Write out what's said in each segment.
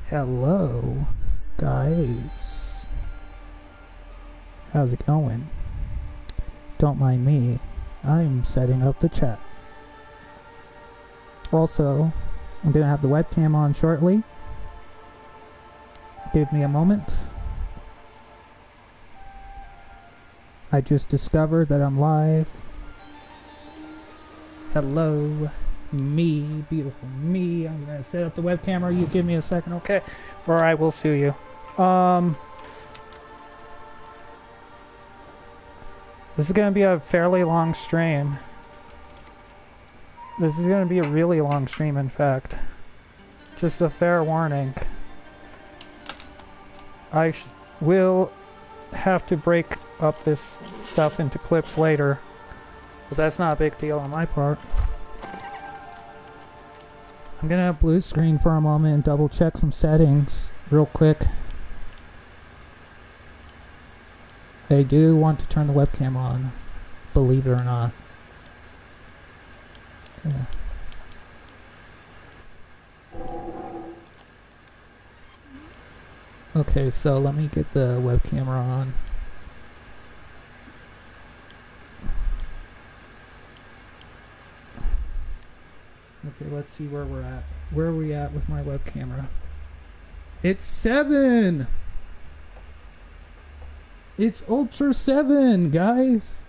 Hello, guys. How's it going? Don't mind me. I'm setting up the chat. Also, I'm gonna have the webcam on shortly. Give me a moment. I just discovered that I'm live. Hello, me, beautiful me. I'm gonna set up the webcam. You give me a second, okay? Or I will sue you. This is gonna be a fairly long stream. This is gonna be a really long stream, in fact. Just a fair warning. I will have to break up this stuff into clips later, but that's not a big deal on my part. I'm gonna blue screen for a moment and double check some settings real quick. I do want to turn the webcam on, believe it or not. Yeah. Okay, so let me get the web camera on. Okay, let's see where we're at. Where are we at with my web camera? It's 7! It's Ultra 7, guys!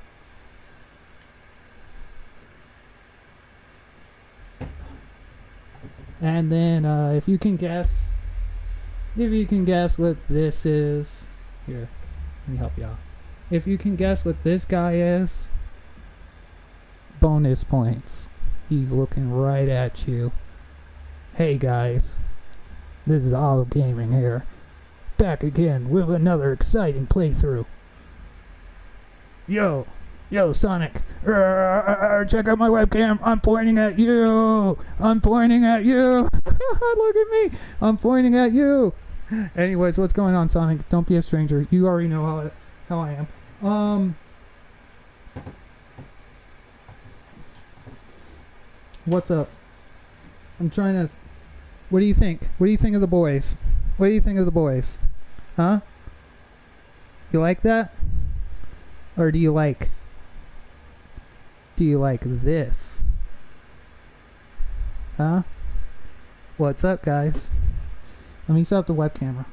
And then, if you can guess what this is, here, let me help you out. If you can guess what this guy is, bonus points. He's looking right at you. Hey guys, this is Olive Gaming here, back again with another exciting playthrough. Yo, Sonic, check out my webcam. I'm pointing at you. I'm pointing at you. Look at me. I'm pointing at you. Anyways, what's going on, Sonic? Don't be a stranger. You already know how I am. What's up? I'm trying to... What do you think? What do you think of the boys? What do you think of the boys? Huh? You like that? Or do you like this? Huh? What's up, guys? Let me set up the web camera.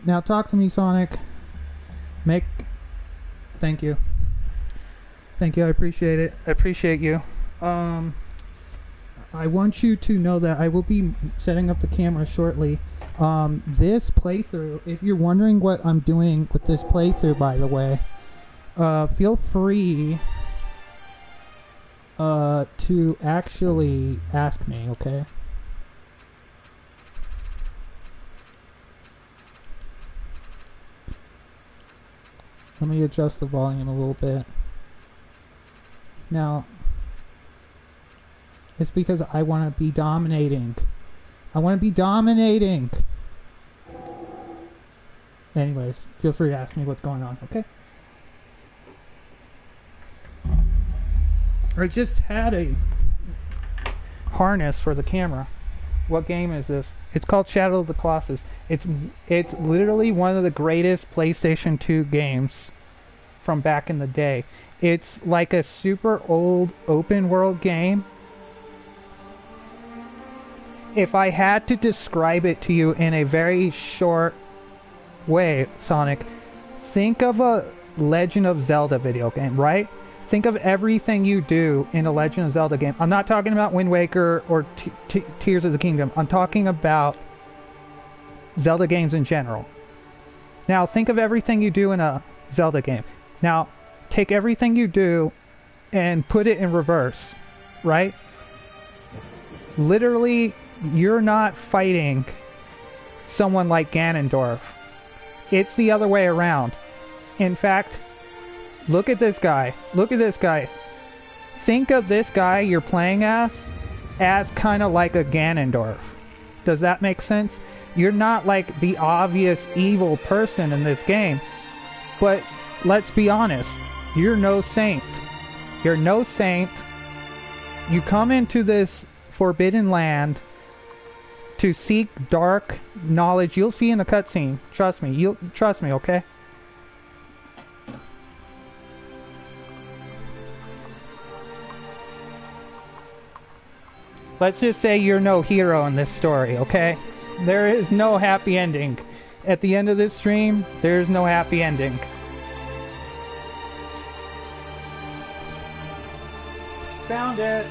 Now talk to me, Sonic. Thank you. Thank you, I appreciate it. I appreciate you. I want you to know that I will be setting up the camera shortly. This playthrough, if you're wondering what I'm doing with this playthrough, by the way, feel free to actually ask me, okay? Let me adjust the volume a little bit. Now, it's because I want to be dominating. I want to be dominating. Anyways, feel free to ask me what's going on, okay? I just had a harness for the camera. What game is this? It's called Shadow of the Colossus. It's literally one of the greatest PlayStation 2 games from back in the day. It's like a super old open world game. If I had to describe it to you in a very short way, Sonic, think of a Legend of Zelda video game, right? Think of everything you do in a Legend of Zelda game. I'm not talking about Wind Waker or Tears of the Kingdom. I'm talking about Zelda games in general. Now, think of everything you do in a Zelda game. Now, take everything you do and put it in reverse, right? Literally, you're not fighting someone like Ganondorf. It's the other way around. In fact, look at this guy. Look at this guy. Think of this guy you're playing as kind of like a Ganondorf. Does that make sense? You're not like the obvious evil person in this game. But let's be honest. You're no saint. You're no saint. You come into this forbidden land to seek dark knowledge. You'll see in the cutscene. Trust me. You'll trust me, okay? Let's just say you're no hero in this story, okay? There is no happy ending. At the end of this stream, there's no happy ending. Found it.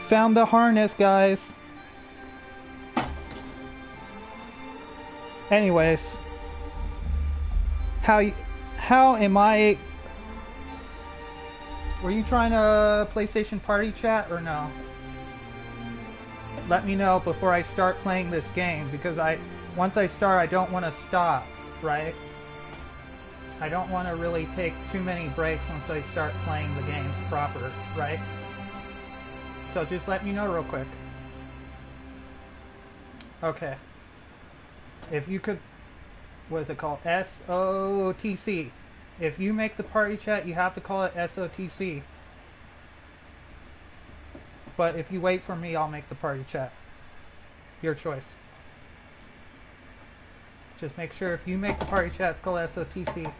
Found the harness, guys. Anyways, how am I? Were you trying to PlayStation Party chat or no? Let me know before I start playing this game, because once I start, I don't want to stop, right? I don't want to really take too many breaks once I start playing the game proper, right? So just let me know real quick. Okay. If you could, what is it called? SOTC. If you make the party chat, you have to call it SOTC. But if you wait for me, I'll make the party chat. Your choice. Just make sure if you make the party chat, it's called SOTC.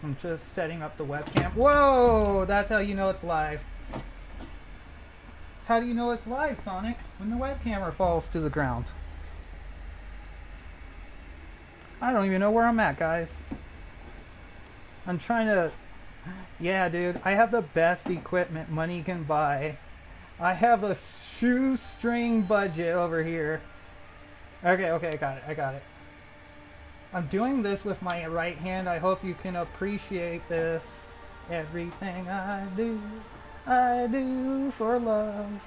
I'm just setting up the webcam. Whoa! That's how you know it's live. How do you know it's live, Sonic? When the webcam falls to the ground. I don't even know where I'm at, guys. I'm trying to... Yeah, dude. I have the best equipment money can buy. I have a shoestring budget over here. Okay, I got it. I'm doing this with my right hand. I hope you can appreciate this. Everything I do for love.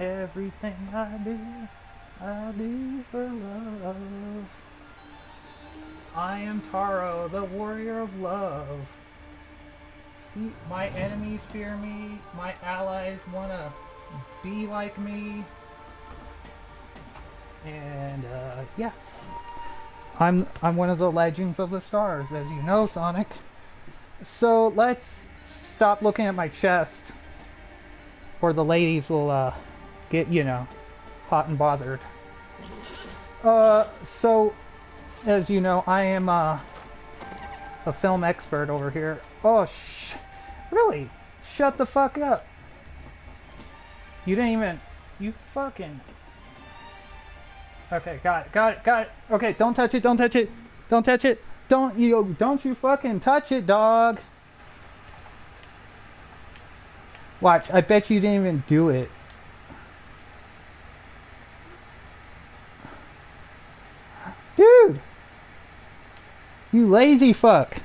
Everything I do for love. I am Taro, the warrior of love. My enemies fear me. My allies want to be like me. And yeah, I'm one of the legends of the stars, as you know, Sonic. So let's stop looking at my chest, or the ladies will get, you know, hot and bothered. So as you know, I am a film expert over here. Oh, really? Shut the fuck up! You didn't even. You fucking. Okay, got it. Okay, don't touch it. Don't you fucking touch it, dog. Watch, I bet you didn't even do it. Dude! You lazy fuck.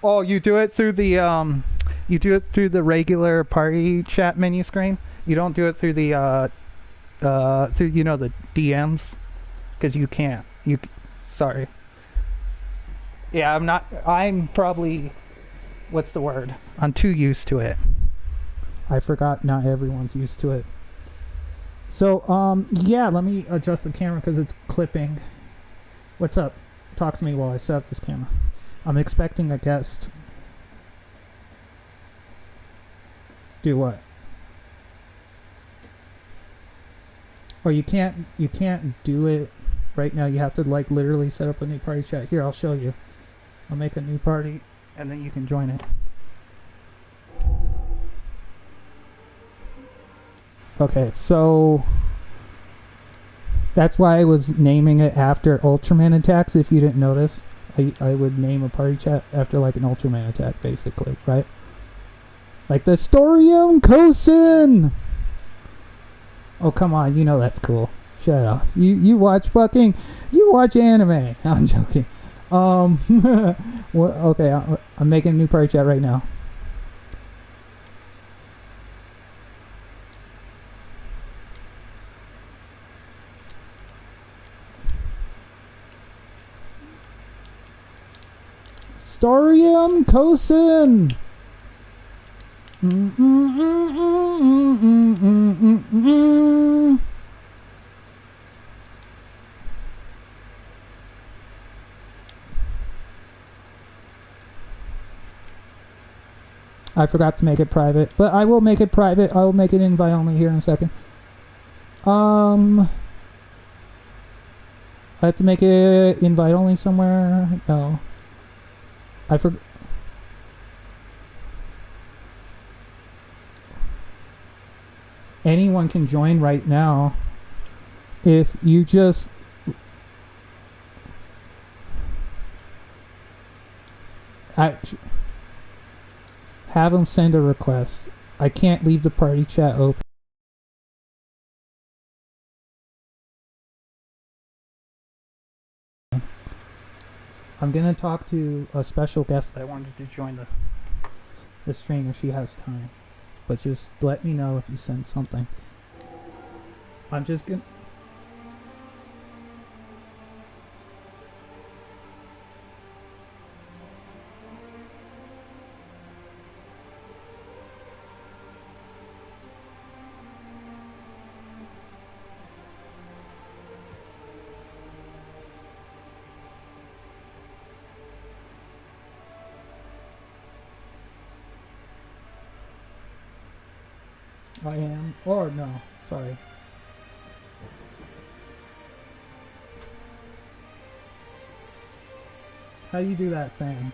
Oh, you do it through the regular party chat menu screen. You don't do it through the through, you know, the DMs, because you can't. Sorry. Yeah, I'm probably, what's the word? I'm too used to it. I forgot not everyone's used to it. So yeah, let me adjust the camera because it's clipping. What's up? Talk to me while I set up this camera. I'm expecting a guest. Do what? Or you can't do it right now. You have to like literally set up a new party chat. Here, I'll show you. I'll make a new party and then you can join it. Okay, so that's why I was naming it after Ultraman attacks, if you didn't notice. I would name a party chat after like an Ultraman attack, basically, right? Like the Storium Kosen! Oh, come on, you know that's cool. Shut up. You watch anime. I'm joking. Well, okay, I'm making a new party chat right now. Storium Kosen! I forgot to make it private, but I will make it private. I will make it invite only here in a second. I have to make it invite only somewhere. No. I forgot. Anyone can join right now. If you just have them send a request. I can't leave the party chat open. I'm gonna talk to a special guest that I wanted to join the stream if she has time. But just let me know if you send something. I'm just gonna... I am, or no, sorry. How do you do that thing?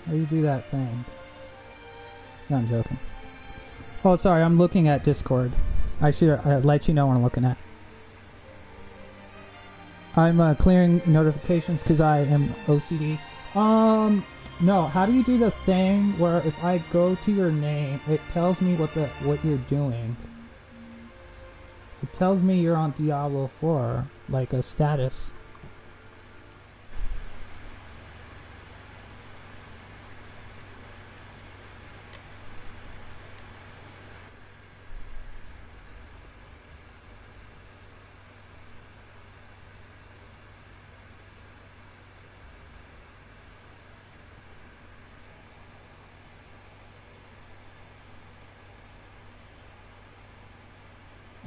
How do you do that thing? No, I'm joking. Oh, sorry, I'm looking at Discord. I should let you know what I'm looking at. I'm clearing notifications because I am OCD. No, how do you do the thing where if I go to your name, it tells me what you're doing? It tells me you're on Diablo 4, like a status.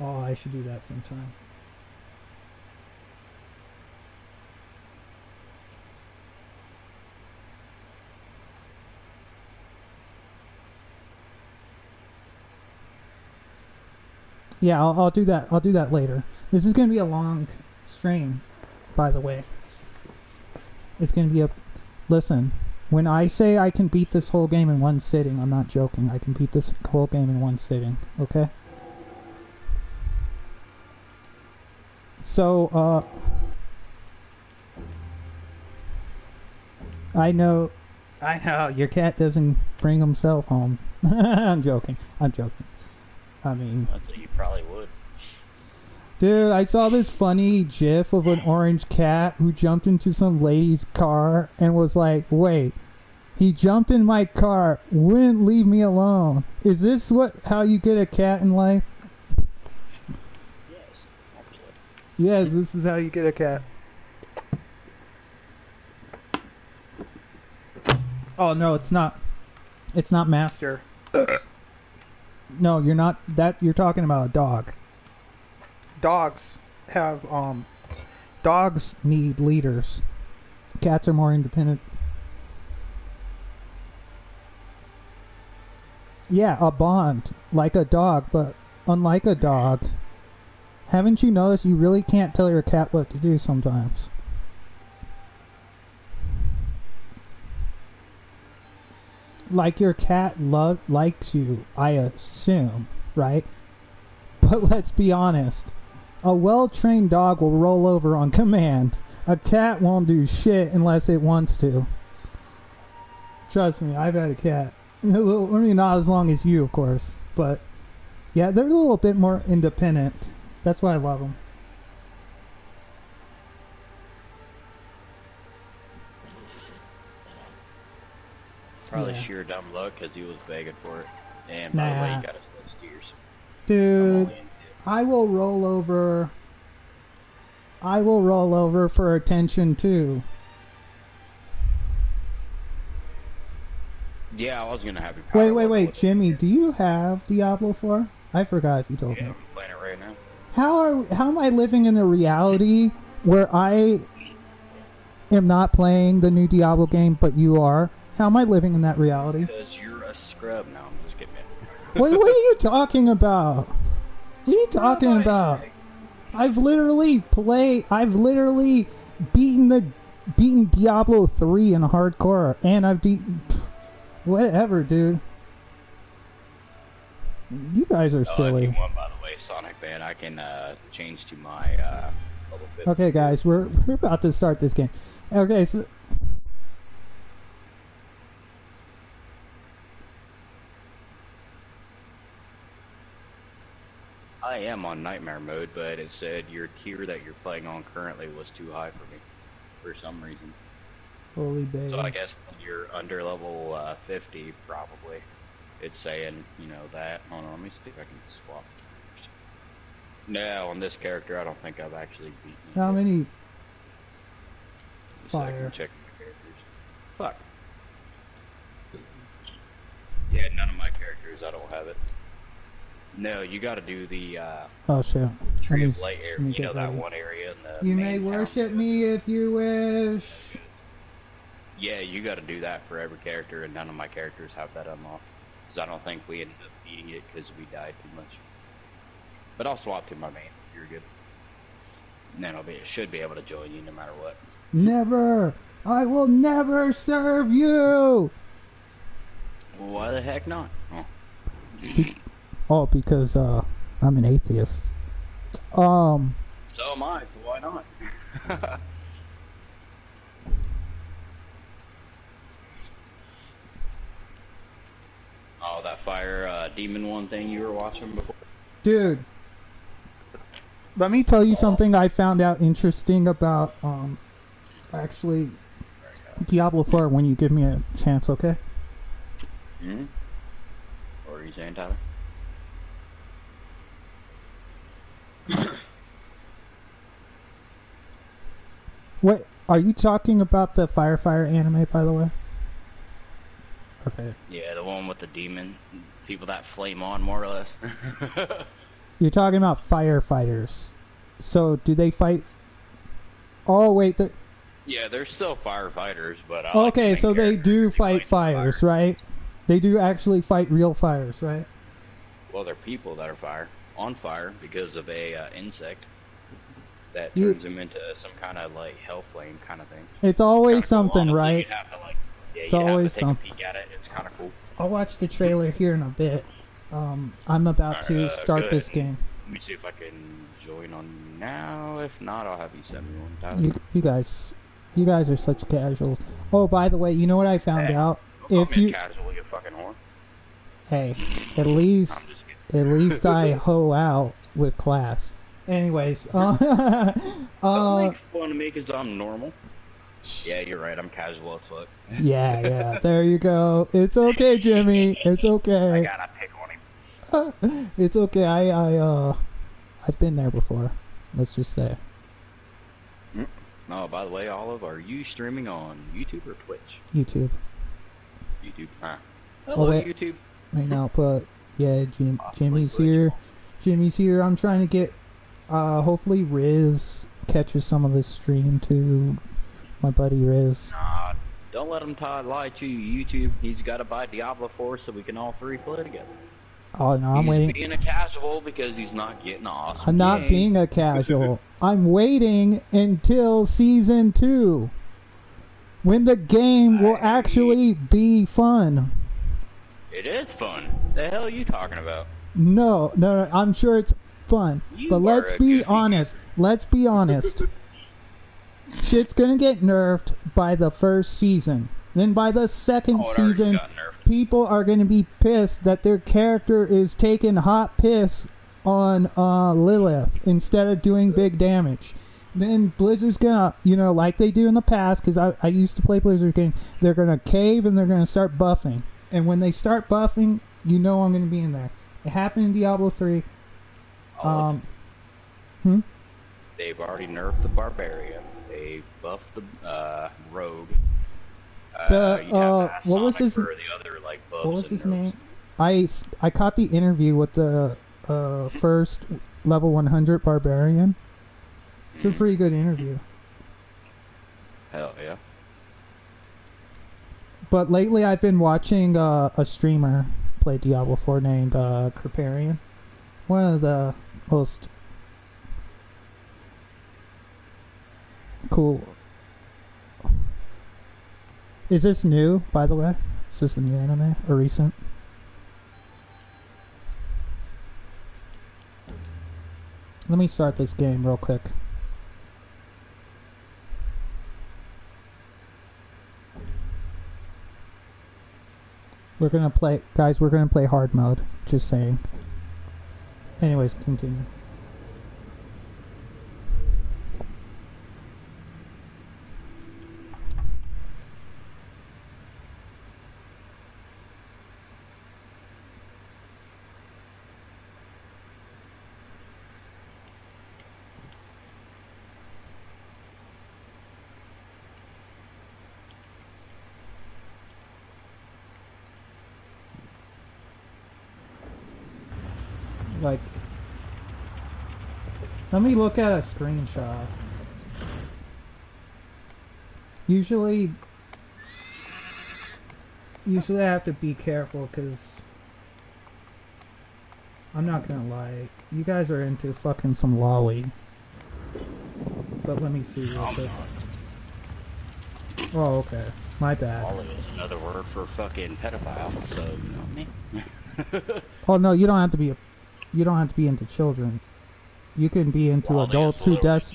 Oh, I should do that sometime. Yeah, I'll do that. I'll do that later. This is going to be a long stream, by the way. It's going to be a... Listen, when I say I can beat this whole game in one sitting, I'm not joking. I can beat this whole game in one sitting, okay? So, I know, your cat doesn't bring himself home. I'm joking. I mean... I think you probably would. Dude, I saw this funny gif of an orange cat who jumped into some lady's car and was like, wait, he jumped in my car, wouldn't leave me alone. Is this how you get a cat in life? Yes, this is how you get a cat. Oh, no, it's not. It's not master. No, you're not. You're talking about a dog. Dogs have, dogs need leaders. Cats are more independent. Yeah, a bond. Like a dog, but unlike a dog... Haven't you noticed you really can't tell your cat what to do sometimes? Like your cat likes you, I assume, right? But let's be honest. A well-trained dog will roll over on command. A cat won't do shit unless it wants to. Trust me, I've had a cat. I mean, not as long as you, of course. But, yeah, they're a little bit more independent. That's why I love them. Probably sheer dumb luck because he was begging for it. And by the way, you got us those steers. Dude, I will roll over. I will roll over for attention too. Yeah, I was gonna have you. Wait, Jimmy, do you have Diablo 4? I forgot if you told me. I'm playing it right now. How am I living in a reality where I am not playing the new Diablo game, but you are? How am I living in that reality? Because you're a scrub. No, I'm just kidding. What are you talking about? What are you talking about? I've literally beaten Diablo 3 in hardcore, and I've beaten whatever, dude. You guys are silly. If you won, by the way, Sonic Man, I can change to my level 50. Okay, guys, we're about to start this game. Okay, so I am on nightmare mode, but it said your tier that you're playing on currently was too high for me, for some reason. holy baby. So I guess you're under level 50, probably. It's saying, you know, that. Hold on, let me see if I can swap. No, on this character, I don't think I've actually beaten you. How many? Fire. Check my characters. Fuck. Yeah, none of my characters, I don't have it. No, you gotta do the, Oh shit. Tree of Light area, you know, that one area in the You may worship me if you wish. Yeah, you gotta do that for every character, and none of my characters have that unlocked. Because I don't think we ended up beating it because we died too much. But I'll swap to my main. You're good. And then should be able to join you no matter what. Never! I will never serve you! Why the heck not? Oh. Oh, because I'm an atheist. So am I, so why not? Oh, that fire demon one thing you were watching before? Dude, let me tell you something I found out interesting about actually Diablo 4 when you give me a chance, okay? Hmm? What are you saying, Tyler? What are you talking about, the Fire anime, by the way? Okay. Yeah, the one with the demon people that flame on, more or less. You're talking about firefighters. So do they fight? Oh wait, yeah, they're still firefighters, but okay, so they do fight fires, right? They do actually fight real fires, right? Well, they're people that are on fire because of a insect that turns them into some kind of like hell flame kind of thing. It's always something, cool. Right? You'd have to, like, it's always something. A peek at it. It's kind of cool. I'll watch the trailer here in a bit. I'm about to start this game. Let me see if I can join on now. If not, I'll have you send me one time. You guys are such casuals. Oh, by the way, you know what I found out? If you casual, you fucking whore. Hey, at least I hoe out with class. Anyways, don't make fun of me because I'm normal. Yeah, you're right. I'm casual as fuck. Yeah. There you go. It's okay, Jimmy. It's okay. I gotta pick on him. It's okay. I've been there before. Let's just say. Oh, by the way, Olive, are you streaming on YouTube or Twitch? YouTube. YouTube. Huh. Hello, YouTube. Right now, but yeah, Jimmy's here. Jimmy's here. I'm trying to get. Hopefully, Riz catches some of this stream too. My buddy Riz. Nah, don't let him lie to you, YouTube. He's got to buy Diablo 4 so we can all three play together. Oh no, I'm waiting. He's being a casual because he's not getting awesome. I'm not being a casual. I'm waiting until season 2, when the game will actually be fun. It is fun. The hell are you talking about? No. I'm sure it's fun, but let's be honest. Let's be honest. Shit's gonna get nerfed by the first season. Then by the second season, people are gonna be pissed that their character is taking hot piss on Lilith instead of doing big damage. Then Blizzard's gonna, like they do in the past, because I used to play Blizzard games, they're gonna cave and they're gonna start buffing. And when they start buffing, I'm gonna be in there. It happened in Diablo 3. They've already nerfed the Barbarian. They buffed the Rogue. What was his? What was his name? I caught the interview with the first level 100 Barbarian. It's a pretty good interview. Hell yeah. But lately I've been watching a streamer play Diablo 4 named Kriparian. One of the most cool. Is this new, by the way? Is this a new anime or recent? Let me start this game real quick. We're gonna play, guys, we're gonna play hard mode. Just saying. Anyways, continue. Like, let me look at a screenshot. Usually I have to be careful because I'm not gonna lie, you guys are into fucking some lolly. But let me see real quick. Oh, okay. My bad. Lolly is another word for fucking pedophile, so you know what I mean? Oh no, you don't have to be into children. You can be into adults who does.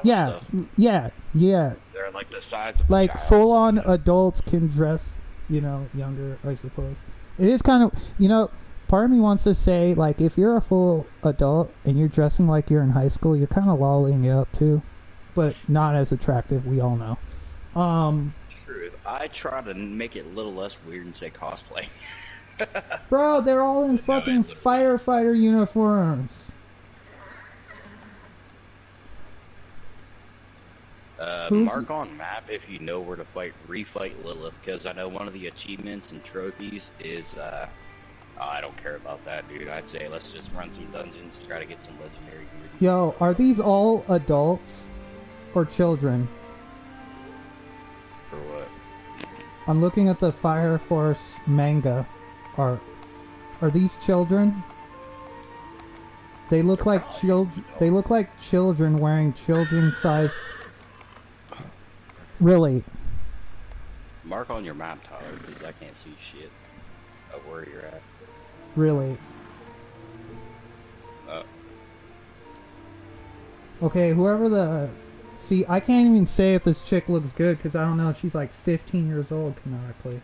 Yeah, yeah, yeah. They're like the size of like a child. full-on adults can dress, you know, younger, I suppose. It is kind of, you know, part of me wants to say, like, if you're a full adult and you're dressing like you're in high school, you're kind of lollying it up too, but not as attractive. We all know. True. I try to make it a little less weird and say cosplay. Bro, they're all in fucking firefighter uniforms. Mark on map if you know where to refight Lilith, because I know one of the achievements and trophies is, I don't care about that, dude. I'd say let's just run some dungeons, try to get some legendary gear. Yo, are these all adults or children? For what? I'm looking at the Fire Force manga art. Are these children? They look like children. They look like children wearing children-size. Really? Mark on your map, Tyler, because I can't see shit of where you're at. Really? Okay, whoever the... See, I can't even say if this chick looks good because I don't know if she's like 15 years old canonically.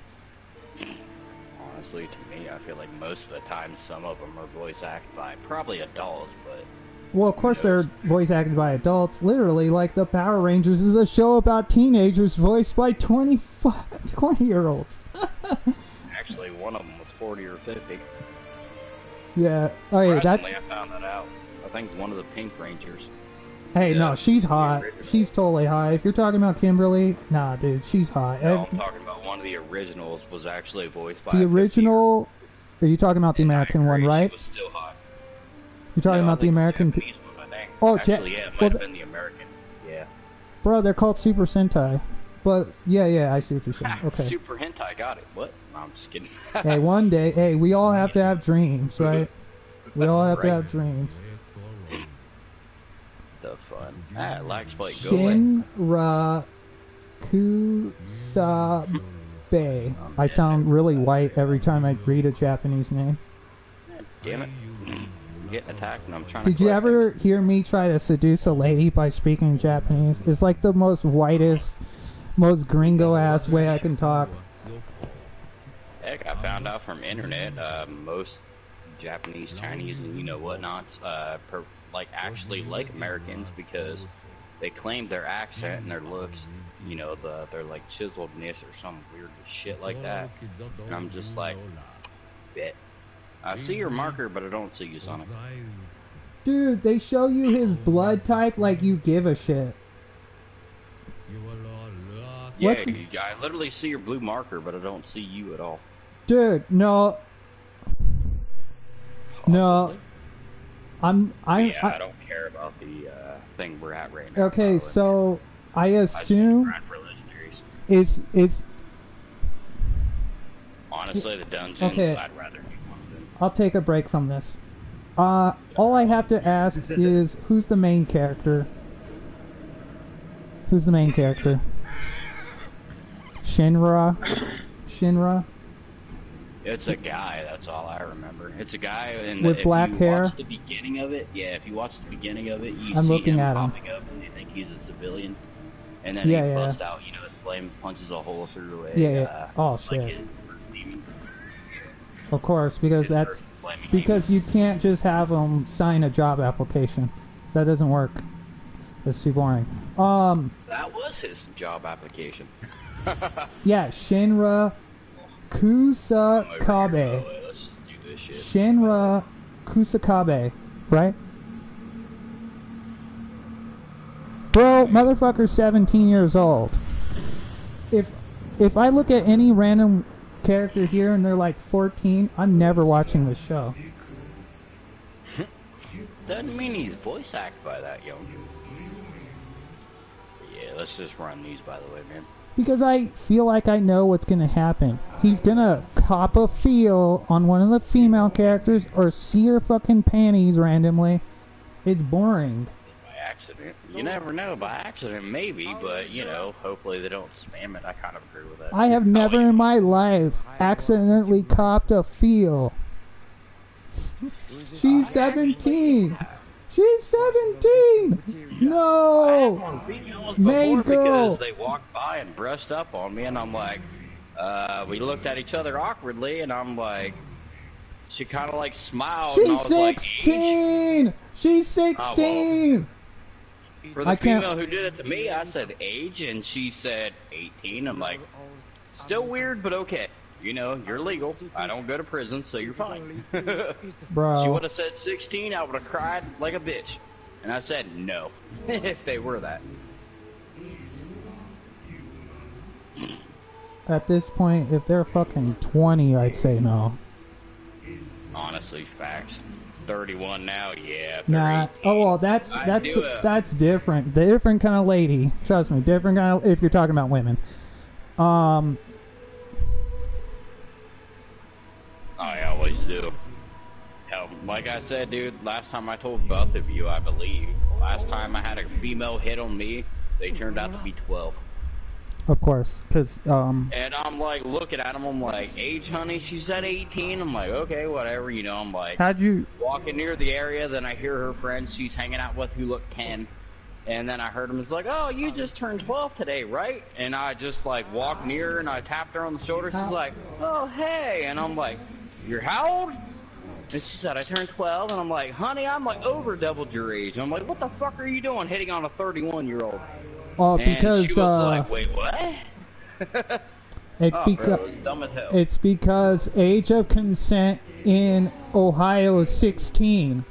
Honestly, to me, I feel like most of the time some of them are voice acted by probably adults, but... Well, of course they're voice acted by adults. Literally, like the Power Rangers is a show about teenagers voiced by 20-year-olds. Actually, one of them was 40 or 50. Yeah. Oh, yeah, that's... I found that out. I think one of the Pink Rangers. Hey, no, she's hot. She's totally hot. If you're talking about Kimberly, nah, dude, she's hot. No, I'm talking about one of the originals was actually voiced by the original. Are you talking about the American one, right? She was still hot. You're talking about the American. Oh, actually, yeah, it might have been the American. Yeah. Bro, they're called Super Sentai. But yeah, I see what you're saying. Okay. Super Hentai, got it. What? No, I'm just kidding. Hey, one day, hey, we all have to have dreams, right? We all have to have dreams. The fun. Lag spike, go away. Kusabe. I sound really white every time I read a Japanese name. Damn it. I'm getting attacked and I'm trying to... Did you ever hear me try to seduce a lady by speaking Japanese? It's like the most whitest, most gringo-ass way I can talk. Heck, I found out from internet, most Japanese, Chinese, and you know whatnots, actually like Americans because they claim their accent and their looks, you know, their like chiseledness or some weird shit like that. And I'm just like, bet. I see your marker, but I don't see you, Sonic. Dude, they show you his blood type like you give a shit. Yeah, I literally see your blue marker, but I don't see you at all. Dude, no. No. I don't care about the thing we're at right now. Okay, so I assume is Honestly, the dungeons, Okay. I'd rather do one of them. I'll take a break from this. All I have to ask is, who's the main character? Who's the main character? Shinra? It's a guy, that's all I remember. It's a guy and with black hair. Watch the beginning of it, if you watch the beginning of it, you I'm see looking him at him. popping up and you think he's a civilian. And then Yeah, he yeah. busts out, his flame punches a hole through a Oh like shit. his demon. Of course, because His that's flaming because you can't just have them sign a job application. That doesn't work. That's too boring. That was his job application. Yeah, Shinra Kusakabe. Let's do this shit. Shinra Kusakabe, right? Bro, motherfucker's 17 years old. If I look at any random character here and they're like 14, I'm never watching this show. Doesn't mean he's voice acted by that young dude. Yeah, let's just run these, by the way, man. Because I feel like I know what's gonna happen. He's gonna cop a feel on one of the female characters or see her fucking panties randomly. It's boring. By accident. You never know, by accident maybe, but, hopefully they don't spam it. I kind of agree with that. I have never in my life accidentally copped a feel. She's 17. She's 17. No. Maid girl. Because they walked by and brushed up on me, and I'm like, we looked at each other awkwardly, and I'm like, she kind of like smiled. And I She's was like, 16. She's 16. For the female who did it to me, I said age, and she said 18. I'm like, still weird, but okay. You're legal. I don't go to prison, so you're fine. Bro. She would have said 16, I would have cried like a bitch. And I said no, if they were that. At this point, if they're fucking 20, I'd say no. Honestly, facts. 31 now, yeah. Nah. 18. Oh well, that's different. Different kind of lady. Trust me, different kind of. If you're talking about women. I always do. Hell, like I said, dude, last time I told both of you, I believe, last time I had a female hit on me, they turned out to be 12. Of course, because And I'm like looking at them, I'm like, age, honey? She said 18. I'm like, okay, whatever, I'm like, how'd you walking near the area, then I hear her friends she's hanging out with who look 10. And then I heard him, it's like, oh, you just turned 12 today, right? And I just like walked near her and I tapped her on the shoulder. She's like, oh, hey. And I'm like, you're how old? And she said, I turned 12. And I'm like, honey, I'm like over doubled your age. And I'm like, what the fuck are you doing hitting on a 31-year-old? because she was like, wait, what? it's because age of consent in Ohio is 16.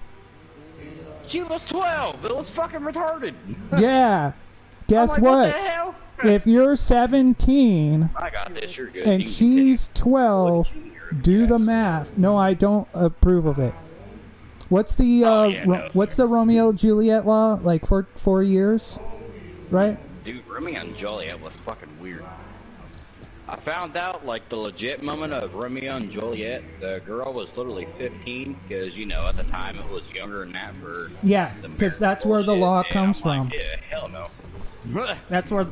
She was 12. It was fucking retarded. Yeah. Guess like, what? What the hell? If you're 17 I got this. You're good. and she's 12, do the math. No, I don't approve of it. What's the what's the Romeo Juliet law? Like 4 years, right? Dude, Romeo and Juliet was fucking weird. I found out, like, the legit moment of Romeo and Juliet, the girl was literally 15, because, at the time it was younger than that for... Yeah, because that's where the law comes from. Like, yeah, hell no. That's where...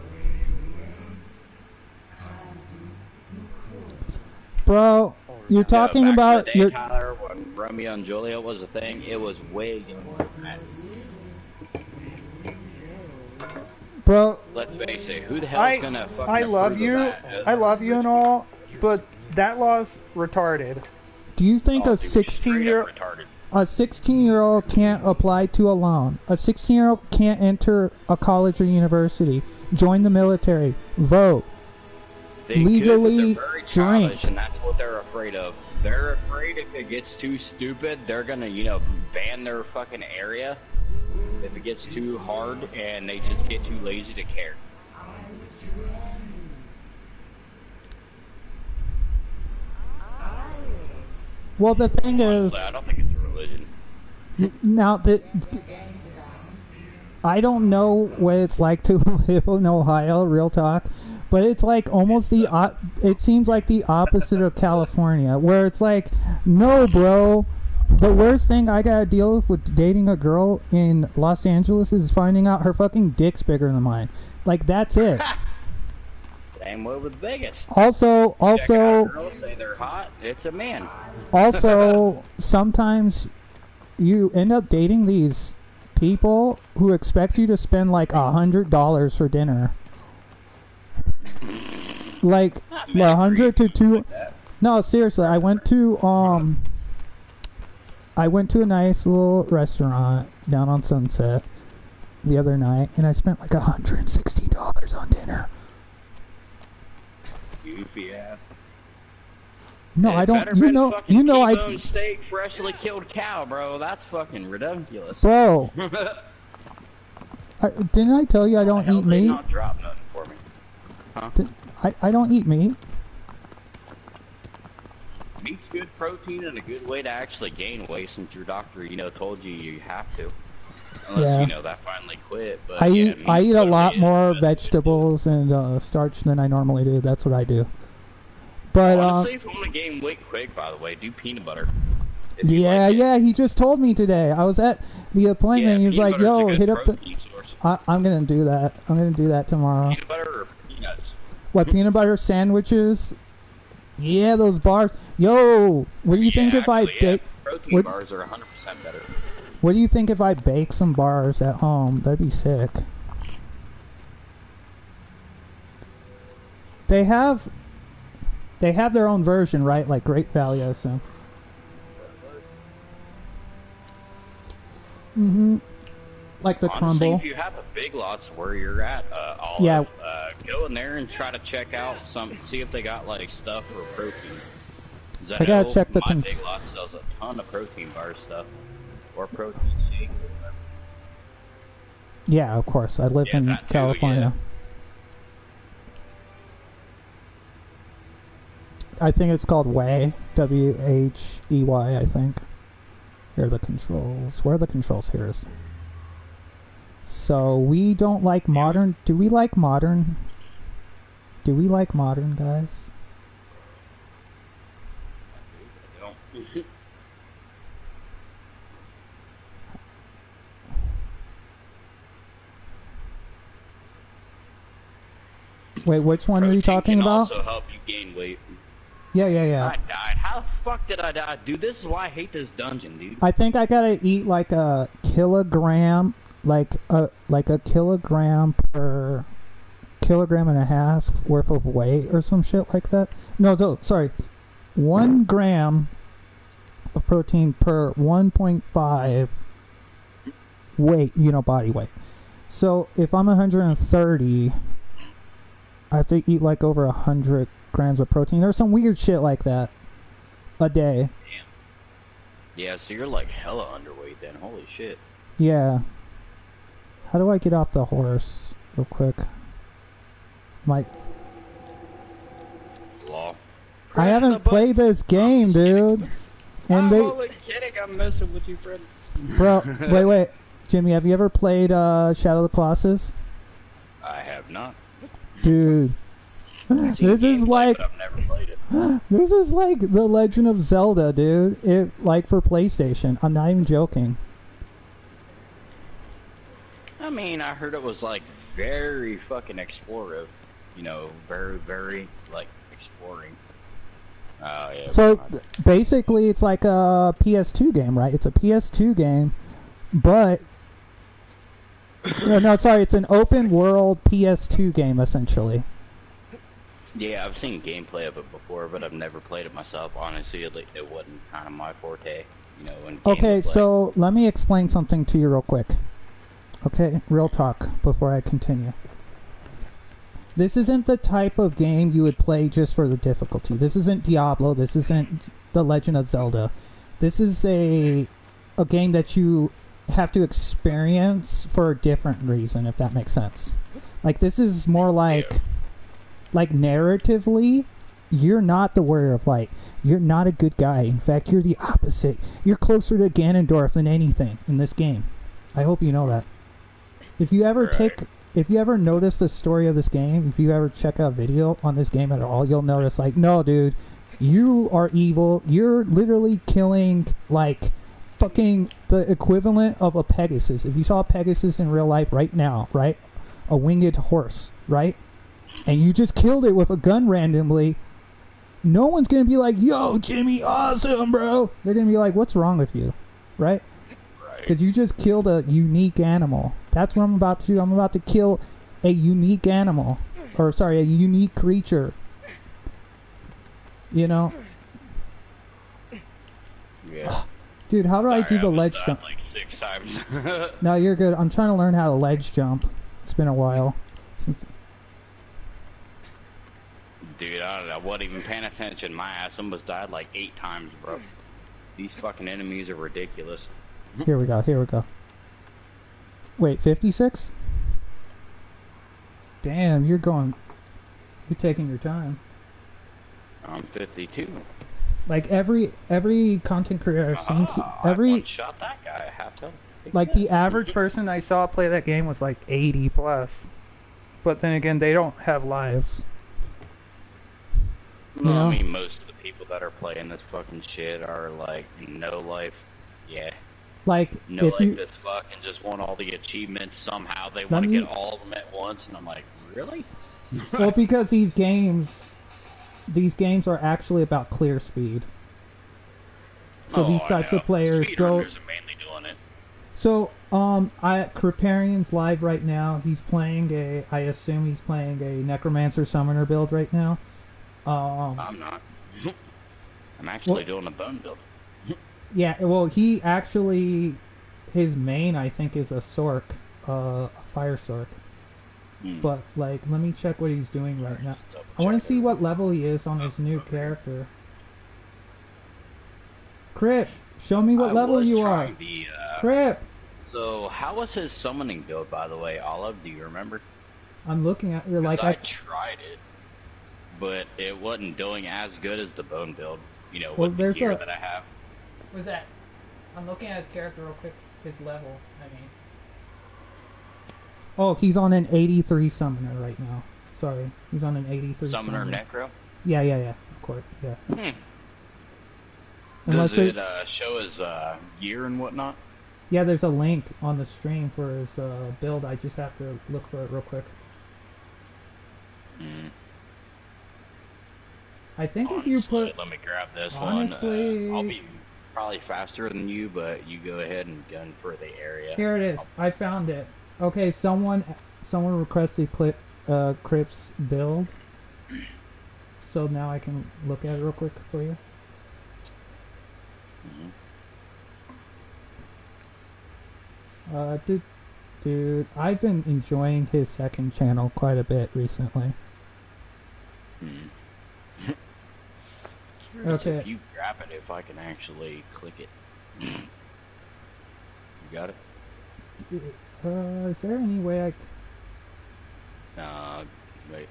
Bro, you're talking about... Back in the day, Tyler, when Romeo and Juliet was a thing, it was way younger than that. Bro, let's face it, who the hell is gonna fucking I love you. I love you and all, but that law's retarded. Do you think a 16-year-old can't apply to a loan? A 16-year-old can't enter a college or university, join the military, vote, legally drink. And that's what they're afraid of. They're afraid if it gets too stupid, they're gonna, ban their fucking area. If it gets too hard and they just get too lazy to care. Well, the thing is, I don't think it's a religion. Now I don't know what it's like to live in Ohio, real talk, But it's like almost it seems like the opposite of California, where it's like, no, bro. The worst thing I gotta deal with dating a girl in Los Angeles is finding out her fucking dick's bigger than mine. Like, that's it. Same way with Vegas. Also, girls say they're hot. It's a man. Also, sometimes you end up dating these people who expect you to spend like $100 for dinner. Like $100 to $200. No, seriously, I went to a nice little restaurant down on Sunset the other night, and I spent like $160 on dinner. Goofy ass. No, It I don't. better You been know, fucking you know, T-bone steak, freshly killed cow, bro. That's fucking ridiculous. Bro, didn't I tell you I don't eat meat? Not drop nothing for me. Huh? I don't eat meat. Meat's good protein and a good way to actually gain weight, since your doctor, told you have to. Unless, that finally quit. But I eat a lot more vegetables and starch than I normally do. That's what I do. But honestly, if you want to gain weight quick, by the way, do peanut butter. Yeah, he just told me today. I was at the appointment. He was like, "Yo, hit up the." I'm gonna do that. I'm gonna do that tomorrow. Peanut butter or peanuts? What, peanut butter sandwiches? Yeah, those bars. Yo, what do you think if I bake? Protein bars are 100% better. What do you think if I bake some bars at home? That'd be sick. They have their own version, right? Like Great Value, I assume. Like the Honestly, crumble. if you have a Big Lots where you're at, go in there and try to check out see if they got like stuff for protein. I gotta check the. My Big Lots sells a ton of protein bar stuff or protein shake. Yeah, of course. I live in California. I think it's called Whey. W-H-E-Y, I think. Here are the controls. Where are the controls? Here is. So, we don't like modern. Do we like modern? Do we like modern, guys? Wait, which one are you talking about? Also help you gain weight. Yeah. I died. How the fuck did I die? Dude, this is why I hate this dungeon, dude. I think I gotta eat like a kilogram, like a kilogram per kilogram and a half worth of weight or some shit like that. No, sorry. 1 gram of protein per 1.5 weight, body weight. So if I'm 130, I have to eat like over 100 grams of protein or some weird shit like that a day. Damn. Yeah, so you're like hella underweight then. Holy shit. Yeah. How do I get off the horse real quick? I haven't played this game, dude. And I'm only kidding. I'm messing with you, friends. Bro, wait. Jimmy, have you ever played Shadow of the Colossus? I have not. Dude. This is like I've never played it. This is like The Legend of Zelda, dude. Like for PlayStation. I'm not even joking. I mean, I heard it was like very fucking explorative. Very, very like exploring. Yeah. So basically, it's like a PS2 game, right? It's a PS2 game, but no, sorry, it's an open world PS2 game essentially. Yeah, I've seen gameplay of it before, but I've never played it myself. Honestly, it wasn't kind of my forte. Okay, so let me explain something to you real quick. Okay, real talk before I continue. This isn't the type of game you would play just for the difficulty. This isn't Diablo. This isn't The Legend of Zelda. This is a game that you have to experience for a different reason, if that makes sense. Like, this is more like narratively, you're not the Warrior of Light. You're not a good guy. In fact, you're the opposite. You're closer to Ganondorf than anything in this game. I hope you know that. If you ever if you ever notice the story of this game, if you ever check out a video on this game at all, you'll notice, like, no, dude, you are evil. You're literally killing, like, fucking the equivalent of a Pegasus. If you saw a Pegasus in real life right now, right? A winged horse, right? And you just killed it with a gun randomly, no one's going to be like, yo, Jimmy, awesome, bro. They're going to be like, what's wrong with you, right? Because you just killed a unique animal. That's what I'm about to do. I'm about to kill a unique animal. Or, sorry, a unique creature. You know? Yeah. Dude, how do I do the ledge died jump? like 6 times. No, you're good. I'm trying to learn how to ledge jump. It's been a while since... Dude, I wasn't even paying attention. My ass almost died like 8 times, bro. These fucking enemies are ridiculous. Here we go, here we go. Wait, 56? Damn, you're taking your time. I'm 52. Like every content creator I've seen, I one-shot that guy. Like the average person I saw play that game was like 80 plus. But then again, they don't have lives. No, I mean, most of the people that are playing this fucking shit are like no life. Yeah. Like no life that's fucking just want all the achievements somehow. They want to get all of them at once, and I'm like, really? Well, because these games are actually about clear speed. So these types of players go. Speedrunners are mainly doing it. So Kriparian's live right now. He's playing I assume he's playing a Necromancer Summoner build right now. I'm not. I'm actually doing a bone build. Yeah, well, he actually, his main, I think, is a Sork, a Fire Sork. But, like, let me check what he's doing right now. I want to see what level he is on his new character. Crip, show me what level you are. Crip! So, how was his summoning build, by the way, Olive? Do you remember? I'm looking at, you're like, I tried it, but it wasn't doing as good as the bone build, you know, with the gear that I have. What's that? I'm looking at his character real quick. His level, I mean. Oh, he's on an 83 summoner right now. Sorry, he's on an 83 summoner. Necro? Yeah, of course, yeah. Does it show his gear and whatnot? Yeah, there's a link on the stream for his build. I just have to look for it real quick. I think honestly, if you put... Let me grab this one. I'll be probably faster than you, but you go ahead and gun for the area. Here it is. I found it. Okay, someone requested Crip's build. So now I can look at it real quick for you. Dude, I've been enjoying his second channel quite a bit recently. Okay. If you grab it, if I can actually click it. You got it? Is there any way wait.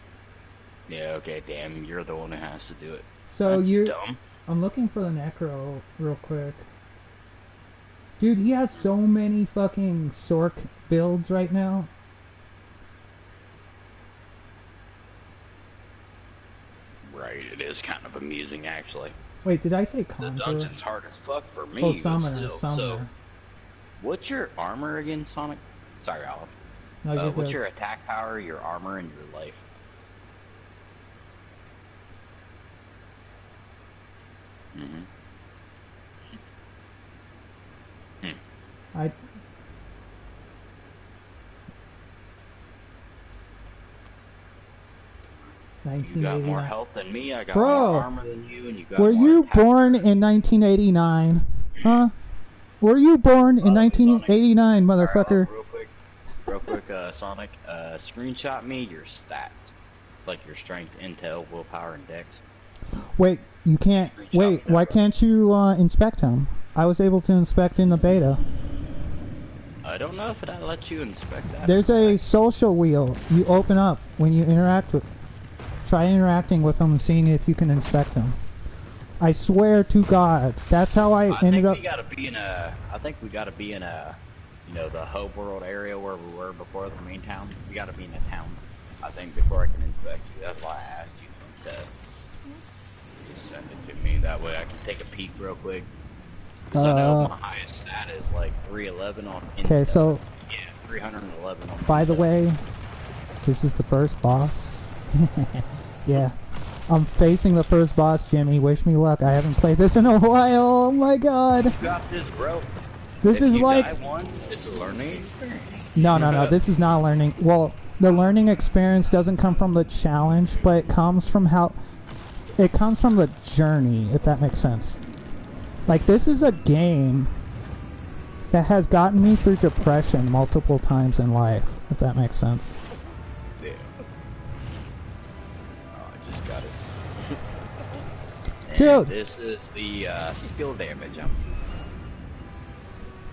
Yeah, okay, damn, you're the one who has to do it. So that's dumb. I'm looking for the Necro real quick. Dude, he has so many fucking Sork builds right now. Right, it is kind of amusing, actually. Wait, did I say Conjurer? The dungeon's hard as fuck for me. Oh, Summoner. So, what's your armor again, Sonic? Sorry, Olive. No, what's your attack power, your armor, and your life? I... You got more health than me, I got more armor than you, and you got Were you born in 1989? Huh? Were you born in 1989, motherfucker? Real quick, Sonic, screenshot me your stats. Like your strength, intel, willpower, and dex. Wait, you can't... Wait, why can't you inspect him? I was able to inspect in the beta. I don't know if it lets you inspect that. There's a social wheel you open up when you interact with... Try interacting with him and seeing if you can inspect him. I swear to God, that's how I ended up... I think we gotta be in a you know, the Hope World area where we were before the main town. You gotta be in a town, I think, before I can inspect you. That's why I asked you to just send it to me. That way I can take a peek real quick. Because I know my highest stat is like 311 on. Okay, so. Yeah, 311 on. By the way, this is the first boss. Yeah. I'm facing the first boss, Jimmy. Wish me luck. I haven't played this in a while. Oh my god. You got this, bro. This is like. It's a learning experience. No. This is not learning. Well, the learning experience doesn't come from the challenge, but it comes from how. It comes from the journey, if that makes sense. Like, this is a game that has gotten me through depression multiple times in life, if that makes sense. Yeah. Oh, I just got it. Dude! This is the skill damage.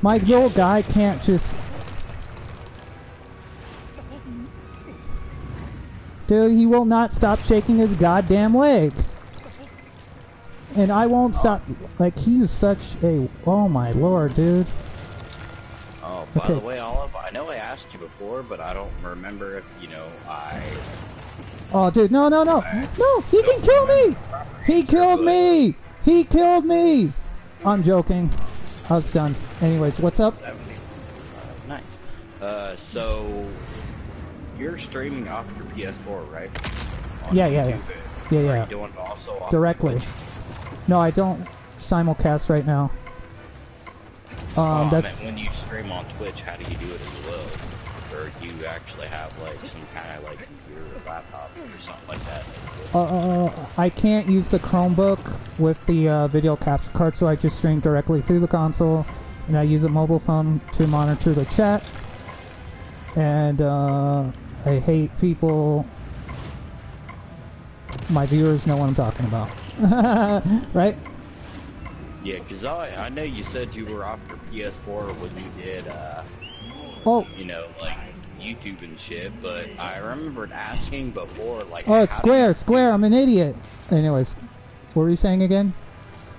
My little guy can't just... Dude, he will not stop shaking his goddamn leg. And I won't stop. Like, he's such a... Oh my lord, dude. Oh, by the way, Olive, I know I asked you before, but I don't remember if, you know, Oh, dude, no! No, he can kill me! He killed me! He killed me! I'm joking. I was done. Anyways, what's up? Nice. So... You're streaming off your PS4, right? Yeah. Are you doing it also off directly? No, I don't simulcast right now. That's when you stream on Twitch. How do you do it as well? Or do you actually have like some kind of like computer or laptop or something like that? I can't use the Chromebook with the video capture card, so I just stream directly through the console, and I use a mobile phone to monitor the chat. And I hate people. My viewers know what I'm talking about. Right? Yeah, because I know you said you were off your PS4 when you did, you know, like, YouTube and shit, but I remembered asking before, like... Oh, it's Square, I'm an idiot! Anyways, what were you saying again?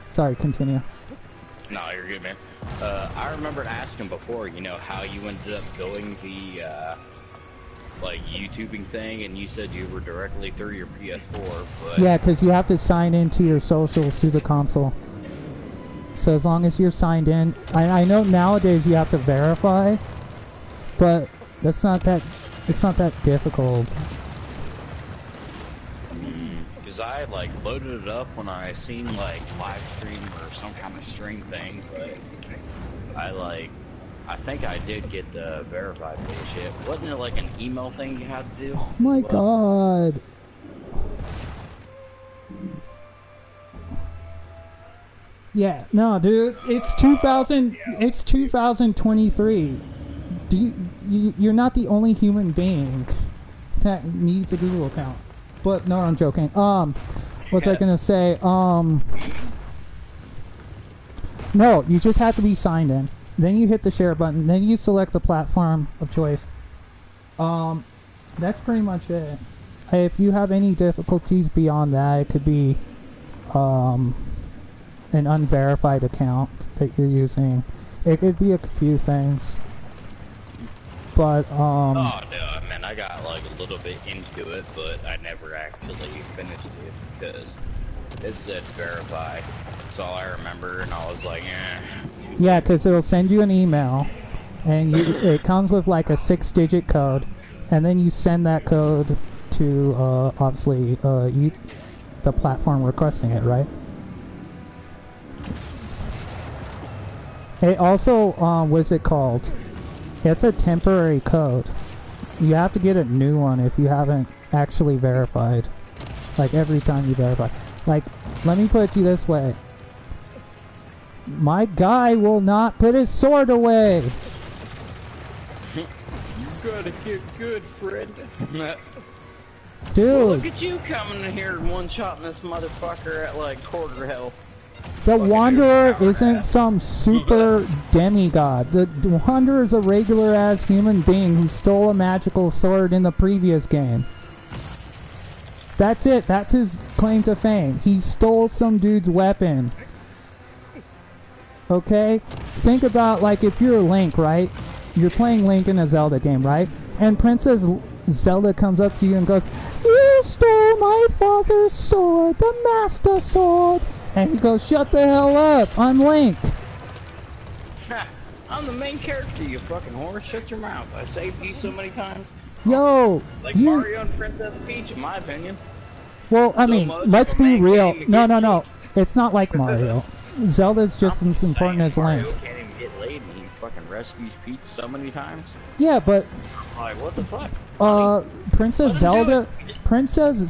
Sorry, continue. No, you're good, man. I remembered asking before, you know, how you ended up doing the, like, YouTubing thing, and you said you were directly through your PS4, but... Yeah, because you have to sign into your socials through the console. So as long as you're signed in... I know nowadays you have to verify, but that's not that... It's not that difficult. Because I, like, loaded it up when I seen, like, live stream or some kind of stream thing, but... I think I did get the verified bullshit. Wasn't it like an email thing you had to do? Oh my god. Yeah, no, dude, it's 2023. You're not the only human being that needs a Google account. But no, I'm joking. What's I gonna say? No, you just have to be signed in. Then you hit the share button. Then you select the platform of choice. That's pretty much it. If you have any difficulties beyond that, it could be an unverified account that you're using. It could be a few things. But oh no, man, I got like a little bit into it, but I never actually finished it because it said verify. That's all I remember, and I was like, eh. Yeah, because it'll send you an email, and it comes with like a 6-digit code, and then you send that code to obviously the platform requesting it, right? It also, what's it called? It's a temporary code. You have to get a new one if you haven't actually verified. Like every time you verify. Like, let me put it to you this way. My guy will not put his sword away. You gotta get good, friend. Dude. Well, look at you coming in here and one-shotting this motherfucker at like quarter health. The Wanderer isn't some super demigod. The Wanderer is a regular-ass human being who stole a magical sword in the previous game. That's it. That's his claim to fame. He stole some dude's weapon. Okay? Think about, like, if you're Link, right? you're playing Link in a Zelda game, right? And Princess Zelda comes up to you and goes, "You stole my father's sword, the Master Sword." And he goes, "Shut the hell up, I'm Link." I'm the main character, you fucking whore. Shut your mouth. I saved you so many times. Yo, like Mario and Princess Peach, in my opinion. Well, I mean, let's be real. No. It's not like Mario. Zelda's just as important as Link. Mario can't even get laid and he fucking rescues Peach so many times. Yeah, but like, what the fuck? Princess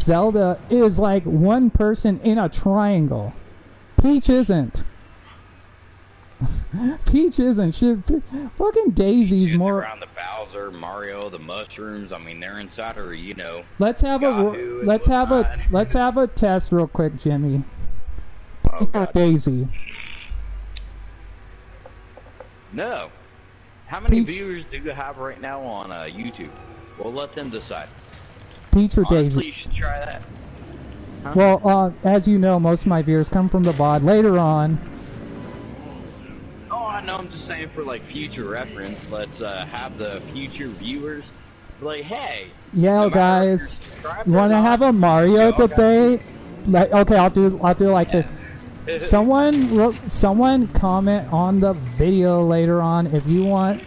Zelda is like one person in a triangle. Peach isn't. Peach isn't. Fucking Daisy's more around the Bowser, Mario, the mushrooms. I mean, they're inside her, you know. Let's have a test real quick, Jimmy. Oh, Daisy. No. How many Peach. viewers do you have right now on YouTube? We'll let them decide. Peach or Honestly, Daisy? You should try that. Huh? Well, as you know, most of my viewers come from the VOD. Later on. Oh, I know. I'm just saying for like future reference. Let's have the future viewers be like, hey. Yeah, no guys. You want to have a Mario debate? Okay, I'll do like this. Someone comment on the video later on if you want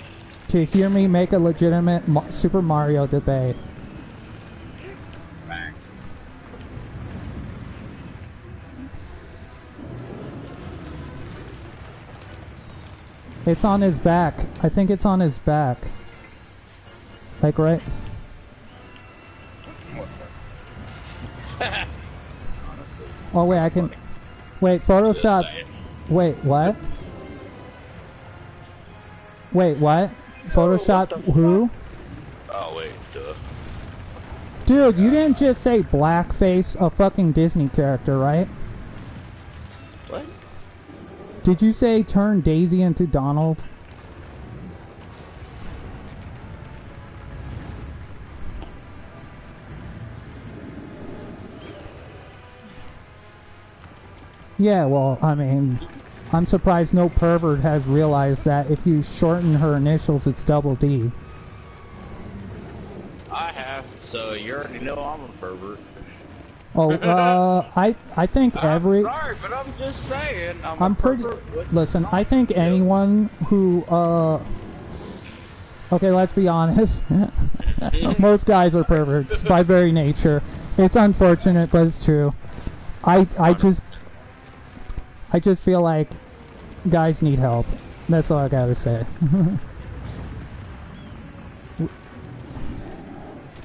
to hear me make a legitimate Super Mario debate. It's on his back. I think it's on his back. Like, right? Oh, wait, I can... Wait, Photoshop... Wait, what? Wait, what? Photoshop who? Oh, wait, duh. Dude, you didn't just say blackface a fucking Disney character, right? What? Did you say turn Daisy into Donald? Yeah, well, I mean, I'm surprised no pervert has realized that if you shorten her initials, it's double D. I have, so you already know I'm a pervert. Oh, I think every... I'm sorry, but I'm just saying. I'm pretty... Listen, I think anyone who, okay, let's be honest. Most guys are perverts by very nature. It's unfortunate, but it's true. I just feel like guys need help. That's all I gotta say.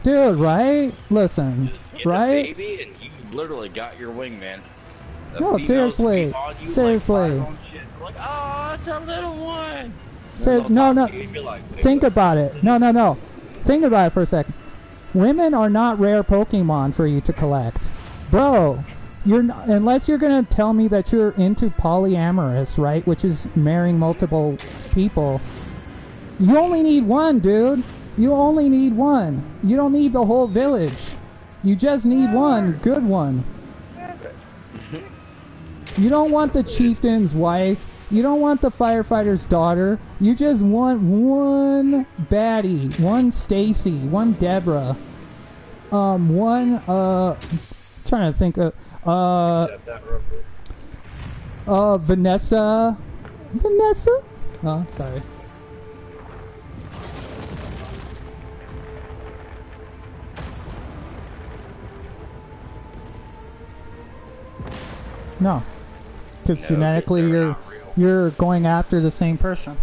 Dude, right? Listen, right? Baby and you literally got your wingman. No, seriously. Seriously. Like, oh, it's a little one. No. Think about it. No. Think about it for a second. Women are not rare Pokemon for you to collect. Bro, unless you're gonna tell me that you're into polyamorous, right? Which is marrying multiple people. You only need one, dude. You only need one. You don't need the whole village. You just need one good one. You don't want the chieftain's wife. You don't want the firefighter's daughter. You just want one baddie, one Stacy, one Deborah, one trying to think of Vanessa. Oh, sorry. No, because genetically you're going after the same person.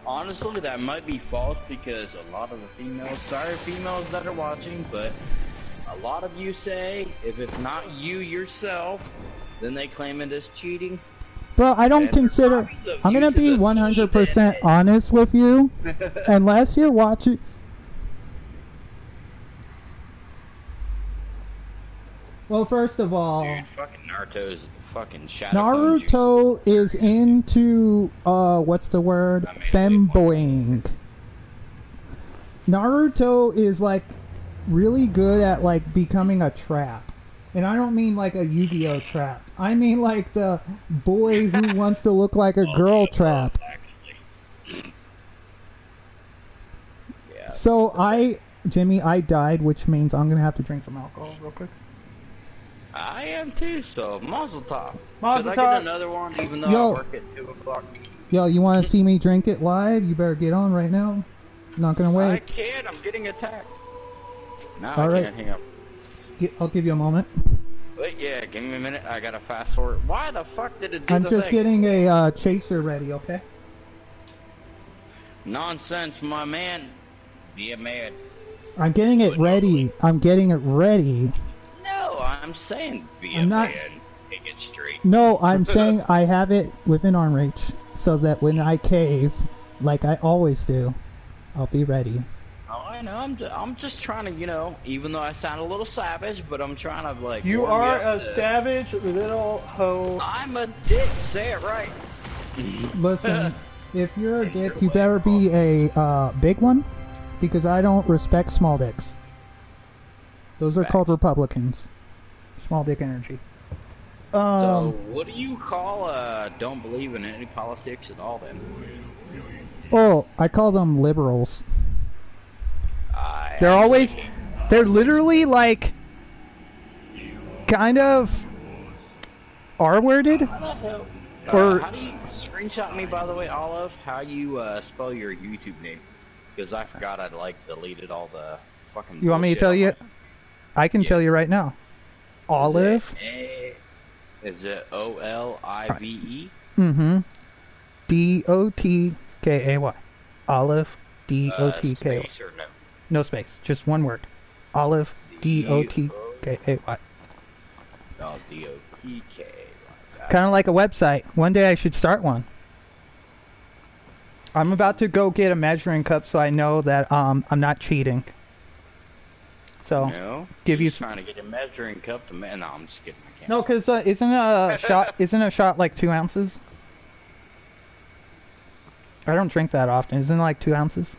Honestly, that might be false because a lot of the females, sorry females that are watching, but a lot of you say if it's not you yourself, then they claim it as cheating. Bro, I don't consider... I'm going to be 100% honest with you. Unless you're watching... Well, first of all... Dude, fucking Naruto's fucking Naruto is into, what's the word? Femboying. Naruto is, like, really good at, like, becoming a trap. And I don't mean, like, a Yu-Gi-Oh trap. I mean, like, the boy who wants to look like a girl trap. So Jimmy, I died, which means I'm gonna have to drink some alcohol real quick. I am too, so mazel tov. Mazel Should I tov. get another one even though Yo. I work at 2 o'clock? Yo, you want to see me drink it live? You better get on right now. Not gonna wait. I can't, I'm getting attacked. No, All right. I can't hang up. I'll give you a moment. Wait, yeah, give me a minute. I gotta fast forward. Why the fuck did it do I'm the just thing? getting a chaser ready, okay? Nonsense, my man. Be a man. I'm getting it ready. I'm getting it ready. No, I'm saying be a I'm not- man. Take it straight. No, I'm saying I have it within arm reach, so that when I cave, like I always do, I'll be ready. Oh, I know. I'm just trying to, you know, even though I sound a little savage, but I'm trying to like. You warm are up a to- savage little hoe. I'm a dick. Say it right. Listen, if you're a dick, you better be a big one, because I don't respect small dicks. Those are called Republicans. Small dick energy. So, what do you call don't believe in any politics at all then? Oh, I call them liberals. They're literally like, kind of R-worded. Or how do you screenshot me, by the way, Olive? How you spell your YouTube name? Because I forgot I'd like deleted all the fucking. You want me to tell you? I can tell you right now. Olive. Is it O-L-I-V-E? Mm-hmm. D-O-T-K-A-Y. Olive. D-O-T-K-A-Y. Space or no? No space. Just one word. Olive. D-O-T-K-A-Y. Oh, D-O-T-K-A-Y. Kind of like a website. One day I should start one. I'm about to go get a measuring cup so I know that I'm not cheating. So, No, give you trying to get a measuring cup to no, I'm just kidding. I can't. No, because isn't a shot like 2 ounces? I don't drink that often. Isn't it like 2 ounces?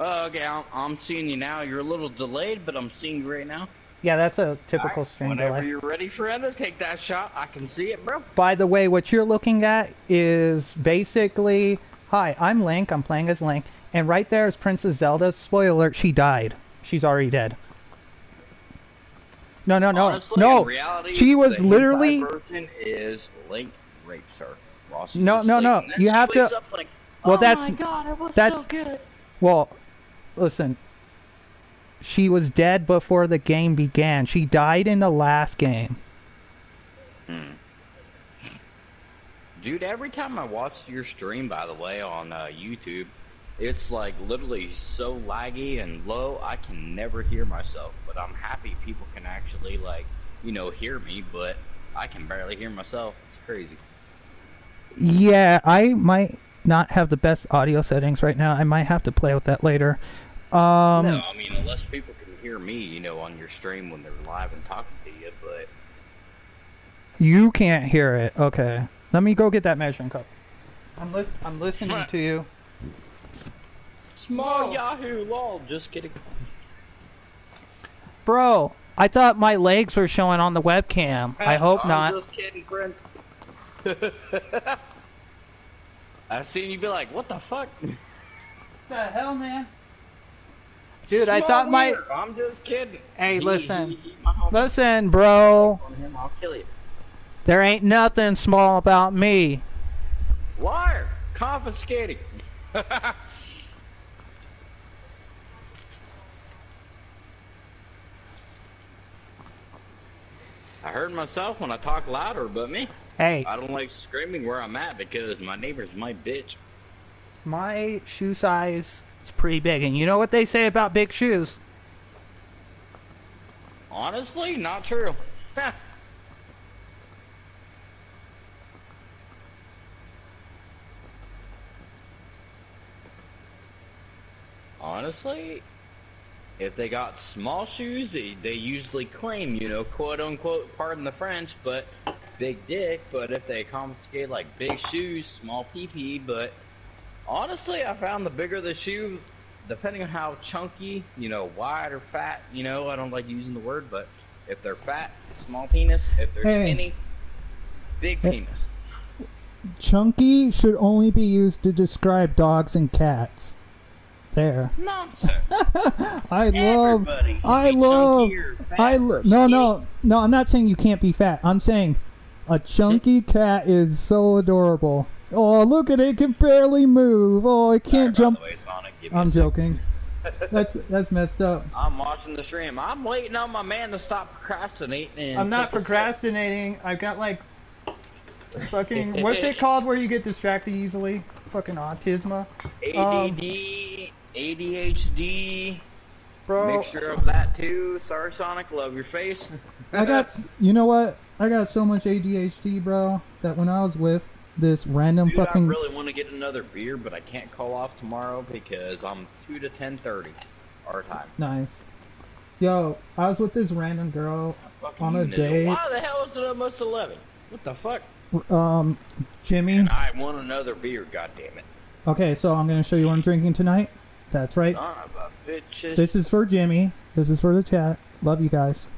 Oh, okay, I'm seeing you now. You're a little delayed, but I'm seeing you right now. Yeah, that's a typical stream Whenever delay. you're ready, friend, take that shot. I can see it, bro. By the way, what you're looking at is basically, hi, I'm Link. I'm playing as Link. And right there is Princess Zelda. Spoiler alert, she died. She's already dead. No. Honestly, no. in reality, She was the literally... hentai version is Link rapes her. While she's No. asleep, and then You she have to... wakes up like, Well, oh my God, it was so good. Well, listen. She was dead before the game began. She died in the last game. Dude, every time I watch your stream, by the way, on YouTube, it's like literally so laggy and low, I can never hear myself. But I'm happy people can actually, like, you know, hear me, but I can barely hear myself. It's crazy. Yeah, I might not have the best audio settings right now. I might have to play with that later. No, I mean, unless people can hear me, you know, on your stream when they're live and talking to you, but... You can't hear it. Okay. Let me go get that measuring cup. I'm listening to you. Small Whoa. Yahoo, lol, just kidding. Bro, I thought my legs were showing on the webcam. I hope not. I'm just kidding, friends. I've seen you be like, what the fuck? What the hell, man? Dude, I thought my... I'm just kidding. Hey, listen. my homie. Listen, bro. On him, I'll kill you. There ain't nothing small about me. Liar! Confiscating. I heard myself when I talk louder, but me. Hey, I don't like screaming where I'm at because my neighbor's my bitch. my shoe size is pretty big. And you know what they say about big shoes? Honestly, not true. Honestly, if they got small shoes, they usually claim, you know, quote unquote, pardon the French, but big dick. But if they confiscate like big shoes, small pee-pee. But honestly, I found the bigger the shoe, depending on how chunky, you know, wide or fat, you know, I don't like using the word, but if they're fat, small penis. If they're skinny, big penis. Chunky should only be used to describe dogs and cats. there. Nonsense. I love, Everybody I can be love, chunky or fat or no, I'm not saying you can't be fat. I'm saying a chunky cat is so adorable. Oh, look at it, it can barely move. Oh, it can't jump. By the way, Sonic, give me I'm a joking. That's messed up. I'm watching the stream. I'm waiting on my man to stop procrastinating. And I'm not take a procrastinating. I've got like fucking what's it called where you get distracted easily? Fucking autism. sip. ADD, ADHD, Bro, mixture of that too. Sorry, Sonic. Love your face. I got, you know what? I got so much ADHD, bro, that when I was with this random Dude, fucking... I really want to get another beer, but I can't call off tomorrow because I'm 2 to 10:30 our time. Nice. Yo, I was with this random girl on a Fucking date. Why the hell is it almost 11? What the fuck? Jimmy. And I want another beer, goddammit. Okay, so I'm going to show you what I'm drinking tonight. That's right. Son of a bitches. This is for Jimmy. This is for the chat. Love you guys.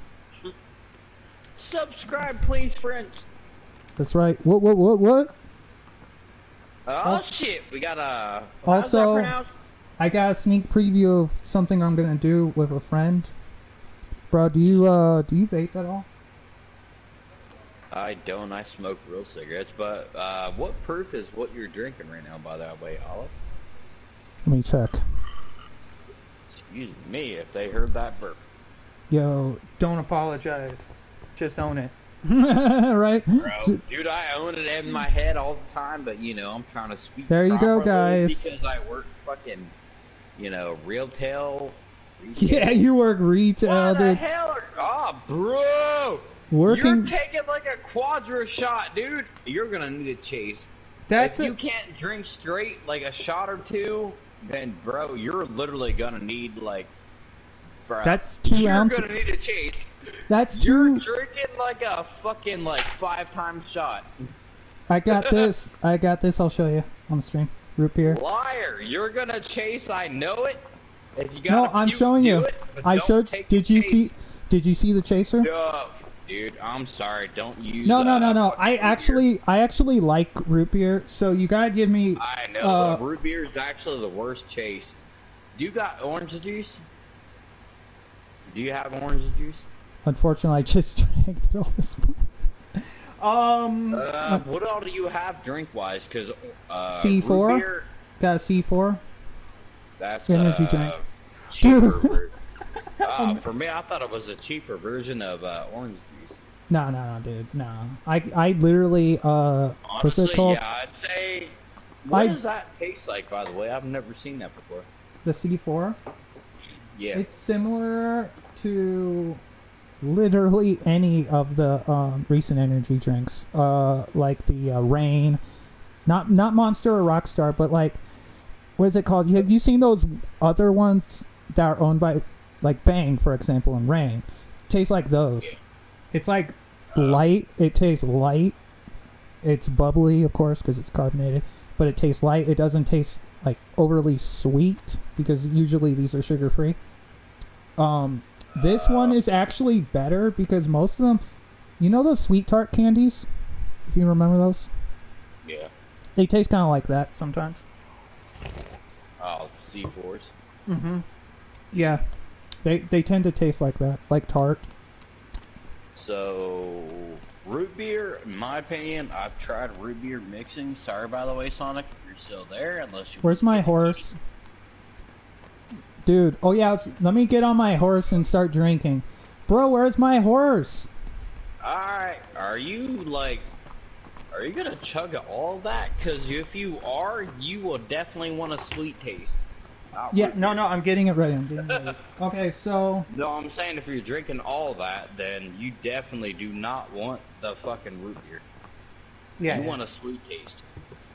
Subscribe, please, friends. That's right. What? Oh, shit. We got a... Also, I got a sneak preview of something I'm going to do with a friend. Bro, do you vape at all? I don't. I smoke real cigarettes, but what proof is what you're drinking right now, by that way, Olive? Let me check. Excuse me if they heard that burp. Yo, don't apologize. Just own it. Right? Bro, dude, I own it in my head all the time, but, you know, I'm trying to speak there you go, properly guys. because I work fucking, you know, retail. Yeah, you work retail, What the dude. hell are... Oh, bro! Working... You're taking like a quadra shot, dude. You're gonna need a chase. That's if you can't drink straight like a shot or two, then bro, you're literally gonna need like, bro. That's 2 ounces. You're gonna need a chase. That's You're 2. drinking like a fucking like 5 times shot. I got this. I got this. I'll show you on the stream. Root beer. Liar! You're gonna chase. I know it. If you No, gotta I'm puke, showing you. do it, but I don't showed. take Did the you chase. see? Did you see the chaser? No, dude. I'm sorry. Don't use. No. fucking I actually like root beer. So you gotta give me. I know, but root beer is actually the worst chase. Do you got orange juice? Do you have orange juice? Unfortunately, I just drank it all this morning. What all do you have drink-wise? Because C4. root beer, Got a C4. that's Energy drink. cheaper Dude. version. For me, I thought it was a cheaper version of orange juice. No, dude. No. I literally what's Honestly, it called? yeah, I'd say. What does that taste like? By the way, I've never seen that before. The C4. Yeah. It's similar to literally any of the recent energy drinks, like the Reign, not Monster or Rockstar, but like, what is it called? Have you seen those other ones that are owned by, like Bang, for example, and Reign? Tastes like those. Yeah. It's like light. It tastes light. It's bubbly, of course, because it's carbonated, but it tastes light. It doesn't taste like overly sweet because usually these are sugar free. This one is actually better because most of them, you know those sweet tart candies? If you remember those? Yeah. They taste kind of like that sometimes. Oh, C4s. Mm-hmm. Yeah. They tend to taste like that, like tart. So, root beer, in my opinion, I've tried root beer mixing. Sorry, by the way, Sonic, if you're still there, unless you... Where's my horse? Dude, oh yeah, let me get on my horse and start drinking. Bro, where's my horse? Alright, are you gonna chug all that? Because if you are, you will definitely want a sweet taste. Yeah, no, I'm getting it ready. Okay, so... No, I'm saying if you're drinking all that, then you definitely do not want the fucking root beer. Yeah, you want a sweet taste.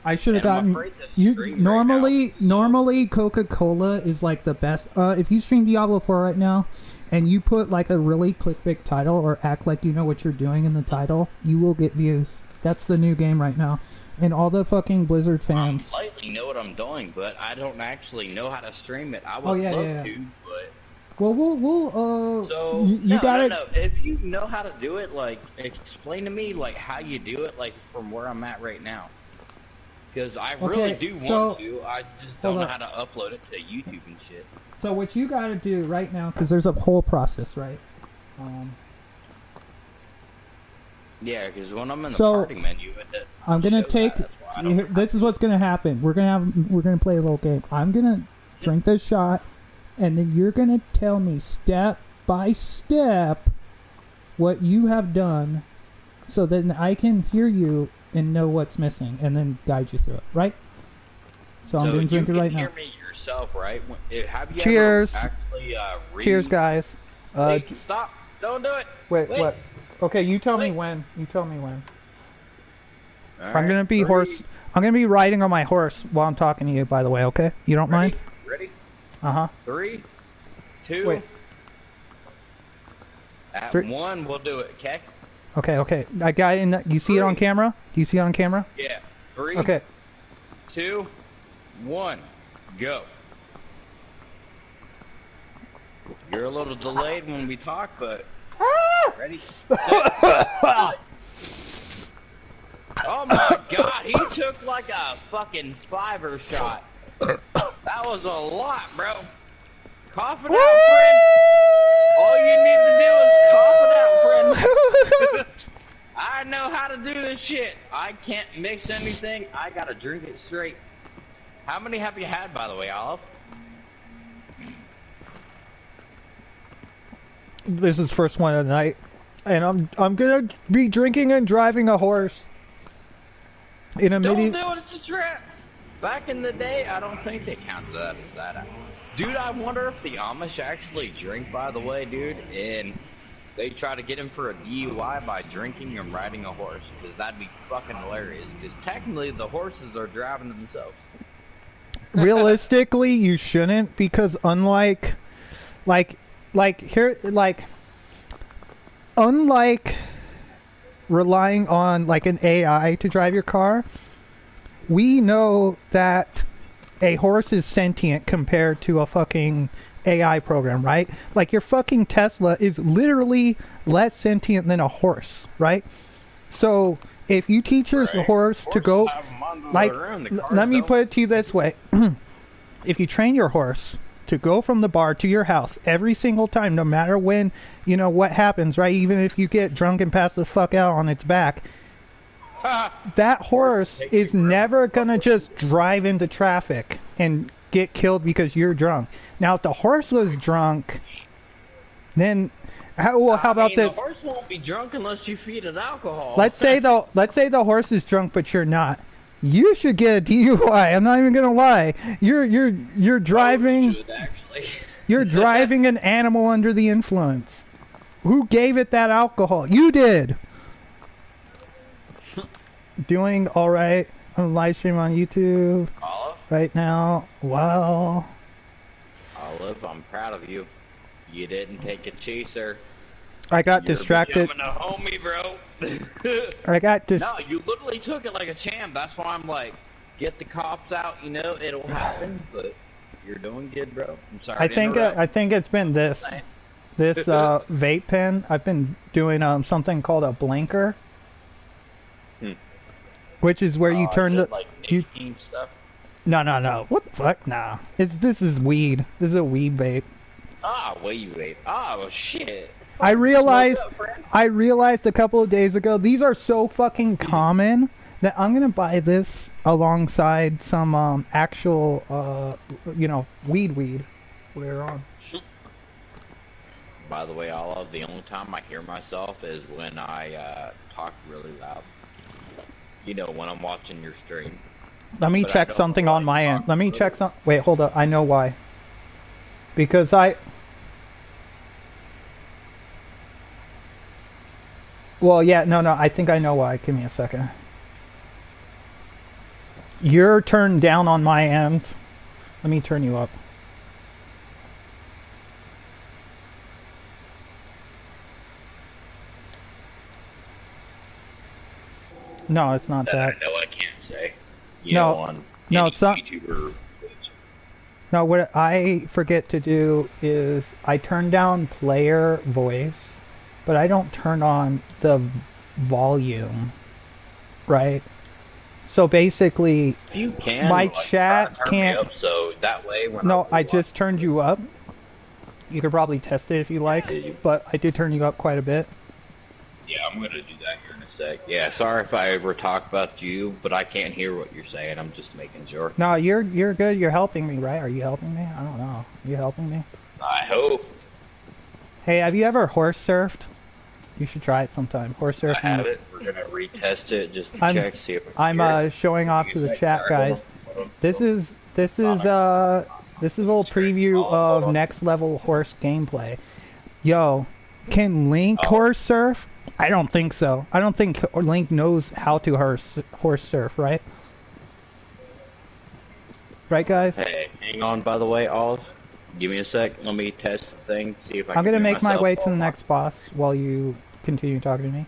I should have gotten... Normally Coca-Cola is like the best. If you stream Diablo 4 right now, and you put like a really clickbait title or act like you know what you're doing in the title, you will get views. That's the new game right now. And all the fucking Blizzard fans... I slightly know what I'm doing, but I don't actually know how to stream it. I would love to, but... Well, we'll So, you gotta... No. If you know how to do it, like, explain to me, like, how you do it, like, from where I'm at right now. Because I really do want to. I just don't know how to upload it to YouTube and shit. So what you got to do right now, because there's a whole process, right? Yeah, because when I'm in the party menu, I'm gonna take. This is what's gonna happen. We're gonna play a little game. I'm gonna drink this shot, and then you're gonna tell me step by step what you have done, so then I can hear you and know what's missing, and then guide you through it. Right? So I'm gonna drink it right now. You can hear me yourself, right? Have you Cheers. ever actually Cheers, guys. Hey, stop! Don't do it. Wait. What? Okay, you tell me when. You tell me when. All I'm gonna be I'm gonna be riding on my horse while I'm talking to you. By the way, okay? You don't mind? Ready? 3, 2. Wait. At 1, we'll do it. Okay. Okay. I got in. You see it on camera? Do you see it on camera? Yeah. 3. Okay. 2, 1, go. You're a little delayed when we talk, but ready? Oh my god, he took like a fucking 5er shot. That was a lot, bro. Cough it out, friend. All you need to do is cough it out, friend. I know how to do this shit. I can't mix anything. I gotta drink it straight. How many have you had, by the way, Olive? This is first one of the night, and I'm gonna be drinking and driving a horse. Don't do it, it's a trap. Back in the day, I don't think they counted that as that. Dude, I wonder if the Amish actually drink, by the way, dude, and they try to get him for a DUI by drinking and riding a horse, because that'd be fucking hilarious, because technically the horses are driving themselves. Realistically, you shouldn't, because unlike relying on like an AI to drive your car, we know that a horse is sentient compared to a fucking AI program, right? Like your fucking Tesla is literally less sentient than a horse, right? So if you teach your horse to go, like, let me put it to you this way. If you train your horse to go from the bar to your house every single time, no matter when, you know, what happens, right? Even if you get drunk and pass the fuck out on its back, that horse is never gonna just drive into traffic and get killed because you're drunk. Now, if the horse was drunk, then how about this? The horse won't be drunk unless you feed it alcohol. Let's say the horse is drunk, but you're not. You should get a DUI. I'm not even gonna lie. You're driving. You're driving an animal under the influence. Who gave it that alcohol? You did. Doing all right on live stream on YouTube right now. Wow. Olive, I'm proud of you. You didn't take a chaser. I got distracted. You're becoming a homie, bro. No, you literally took it like a champ. That's why I'm like, get the cops out. You know, it'll happen. But you're doing good, bro. I'm sorry. I think it's been this vape pen. I've been doing something called a blinker, which is where you turn the like nicotine stuff. No. What the fuck? Nah. This is weed. This is a weed vape. Weed vape. Oh shit. I realized a couple of days ago, these are so fucking common that I'm gonna buy this alongside some actual weed later on. By the way, Olive, the only time I hear myself is when I talk really loud. You know, when I'm watching your stream. Let me check something on my end. Let me check some. Wait, hold up. I know why. Because Well, yeah, no, I think I know why. Give me a second. You're turned down on my end. Let me turn you up. No, it's not that. I know I can't say. YouTuber. No, what I forget to do is I turn down player voice, but I don't turn on the volume, right? So basically, You can. my like, chat turn me can't. up so that way when No, I just turned you up. You could probably test it if you like, but I did turn you up quite a bit. Yeah, I'm gonna do that here in a sec. Yeah, sorry if I ever talk about you, but I can't hear what you're saying. I'm just making sure. No, you're good. You're helping me, right? Are you helping me? I don't know. Are you helping me? I hope. Hey, have you ever horse surfed? You should try it sometime. Horse surfing. I have it. We're gonna retest it just to check. See if I'm showing off to the chat, guys. This is a little preview of next level horse gameplay. Yo, can Link horse surf? I don't think so. I don't think Link knows how to horse surf, right? Right, guys? Hey, hang on. By the way, Olive, give me a sec. Let me test the thing. See if I. I'm gonna make my way to the myself. next boss while you continue talking to me.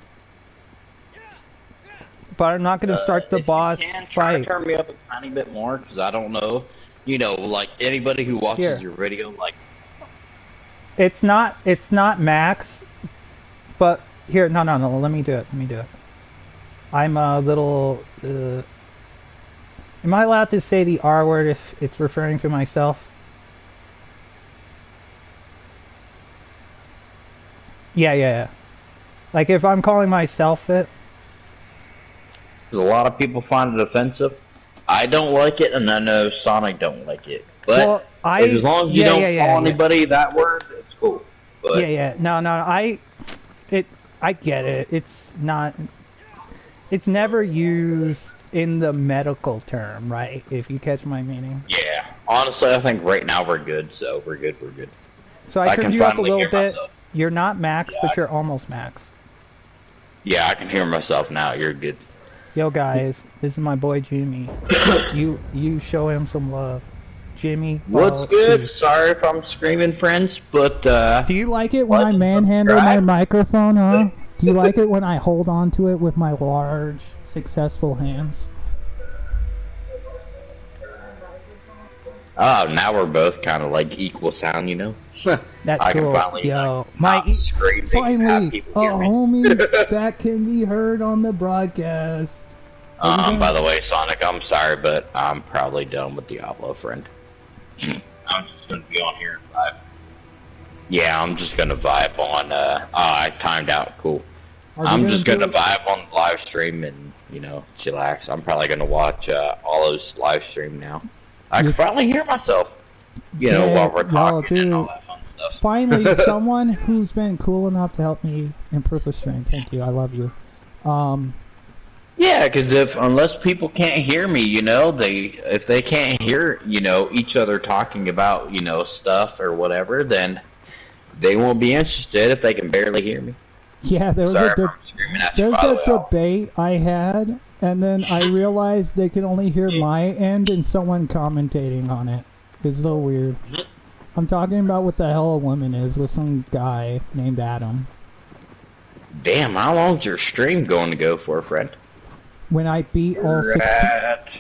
But I'm not gonna start the boss Try to fight. turn me up a tiny bit more, because I don't know. You know, like anybody who watches Here. your video, like. It's not max, but here, no, let me do it. I'm a little, am I allowed to say the R word if it's referring to myself? Yeah. Like if I'm calling myself it. A lot of people find it offensive. I don't like it, and I know Sonic don't like it. But Well, as long as you don't call anybody that word, it's cool. But Yeah. No, I get it. It's not. It's never used in the medical term, right? If you catch my meaning. yeah, honestly, I think right now we're good. So we're good. So I turned can you up a finally little hear bit. myself. You're not max, but you're almost max. Yeah, I can hear myself now. You're good. Yo, guys, this is my boy Jimmy. you show him some love, Jimmy. What's good? Sorry if I'm screaming, friends, but do you like it when I manhandle my microphone, huh? Do you like it when I hold on to it with my large, successful hands? Oh, now we're both kind of like equal sound, you know. That's I cool. can finally, Yo, like, not scream and have finally, people hear me. homie that can be heard on the broadcast. By the way, Sonic, I'm sorry, but I'm probably done with Diablo, friend. I'm just gonna be on here and vibe. Yeah, I'm just gonna vibe on. I timed out. Cool. I'm just gonna vibe on the live stream and chillax. I'm probably gonna watch Olive's live stream now. I can finally hear myself. While we're talking and all that fun stuff. Finally, someone who's been cool enough to help me improve the stream. Thank you. I love you. Yeah, because unless people can't hear me, if they can't hear, each other talking about, stuff or whatever, then they won't be interested if they can barely hear me. Yeah, there was a debate I had, and then I realized they could only hear my end and someone commentating on it. It's so weird. I'm talking about what the hell a woman is with some guy named Adam. Damn, how long's your stream going to go for, friend? When I beat all 16...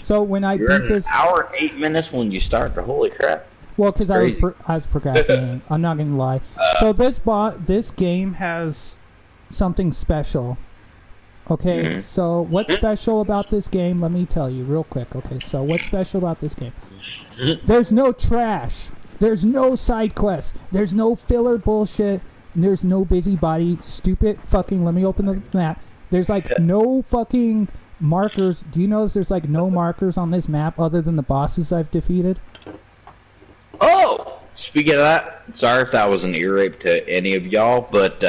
So when I beat this... An hour and 8 minutes when you start the holy crap. Well, because I was procrastinating. I'm not going to lie. So this game has something special. Okay, so what's special about this game? Let me tell you real quick. Okay, so what's special about this game? There's no trash. There's no side quests. There's no filler bullshit. There's no busybody. Stupid fucking... Let me open the map. There's like no fucking markers. Do you notice there's like no markers on this map other than the bosses I've defeated? Oh! Speaking of that, sorry if that was an ear rape to any of y'all, but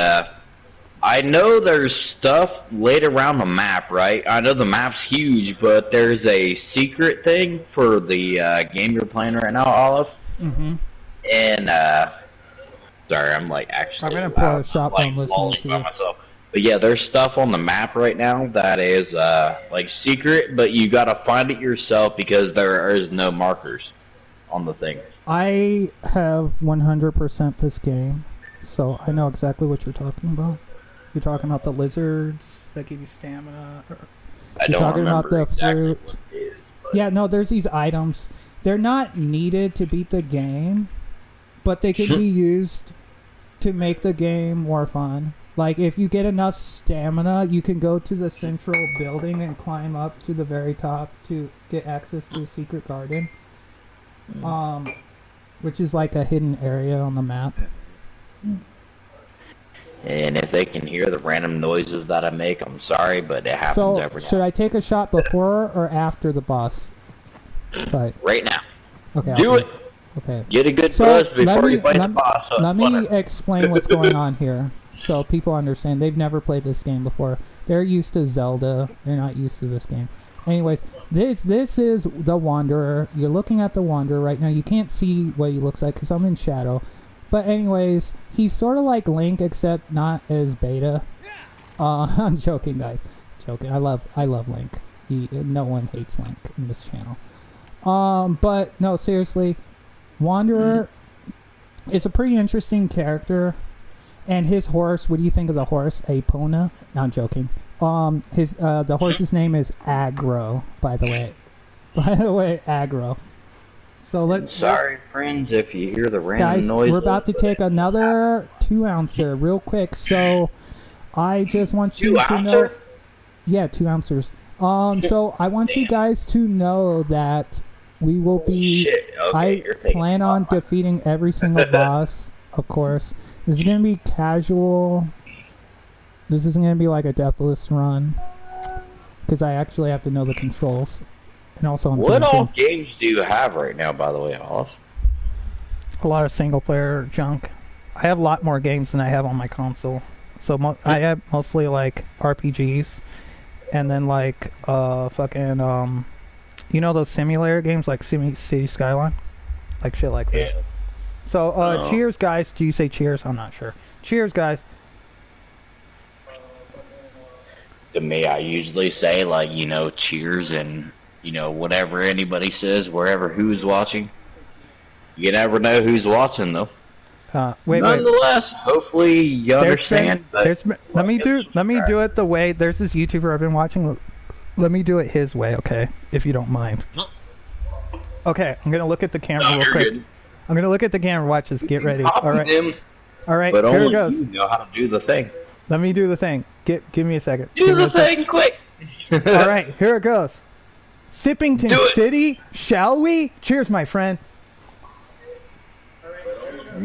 I know there's stuff laid around the map, right? I know the map's huge, but there's a secret thing for the game you're playing right now, Olive. Mm-hmm. And, sorry, I'm like actually I'm gonna put a shotgun listening to you. Myself. But yeah, there's stuff on the map right now that is like secret, but you gotta find it yourself because there is no markers on the thing. I have 100% this game, so I know exactly what you're talking about. You're talking about the lizards that give you stamina. You're talking about the fruit. Yeah, no, there's these items. They're not needed to beat the game, but they can be used to make the game more fun. Like, if you get enough stamina, you can go to the central building and climb up to the very top to get access to the secret garden. Which is like a hidden area on the map. And if they can hear the random noises that I make, I'm sorry, but it happens every time. Should I take a shot before or after the boss fight? Right now. Okay. Do it. Okay. Get a good buzz before you fight the boss. Let me explain what's going on here so people understand. They've never played this game before. They're used to Zelda. They're not used to this game. Anyways, this is the Wanderer. You're looking at the Wanderer right now. You can't see what he looks like because I'm in shadow. But anyways, he's sort of like Link, except not as beta. I'm joking, guys. Joking. I love Link. No one hates Link in this channel. But no, seriously, Wanderer is a pretty interesting character. And his horse, what do you think of the horse? Epona? No, I'm joking. The horse's name is Aggro, by the way. Aggro. So Sorry, friends, if you hear the random noise. Guys, we're about to take another 2-ouncer real quick. So I just want you to know. Yeah, 2-ouncers. So I want you guys to know that we will be. I plan on defeating every single boss, of course. This is gonna be casual. This isn't gonna be like a deathless run, because I actually have to know the controls. And also, what all games do you have right now, by the way, Hollis? A lot of single-player junk. I have a lot more games than I have on my console. So I have mostly like RPGs, and then like you know those simulator games like City Skyline, like shit like that. Yeah. So cheers, guys. Do you say cheers? I'm not sure. Cheers, guys. To me, I usually say like cheers and. Whatever anybody says, wherever who's watching. You never know who's watching, though. Nonetheless, hopefully you understand. Let me do it the way. There's this YouTuber I've been watching. Let me do it his way, okay? If you don't mind. Okay, I'm gonna look at the camera real quick. Good. I'm gonna look at the camera. Watch this. Get ready. All right. All right. But here only it goes. You know how to do the thing. Let me do the thing. Give me a second. Do the thing quick. All right. Here it goes. Sippington City, shall we? Cheers, my friend.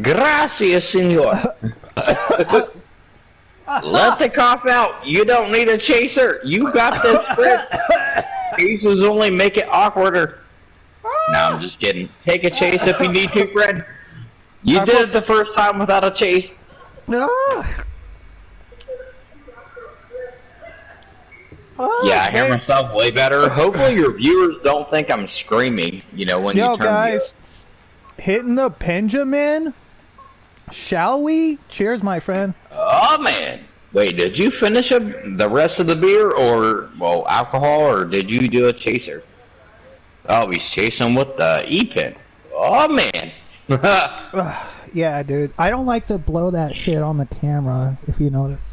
Gracias, senor. Let the cough out. You don't need a chaser. You got this, Fred. Chases only make it awkwarder. No, I'm just kidding. Take a chase if you need to, Fred. You did it the first time without a chase. Yeah, I hear myself way better. Hopefully your viewers don't think I'm screaming, when you turn guys, hitting the Benjamin? Shall we? Cheers, my friend. Oh, man. Wait, did you finish the rest of the beer or, alcohol, or did you do a chaser? Oh, he's chasing with the E-pen. Oh, man. Yeah, dude. I don't like to blow that shit on the camera, if you notice.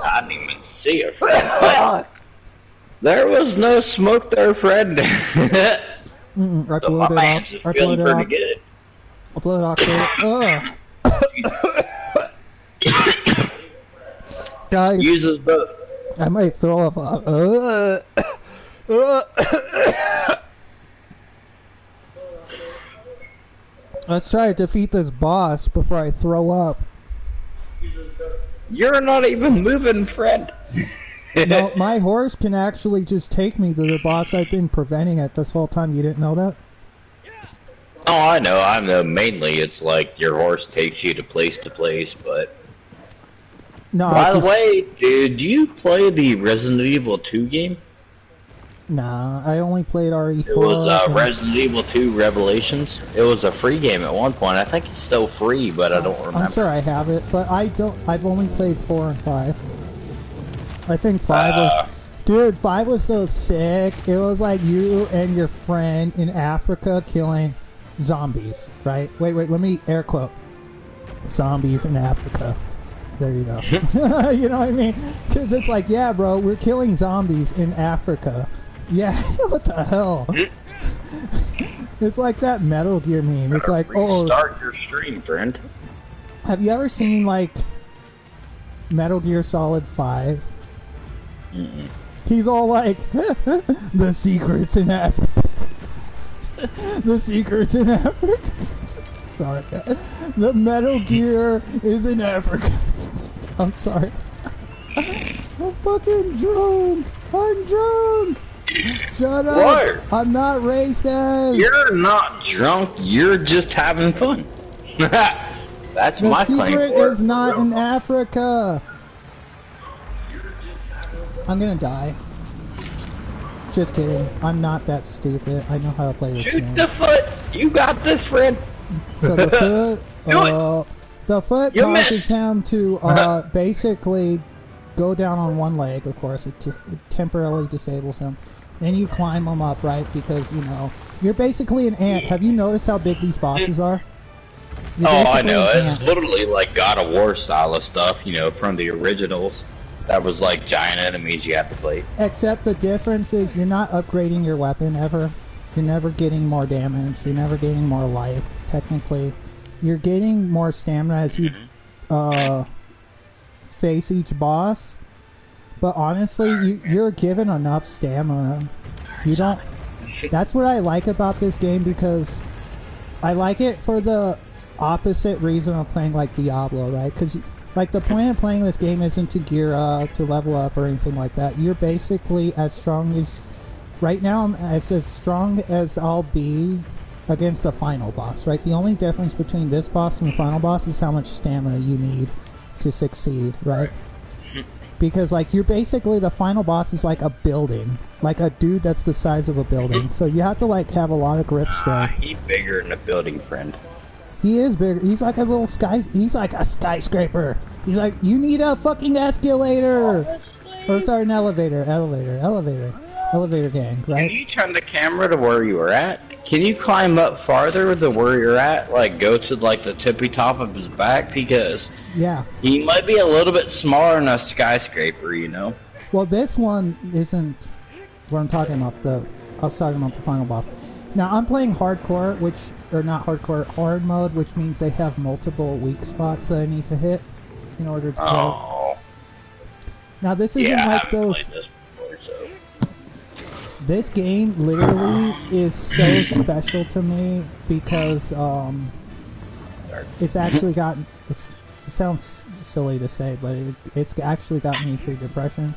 I didn't even see it, Fred. There was no smoke there, Fred. I blew it off. I blew it off. I blew it off. Guys, uses both. I might throw off. Let's try to defeat this boss before I throw up. You're not even moving, Fred. No, my horse can actually just take me to the boss. I've been preventing it this whole time. You didn't know that? Oh, I know. Mainly, it's like your horse takes you to place, but... No. By the way, dude, do you play the Resident Evil 2 game? Nah, I only played RE4. It was Resident Evil 2 Revelations. It was a free game at one point. I think it's still free, but I don't remember. I'm sure I have it, but I've only played 4 and 5. I think 5 was... Dude, 5 was so sick. It was like you and your friend in Africa killing zombies, right? Wait, let me air quote. Zombies in Africa. There you go. You know what I mean? Because it's like, yeah, bro, we're killing zombies in Africa. Yeah, what the hell? It's like that Metal Gear meme. It's like, start your stream, friend. Have you ever seen like Metal Gear Solid 5? Mm-mm. He's all like, the secret's in Africa. The secret's in Africa. Sorry. The Metal Gear is in Africa. I'm sorry. I'm fucking drunk. I'm drunk. Shut up. What? I'm not racist. You're not drunk. You're just having fun. That's my claim. The secret for is it. not in Africa. I'm gonna die. Just kidding. I'm not that stupid. I know how to play this Shoot game. the foot. You got this, friend. So the foot, the foot You causes missed. him to basically go down on one leg. Of course, it temporarily disables him. Then you climb him up, right? Because you know you're basically an ant. Have you noticed how big these bosses are? You're Oh, I basically know. an It's ant. literally like God of War style of stuff, you know, from the originals. That was like giant enemies you have to fight. Except the difference is you're not upgrading your weapon ever. You're never getting more damage. You're never getting more life. Technically, you're getting more stamina as you face each boss. But honestly, you're given enough stamina. You don't. That's what I like about this game, because I like it for the opposite reason of playing like Diablo, right? Because like the point of playing this game isn't to gear up, to level up, or anything like that. You're basically as strong as right now. I'm as strong as I'll be against the final boss, right? The only difference between this boss and the final boss is how much stamina you need to succeed, right? Because like you're basically, the final boss is like a building, like a dude that's the size of a building. So you have to like have a lot of grip strength. He's bigger than a building, friend. He is big. He's like a little he's like a skyscraper. He's like, you need a fucking escalator. Or sorry, an elevator gang, right? Can you turn the camera to where you were at? Can you climb up farther to where you're at? Like go to like the tippy top of his back, because Yeah. he might be a little bit smaller than a skyscraper, you know? Well, this one isn't what I'm talking about. I was talking about the final boss. Now I'm playing hardcore, or not hardcore, hard mode, which means they have multiple weak spots that I need to hit in order to go. Oh. Now this isn't Yeah, I like haven't those. played this before, so. This game literally is so special to me because it's actually gotten. It sounds silly to say, but it's actually got me through depression.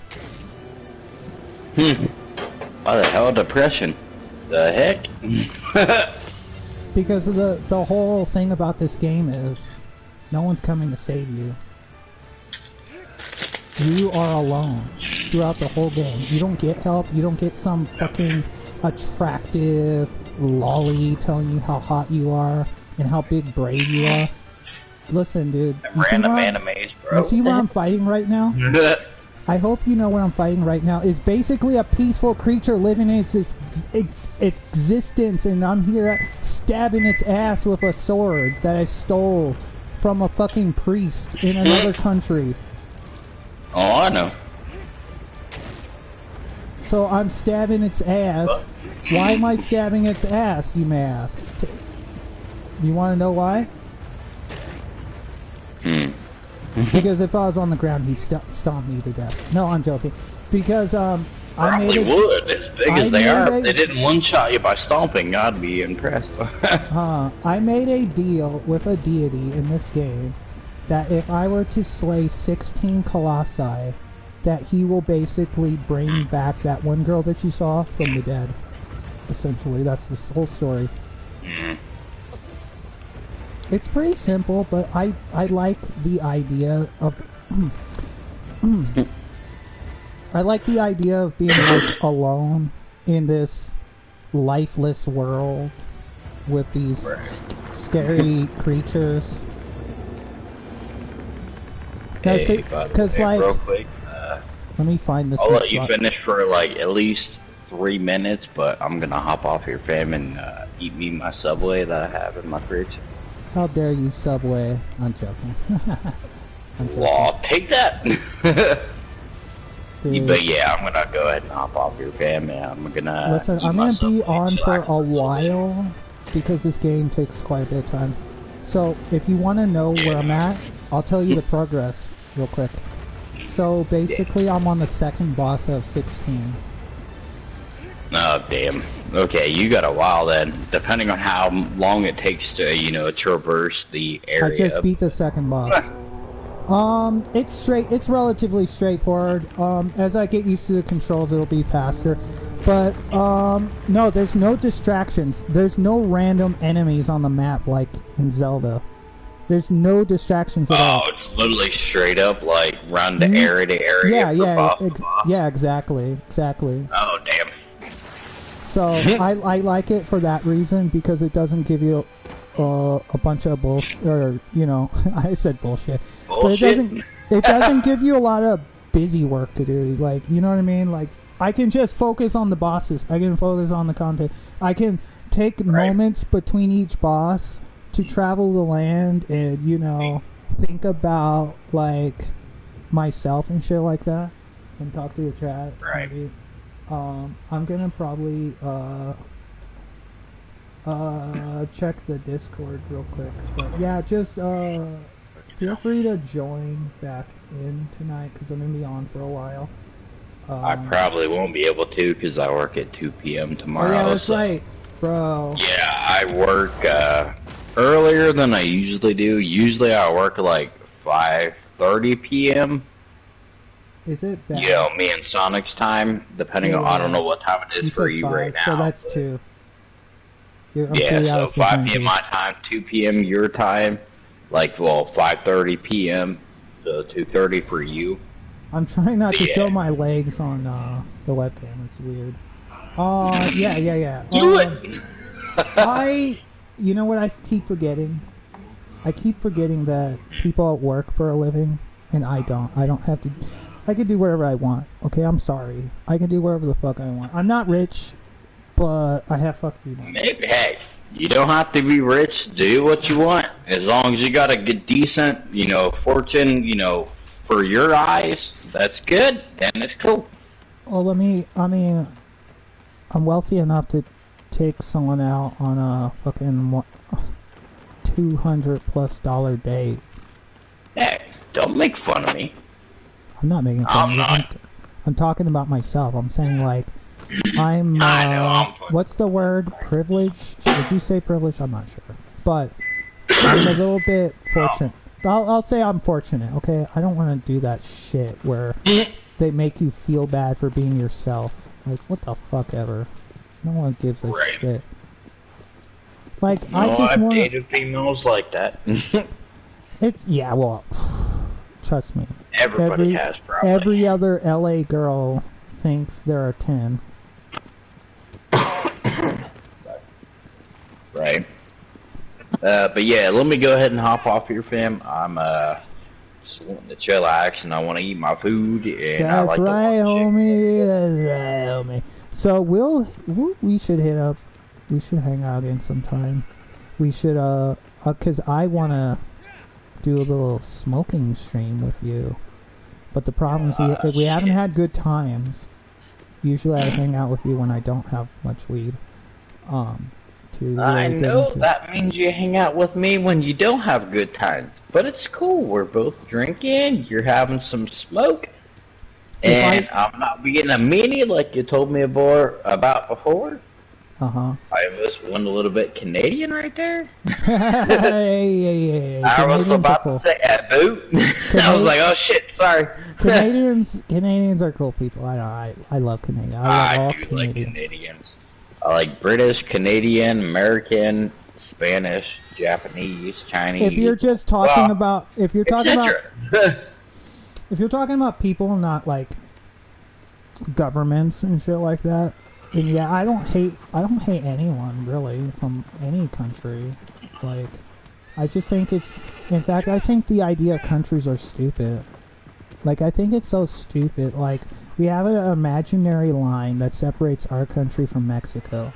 Why the hell depression? The heck? Because of the whole thing about this game is no one's coming to save you. You are alone throughout the whole game. You don't get help. You don't get some fucking attractive lolly telling you how hot you are and how big braid you are. Listen, dude. Random animes, bro. You see what I'm fighting right now? I hope you know what I'm fighting right now. Is basically a peaceful creature living in its existence, and I'm here stabbing its ass with a sword that I stole from a fucking priest in another country. Oh, I know. So I'm stabbing its ass. Why am I stabbing its ass, you may ask? You want to know why? Because if I was on the ground, he'd stomp me to death. No, I'm joking. Because I made Probably would. As big as they are, if they didn't one-shot you by stomping, I'd be impressed. I made a deal with a deity in this game that if I were to slay 16 Colossi, that he will basically bring back that one girl that you saw from the dead. Essentially, that's the whole story. It's pretty simple, but I like the idea of I like the idea of being like alone in this lifeless world with these scary creatures. Hey, Because like, real quick, let me find this. I'll let you spot. finish for like at least 3 minutes, but I'm gonna hop off here, fam, and eat me my Subway that I have in my fridge. How dare you, Subway? I'm joking. I'm joking. Well, take that. Dude. But yeah, I'm gonna go ahead and hop off here, fam, and I'm gonna. Listen, eat I'm my gonna be Subway on so for I a can- while because this game takes quite a bit of time. So if you want to know where I'm at, I'll tell you the progress real quick. So basically, I'm on the second boss of 16. Oh, damn. Okay, you got a while then, depending on how long it takes to, you know, traverse the area. I just beat the second boss. It's relatively straightforward. As I get used to the controls, it'll be faster. But, no, there's no distractions. There's no random enemies on the map like in Zelda. There's no distractions at all. Oh, it's literally straight up, like, run to area to area. Yeah, exactly. Oh, damn. So, I like it for that reason, because it doesn't give you a bunch of bullshit, or, you know, I said bullshit. But it doesn't give you a lot of busy work to do, like, you know what I mean? Like, I can just focus on the bosses. I can focus on the content. I can take moments between each boss to travel the land and, you know, think about, like, myself and shit like that, and talk to the chat. Right. Maybe. I'm gonna probably check the Discord real quick. But yeah, just feel free to join back in tonight, because I'm gonna be on for a while. I probably won't be able to, because I work at 2 p.m. tomorrow. Oh yeah, that's right, bro. Yeah, I work earlier than I usually do. Usually I work at like 5:30 p.m. Is it bad? You know, me and Sonic's time, depending on, I don't know what time it is for you 5, right now. So that's 2. Yeah, so 5 p.m. my time, 2 p.m. your time, like, well, 5:30 p.m. so 2:30 for you. I'm trying not to show my legs on the webcam. It's weird. Yeah. Do it! You know what I keep forgetting? I keep forgetting that people work for a living, and I don't. I don't have to. I can do whatever I want. Okay, I'm sorry. I can do whatever the fuck I want. I'm not rich, but I have fuck you. Maybe, hey, you don't have to be rich. Do what you want. As long as you got a good, decent, you know, fortune, you know, for your eyes, that's good. Then it's cool. Well, I'm wealthy enough to take someone out on a fucking $200+ date. Hey, don't make fun of me. I'm not making fun of you. I'm talking about myself. I'm saying, like, I know, what's the word? Privileged? Did you say privileged? I'm not sure. But I'm a little bit fortunate. I'll say I'm fortunate, okay? I don't want to do that shit where they make you feel bad for being yourself. Like, what the fuck ever. No one gives a shit. Like, no, I just I've want dated females like that. yeah, well, trust me. Everybody has probably. Every other LA girl thinks there are 10. Right. But yeah, let me go ahead and hop off here, fam. I'm just wanting to chillax, and I want to eat my food, and I like right, homie. That's right, homie. So we should hit up. We should hang out in sometime. We should cause I wanna do a little smoking stream with you. But the problem is we haven't had good times. Usually I hang out with you when I don't have much weed. I know that means you hang out with me when you don't have good times, but it's cool. We're both drinking. You're having some smoke, and I'm not being a meanie like you told me about before. I just went a little bit Canadian right there. Hey. I was about to say a boot. I was like, oh shit, sorry. Canadians are cool people. I love Canadians. I love all Canadians. Like Canadians. I like British, Canadian, American, Spanish, Japanese, Chinese. If you're just talking about, if you're talking about people, not like governments and shit like that, and yeah, I don't hate anyone really from any country. Like, I just think in fact, I think the idea of countries are stupid. Like, I think it's so stupid. Like, we have an imaginary line that separates our country from Mexico.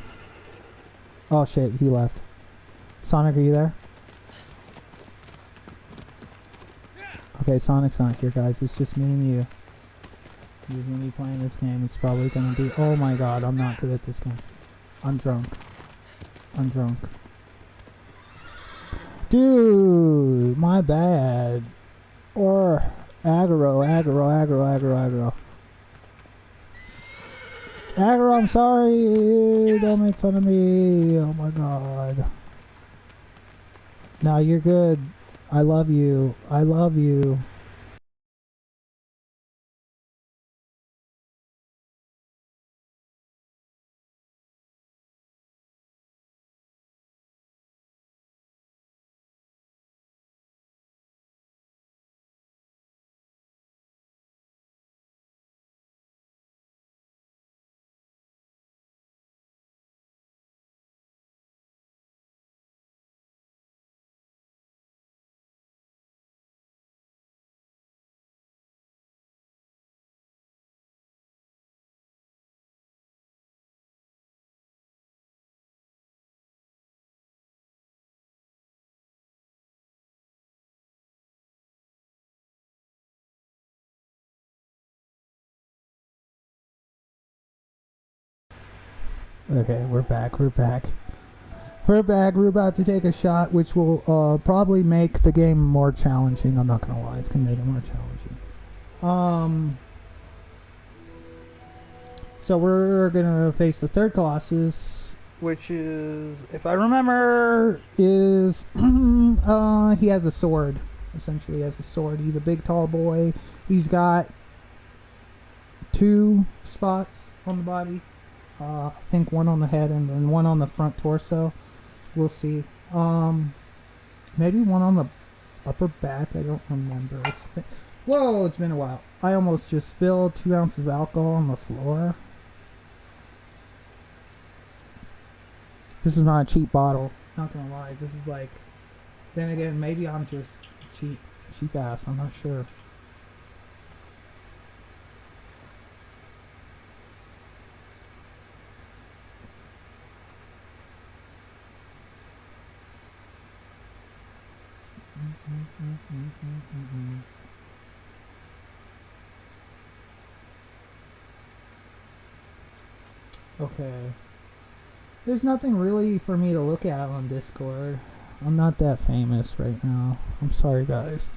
Oh shit, he left. Sonic, are you there? Okay, Sonic's not here, guys. It's just me and you. He's gonna be playing this game. It's probably gonna be... Oh my god, I'm not good at this game. I'm drunk. Dude, my bad. Or aggro. Aggro, I'm sorry. Don't make fun of me. Oh my god. No, you're good. I love you. I love you. Okay, we're back. We're about to take a shot, which will probably make the game more challenging. I'm not gonna lie, it's gonna make it more challenging. So we're gonna face the third Colossus, which is, if I remember, is he has a sword. Essentially, he has a sword. He's a big, tall boy. He's got 2 spots on the body. I think 1 on the head and then 1 on the front torso. We'll see. Maybe 1 on the upper back. I don't remember. It's been a while. I almost just spilled 2 ounces of alcohol on the floor. This is not a cheap bottle. Not gonna lie. This is like. Then again, maybe I'm just cheap ass. I'm not sure. Okay. There's nothing really for me to look at on Discord. I'm not that famous right now. I'm sorry, guys.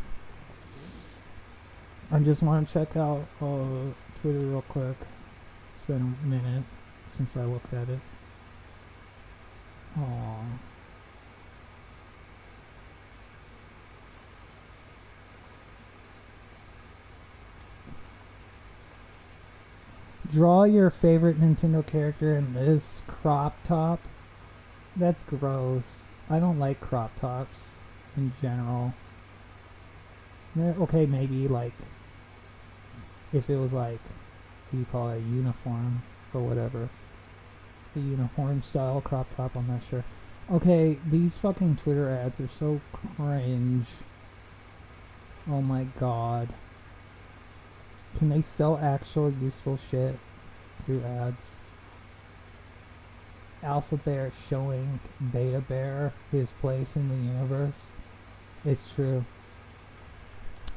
I just want to check out Twitter real quick. It's been a minute since I looked at it. Aww. Draw your favorite Nintendo character in this crop top. That's gross. I don't like crop tops in general. Okay, maybe like if it was like, what do you call it, a uniform or whatever. The uniform style crop top, I'm not sure. Okay, these fucking Twitter ads are so cringe. Oh my god. Can they sell actual useful shit through ads? Alpha Bear showing Beta Bear his place in the universe. It's true.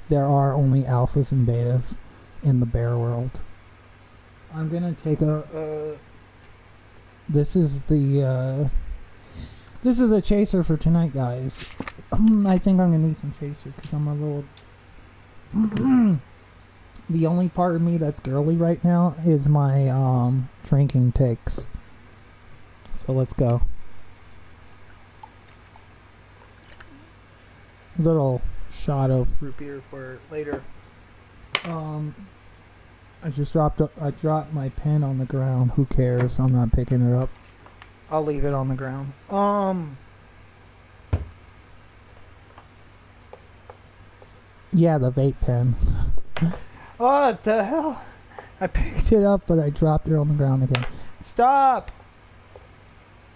There are only alphas and betas in the bear world. I'm gonna take this is the chaser for tonight, guys. I think I'm gonna need some chaser because I'm a little the only part of me that's girly right now is my drinking takes. So let's go. Little shot of root beer for later. I dropped my pen on the ground. Who cares? I'm not picking it up. I'll leave it on the ground. Yeah, the vape pen. What the hell? I picked it up, but I dropped it on the ground again. Stop!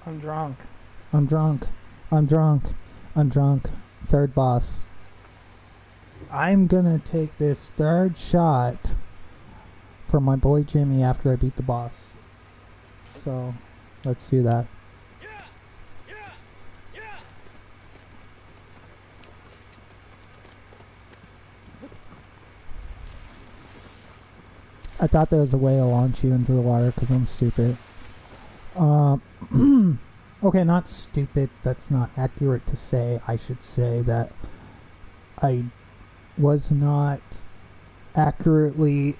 I'm drunk. Third boss. I'm gonna take this third shot for my boy Jimmy after I beat the boss. So, let's do that. I thought there was a way to launch you into the water because I'm stupid. Okay, not stupid. That's not accurate to say. I should say that I was not accurately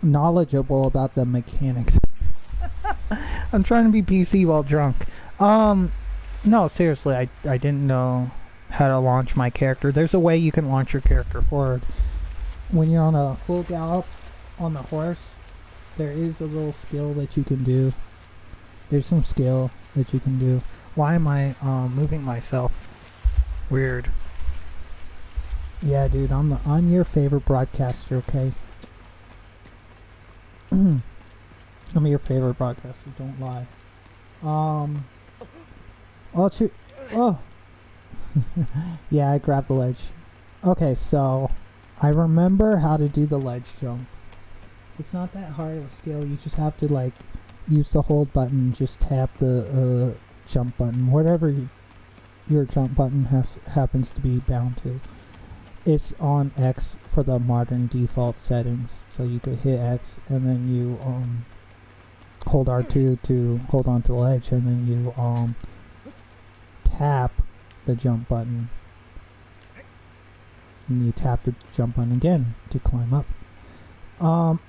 knowledgeable about the mechanics. I'm trying to be PC while drunk. No, seriously, I didn't know how to launch my character. There's a way you can launch your character forward. When you're on a full gallop on the horse, there is a little skill that you can do. There's some skill that you can do. Why am I moving myself? Weird. Yeah, dude, I'm your favorite broadcaster, okay? I'm your favorite broadcaster, don't lie. Oh, shoot. Oh. Yeah, I grabbed the ledge. Okay, so I remember how to do the ledge jump. It's not that hard of a skill. You just have to, like, use the hold button, just tap the jump button, whatever your jump button happens to be bound to. It's on X for the modern default settings, so you could hit X and then you hold R2 to hold on to the ledge, and then you tap the jump button, and you tap the jump button again to climb up. Let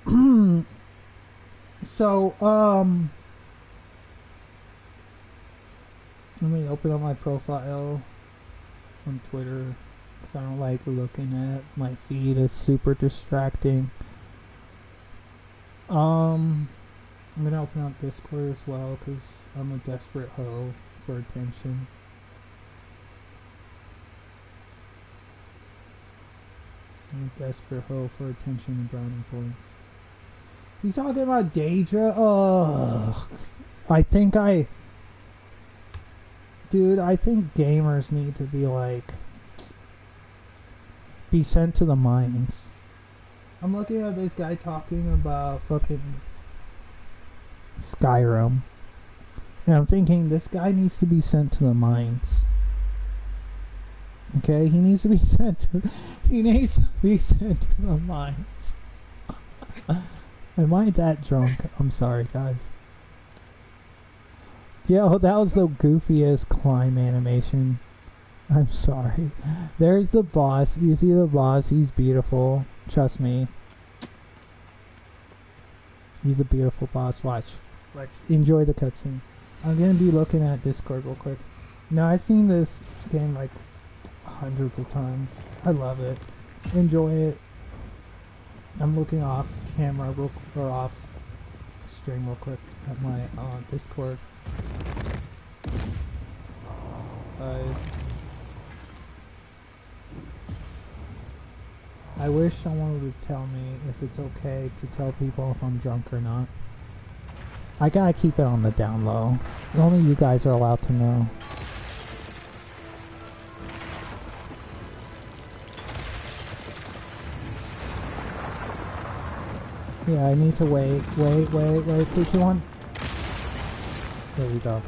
me open up my profile on Twitter, because I don't like looking at my feed. It's super distracting. I'm gonna open up Discord as well, because I'm a desperate hoe for attention. I'm a desperate hoe for attention and brownie points. He's talking about Daedra? Ugh. Dude, I think gamers need to be sent to the mines. I'm looking at this guy talking about fucking Skyrim, and I'm thinking this guy needs to be sent to the mines. Okay, he needs to be sent to the mines. Am I that drunk? I'm sorry, guys. Yo, that was the goofiest climb animation. I'm sorry. There's the boss. You see the boss? He's beautiful. Trust me. He's a beautiful boss. Watch. Let's enjoy the cutscene. I'm gonna be looking at Discord real quick. Now, I've seen this game like hundreds of times. I love it. Enjoy it. I'm looking off camera or off stream real quick at my Discord. I wish someone would tell me if it's okay to tell people if I'm drunk or not. I gotta keep it on the down low. Only you guys are allowed to know. Yeah, I need to wait. 3, 2, 1. There we go.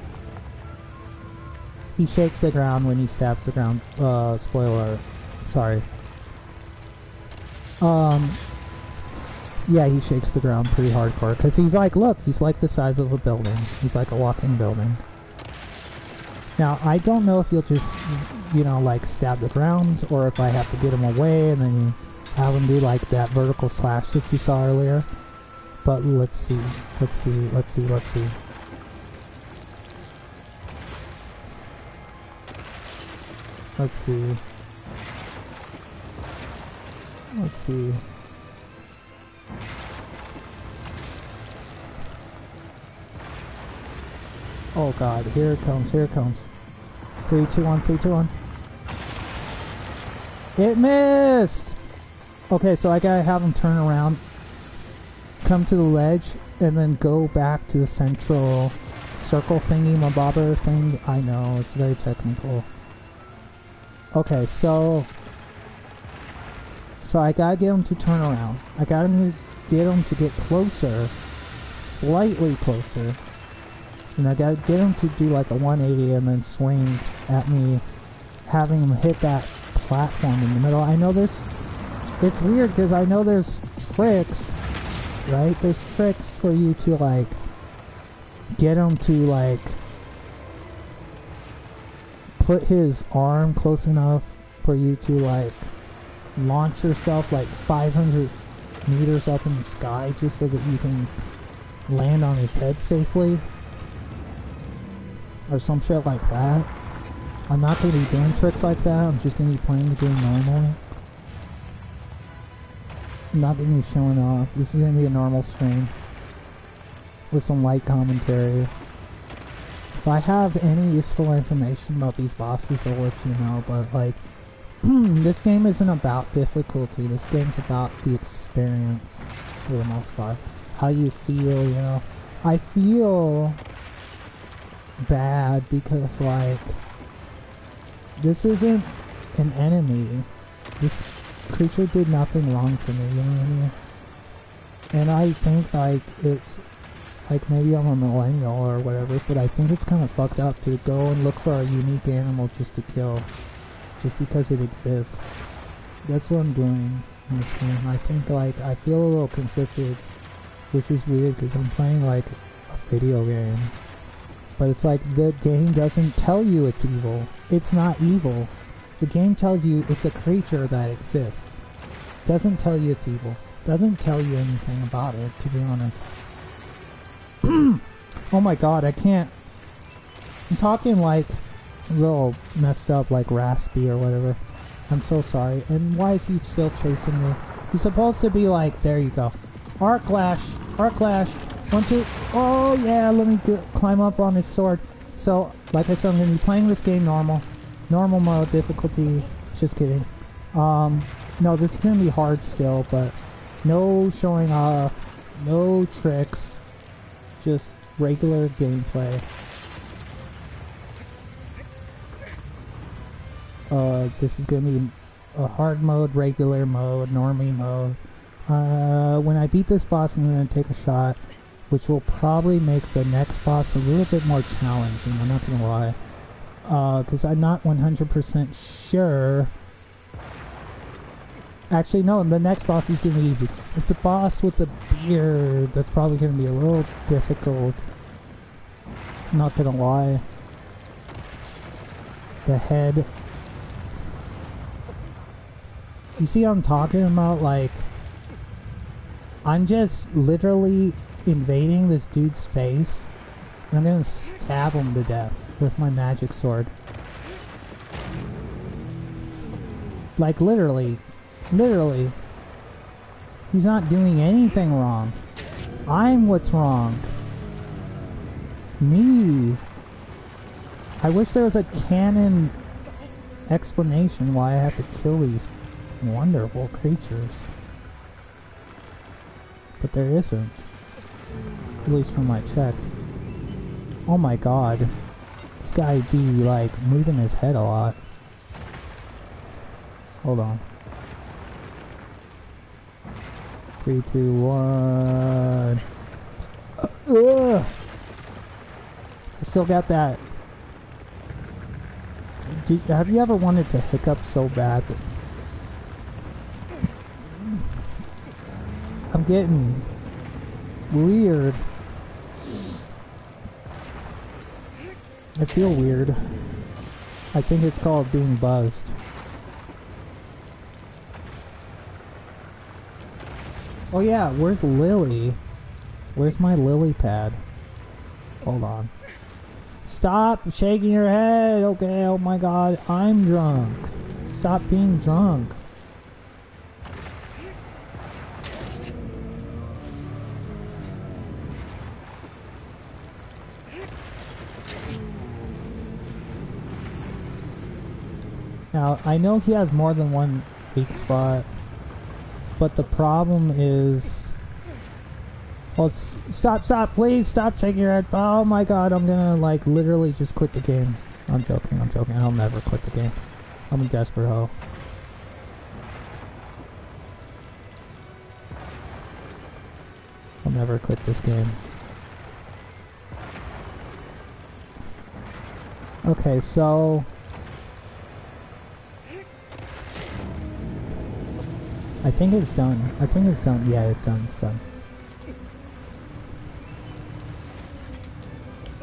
He shakes the ground when he stabs the ground. Spoiler. Sorry. Yeah, he shakes the ground pretty hardcore. Because he's like, look, he's like the size of a building. He's like a walking building. Now, I don't know if you'll just, you know, like stab the ground, or if I have to get him away and then you have him do like that vertical slash that you saw earlier. But let's see. Let's see. Let's see. Let's see. Let's see. Let's see. Oh god, here it comes, here it comes. 3, 2, 1, 3, 2, 1. It missed! Okay, so I gotta have him turn around, come to the ledge, and then go back to the central circle thingy, mabobber thing. I know, it's very technical. Okay, so I gotta get him to turn around. I gotta get him to get closer, slightly closer. And I gotta get him to do like a 180 and then swing at me, having him hit that platform in the middle. I know it's weird because I know there's tricks, right? There's tricks for you to like get him to like put his arm close enough for you to like launch yourself like 500 meters up in the sky just so that you can land on his head safely or some shit like that. I'm not going to be doing tricks like that. I'm just going to be playing the game normally. I'm not going to be showing off. This is going to be a normal stream with some light commentary. If I have any useful information about these bosses, I'll let you know, but like, this game isn't about difficulty. This game's about the experience, for the most part. How you feel, you know. I feel bad because, like, this isn't an enemy. This creature did nothing wrong to me, you know what I mean? And I think, like, it's, like, maybe I'm a millennial or whatever, but I think it's kind of fucked up to go and look for a unique animal just to kill. Just because it exists. That's what I'm doing in this game. I think, like, I feel a little conflicted, which is weird because I'm playing, like, a video game. But it's like, the game doesn't tell you it's evil. It's not evil. The game tells you it's a creature that exists. It doesn't tell you it's evil. It doesn't tell you anything about it, to be honest. Oh my god, I can't... I'm talking, like, a little messed up, like raspy or whatever. I'm so sorry. And why is he still chasing me? He's supposed to be like, there you go. Arc Lash! Arc Lash! 1, 2... Oh yeah, let me climb up on his sword. So, like I said, I'm going to be playing this game normal. Normal mode, difficulty. Just kidding. No, this is going to be hard still, but no showing off. No tricks. Just regular gameplay. This is gonna be a hard mode, regular mode, normie mode. When I beat this boss, I'm gonna take a shot, which will probably make the next boss a little bit more challenging, I'm not gonna lie. Cause I'm not 100% sure. Actually, no, the next boss is gonna be easy. It's the boss with the beard that's probably gonna be a little difficult. I'm not gonna lie. The head. You see what I'm talking about? Like, I'm just literally invading this dude's space, and I'm gonna stab him to death with my magic sword. Like, literally. Literally. He's not doing anything wrong. I'm what's wrong. Me. I wish there was a canon explanation why I have to kill these wonderful creatures. But there isn't. At least from my check. Oh my god. This guy be like moving his head a lot. Hold on. 3, 2, 1. Ugh. I still got that. Have you ever wanted to hiccup so bad that I'm getting weird? I feel weird. I think it's called being buzzed. Oh yeah, where's Lily? Where's my lily pad? Hold on. Stop shaking your head! Okay, oh my god, I'm drunk. Stop being drunk. Now, I know he has more than one weak spot, but the problem is... Well, stop, please, stop shaking your head. Oh my god, I'm gonna, like, literally just quit the game. I'm joking, I'll never quit the game. I'm a desperate hoe. I'll never quit this game. Okay, so... I think it's done. Yeah, it's done.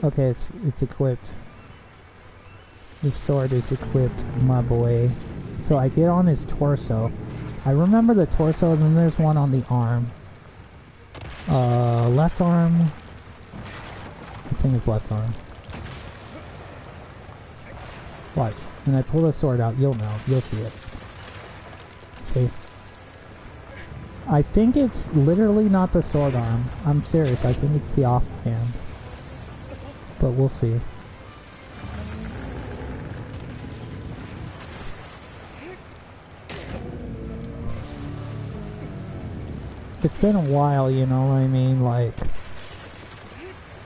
Okay, it's equipped. This sword is equipped, my boy. So I get on his torso. I remember the torso, and then there's one on the arm. Left arm. I think it's left arm. Watch. When I pull the sword out, you'll know. You'll see it. See? I think it's literally not the sword arm. I'm serious. I think it's the offhand. But we'll see. It's been a while, you know what I mean? Like,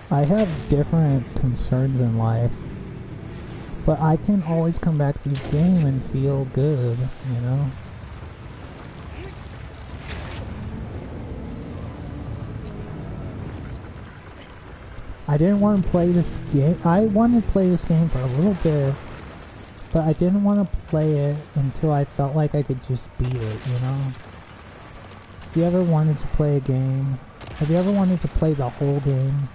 I have different concerns in life, but I can always come back to this game and feel good, you know? I didn't want to play this game. I wanted to play this game for a little bit, but I didn't want to play it until I felt like I could just beat it, you know? Have you ever wanted to play a game? Have you ever wanted to play the whole game?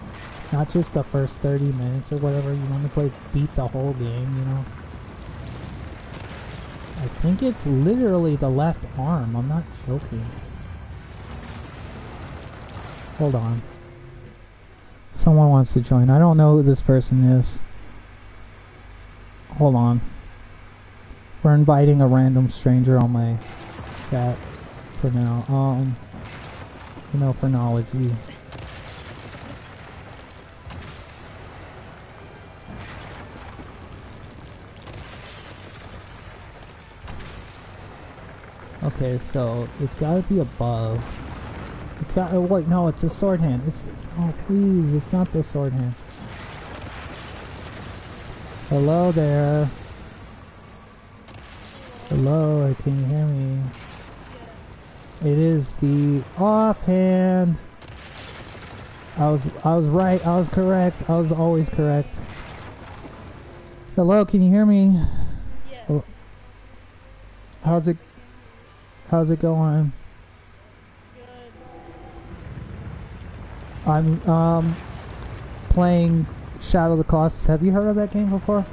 Not just the first 30 minutes or whatever. You want to play, beat the whole game, you know? I think it's literally the left arm. I'm not joking. Hold on. Someone wants to join. I don't know who this person is. Hold on. We're inviting a random stranger on my chat. For now, you know, phrenology. Okay, so it's gotta be above. It's got, oh wait, no, it's a sword hand. It's, oh please, it's not the sword hand. Hello there. Hello, can you hear me? It is the offhand. I was right. I was correct. I was always correct. Hello, can you hear me? Yes. How's it going? Good. I'm playing Shadow of the Colossus. Have you heard of that game before?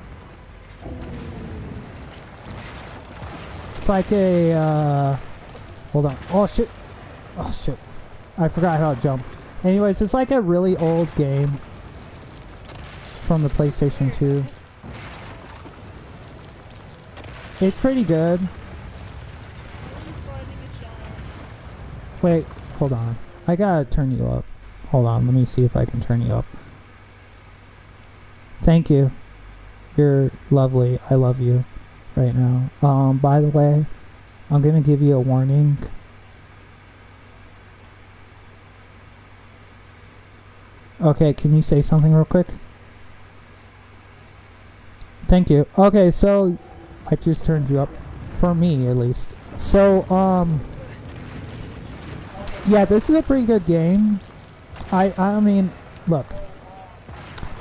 It's like a hold on. Oh shit. Oh shit. I forgot how to jump. Anyways, it's like a really old game from the PlayStation 2. It's pretty good. Wait, hold on. I gotta turn you up. Hold on, let me see if I can turn you up. Thank you. You're lovely. I love you right now. By the way, I'm gonna give you a warning. Okay, can you say something real quick? Thank you. Okay, so I just turned you up. For me, at least. So, yeah, this is a pretty good game. I mean, look.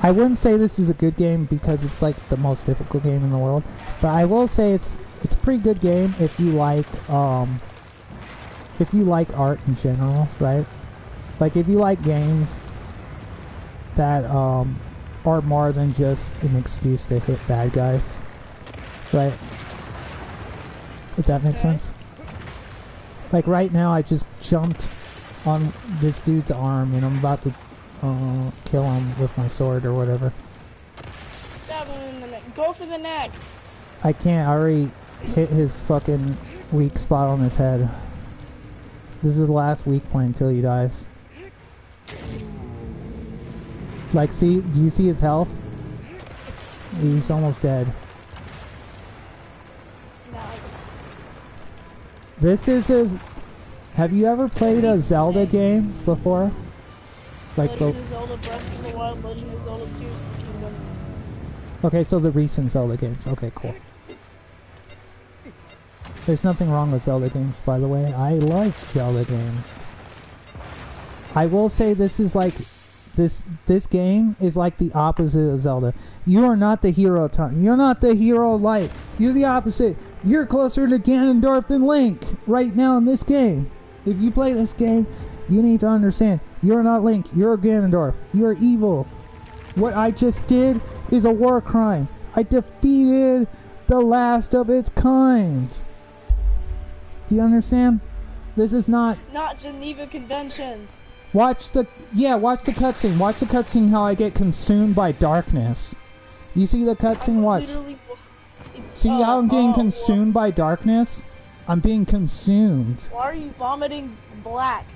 I wouldn't say this is a good game because it's like the most difficult game in the world. But I will say it's a pretty good game if you like art in general, right? Like if you like games that are more than just an excuse to hit bad guys, right? If that makes sense. Like right now I just jumped on this dude's arm and I'm about to kill him with my sword or whatever. Stab him in the neck. Go for the neck. I can't. I already hit his fucking weak spot on his head. This is the last weak point until he dies. Like, see? Do you see his health? He's almost dead. No. This is his... Have you ever played a Zelda game before? Like Legend of Zelda Breath of the Wild, Legend of Zelda 2 Kingdom. Okay, so the recent Zelda games. Okay, cool. There's nothing wrong with Zelda games, by the way. I like Zelda games. I will say this is like... This game is like the opposite of Zelda. You are not the hero of time. You're not the hero of light. You're the opposite. You're closer to Ganondorf than Link right now in this game. If you play this game, you need to understand. You're not Link. You're Ganondorf. You're evil. What I just did is a war crime. I defeated the last of its kind. Do you understand? This is not Geneva Conventions. watch the cutscene. Watch the cutscene how I get consumed by darkness. You see the cutscene? Watch. See how I'm getting consumed by darkness? I'm being consumed. Why are you vomiting black?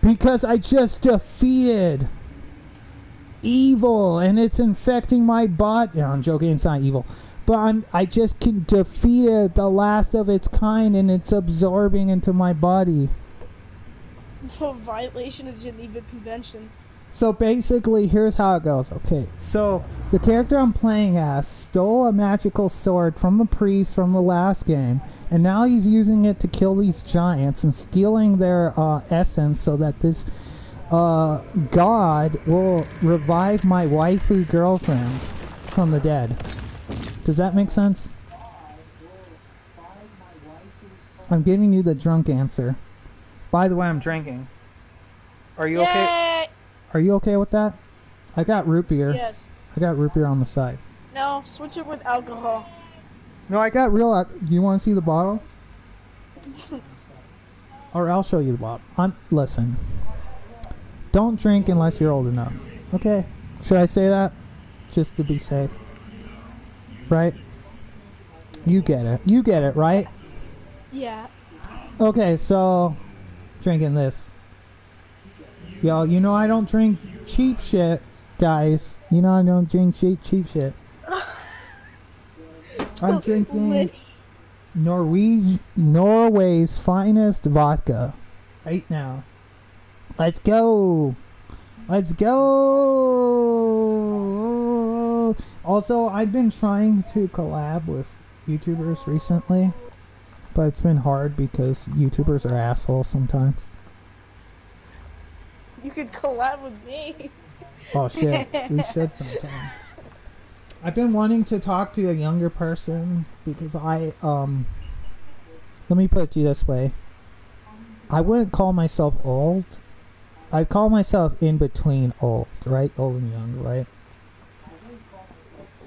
Because I just defeated evil and it's infecting my body. No, I'm joking, it's not evil. But I just defeated the last of its kind and it's absorbing into my body. For violation of Geneva Convention. So basically, here's how it goes. Okay, so the character I'm playing as stole a magical sword from a priest from the last game, and now he's using it to kill these giants and stealing their essence so that this god will revive my waifu girlfriend from the dead. Does that make sense? I'm giving you the drunk answer. By the way, I'm drinking. Are you okay? Are you okay with that? I got root beer. Yes. I got root beer on the side. No, switch it with alcohol. No, I got real. You want to see the bottle? Or I'll show you the bottle. Listen. Don't drink unless you're old enough. Okay? Should I say that? Just to be safe. Right? You get it. You get it, right? Yeah. Okay, so drinking this. Yo, you know I don't drink cheap shit, guys. You know I don't drink cheap shit. I'm drinking Norway's finest vodka right now. Let's go. Let's go. Also, I've been trying to collab with YouTubers recently, but it's been hard because YouTubers are assholes sometimes. You could collab with me. Oh shit, we should sometime. I've been wanting to talk to a younger person because let me put it to you this way. I wouldn't call myself old. I'd call myself in between old, right? Old and young, right?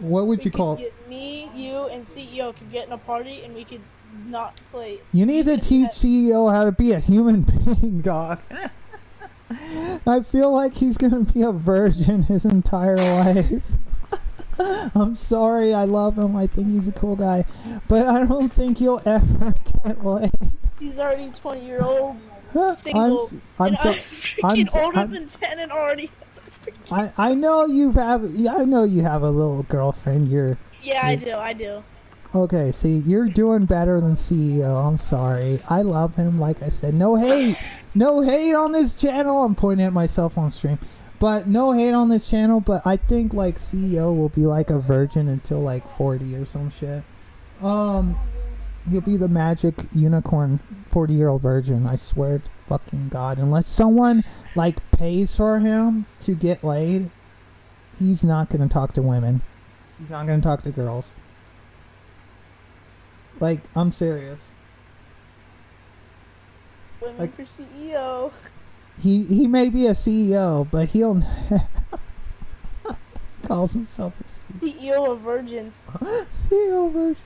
What would you call me, you, and CEO could get in a party and we could not play. You need to teach CEO how to be a human being, dog. I feel like he's gonna be a virgin his entire life. I'm sorry, I love him. I think he's a cool guy, but I don't think he'll ever get laid. He's already 20-year-old, single, I'm older than 10 and already. I know you have a little girlfriend. I do. Okay, see, you're doing better than CEO. I'm sorry. I love him. Like I said, no hate. No hate on this channel. I'm pointing at myself on stream. But no hate on this channel. But I think, like, CEO will be, like, a virgin until, like, 40 or some shit. He'll be the magic unicorn 40-year-old virgin. I swear to fucking God. Unless someone, like, pays for him to get laid, he's not going to talk to women. He's not going to talk to girls. Like, I'm serious. Women like, for CEO. He may be a CEO, but he'll calls himself a CEO of virgins. CEO of virgins.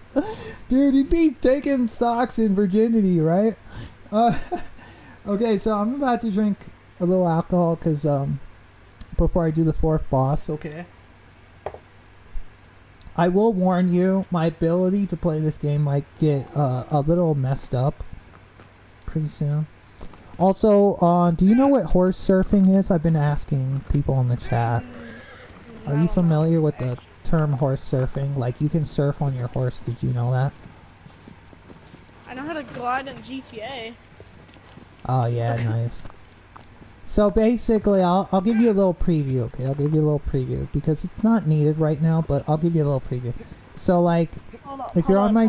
Dude, he'd be taking stocks in virginity, right? Okay, so I'm about to drink a little alcohol because before I do the fourth boss, okay? I will warn you, my ability to play this game might get a little messed up pretty soon. Also, do you know what horse surfing is? I've been asking people in the chat. Are you familiar with the term horse surfing? Like, you can surf on your horse. Did you know that? I know how to glide in GTA. Oh, yeah, nice. So basically, I'll give you a little preview, okay? I'll give you a little preview because it's not needed right now, but I'll give you a little preview. So, like, if you're on my...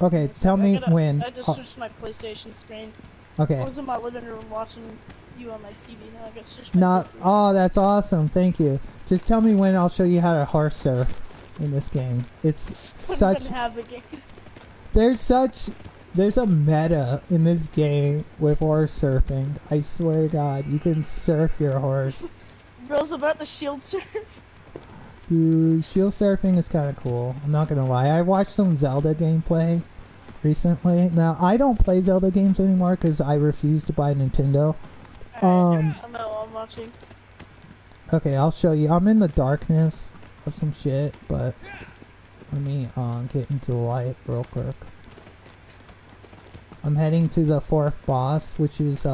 Okay, tell me when... I just switched my PlayStation screen. Okay. I was in my living room watching you on my TV. Now I got switched my PlayStation. Oh, that's awesome. Thank you. Just tell me when I'll show you how to horse surf in this game. It's such... There's a meta in this game with horse surfing. I swear to God, you can surf your horse. Bro's about to shield surf. Dude, shield surfing is kind of cool. I'm not gonna lie. I watched some Zelda gameplay recently. Now, I don't play Zelda games anymore because I refuse to buy Nintendo. I'm watching. Okay, I'll show you. I'm in the darkness of some shit, but let me get into the light real quick. I'm heading to the 4th boss, which is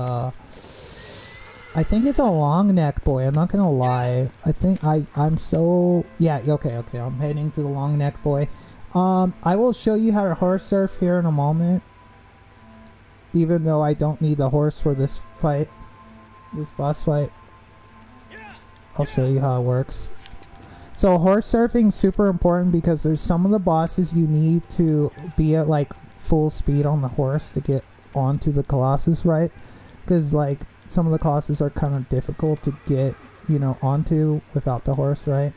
I think it's a long neck boy. I'm not gonna lie. I think I'm so yeah. Okay. I'm heading to the long neck boy. I will show you how to horse surf here in a moment. Even though I don't need the horse for this fight, this boss fight. I'll show you how it works. So horse surfing is super important because there's some of the bosses you need to be at like full speed on the horse to get onto the Colossus, right? Because like some of the Colossus are kind of difficult to get, you know, onto without the horse, right?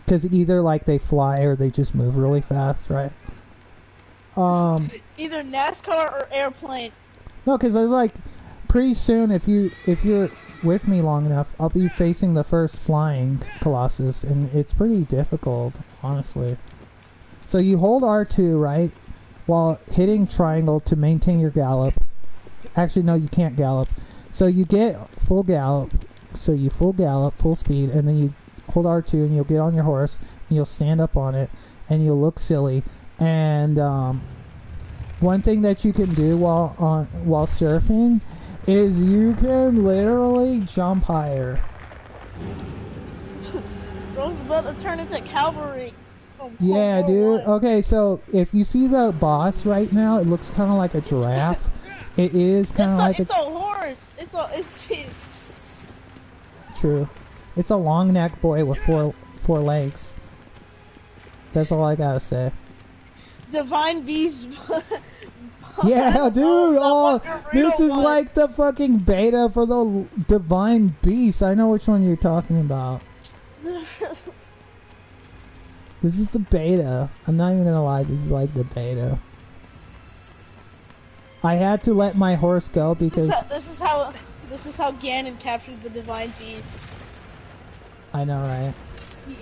Because either like they fly or they just move really fast, right? Either NASCAR or airplane. No, because there's like pretty soon if you're with me long enough, I'll be facing the first flying Colossus, and it's pretty difficult, honestly. So you hold R2, right, while hitting triangle to maintain your gallop. Actually, no, you can't gallop. So you get full gallop. So you full gallop, full speed, and then you hold R2, and you'll get on your horse, and you'll stand up on it, and you'll look silly. And one thing that you can do while surfing is you can literally jump higher. Bro's about to turn into cavalry. Yeah, dude. Okay, so if you see the boss right now, it looks kind of like a giraffe. It is kind of like it's a horse. It's true. It's a long neck boy with four legs. That's all I gotta say. Divine beast. Yeah, dude. Oh, this is like the fucking beta for the Divine Beast. I know which one you're talking about. This is the beta. I'm not even gonna lie. This is like the beta. I had to let my horse go because this is how Ganon captured the Divine Beast. I know, right?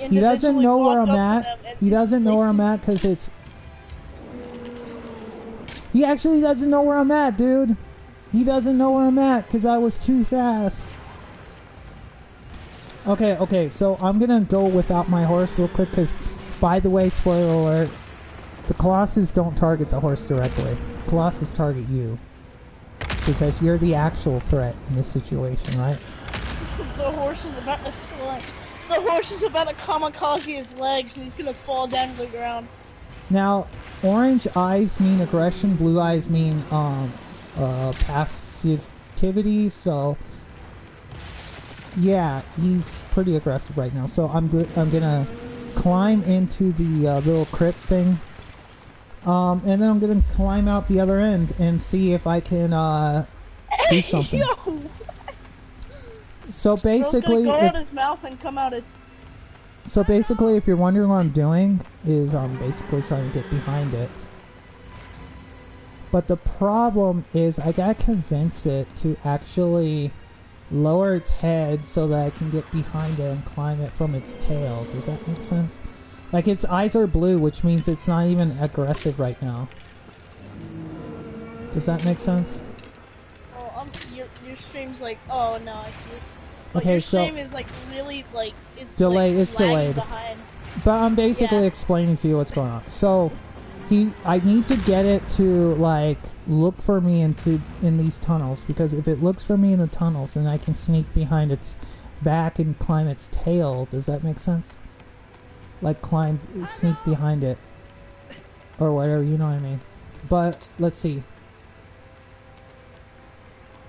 He doesn't know where I'm at. He doesn't know where I'm at because it's. He actually doesn't know where I'm at, dude. He doesn't know where I'm at because I was too fast. Okay, so I'm gonna go without my horse real quick because, by the way, spoiler alert, the Colossus don't target the horse directly. Colossus target you because you're the actual threat in this situation, right? The horse is about to select. The horse is about to kamikaze his legs and he's gonna fall down to the ground. Now, orange eyes mean aggression, blue eyes mean passivity, so yeah, he's pretty aggressive right now. So I'm gonna climb into the little crypt thing, and then I'm gonna climb out the other end and see if I can do something. Yo. So basically, go out his mouth and come out. So basically, if you're wondering what I'm doing, is I'm basically trying to get behind it. But the problem is I gotta convince it to actually lower its head so that I can get behind it and climb it from its tail. Does that make sense? Like, its eyes are blue, which means it's not even aggressive right now. Does that make sense? Oh, your stream's like, oh no, I see. But okay, your so stream is like really like it's delayed. Like, it's delayed. Behind. But I'm basically explaining to you what's going on. So I need to get it to like look for me in these tunnels, because if it looks for me in the tunnels, then I can sneak behind its back and climb its tail. Does that make sense? Like sneak behind it or whatever, you know what I mean? But let's see.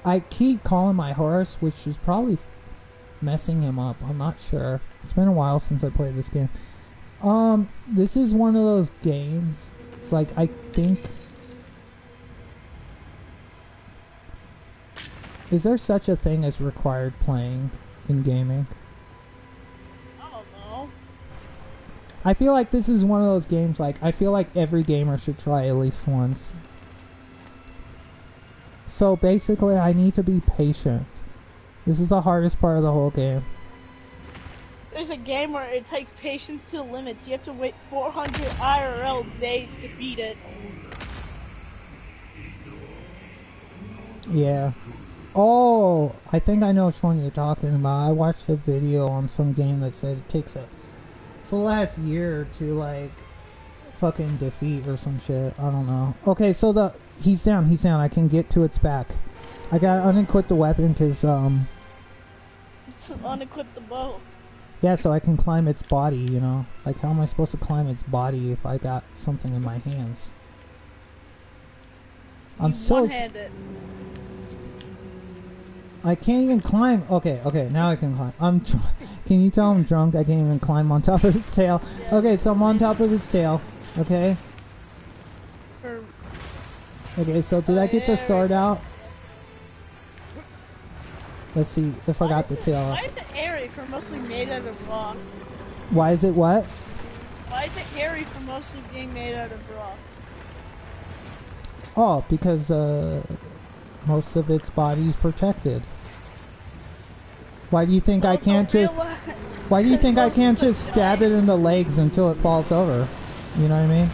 I keep calling my horse, which is probably messing him up. I'm not sure. It's been a while since I played this game. This is one of those games. Like, I think... Is there such a thing as required playing in gaming? I don't know. I feel like this is one of those games, like, I feel like every gamer should try at least once. So basically, I need to be patient. This is the hardest part of the whole game. There's a game where it takes patience to the limits. You have to wait 400 IRL days to beat it. Yeah. Oh, I think I know which one you're talking about. I watched a video on some game that said it takes a full ass year to like fucking defeat or some shit. I don't know. Okay, so he's down. I can get to its back. I gotta unequip the weapon because To unequip the bow. yeah, so I can climb its body. You know, like how am I supposed to climb its body if I got something in my hands? I'm so one-handed. I can't even climb. Okay, now I can climb. Can you tell I'm drunk? I can't even climb on top of its tail. Yeah. Okay, so I'm on top of its tail. Okay. Okay, so did I get the sword out? Let's see if I got the tail Why out. is it airy for mostly made out of rock? Why is it what? Why is it airy for mostly being made out of rock? Oh, because most of its body's protected. Why do you think I can't just? Why do you think I can't just stab it in the legs until it falls over? You know what I mean?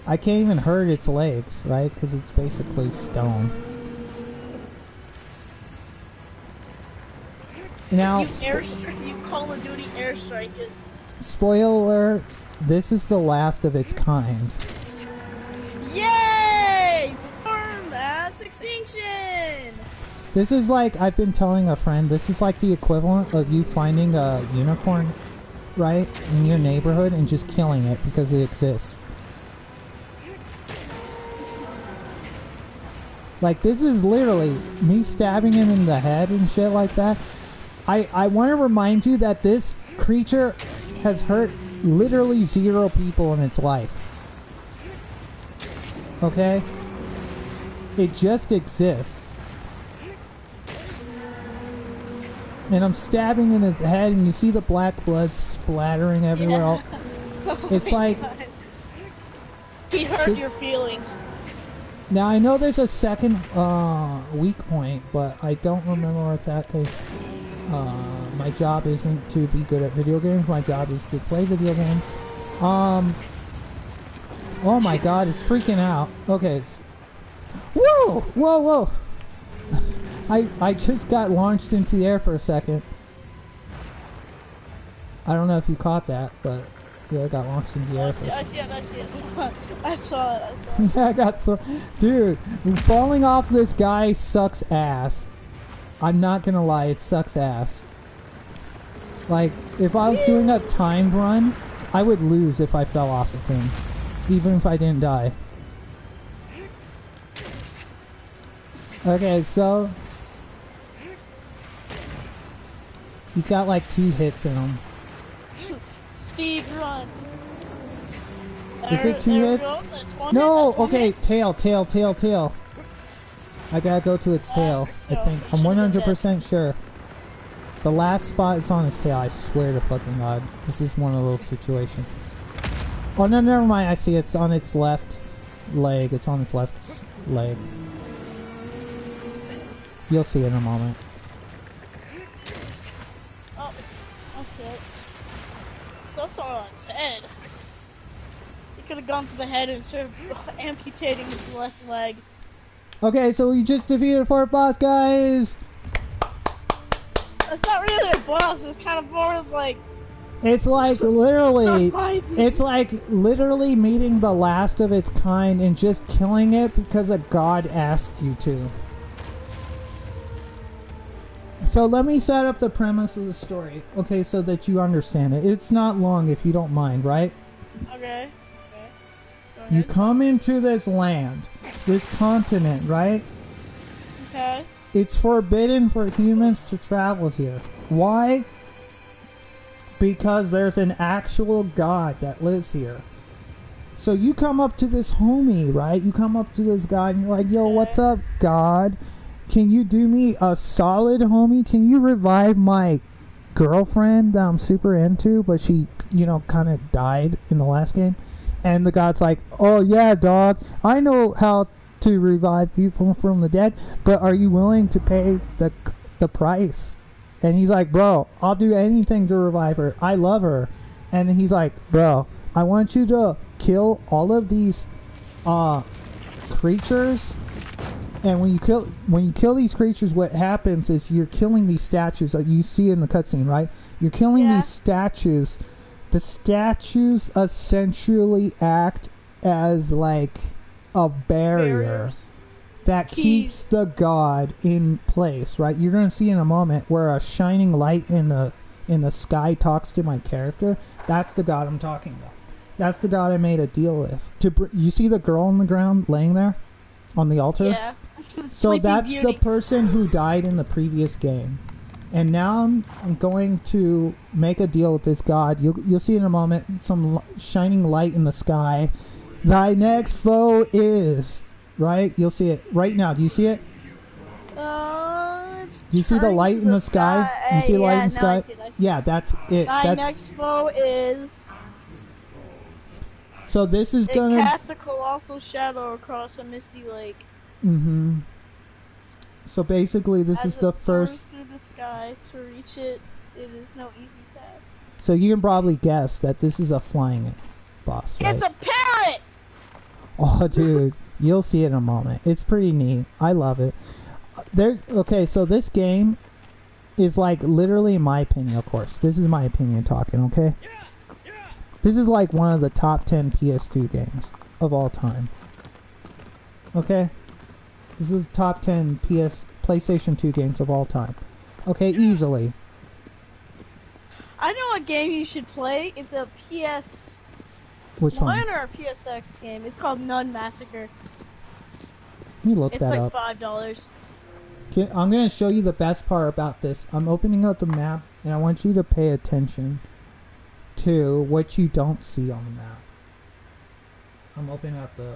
I can't even hurt its legs, right? Because it's basically stone. Now, You Call of Duty airstrike it. spoiler alert, this is the last of its kind. Yay! For mass extinction! This is like, I've been telling a friend, this is like the equivalent of you finding a unicorn, right, in your neighborhood and just killing it because it exists. Like, this is literally me stabbing him in the head and shit like that. I want to remind you that this creature has hurt literally 0 people in its life. Okay? It just exists. And I'm stabbing in its head and you see the black blood splattering everywhere. Yeah. It's like... God. He hurt your feelings. Now I know there's a second weak point, but I don't remember where it's at because my job isn't to be good at video games. My job is to play video games. Oh my god, it's freaking out. Okay. Whoa! Whoa! I just got launched into the air for a second. I don't know if you caught that, but yeah, I got launched into the air for a second. I see it. I saw it. Yeah, I got dude, falling off this guy sucks ass. I'm not gonna lie, it sucks ass. Like, if I was doing a timed run, I would lose if I fell off of him, even if I didn't die. Okay, so he's got like 2 hits in him. Speed run. Is it 2 hits? No, okay, tail. I gotta go to its tail, I think. I'm 100% sure. The last spot is on its tail, I swear to fucking god. This is one of those situations. Oh no, never mind, I see it's on its left leg. It's on its left leg. You'll see in a moment. Oh, I see it. That's on its head. You could have gone for the head instead of amputating its left leg. Okay, so we just defeated a 4th boss, guys! It's not really a boss, it's kind of more of like... It's like literally... surviving. It's like literally meeting the last of its kind and just killing it because a god asked you to. So let me set up the premise of the story, okay, so that you understand it. It's not long if you don't mind, right? Okay. Go You ahead. come into this land, this continent, right? Okay. It's forbidden for humans to travel here. Why? Because there's an actual god that lives here. So you come up to this homie, right? You come up to this guy and you're like, yo, what's up, god? Can you do me a solid, homie? Can you revive my girlfriend that I'm super into, but she, you know, kind of died in the last game? And the god's like, oh yeah, dog, I know how to revive people from the dead, but are you willing to pay the price? And he's like, bro, I'll do anything to revive her. I love her. And then he's like, bro, I want you to kill all of these creatures. And when you kill these creatures, what happens is you're killing these statues that you see in the cutscene, right? You're killing these statues. The statues essentially act as like a barrier that keeps the god in place, right? You're going to see in a moment where a shining light in the sky talks to my character. That's the god I'm talking about. That's the god I made a deal with. You see the girl on the ground laying there on the altar? Yeah. So that's the person who died in the previous game. And now I'm going to make a deal with this god. You'll see in a moment some shining light in the sky. Thy next foe is... Right? You'll see it right now. Do you see it? Do you see the light in the sky? You see the light in the sky? I see it. Yeah, that's it. My next foe is... So this is gonna... cast a colossal shadow across a misty lake. Mm-hmm. So basically this is the first... through the sky to reach it. It is no easy task. So you can probably guess that this is a flying boss, right? It's a parrot! Oh, dude. You'll see it in a moment. It's pretty neat. I love it. So this game is like literally, in my opinion, of course. This is my opinion talking, okay? This is like one of the top 10 PS2 games of all time. Okay? This is the top 10 PlayStation 2 games of all time. Okay, easily. I know what game you should play. It's a PS... Which one? Or a PSX game. It's called Nun Massacre. Let me look that up. It's like $5. I'm going to show you the best part about this. I'm opening up the map, and I want you to pay attention to what you don't see on the map. I'm opening up the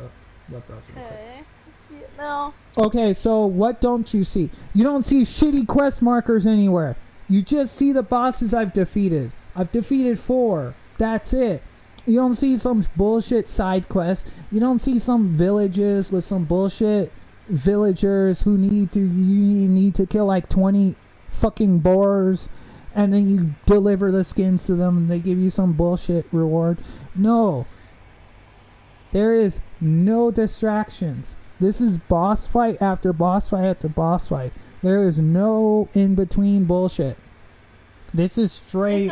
web browser. Okay, let's see it now. Okay, so what don't you see? You don't see shitty quest markers anywhere. You just see the bosses I've defeated. I've defeated 4. That's it. You don't see some bullshit side quest. You don't see some villages with some bullshit villagers who you need to kill like 20 fucking boars, and then you deliver the skins to them and they give you some bullshit reward. No. There is no distractions. This is boss fight after boss fight after boss fight. There is no in-between bullshit. This is straight...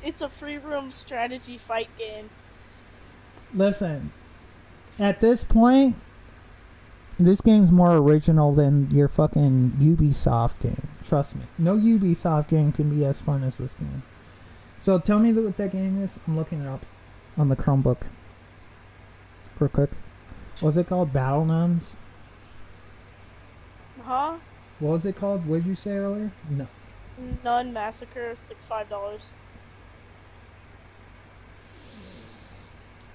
It's a free roam strategy fight game. Listen, at this point, this game's more original than your fucking Ubisoft game. Trust me. No Ubisoft game can be as fun as this game. So tell me what that game is. I'm looking it up on the Chromebook. Real quick. What was it called? Battle Nuns? Huh? What was it called? What did you say earlier? No. Nun Massacre. It's like $5.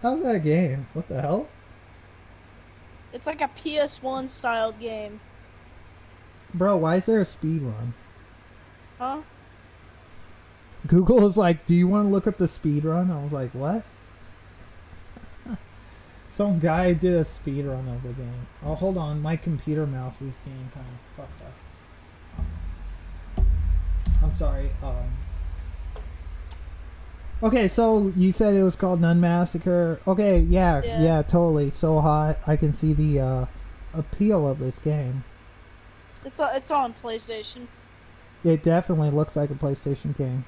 How's that game? What the hell? It's like a PS1 style game. Bro, why is there a speed run? Huh? Google is like, do you want to look up the speed run? I was like, what? Some guy did a speed run of the game. Oh, hold on. My computer mouse is being kind of fucked up. I'm sorry. Okay, so you said it was called Nun Massacre. Okay, yeah, totally. So hot. I can see the appeal of this game. It's on PlayStation. It definitely looks like a PlayStation game.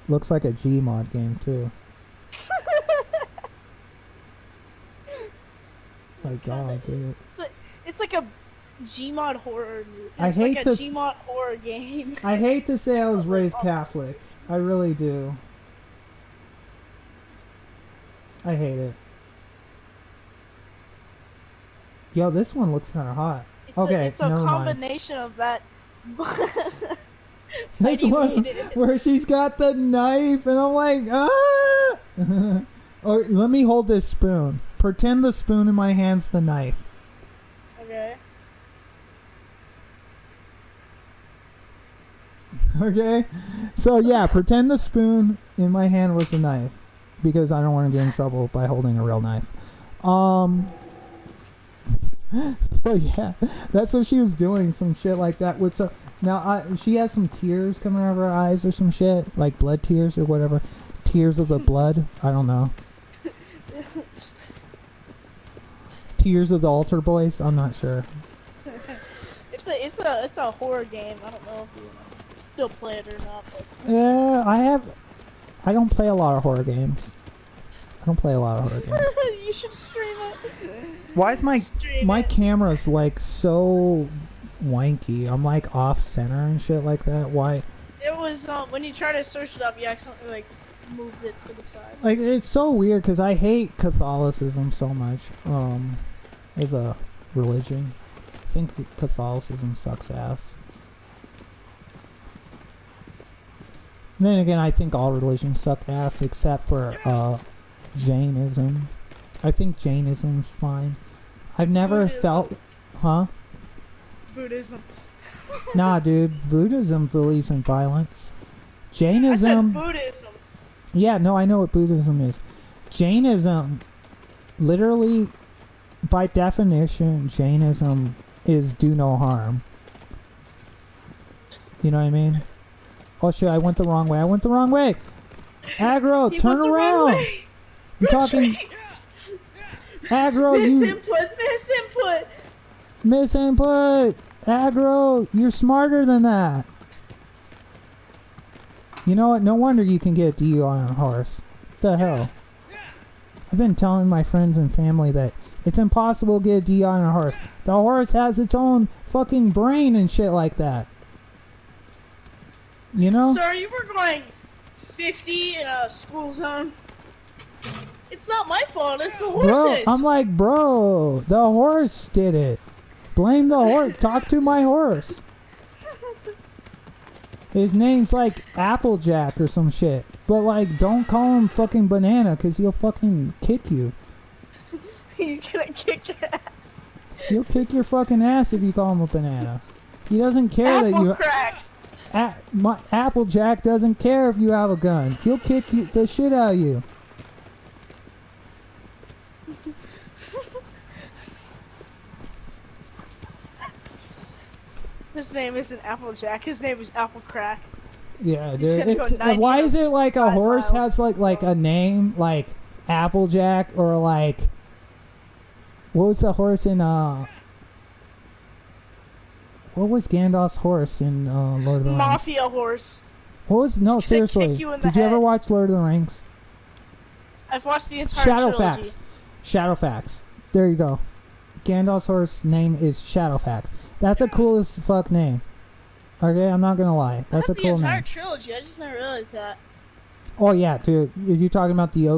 Looks like a Gmod game too. My God, dude. It's like a Gmod horror movie. It's like a Gmod horror game. I hate to say I was raised Catholic. I really do. I hate it. Yo, this one looks kind of hot. It's a combination of that. This one where she's got the knife, and I'm like, ah! Oh, let me hold this spoon. Pretend the spoon in my hand's the knife. Okay. Okay? So, yeah, pretend the spoon in my hand was the knife. because I don't want to get in trouble by holding a real knife. But yeah, that's what she was doing, some shit like that. With so now, she has some tears coming out of her eyes or some shit, like blood tears or whatever, tears of the blood. I don't know. Tears of the Altar Boys. I'm not sure. It's a horror game. I don't know if you still play it or not. But... Yeah, I don't play a lot of horror games. I don't play a lot of horror games. You should stream it. Why is my camera's like so wanky? I'm like off center and shit like that. Why? It was when you try to search it up, you accidentally like moved it to the side. Like it's so weird because I hate Catholicism so much. As a religion, I think Catholicism sucks ass. And then again, I think all religions suck ass except for Jainism. I think Jainism's fine. I've never felt... Huh? Buddhism. Nah, dude. Buddhism believes in violence. Jainism... I said Buddhism. Yeah, no, I know what Buddhism is. Jainism, literally, by definition, Jainism is do no harm. You know what I mean? Oh shit, I went the wrong way. Aggro, turn around! I'm talking... Aggro, Misinput! Aggro, you're smarter than that. You know what? No wonder you can get a DUI on a horse. What the hell? I've been telling my friends and family that it's impossible to get a DUI on a horse. The horse has its own fucking brain and shit like that. You know? Sir, you were going 50 in a school zone. It's not my fault, it's the horse's. Bro, I'm like, bro, the horse did it. Blame the horse. Talk to my horse. His name's like Applejack or some shit. But like, don't call him fucking Banana because he'll fucking kick you. He's gonna kick your ass. He'll kick your fucking ass if you call him a banana. He doesn't care that you... Crack. Applejack doesn't care if you have a gun. He'll kick the shit out of you. His name isn't Applejack. His name is Apple Crack. Yeah, dude. Why is it like a horse has like a name like Applejack or like what was the horse in what was Gandalf's horse in Lord of the Rings? Mafia horse. What was seriously? Did you ever watch Lord of the Rings? I've watched the entire trilogy. Shadowfax. There you go. Gandalf's horse name is Shadowfax. That's a cool as fuck name. Okay, I'm not gonna lie. That's a cool name. The entire trilogy. I just never realized that. Oh yeah, dude. Are you talking about the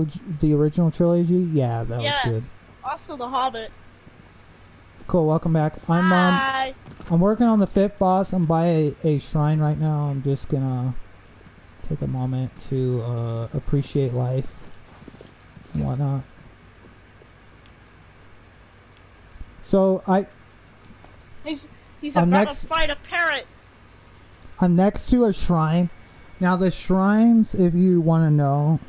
original trilogy? Yeah, that was good. Also, The Hobbit. Cool. Welcome back. I'm working on the 5th boss. I'm by a shrine right now. I'm just gonna take a moment to appreciate life and whatnot. So He's about to fight a parrot. I'm next to a shrine. Now the shrines, if you want to know,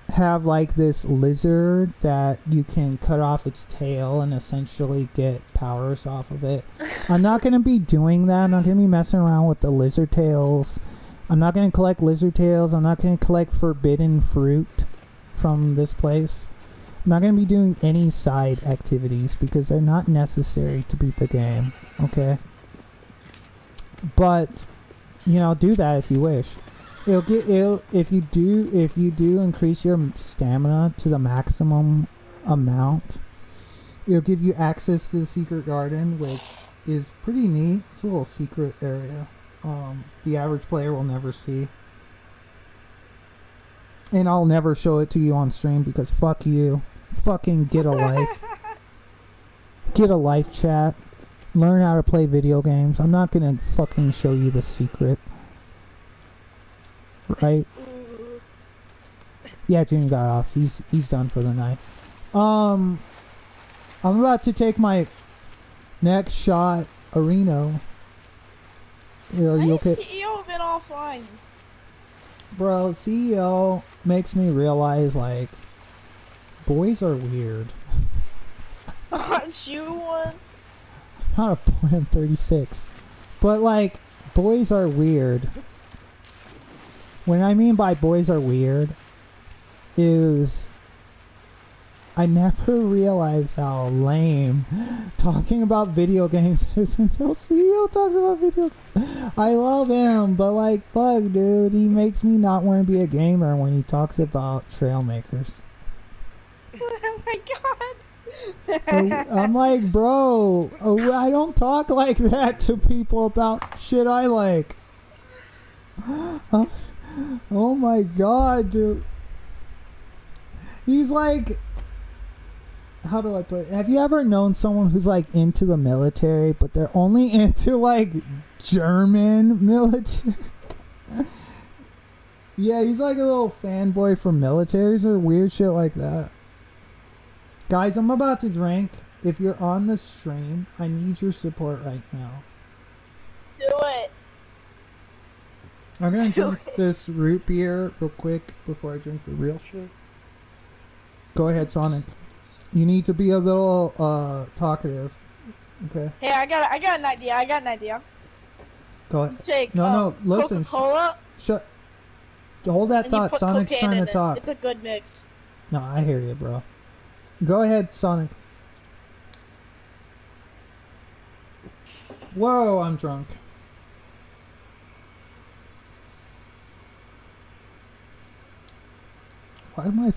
have like this lizard that you can cut off its tail and essentially get powers off of it. I'm not going to be doing that. I'm not going to be messing around with the lizard tails. I'm not going to collect lizard tails. I'm not going to collect forbidden fruit from this place. I'm not going to be doing any side activities because they're not necessary to beat the game. Okay? But, you know, do that if you wish. If you do increase your stamina to the maximum amount, it'll give you access to the secret garden, which is pretty neat. It's a little secret area. The average player will never see. And I'll never show it to you on stream because fuck you. Fucking get a life. Get a life, chat. Learn how to play video games. I'm not gonna fucking show you the secret. Right? Yeah, Jimmy got off. He's done for the night. I'm about to take my next shot, Areno. You okay? CEO have been offline. Bro, CEO makes me realize, like, boys are weird. Aren't you one? I'm not a boy, I'm 36. But, like, boys are weird. What I mean by boys are weird is I never realized how lame talking about video games is until CEO talks about video games. I love him, but like, fuck, dude, he makes me not want to be a gamer when he talks about Trailmakers. Oh my I'm god. like, bro, I don't talk like that to people about shit I like. Oh my god, dude. He's like, how do I put it? Have you ever known someone who's like into the military, but they're only into like German military? Yeah, he's like a little fanboy for militaries or weird shit like that. Guys, I'm about to drink. If you're on the stream, I need your support right now. Do it. I'm gonna Do drink it. this root beer real quick before I drink the real shit. Go ahead, Sonic. You need to be a little talkative. Okay. Hey, I got an idea. Go ahead. Take No, listen. Coca-Cola Shut. Hold that and you thought. put Sonic's cocaine trying in to it. talk. It's a good mix. No, I hear you, bro. Go ahead, Sonic. Whoa, I'm drunk. Why am I...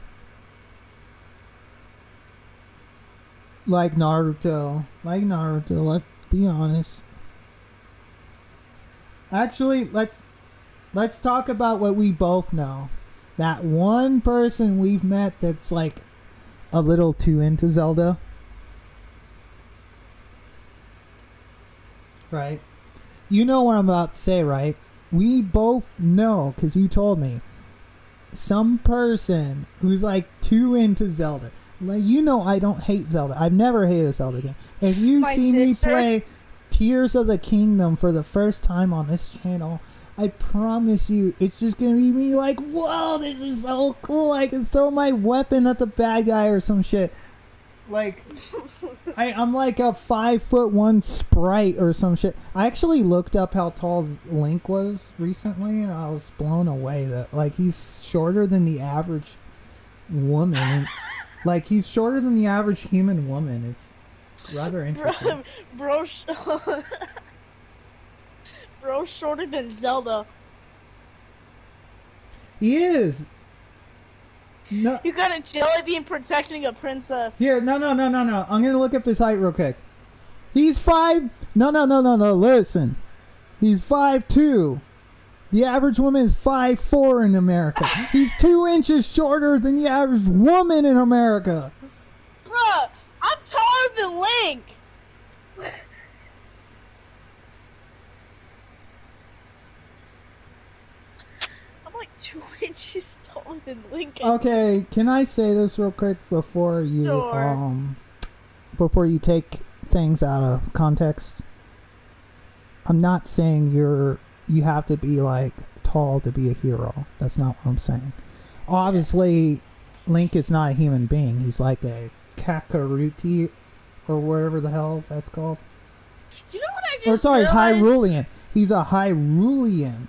Like Naruto. Let's be honest. Actually, let's talk about what we both know. That one person we've met that's like a little too into Zelda. Right? You know what I'm about to say, right? We both know, because you told me. Some person who's like too into Zelda. Like, you know I don't hate Zelda. I've never hated a Zelda game. If you My see sister? me play Tears of the Kingdom for the first time on this channel, I promise you, it's just gonna be me like, whoa, this is so cool. I can throw my weapon at the bad guy or some shit. Like, I'm like a 5'1" sprite or some shit. I actually looked up how tall Link was recently, and I was blown away that like he's shorter than the average woman. Like, he's shorter than the average human woman. It's rather interesting. Bro, bro, shorter than Zelda. He is. No, You got a jelly bean protecting a princess. here, no. I'm gonna look up his height real quick. He's 5. No. Listen, he's 5'2". The average woman is 5'4" in America. He's 2 inches shorter than the average woman in America. Bruh, I'm taller than Link. I'm like 2 inches taller than Link. Okay, can I say this real quick before you Sure. before you take things out of context? I'm not saying you have to be like tall to be a hero. That's not what I'm saying. Obviously, Link is not a human being. He's like a Kakaruti or whatever the hell that's called. You know what I just Or sorry, realized? Hyrulean. He's a Hyrulean.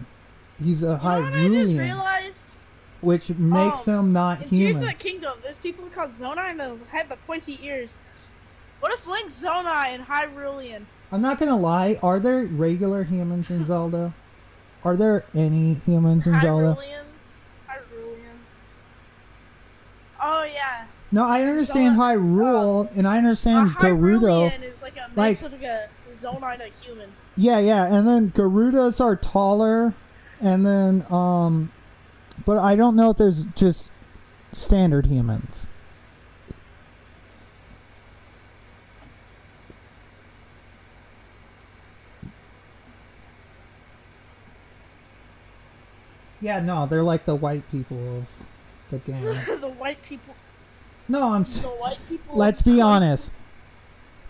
He's a You know what I just Hyrulean, realized? which makes him not In Tears of human. the Kingdom, there's people called Zonai and they have the pointy ears. What if Link's Zonai and Hyrulean? I'm not gonna lie. Are there regular humans in Zelda? Are there any humans in Zelda? Hyruleans? Hyrulean. Oh yeah. No, I understand Zona- Hyrule, and I understand A Gerudo. Hyrulean is like a like- mix of like a Zonai and a human. Yeah, and then Gerudos are taller, and then but I don't know if there's just standard humans. Yeah, no, they're like the white people of the game. The white people. No, The white people. let's be honest.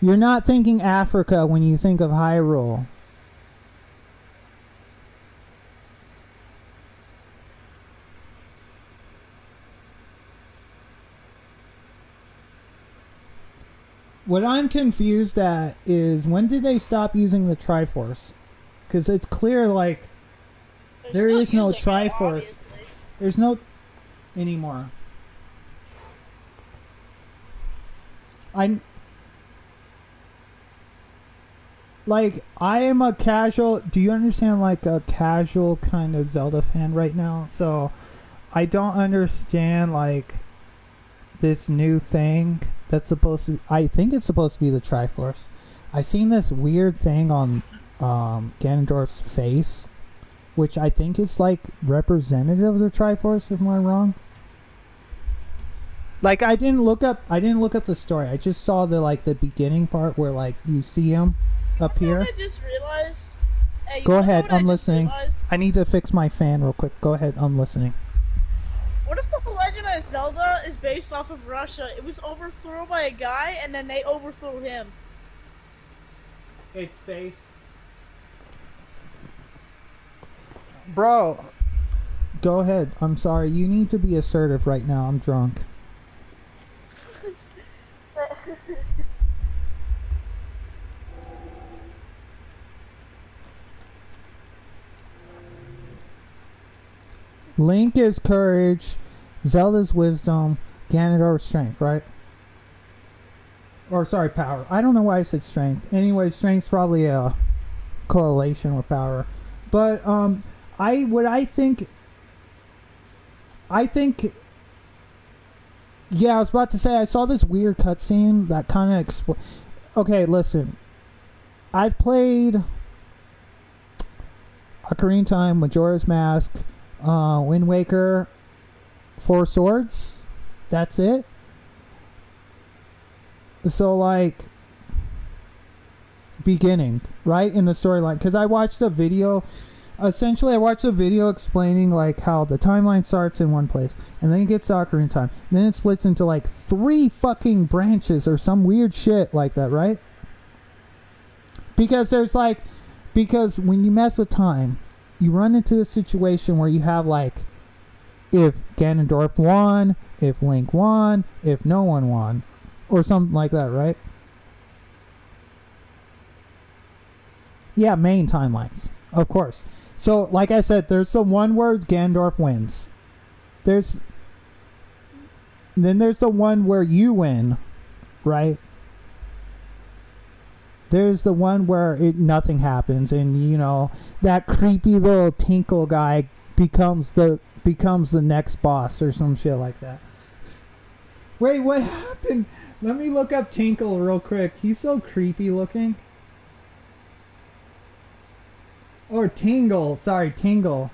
You're not thinking Africa when you think of Hyrule. What I'm confused at is when did they stop using the Triforce? Because it's clear, like, there is no Triforce. There's no anymore. I am a casual. Do you understand? Like a casual kind of Zelda fan right now. So I don't understand like this new thing that's supposed to. I think it's supposed to be the Triforce. I seen this weird thing on Ganondorf's face, which I think is like representative of the Triforce. If I'm wrong. Like I didn't look up the story. I just saw the beginning part where like you see him up here. I just realized. Hey, Go ahead, I'm listening. I need to fix my fan real quick. Go ahead, I'm listening. What if the Legend of Zelda is based off of Russia? It was overthrown by a guy, and then they overthrew him. It's based. Bro. Go ahead. I'm sorry. You need to be assertive right now. I'm drunk. Link is courage, Zelda's wisdom, Ganondorf's strength, right? Or sorry, power. I don't know why I said strength. Anyway, strength's probably a correlation with power. But I think yeah, I was about to say I saw this weird cutscene that kind of Okay, listen. I've played Ocarina of Time, Majora's Mask, Wind Waker, Four Swords. That's it. So like beginning, right, in the storyline, because I watched a video. Essentially, I watched a video explaining like how the timeline starts in one place, and then it gets to Ocarina of Time, and then it splits into like 3 fucking branches or some weird shit like that, right? Because because when you mess with time, you run into the situation where you have like, if Ganondorf won, if Link won, if no one won, or something like that, right? Yeah, main timelines, of course. So, like I said, there's the one where Ganondorf wins. Then there's the one where you win, right? There's the one where nothing happens, and you know that creepy little Tinkle guy becomes the next boss or some shit like that. Wait, what happened? Let me look up Tinkle real quick. He's so creepy looking. Or Tingle, sorry, Tingle.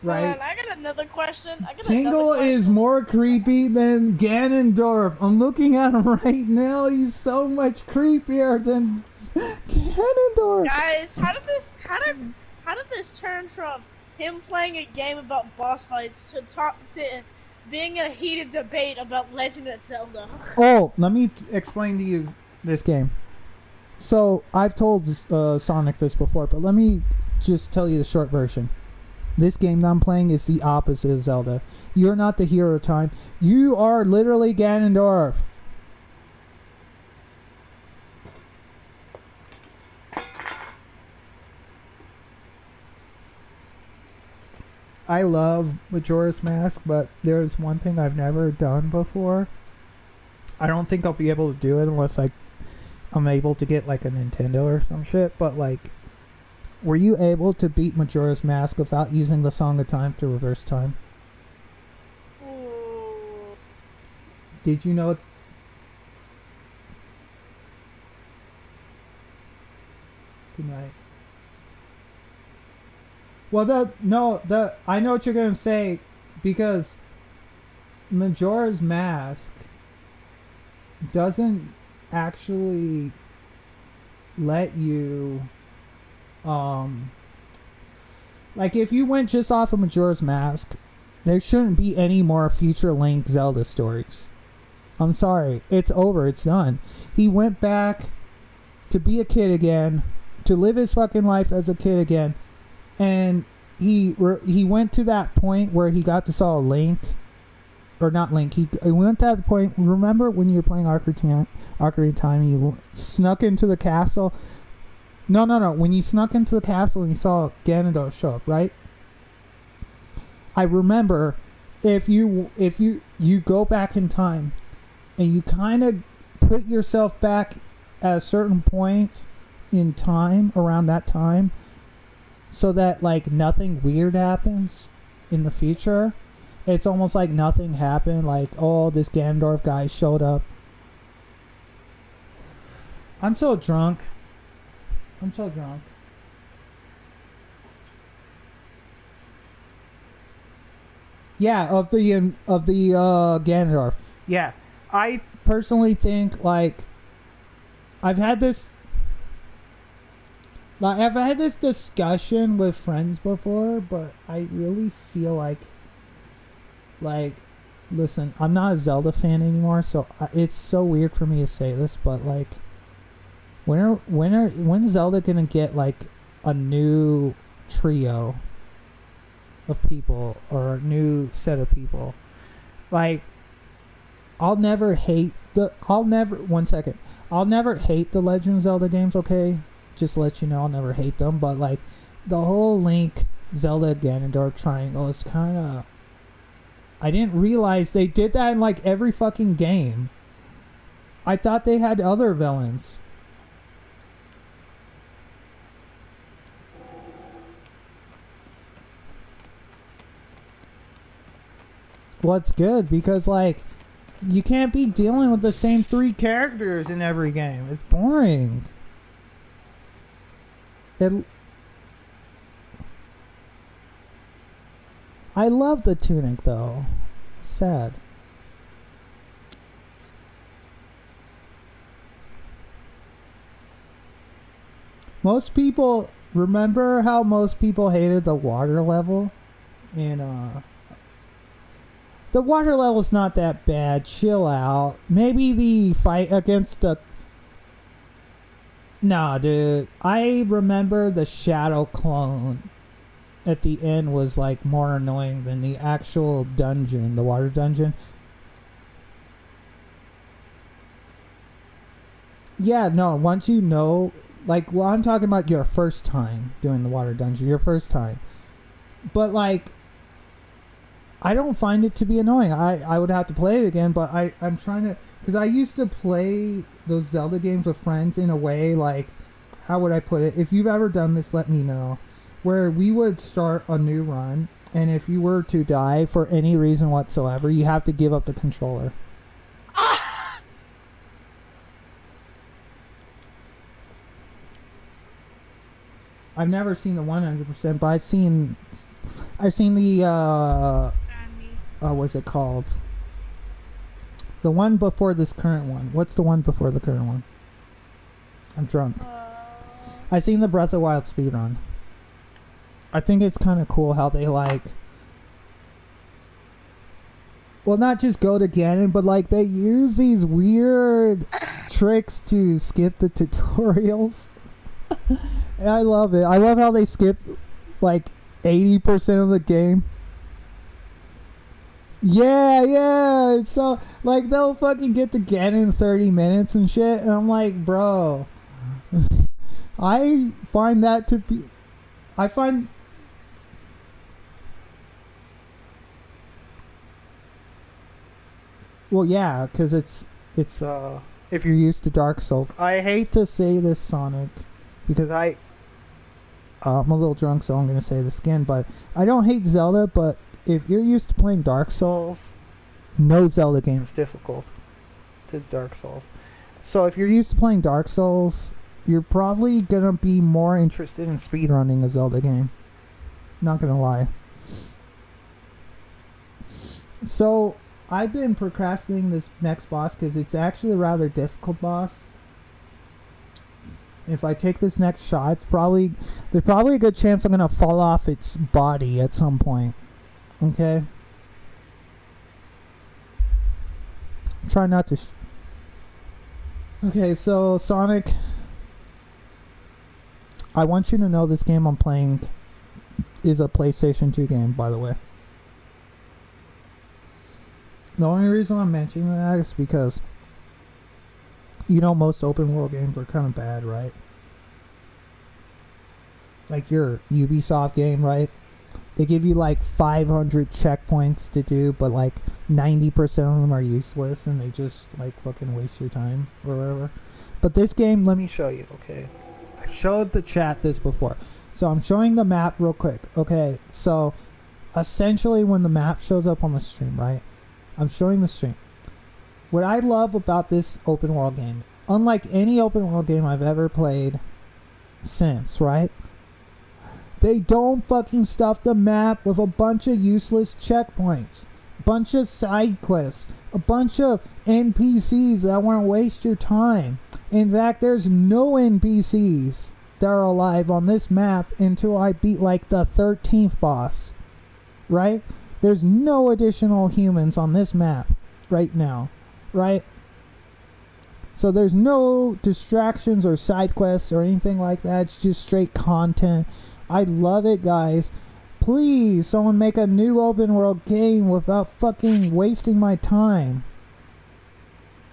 Right. I got another question. Tingle is more creepy than Ganondorf. I'm looking at him right now. He's so much creepier than Ganondorf. Guys, how did this turn from him playing a game about boss fights to being in a heated debate about Legend of Zelda? Oh, let me explain to you this game. So, I've told Sonic this before, but let me just tell you the short version. This game that I'm playing is the opposite of Zelda. You're not the hero of time. You are literally Ganondorf. I love Majora's Mask, but there's one thing I've never done before. I don't think I'll be able to do it unless I'm able to get like a Nintendo or some shit, but like, were you able to beat Majora's Mask without using the Song of Time to reverse time? Ooh. Did you know it's... Good night. Well, I know what you're gonna say, because Majora's Mask doesn't actually let you like, if you went just off of Majora's Mask, there shouldn't be any more future Link Zelda stories. I'm sorry, it's over, it's done. He went back to be a kid again, to live his fucking life as a kid again, and he went to that point where he got to saw Link, or not Link. He went to the point. Remember when you were playing Ocarina of Time, and you snuck into the castle. No. When you snuck into the castle and you saw Ganondorf show up, right? I remember if you go back in time and you kind of put yourself back at a certain point in time around that time, so that like nothing weird happens in the future. It's almost like nothing happened. Like, oh, this Ganondorf guy showed up. I'm so drunk. Yeah, of the Ganondorf. Yeah, I personally think like I've had this discussion with friends before, but I really feel like listen, I'm not a Zelda fan anymore, so it's so weird for me to say this, but like when's Zelda gonna get like a new trio of people or a new set of people? Like I'll never hate the Legend of Zelda games, okay? Just to let you know, I'll never hate them, but like the whole Link Zelda Ganondorf triangle is kind of, I didn't realize they did that in like every fucking game. I thought they had other villains. Well, it's good because like you can't be dealing with the same 3 characters in every game. It's boring. I love the tunic though. Sad. Most people remember how most people hated the water level in the water level's not that bad. Chill out. Maybe the fight against the... Nah, dude. I remember the shadow clone at the end was like more annoying than the actual dungeon, the water dungeon. Yeah, no, once you know... Like, well, I'm talking about your first time doing the water dungeon. Your first time. But, like... I don't find it to be annoying. I would have to play it again, but I'm trying to... Because I used to play those Zelda games with friends in a way, like... How would I put it? If you've ever done this, let me know. Where we would start a new run, and if you were to die for any reason whatsoever, you have to give up the controller. I've never seen the 100%, but I've seen the what's it called? The one before this current one. What's the one before the current one? I'm drunk. I've seen the Breath of the Wild speedrun. I think it's kind of cool how they like... Well, not just go to Ganon, but like they use these weird tricks to skip the tutorials. And I love it. I love how they skip like 80% of the game. Yeah. So, like, they'll fucking get to Ganon in 30 minutes and shit. And I'm like, bro. I find that to be... Well, yeah, because it's if you're used to Dark Souls. I hate to say this, Sonic, because I'm a little drunk, so I'm going to say this again, but I don't hate Zelda, but if you're used to playing Dark Souls, no Zelda game is difficult. It is Dark Souls. So if you're used to playing Dark Souls, you're probably going to be more interested in speedrunning a Zelda game. Not going to lie. So I've been procrastinating this next boss because it's actually a rather difficult boss. If I take this next shot, there's probably a good chance I'm going to fall off its body at some point. Okay? Try not to... Okay, so Sonic, I want you to know this game I'm playing is a PlayStation 2 game, by the way. The only reason I'm mentioning that is because, you know, most open world games are kind of bad, right? Like your Ubisoft game, right? They give you like 500 checkpoints to do, but like 90% of them are useless and they just like fucking waste your time or whatever. But this game, let me show you, okay? I've showed the chat this before. So I'm showing the map real quick. Okay, so essentially when the map shows up on the stream, right? I'm showing the stream. What I love about this open world game, unlike any open world game I've ever played since, right? They don't fucking stuff the map with a bunch of useless checkpoints, a bunch of side quests, a bunch of NPCs that want to waste your time. In fact, there's no NPCs that are alive on this map until I beat like the 13th boss, right? There's no additional humans on this map right now, right? So there's no distractions or side quests or anything like that. It's just straight content. I love it, guys. Please, someone make a new open world game without fucking wasting my time.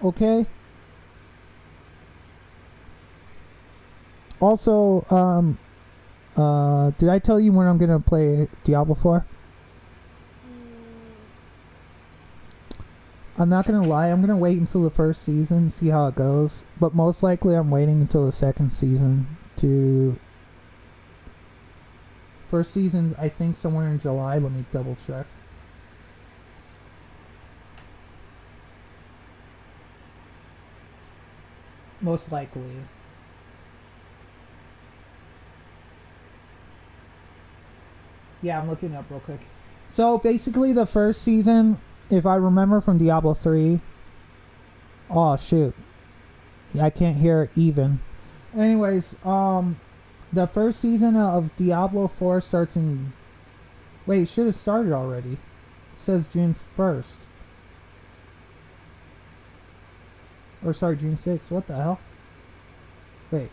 Okay? Also, did I tell you when I'm gonna play Diablo 4? I'm not gonna lie, I'm gonna wait until the first season, see how it goes. But most likely I'm waiting until the second season to... First season, I think somewhere in July. Let me double check. Most likely. Yeah, I'm looking up real quick. So basically the first season, if I remember from Diablo 3... Oh, shoot. Yeah, I can't hear it even. Anyways, the first season of Diablo 4 starts in... Wait, it should have started already. It says June 1st. Or sorry, June 6th. What the hell? Wait.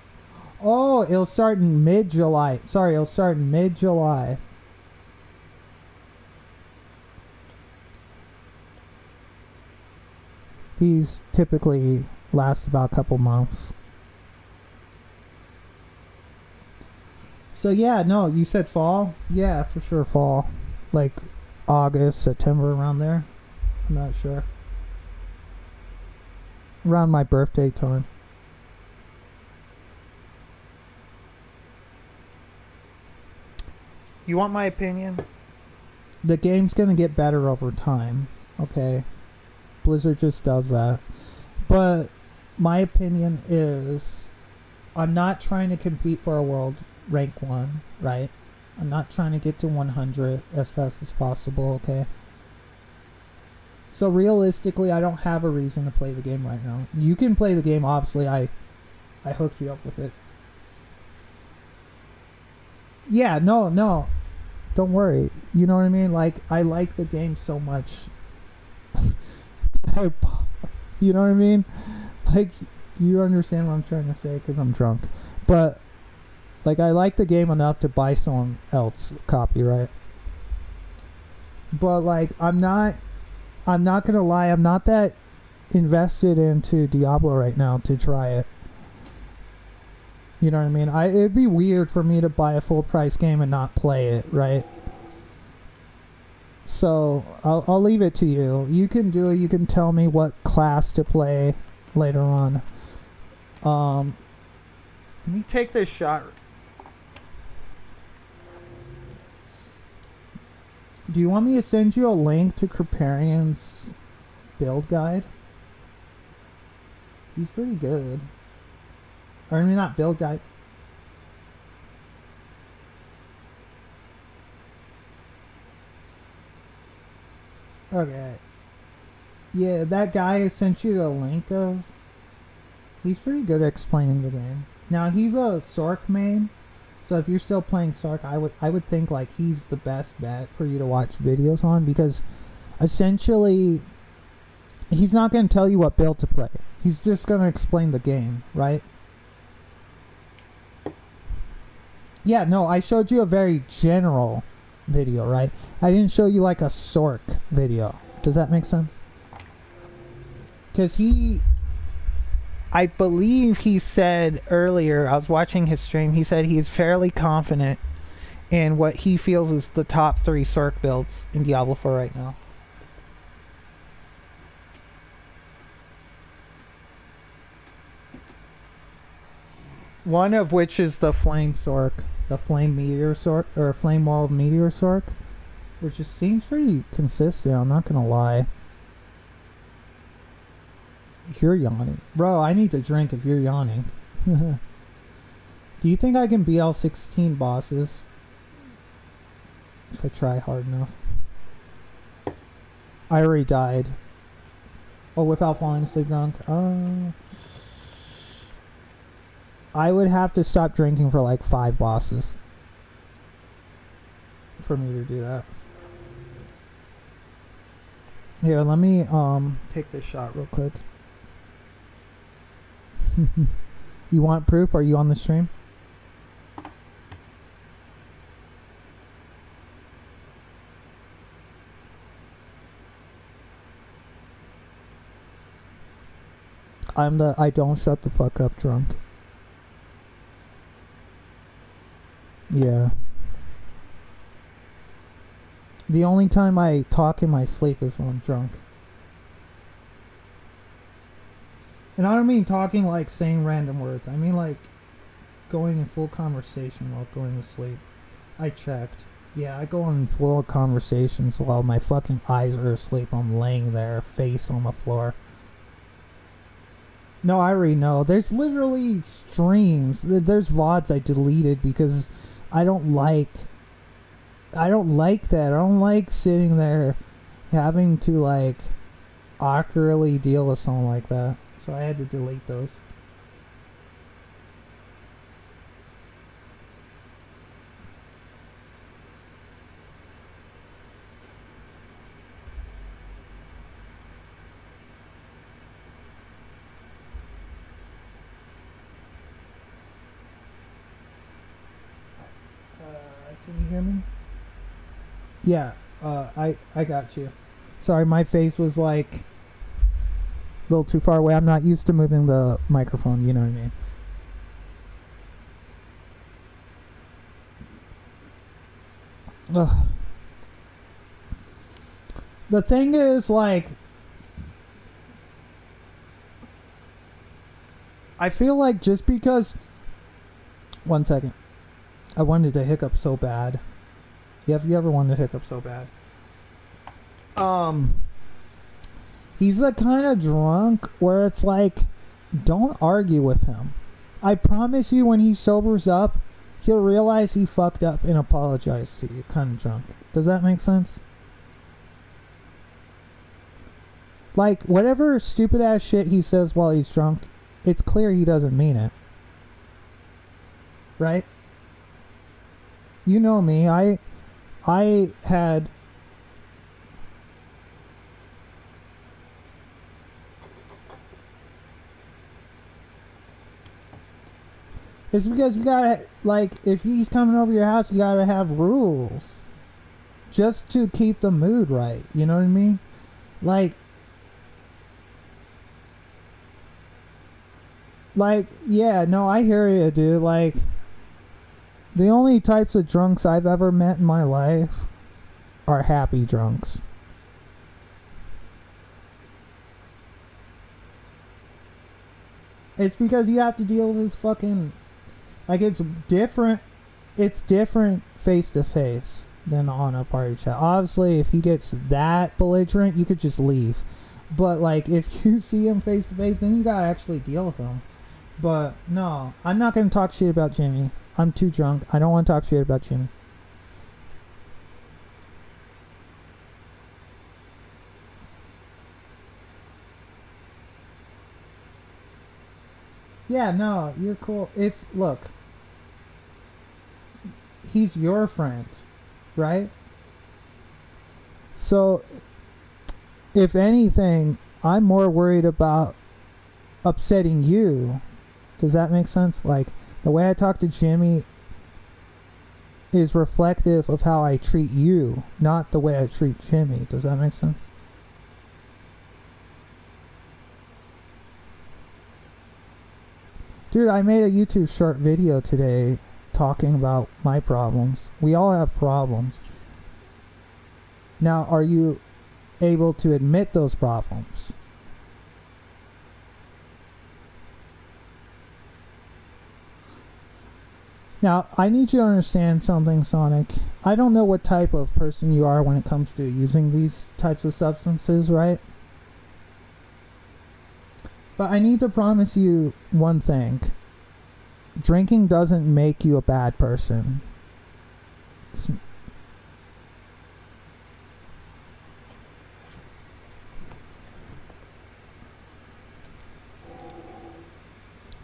Oh, it'll start in mid-July. Sorry, it'll start in mid-July. These typically last about a couple months. So yeah, no, you said fall? Yeah, for sure fall. Like August, September, around there. I'm not sure. Around my birthday time. You want my opinion? The game's gonna get better over time. Okay. Blizzard just does that. But my opinion is I'm not trying to compete for a world rank 1, right? I'm not trying to get to 100 as fast as possible, okay? So realistically, I don't have a reason to play the game right now. You can play the game, obviously. I hooked you up with it. Yeah, no. Don't worry. You know what I mean? Like, I like the game so much. You know what I mean? Like, you understand what I'm trying to say because I'm drunk. But, like, I like the game enough to buy someone else a copy, right? But, like, I'm not gonna lie, I'm not that invested into Diablo right now to try it. You know what I mean? It'd be weird for me to buy a full price game and not play it, right? So I'll leave it to you. You can do it. You can tell me what class to play later on. Let me take this shot. Do you want me to send you a link to Kriparian's build guide? He's pretty good. Or I mean, not build guide. Okay. Yeah, that guy I sent you a link of. He's pretty good at explaining the game. Now, he's a Sork main. So if you're still playing Sork, I would think like he's the best bet for you to watch videos on, because essentially he's not going to tell you what build to play. He's just going to explain the game, right? Yeah, no, I showed you a very general video, right? I didn't show you like a Sork video. Does that make sense? Because he... I believe he said earlier, I was watching his stream, he said he's fairly confident in what he feels is the top 3 Sorc builds in Diablo 4 right now. One of which is the Flame Sorc, the Flame Meteor Sorc, or Flame Wall Meteor Sorc, which just seems pretty consistent, I'm not gonna lie. You're yawning. Bro, I need to drink if you're yawning. Do you think I can beat all 16 bosses? If I try hard enough. I already died. Oh, without falling asleep drunk? I would have to stop drinking for like 5 bosses for me to do that. Here, let me take this shot real quick. You want proof? Are you on the stream? I'm the I don't shut the fuck up drunk. Yeah. The only time I talk in my sleep is when I'm drunk. And I don't mean talking like saying random words. I mean like going in full conversation while going to sleep. I checked. Yeah, I go in full conversations while my fucking eyes are asleep. I'm laying there, face on the floor. No, I already know. There's literally streams. There's VODs I deleted because I don't like that. I don't like sitting there having to like awkwardly deal with something like that. So I had to delete those. Can you hear me? Yeah, I got you. Sorry, my face was like a little too far away. I'm not used to moving the microphone, you know what I mean? Ugh. The thing is, like, I feel like just because... One second. I wanted to hiccup so bad. Have you ever wanted to hiccup so bad? He's the kind of drunk where it's like, don't argue with him. I promise you when he sobers up, he'll realize he fucked up and apologize to you. Kind of drunk. Does that make sense? Like, whatever stupid ass shit he says while he's drunk, it's clear he doesn't mean it. Right? You know me, I had... It's because you gotta, like, if he's coming over your house, you gotta have rules. Just to keep the mood right, you know what I mean? Like, yeah, no, I hear you, dude, like... The only types of drunks I've ever met in my life are happy drunks. It's because you have to deal with this fucking... Like, it's different face to face than on a party chat. Obviously, if he gets that belligerent, you could just leave. But, like, if you see him face to face, then you gotta actually deal with him. But, no, I'm not gonna talk shit about Jimmy. I'm too drunk. I don't want to talk shit about Jimmy. Yeah, no, you're cool. It's, look. He's your friend, right? So, if anything, I'm more worried about upsetting you. Does that make sense? Like, the way I talk to Jimmy is reflective of how I treat you, not the way I treat Jimmy. Does that make sense? Dude, I made a YouTube short video today talking about my problems. We all have problems. Now, are you able to admit those problems? Now, I need you to understand something, Sonic. I don't know what type of person you are when it comes to using these types of substances, right? But I need to promise you one thing. Drinking doesn't make you a bad person.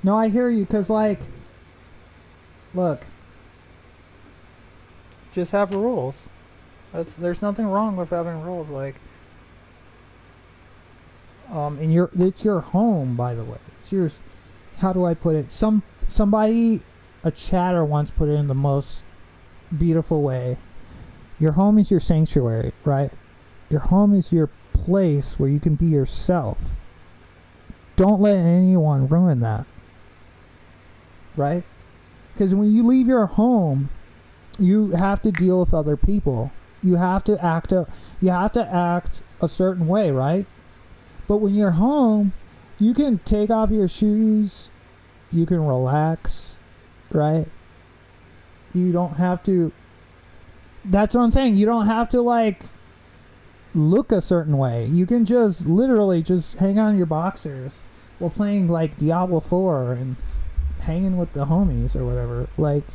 No, I hear you, because, like, look, just have rules. There's nothing wrong with having rules, like, and it's your home, by the way. It's yours. How do I put it? Somebody, a chatter once put it in the most beautiful way. Your home is your sanctuary, right? Your home is your place where you can be yourself. Don't let anyone ruin that. Right? Because when you leave your home, you have to deal with other people. You have to act a certain way, right? But when you're home, you can take off your shoes, you can relax, right? You don't have to. That's what I'm saying. You don't have to, like, look a certain way. You can just literally just hang on your boxers while playing, like, Diablo 4 and hanging with the homies or whatever. Like,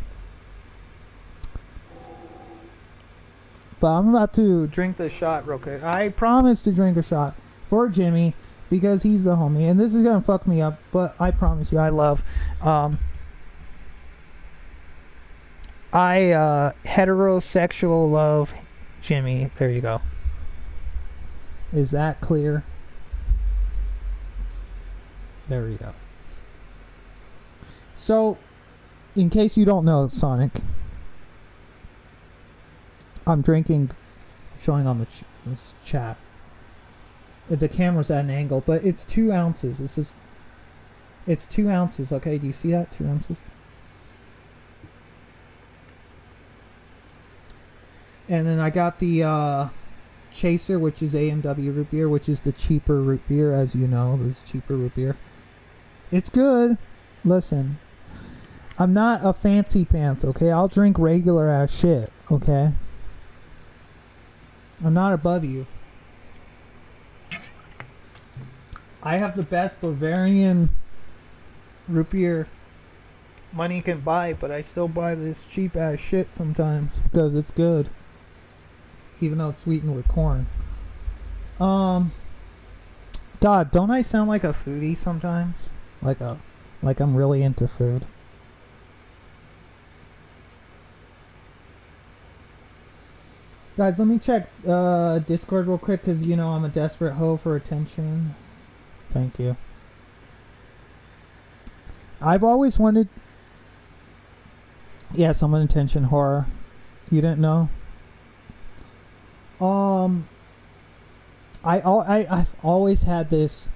but I'm about to drink this shot real quick. I promise to drink a shot for Jimmy because he's the homie, and this is gonna fuck me up, but I promise you I love heterosexual love Jimmy. There you go. Is that clear? There we go. So, in case you don't know, Sonic, I'm drinking, showing on this chat. The camera's at an angle, but it's 2 ounces. It's 2 ounces, okay? Do you see that? 2 ounces. And then I got the Chaser, which is A&W root beer, which is the cheaper root beer, as you know. This is cheaper root beer. It's good. Listen, I'm not a fancy pants, okay? I'll drink regular ass shit, okay? I'm not above you. I have the best Bavarian root beer money can buy, but I still buy this cheap ass shit sometimes because it's good, even though it's sweetened with corn. God, don't I sound like a foodie sometimes? Like I'm really into food. Guys, let me check Discord real quick because, you know, I'm a desperate hoe for attention. Thank you. I've always wanted... Yes, I'm an attention whore. You didn't know? I've always had this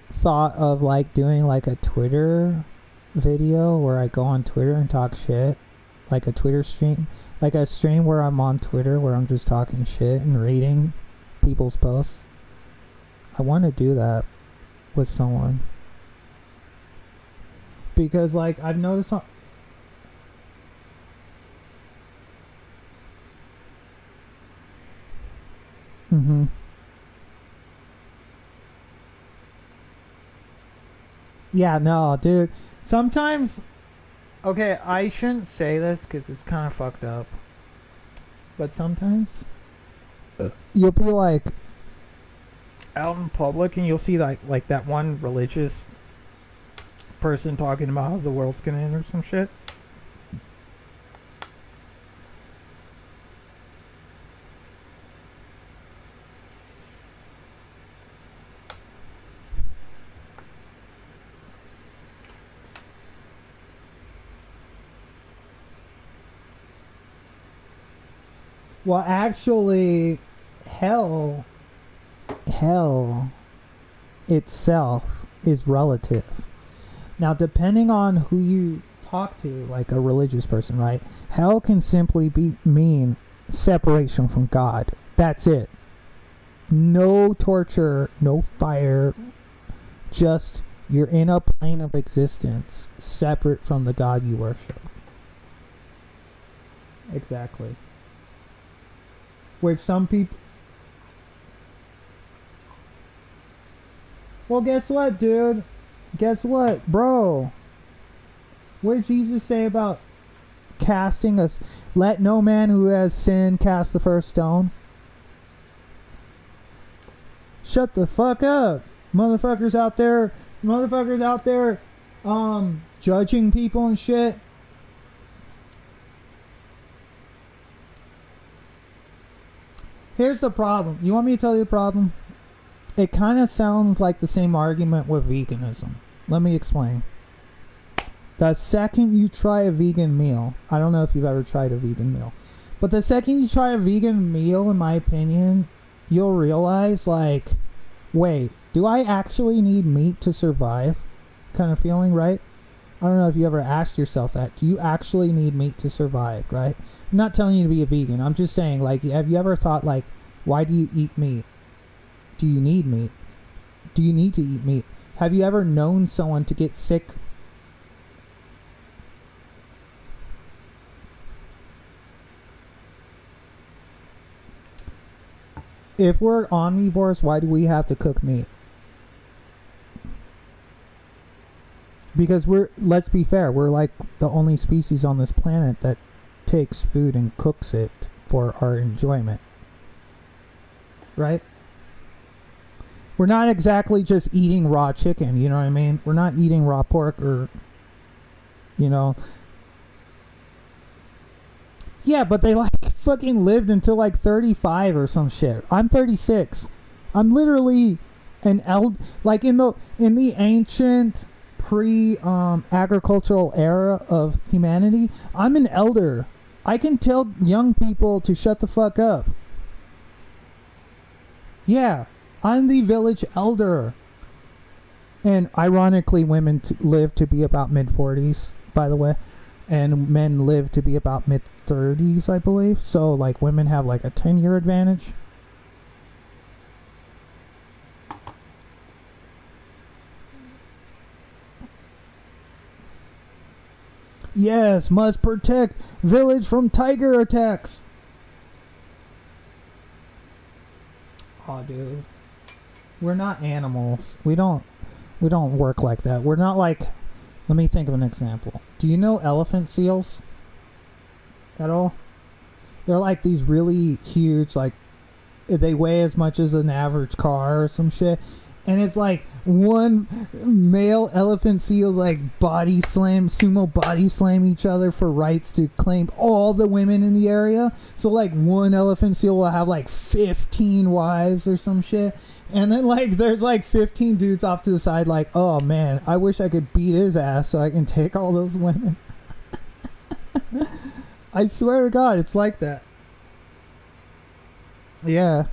thought of, like, doing, like, a Twitter video where I go on Twitter and talk shit. Like a Twitter stream. Like a stream where I'm on Twitter where I'm just talking shit and reading people's posts. I want to do that with someone. Because, like, I've noticed on... Yeah, no, dude. Sometimes... Okay, I shouldn't say this because it's kind of fucked up. But sometimes... You'll be, like... out in public and you'll see, like that one religious person talking about how the world's gonna end or some shit. Well, actually, hell itself is relative. Now, depending on who you talk to, like a religious person, right? Hell can simply mean separation from God. That's it. No torture, no fire, just you're in a plane of existence separate from the God you worship. Exactly. Which some people... Well, guess what, dude? Guess what, bro? What did Jesus say about casting us? Let no man who has sinned cast the first stone. Shut the fuck up. Motherfuckers out there, judging people and shit. Here's the problem. You want me to tell you the problem? It kind of sounds like the same argument with veganism. Let me explain. The second you try a vegan meal, I don't know if you've ever tried a vegan meal, but the second you try a vegan meal, in my opinion, you'll realize, like, wait, do I actually need meat to survive? Kind of feeling, right? I don't know if you ever asked yourself that. Do you actually need meat to survive, right? I'm not telling you to be a vegan. I'm just saying, like, have you ever thought, like, why do you eat meat? Do you need meat? Do you need to eat meat? Have you ever known someone to get sick? If we're omnivores, why do we have to cook meat? Because let's be fair, we're like the only species on this planet that takes food and cooks it for our enjoyment. Right? We're not exactly just eating raw chicken, you know what I mean? We're not eating raw pork or, you know. Yeah, but they like fucking lived until like 35 or some shit. I'm 36. I'm literally an like in the ancient agricultural era of humanity, I'm an elder. I can tell young people to shut the fuck up. Yeah, I'm the village elder. And ironically, women live to be about mid-40s, by the way. And men live to be about mid-30s, I believe. So, like, women have, like, a 10-year advantage. Yes, must protect village from tiger attacks. Oh, dude. We're not animals. We don't work like that. We're not like... Let me think of an example. Do you know elephant seals? At all? They're like these really huge, like... They weigh as much as an average car or some shit. And it's like one male elephant seal like sumo body slam each other for rights to claim all the women in the area. So like one elephant seal will have like 15 wives or some shit. And then like there's like 15 dudes off to the side like, oh man, I wish I could beat his ass so I can take all those women. I swear to God, it's like that. Yeah.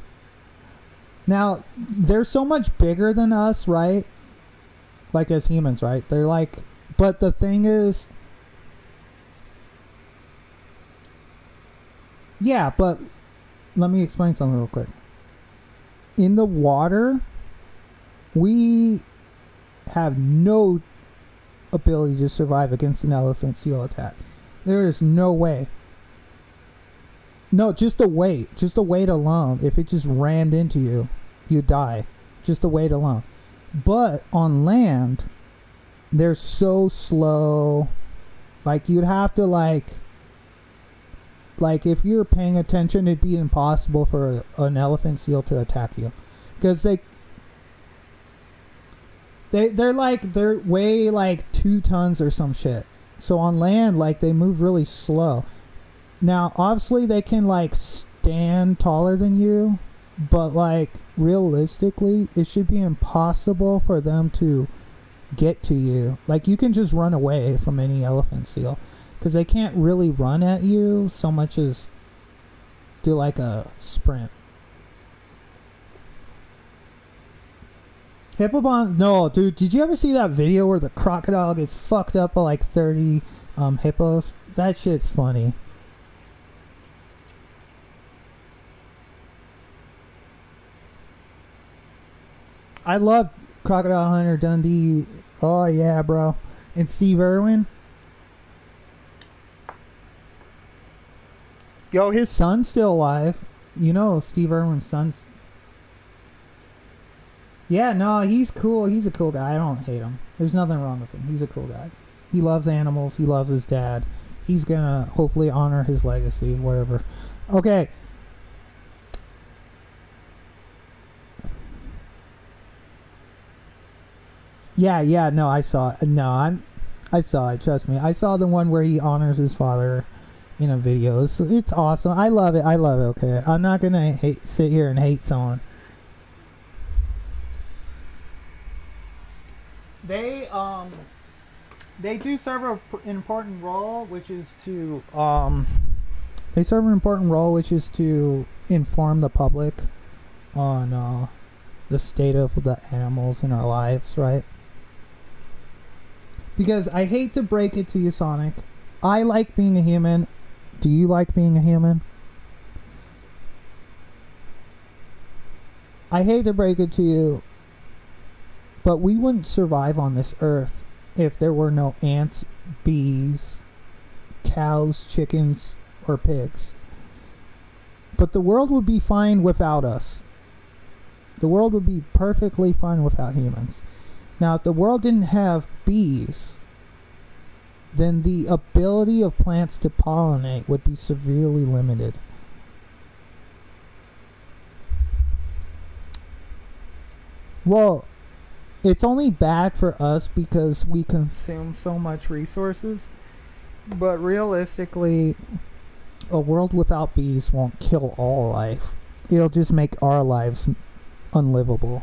Now, they're so much bigger than us, right? Like, as humans, right? They're like... But the thing is... Yeah, but... Let me explain something real quick. In the water, we have no ability to survive against an elephant seal attack. There is no way. No, just the weight alone. If it just rammed into you, you'd die. Just the weight alone. But on land, they're so slow. Like, you'd have to, like if you're paying attention, it'd be impossible for an elephant seal to attack you. Because they're weigh like 2 tons or some shit. So on land, like, they move really slow. Now, obviously, they can, like, stand taller than you, but, like, realistically, it should be impossible for them to get to you. Like, you can just run away from any elephant seal, because they can't really run at you so much as do, like, a sprint. Hippobon, no, dude. Did you ever see that video where the crocodile gets fucked up by like 30 hippos? That shit's funny. I love Crocodile Hunter Dundee. Oh yeah, bro. And Steve Irwin. Yo, his son's still alive. You know Steve Irwin's son's. Yeah, no, he's cool. He's a cool guy. I don't hate him. There's nothing wrong with him. He's a cool guy. He loves animals. He loves his dad. He's gonna hopefully honor his legacy, whatever. Okay. Yeah, no, I saw it. I saw it, trust me. I saw the one where he honors his father in a video. It's awesome. I love it, okay? I'm not gonna sit here and hate someone. They do serve an important role, which is to inform the public on the state of the animals in our lives, right? Because I hate to break it to you, Sonic, I like being a human. Do you like being a human? I hate to break it to you, but we wouldn't survive on this earth if there were no ants, bees, cows, chickens, or pigs. But the world would be fine without us. The world would be perfectly fine without humans. Now, if the world didn't have bees, then the ability of plants to pollinate would be severely limited. Well, it's only bad for us because we consume so much resources. But realistically, a world without bees won't kill all life. It'll just make our lives unlivable.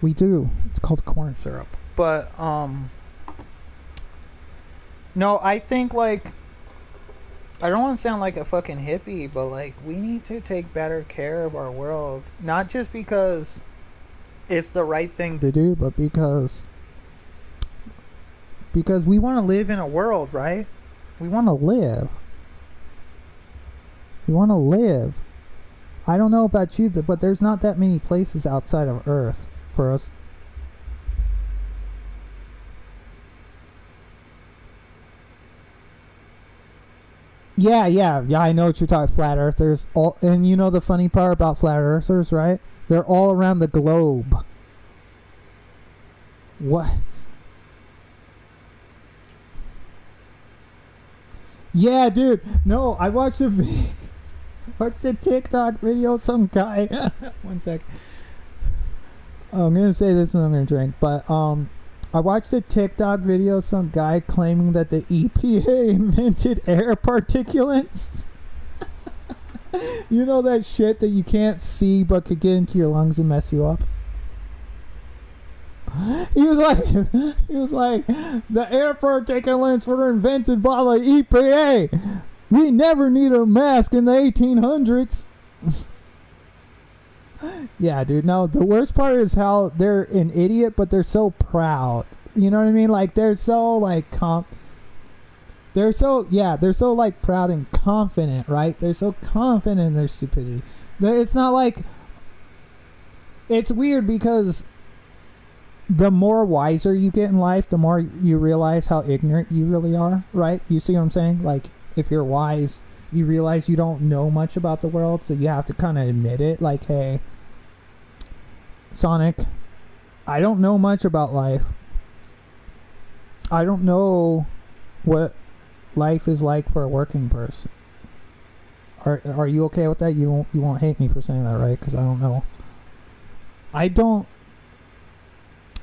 We do. It's called corn syrup. But, no, I think, like, I don't want to sound like a fucking hippie, but, like, we need to take better care of our world. Not just because it's the right thing to do, but because we want to live in a world, right? We want to live. We want to live. I don't know about you, but there's not that many places outside of Earth for us. Yeah, I know what you're talking. Flat Earthers, and you know the funny part about flat Earthers, right? They're all around the globe. What? Yeah, dude. No, I watched a TikTok video. Some guy. One sec. I'm gonna say this and I'm gonna drink, but I watched a TikTok video. Some guy claiming that the EPA invented air particulates. You know that shit that you can't see but could get into your lungs and mess you up. He was like, the air particulates were invented by the EPA. We never need a mask in the 1800s. Yeah, dude. No, the worst part is how they're an idiot, but they're so proud. You know what I mean? Like they're so like they're so like proud and confident, right? They're so confident in their stupidity. It's not like, it's weird because the more wiser you get in life, the more you realize how ignorant you really are, right? You see what I'm saying? Like, if you're wise, you realize you don't know much about the world, so you have to kind of admit it. Like, hey, Sonic, I don't know much about life. I don't know what life is like for a working person. Are you okay with that? You won't hate me for saying that, right? Because I don't know.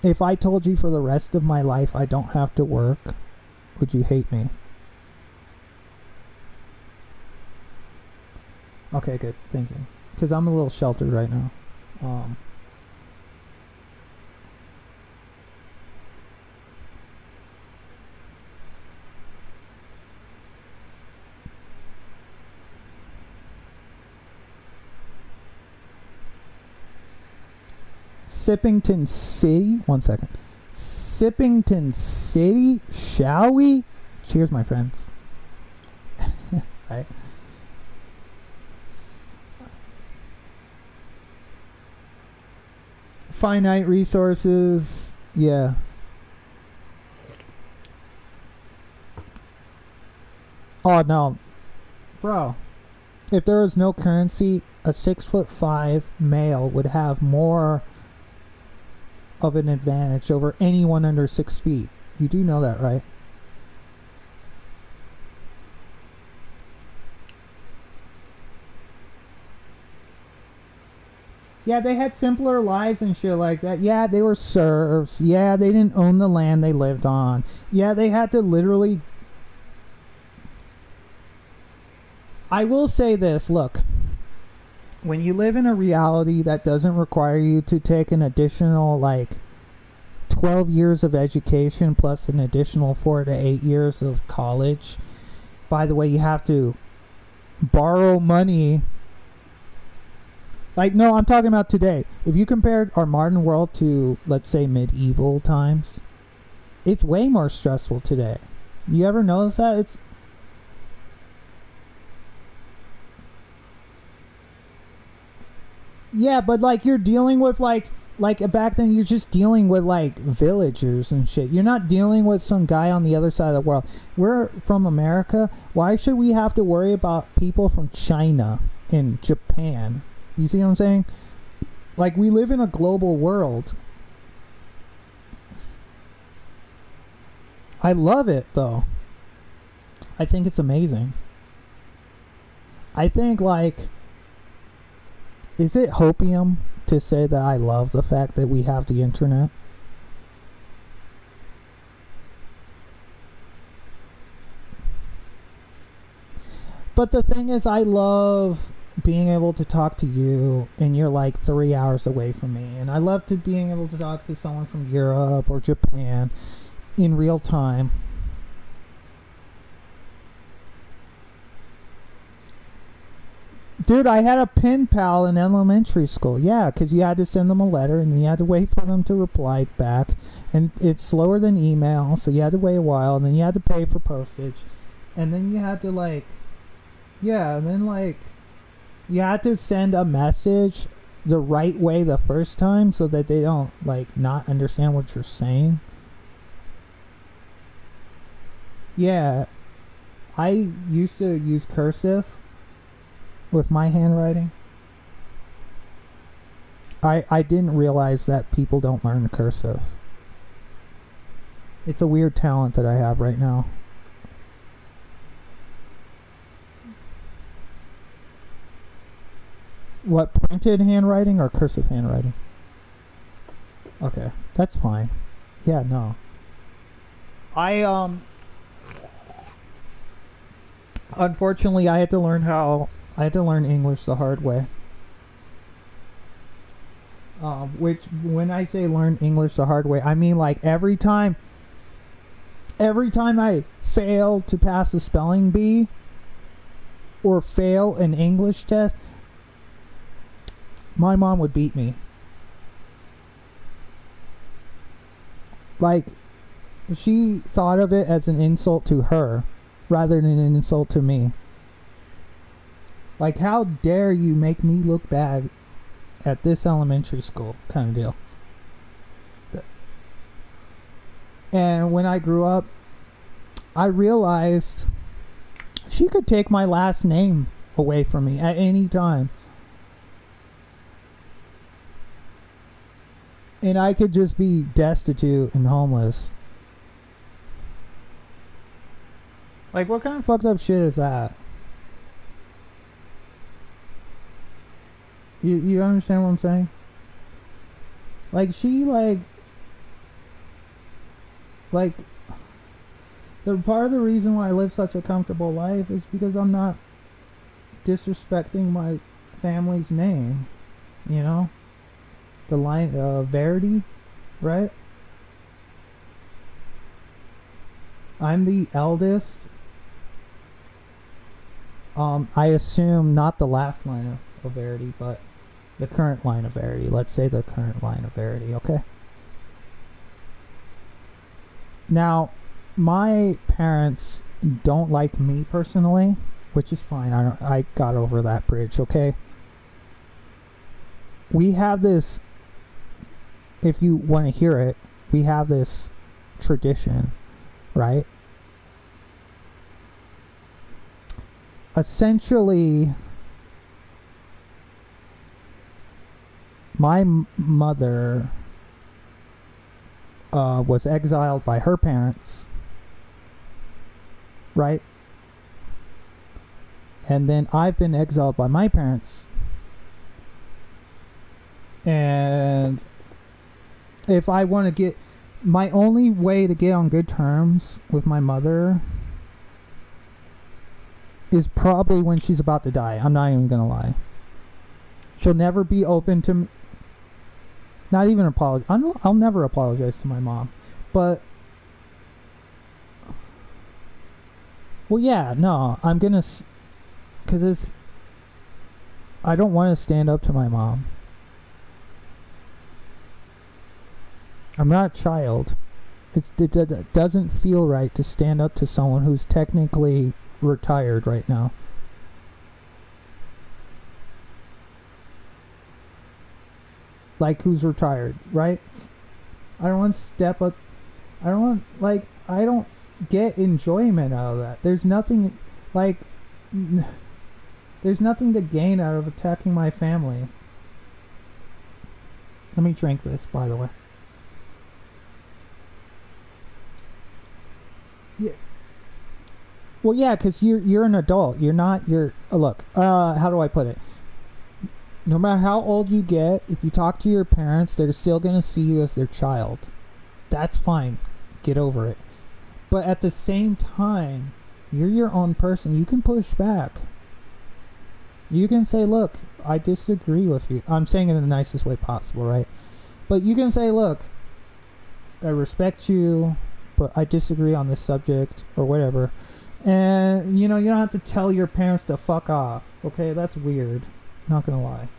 If I told you for the rest of my life I don't have to work, would you hate me? Okay, good. Thank you. Because I'm a little sheltered right now. Sippington City. 1 second. Sippington City, shall we? Cheers, my friends. Right. Finite resources. Yeah. Oh no, bro. If there was no currency, a 6'5" male would have more of an advantage over anyone under 6 feet. You do know that, right? Yeah, they had simpler lives and shit like that. Yeah, they were serfs. Yeah, they didn't own the land they lived on. Yeah, they had to literally... I will say this, look. When you live in a reality that doesn't require you to take an additional, 12 years of education plus an additional 4 to 8 years of college. By the way, you have to borrow money. No, I'm talking about today. If you compared our modern world to, let's say, medieval times, it's way more stressful today. You ever notice that? It's... Yeah, but, you're dealing with, back then you're just dealing with, villagers and shit. You're not dealing with some guy on the other side of the world. We're from America. Why should we have to worry about people from China and Japan? You see what I'm saying? We live in a global world. I love it, though. I think it's amazing. I think, is it hopium to say that I love the fact that we have the internet? But the thing is, I love being able to talk to you, and you're 3 hours away from me, and I love being able to talk to someone from Europe or Japan in real time. Dude, I had a pen pal in elementary school. Yeah, because you had to send them a letter, and you had to wait for them to reply back, and it's slower than email, so you had to wait a while, and then you had to pay for postage, and then you had to yeah, and then you had to send a message the right way the first time so that they don't, not understand what you're saying. Yeah. I used to use cursive with my handwriting. I didn't realize that people don't learn cursive. It's a weird talent that I have right now. What, printed handwriting or cursive handwriting? Okay, that's fine. Yeah, no. Unfortunately, I had to learn English the hard way. Which, when I say learn English the hard way, I mean every time I fail to pass a spelling bee or fail an English test, my mom would beat me. She thought of it as an insult to her rather than an insult to me. How dare you make me look bad at this elementary school kind of deal. And when I grew up, I realized she could take my last name away from me at any time. And I could just be destitute and homeless. What kind of fucked up shit is that? You understand what I'm saying? The part of the reason why I live such a comfortable life is because I'm not disrespecting my family's name. You know? The line, Verity, right? I'm the eldest. I assume not the last line of Verity, but The current line of Verity. Let's say the current line of Verity, okay? Now, my parents don't like me personally, which is fine. I got over that bridge, okay? We have this, if you want to hear it, we have this tradition, right? Essentially, my mother was exiled by her parents, right? And then I've been exiled by my parents. And if I want to get, my only way to get on good terms with my mother is probably when she's about to die. I'm not even gonna lie. She'll never be open to me. Not even apologize. I'll never apologize to my mom. But, well, yeah, no, I'm gonna, because I don't want to stand up to my mom. I'm not a child. It doesn't feel right to stand up to someone who's technically retired right now. Like, who's retired, right? I don't want to step up. I don't want, like, I don't get enjoyment out of that. There's nothing, like, there's nothing to gain out of attacking my family. Let me drink this, by the way. Yeah. Well, yeah, because you're an adult. You're not, look, how do I put it? No matter how old you get, if you talk to your parents, they're still going to see you as their child. That's fine. Get over it. But at the same time, you're your own person. You can push back. You can say, look, I disagree with you. I'm saying it in the nicest way possible, right? But you can say, look, I respect you, but I disagree on this subject, or whatever. And, you know, you don't have to tell your parents to fuck off. Okay, that's weird. Not gonna lie.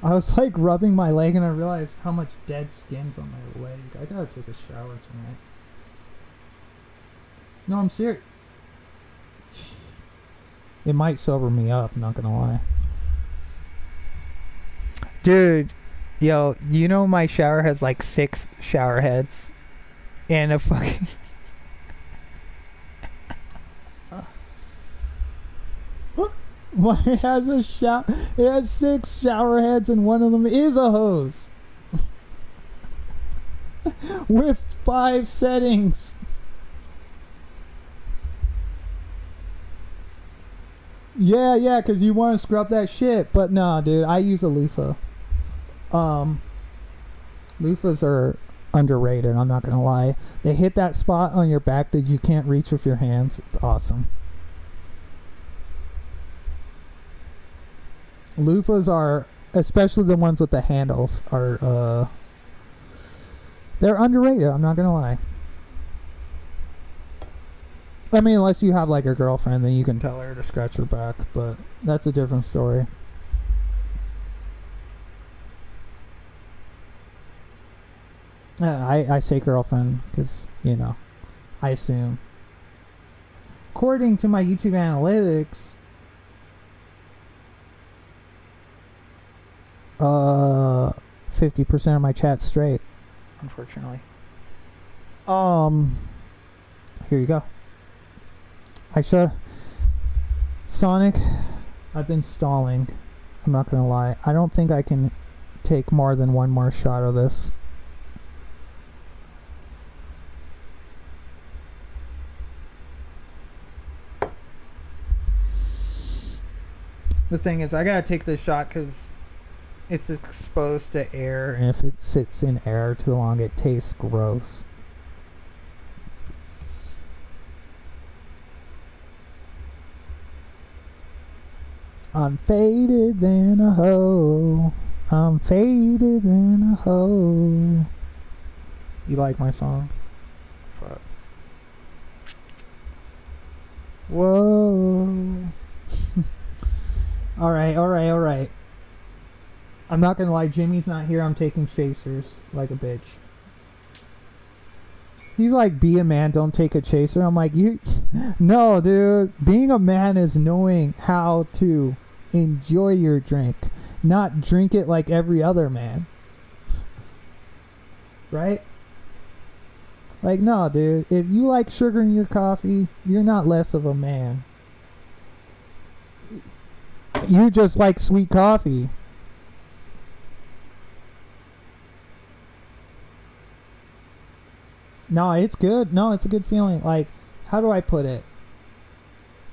I was like rubbing my leg and I realized how much dead skin's on my leg. I gotta take a shower tonight. No, I'm serious. It might sober me up, not gonna lie. Dude, yo, you know my shower has like 6 shower heads and a fucking Well, it has it has 6 shower heads and one of them is a hose. With 5 settings. Yeah, because you want to scrub that shit. But no, dude, I use a loofah. Loofahs are underrated, I'm not gonna lie. They hit that spot on your back that you can't reach with your hands. It's awesome. Loofahs are, especially the ones with the handles, are they're underrated, I'm not gonna lie. I mean, unless you have like a girlfriend, then you can tell her to scratch her back, but that's a different story. I say girlfriend because, you know, I assume. According to my YouTube analytics, 50% of my chat's straight, unfortunately. Here you go. Sonic, I've been stalling. I'm not gonna lie. I don't think I can take more than one more shot of this. The thing is, I gotta take this shot because it's exposed to air, and if it sits in air too long, it tastes gross. I'm faded than a hoe. I'm faded than a hoe. You like my song? Fuck. Whoa. Alright, alright, alright. I'm not gonna lie, Jimmy's not here. I'm taking chasers like a bitch. He's like, be a man, don't take a chaser. I'm like, you... No, dude. Being a man is knowing how to enjoy your drink. Not drink it like every other man. Right? Like, no, dude. If you like sugar in your coffee, you're not less of a man. You just like sweet coffee. No, it's good. No, it's a good feeling. Like, how do I put it?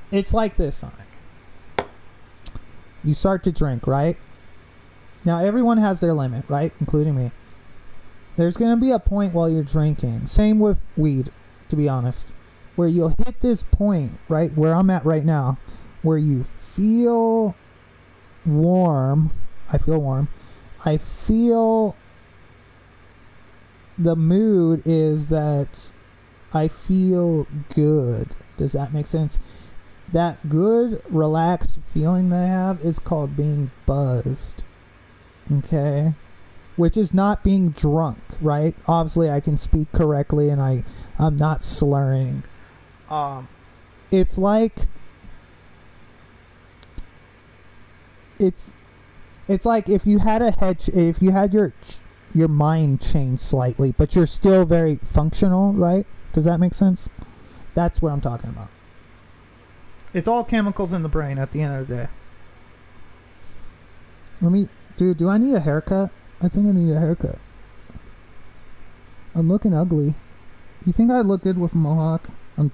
It's like this, Sonic. You start to drink, right? Now, everyone has their limit, right? Including me. There's going to be a point while you're drinking. Same with weed, to be honest. Where you'll hit this point, right? Where I'm at right now. Where you feel warm. I feel warm. I feel... The mood is that I feel good. Does that make sense? That good, relaxed feeling that I have is called being buzzed. Okay? Which is not being drunk, right? Obviously, I can speak correctly and I'm not slurring. It's like... It's like if you had if you had your mind changed slightly, but you're still very functional, right? Does that make sense? That's what I'm talking about. It's all chemicals in the brain at the end of the day. Dude, do I need a haircut? I think I need a haircut. I'm looking ugly. You think I look good with a mohawk? I'm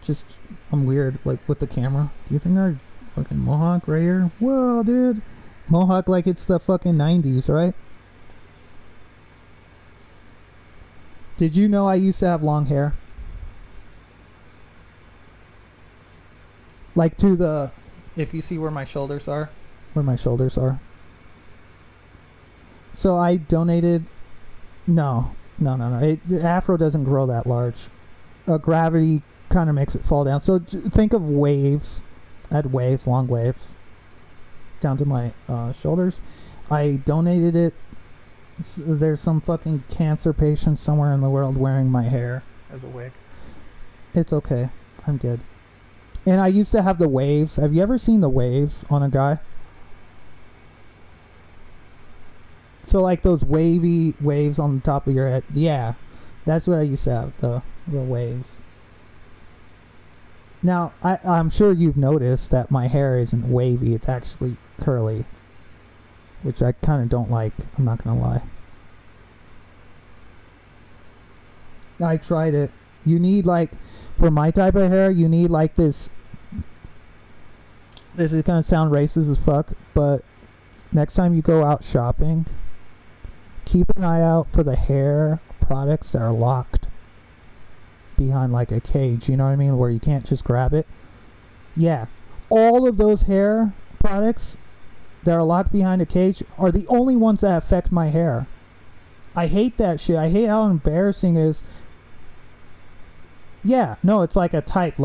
weird, like, with the camera. Do you think I fucking mohawk right here? Whoa, dude. Mohawk like it's the fucking 90s, right? Did you know I used to have long hair? Like to the... If you see where my shoulders are. Where my shoulders are. So I donated... No. The afro doesn't grow that large. Gravity kind of makes it fall down. So think of waves. I had waves, long waves. Down to my shoulders. I donated it. There's some fucking cancer patient somewhere in the world wearing my hair as a wig. It's okay. I'm good. And I used to have the waves. Have you ever seen the waves on a guy? So like those wavy waves on the top of your head. Yeah. That's what I used to have. The waves. Now, I'm sure you've noticed that my hair isn't wavy. It's actually curly. Which I kind of don't like. I'm not going to lie. I tried it. You need like... For my type of hair, you need like this... This is going to sound racist as fuck. But next time you go out shopping... Keep an eye out for the hair products that are locked behind like a cage. You know what I mean? Where you can't just grab it. Yeah. All of those hair products... that are locked behind a cage are the only ones that affect my hair. I hate that shit. I hate how embarrassing it is. Yeah, no, it's like a type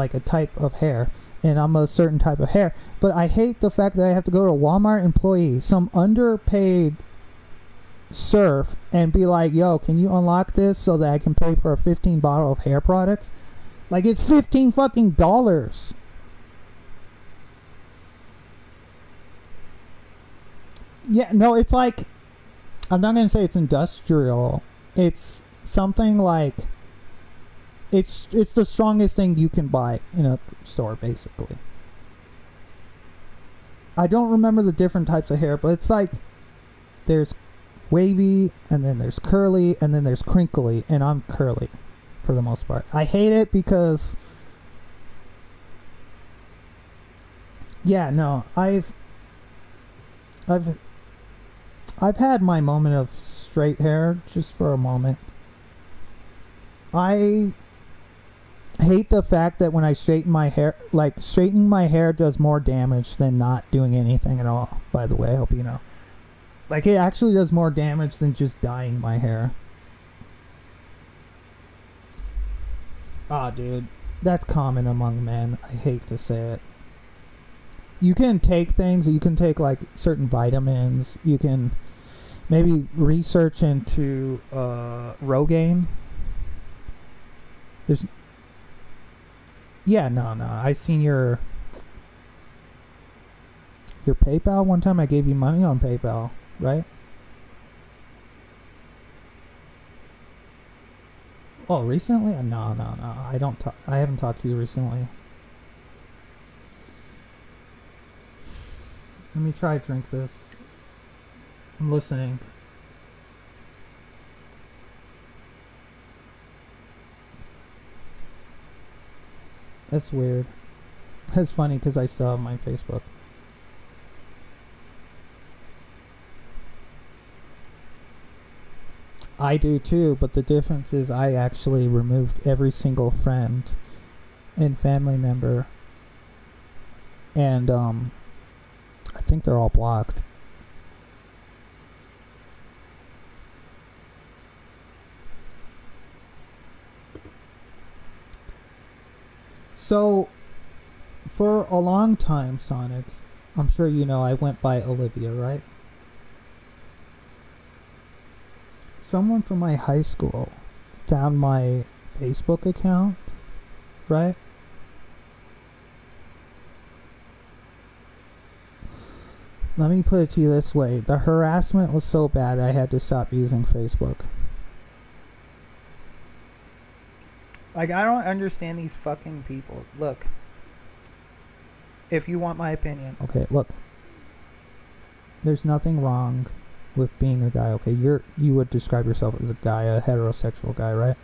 of hair. And I'm a certain type of hair. But I hate the fact that I have to go to a Walmart employee, some underpaid serf, and be like, yo, can you unlock this so that I can pay for a 15 bottle of hair product? Like, it's 15 fucking dollars. Yeah, no, it's like, I'm not going to say it's industrial. It's something like, it's the strongest thing you can buy in a store, basically. I don't remember the different types of hair, but it's like, there's wavy, and then there's curly, and then there's crinkly, and I'm curly, for the most part. I hate it because, yeah, no, I've had my moment of straight hair just for a moment. I hate the fact that when I straighten my hair, like straightening my hair does more damage than not doing anything at all, by the way, I hope you know. Like it actually does more damage than just dyeing my hair. Ah, dude, that's common among men. I hate to say it. You can take things. You can take like certain vitamins. You can maybe research into Rogaine. There's. Yeah, no. I seen your PayPal one time. I gave you money on PayPal, right? Oh, recently? No. I don't. I haven't talked to you recently. Let me try to drink this. I'm listening. That's weird. That's funny because I still have my Facebook. I do too, but the difference is I actually removed every single friend and family member. And I think they're all blocked. So, for a long time, Sonic, I'm sure you know I went by Olivia, right? Someone from my high school found my Facebook account, right? Let me put it to you this way. The harassment was so bad I had to stop using Facebook. Like, I don't understand these fucking people. Look. If you want my opinion. Okay, look. There's nothing wrong with being a guy, okay? You would describe yourself as a guy, a heterosexual guy, right?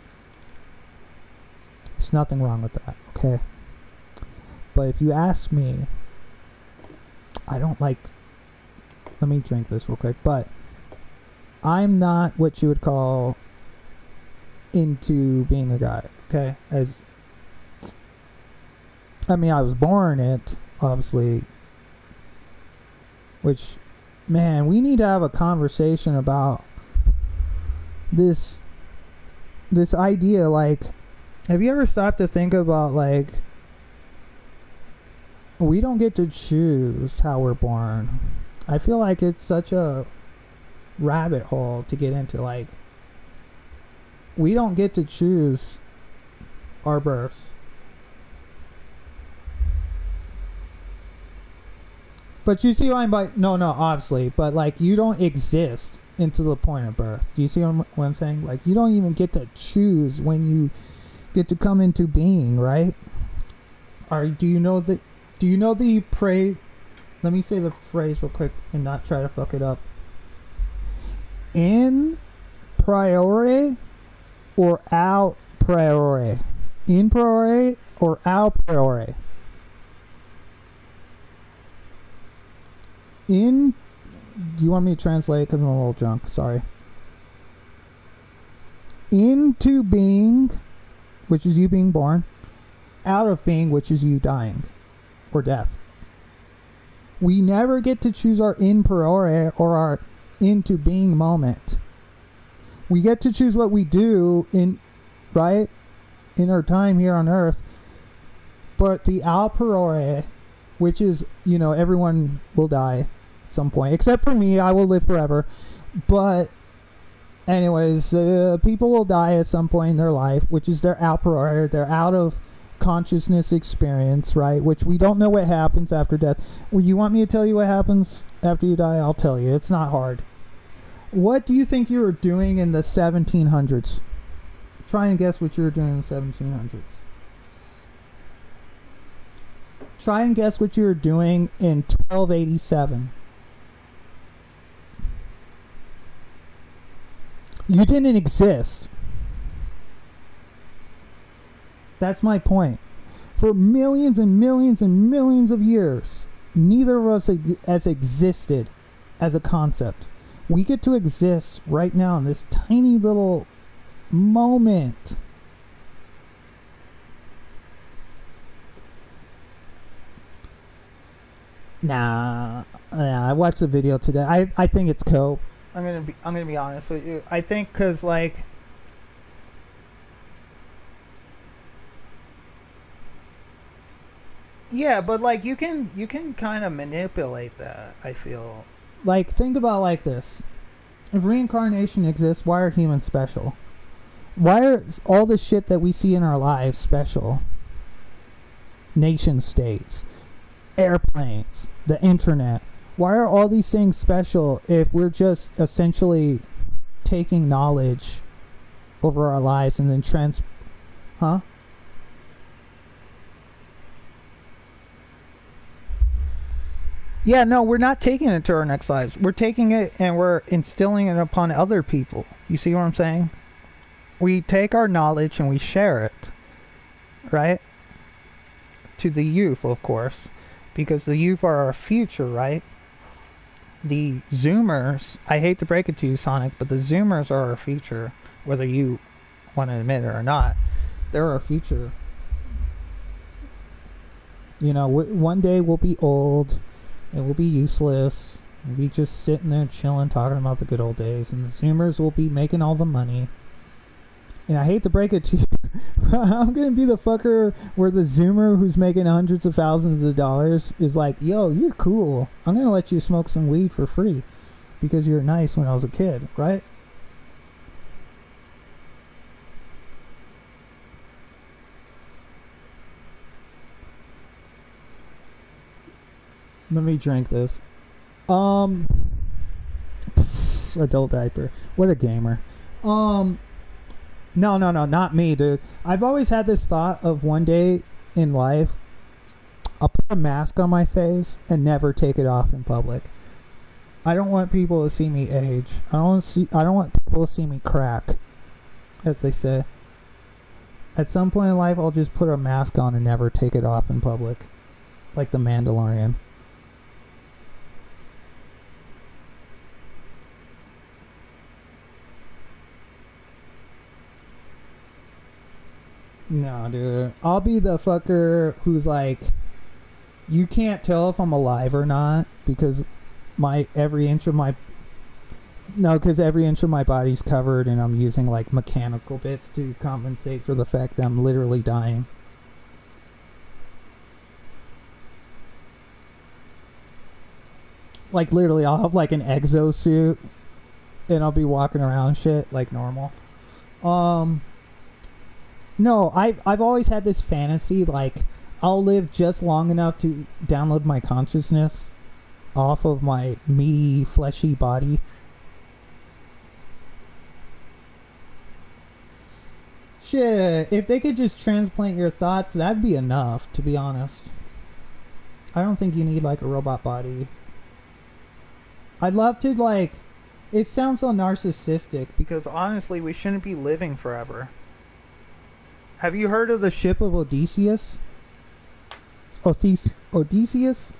There's nothing wrong with that, okay? But if you ask me, I don't like... Let me drink this real quick. But I'm not what you would call into being a guy, okay? I mean, I was born it, obviously. Which, man, we need to have a conversation about this idea. Like, have you ever stopped to think about, like, we don't get to choose how we're born? I feel like it's such a rabbit hole to get into. Like, we don't get to choose our births. But you see what I'm like? No, obviously. But, like, you don't exist into the point of birth. Do you see what I'm saying? Like, you don't even get to choose when you get to come into being, right? Or do you know the praise? Let me say the phrase real quick and not try to fuck it up. In priori or out priori? In priori or out priori? Do you want me to translate? Because I'm a little drunk. Sorry. Into being, which is you being born. Out of being, which is you dying. Or death. We never get to choose our in priori or our into being moment. We get to choose what we do in our time here on Earth. But the a priori, which is, everyone will die at some point. Except for me, I will live forever. But anyways, people will die at some point in their life, which is their a priori. They're out of consciousness experience, right? Which we don't know what happens after death. Well, you want me to tell you what happens after you die? I'll tell you. It's not hard. What do you think you were doing in the 1700s? Try and guess what you were doing in the 1700s. Try and guess what you were doing in 1287. You didn't exist. That's my point. For millions and millions and millions of years, neither of us has existed as a concept. We get to exist right now in this tiny little moment. Nah, I watched the video today. I think it's cool. I'm gonna be honest with you. I think because, like, Yeah, but like you can kind of manipulate that, I feel. Like, think about it like this. If reincarnation exists, why are humans special? Why are all the shit that we see in our lives special? Nation states, airplanes, the internet. Why are all these things special if we're just essentially taking knowledge over our lives and then Huh? Yeah, no, we're not taking it to our next lives. We're taking it and we're instilling it upon other people. You see what I'm saying? We take our knowledge and we share it, right? To the youth, of course, because the youth are our future, right? The Zoomers, I hate to break it to you, Sonic, but the Zoomers are our future, whether you want to admit it or not. They're our future. You know, one day we'll be old. It will be useless. We'll be just sitting there chilling, talking about the good old days. And the Zoomers will be making all the money. And I hate to break it to you, I'm going to be the fucker where the Zoomer who's making hundreds of thousands of dollars is like, yo, you're cool. I'm going to let you smoke some weed for free because you're nice when I was a kid, right? Let me drink this. Adult diaper. What a gamer. No, not me, dude. I've always had this thought of one day in life, I'll put a mask on my face and never take it off in public. I don't want people to see me age. I don't want people to see me crack, as they say. At some point in life, I'll just put a mask on and never take it off in public, like the Mandalorian. No, dude. I'll be the fucker who's like, you can't tell if I'm alive or not because every inch of my body's covered and I'm using like mechanical bits to compensate for the fact that I'm literally dying. Like literally, I'll have like an exosuit and I'll be walking around shit like normal. No, I've always had this fantasy, like, I'll live just long enough to download my consciousness off of my meaty, fleshy body. Shit, if they could just transplant your thoughts, that'd be enough, to be honest. I don't think you need, like, a robot body. I'd love to, like, it sounds so narcissistic, because honestly, we shouldn't be living forever. Have you heard of the ship of Odysseus? Odysseus?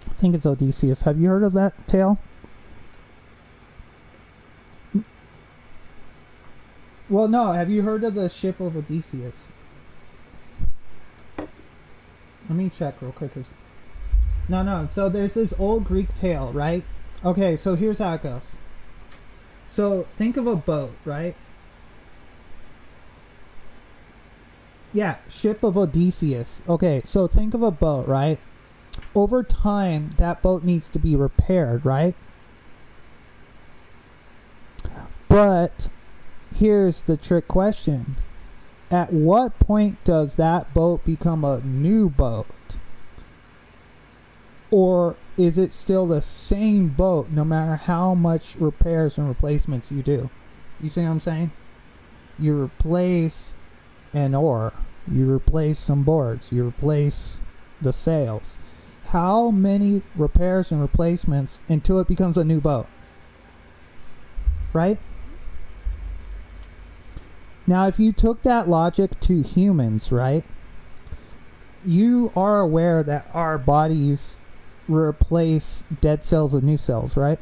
I think it's Odysseus. Have you heard of that tale? Well, no. Have you heard of the ship of Odysseus? Let me check real quick. No. So there's this old Greek tale, right? Okay, so here's how it goes. So think of a boat, right? Yeah, ship of Odysseus. Okay, so think of a boat, right? Over time, that boat needs to be repaired, right? But here's the trick question. At what point does that boat become a new boat? Or is it still the same boat no matter how much repairs and replacements you do? You see what I'm saying? You replace an oar, you replace some boards, you replace the sails. How many repairs and replacements until it becomes a new boat? Right? Now, if you took that logic to humans, right? You are aware that our bodies replace dead cells with new cells, right?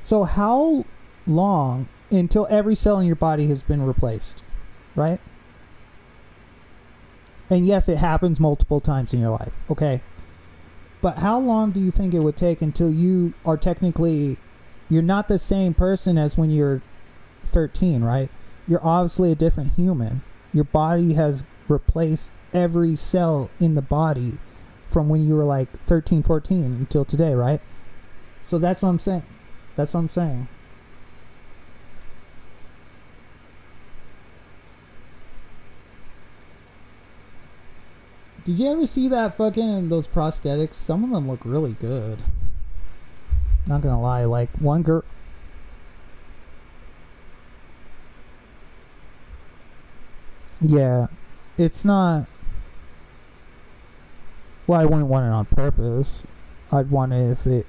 So how long until every cell in your body has been replaced, right? And yes, it happens multiple times in your life, okay? But how long do you think it would take until you are technically, you're not the same person as when you're 13, right? You're obviously a different human. Your body has replaced every cell in the body from when you were like 13, 14 until today, right? So that's what I'm saying. That's what I'm saying. Did you ever see that fucking, those prosthetics? Some of them look really good. Not gonna lie, like one girl. Yeah, it's not. Well, I wouldn't want it on purpose. I'd want it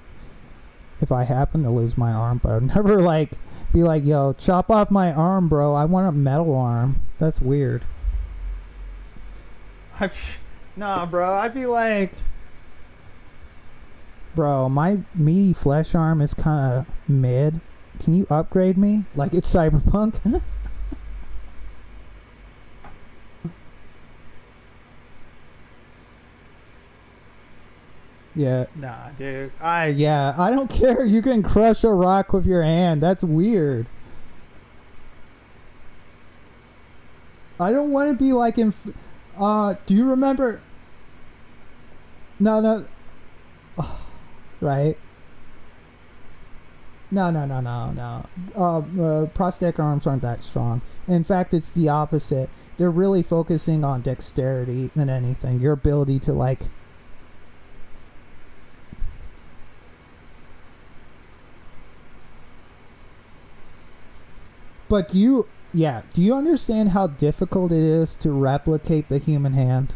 if I happen to lose my arm, but I'd never like be like, yo, chop off my arm, bro. I want a metal arm. That's weird. Nah, bro. I'd be like, bro, my meaty flesh arm is kind of mid. Can you upgrade me? Like it's Cyberpunk? Yeah, nah, dude. I don't care. You can crush a rock with your hand. That's weird. I don't want to be like in. Do you remember? No. Right. No. Prosthetic arms aren't that strong. In fact, it's the opposite. They're really focusing on dexterity than anything. Your ability to like. But do you understand how difficult it is to replicate the human hand?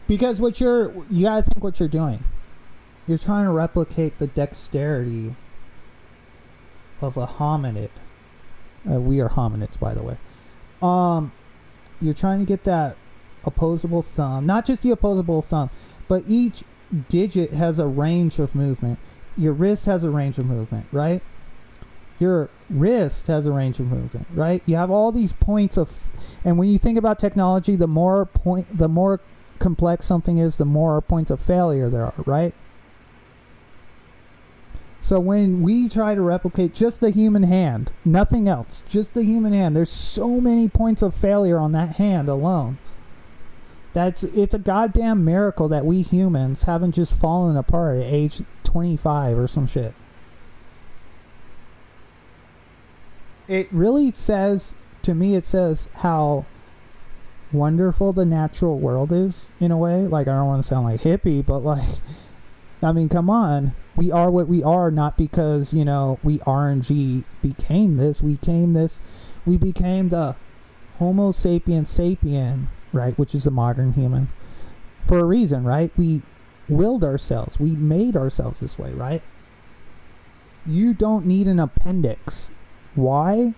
Because you gotta think what you're doing. You're trying to replicate the dexterity of a hominid. We are hominids, by the way. You're trying to get that opposable thumb, not just the opposable thumb, but each digit has a range of movement. Your wrist has a range of movement, right? Your wrist has a range of movement, right? You have all these points of, and when you think about technology, the more complex something is, the more points of failure there are, right? So when we try to replicate just the human hand, nothing else, just the human hand, there's so many points of failure on that hand alone. It's a goddamn miracle that we humans haven't just fallen apart at age 25 or some shit. It really says, to me, it says how wonderful the natural world is, in a way. Like, I don't want to sound like hippie, but like, I mean, come on. We are what we are, not because, we RNG became this. We became the Homo sapiens sapien, right, which is the modern human, for a reason, right? We willed ourselves. We made ourselves this way, right? You don't need an appendix. Why?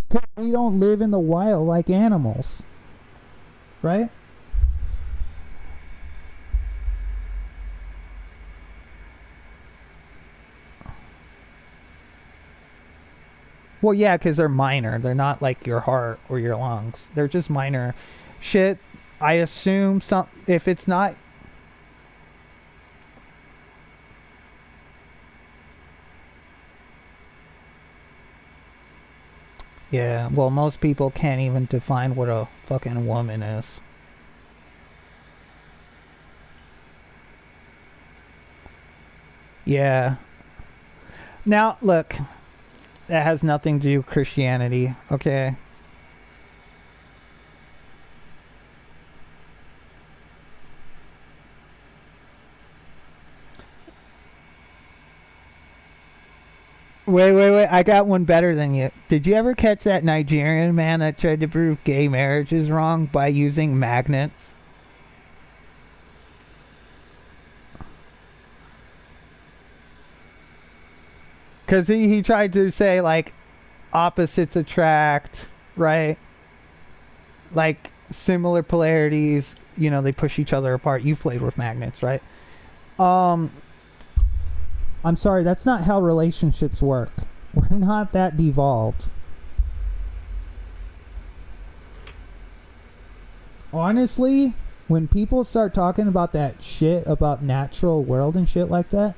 Because we don't live in the wild like animals, right? Well, yeah, because they're minor. They're not like your heart or your lungs. They're just minor shit. I assume if it's not. Yeah, well, most people can't even define what a fucking woman is. Yeah. Now, look. That has nothing to do with Christianity, okay? Wait. I got one better than you. Did you ever catch that Nigerian man that tried to prove gay marriage is wrong by using magnets? Because he tried to say, like, opposites attract, right? Like, similar polarities, they push each other apart. You've played with magnets, right? I'm sorry, that's not how relationships work. We're not that devolved. Honestly, when people start talking about that shit about natural world and shit like that,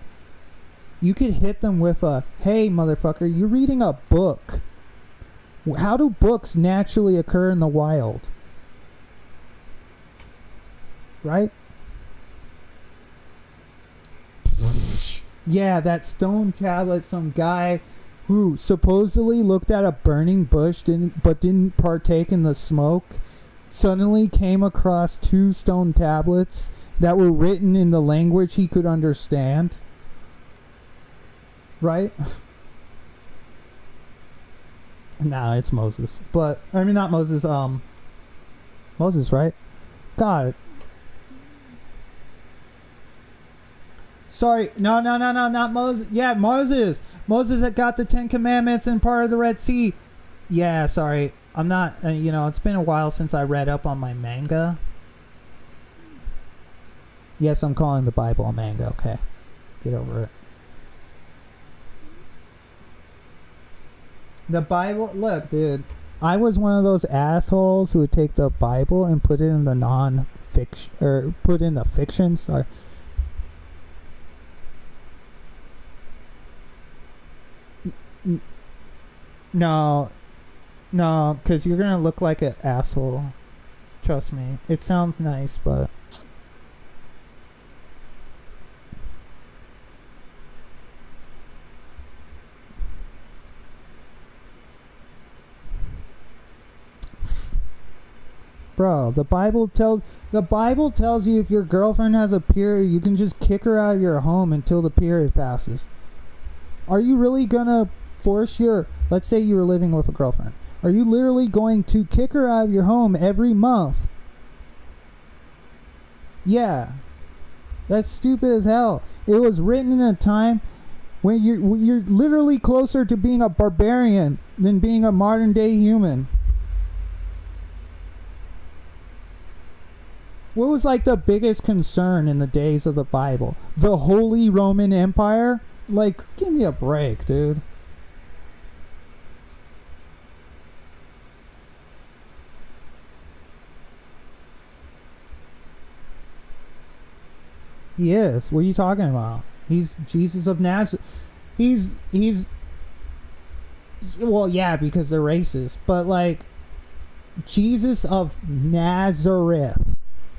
you could hit them with a, hey motherfucker, you're reading a book. How do books naturally occur in the wild? Right? Yeah, that stone tablet, some guy who supposedly looked at a burning bush but didn't partake in the smoke, suddenly came across 2 stone tablets that were written in the language he could understand. Right? Nah, it's Moses. But, I mean, not Moses, Moses, right? God. Sorry, no, not Moses. Yeah, Moses. Moses that got the 10 Commandments and part of the Red Sea. Yeah, sorry. I'm not, it's been a while since I read up on my manga. Yes, I'm calling the Bible a manga, okay. Get over it. The Bible, look, dude. I was one of those assholes who would take the Bible and put it in the non-fiction, or put in the fiction, sorry. No, because you're gonna look like an asshole. Trust me. It sounds nice, but... Bro, the Bible tells you if your girlfriend has a period, you can just kick her out of your home until the period passes. Are you really gonna force let's say you were living with a girlfriend. Are you literally going to kick her out of your home every month? Yeah. That's stupid as hell. It was written in a time when you're literally closer to being a barbarian than being a modern day human. What was like the biggest concern in the days of the Bible? The Holy Roman Empire? Like, give me a break, dude. He is. What are you talking about? He's Jesus of Nazareth. He's well, yeah, because they're racist, but like Jesus of Nazareth.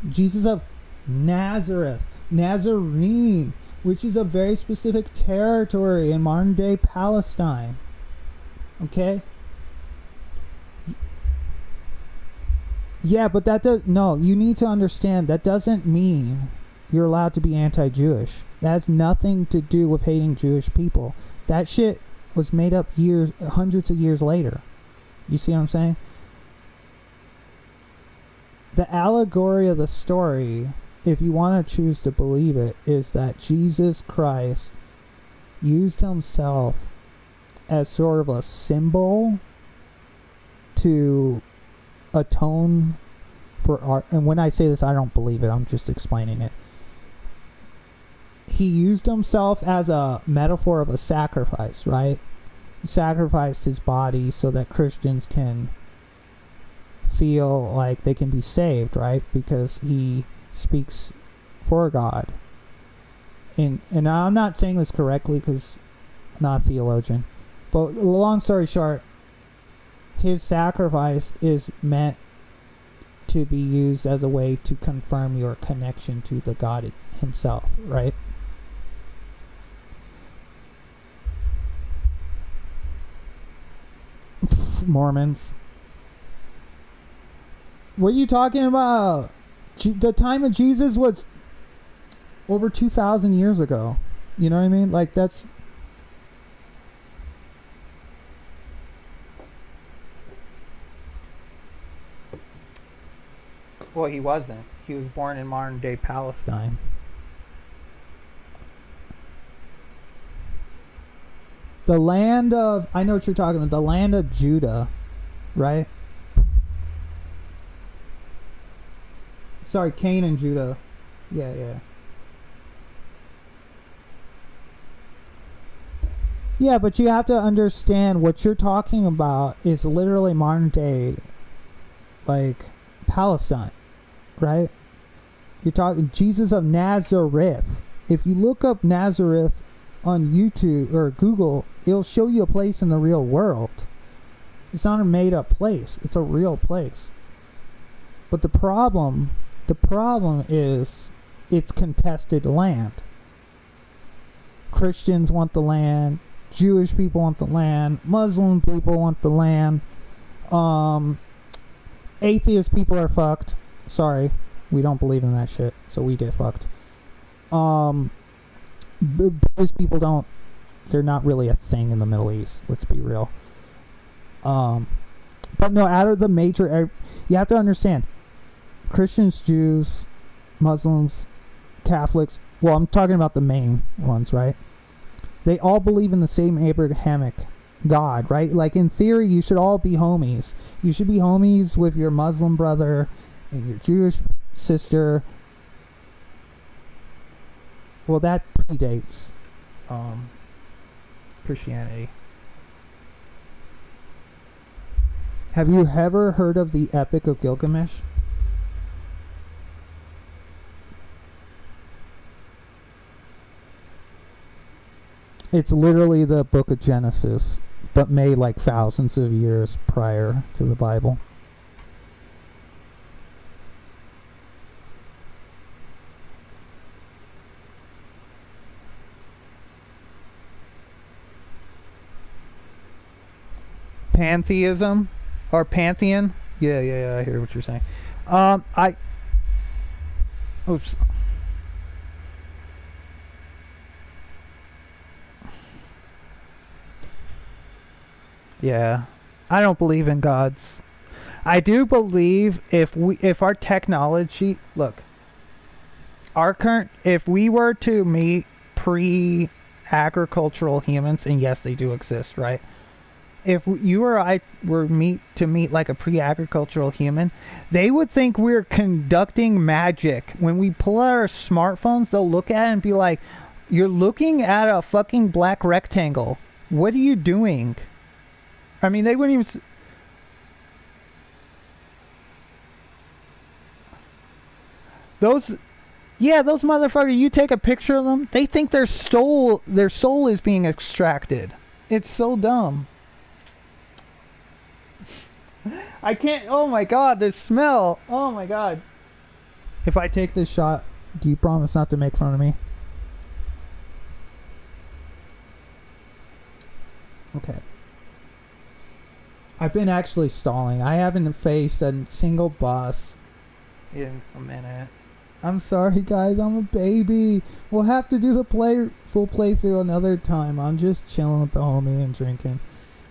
Jesus of Nazareth. Nazarene, which is a very specific territory in modern day Palestine. Okay? Yeah, but you need to understand, that doesn't mean you're allowed to be anti-Jewish. That has nothing to do with hating Jewish people. That shit was made up hundreds of years later. You see what I'm saying? The allegory of the story, if you want to choose to believe it, is that Jesus Christ used himself as sort of a symbol to atone for our... And when I say this, I don't believe it. I'm just explaining it. He used himself as a metaphor of a sacrifice, right? He sacrificed his body so that Christians can feel like they can be saved, right? Because he speaks for God. And I'm not saying this correctly because I'm not a theologian. But long story short, his sacrifice is meant to be used as a way to confirm your connection to the God himself, right? Mormons. What are you talking about? The time of Jesus was over 2,000 years ago. You know what I mean? Like, that's... Well, he wasn't. He was born in modern day Palestine. The land of... I know what you're talking about. The land of Judah. Right? Sorry, Cain and Judah. Yeah. Yeah, but you have to understand what you're talking about is literally modern day, like, Palestine, right? You're talking Jesus of Nazareth. If you look up Nazareth on YouTube or Google, it'll show you a place in the real world. It's not a made-up place. It's a real place. But the problem is it's contested land. Christians want the land. Jewish people want the land. Muslim people want the land. Atheist people are fucked. Sorry, we don't believe in that shit, so we get fucked. Buddhist people don't. They're not really a thing in the Middle East. Let's be real. But no, out of the major, you have to understand, Christians, Jews, Muslims, Catholics. Well, I'm talking about the main ones, right? They all believe in the same Abrahamic God, right? Like, in theory, you should all be homies. You should be homies with your Muslim brother and your Jewish sister. Well, that predates Christianity. Have you ever heard of the Epic of Gilgamesh? It's literally the book of Genesis, but made like thousands of years prior to the Bible. Pantheism or pantheon? Yeah, I hear what you're saying. Oops. Yeah, I don't believe in gods. I do believe if our technology, look, if we were to meet pre-agricultural humans, and yes, they do exist, right? If you or I were to meet like a pre-agricultural human, they would think we're conducting magic. When we pull out our smartphones, they'll look at it and be like, "You're looking at a fucking black rectangle. What are you doing?" I mean, they wouldn't even... those motherfuckers, you take a picture of them, they think their soul is being extracted. It's so dumb. I can't... oh my god, this smell. Oh my god. If I take this shot, do you promise not to make fun of me? Okay. I've been actually stalling. I haven't faced a single boss in a minute. I'm sorry, guys. I'm a baby. We'll have to do the full playthrough another time. I'm just chilling with the homie and drinking.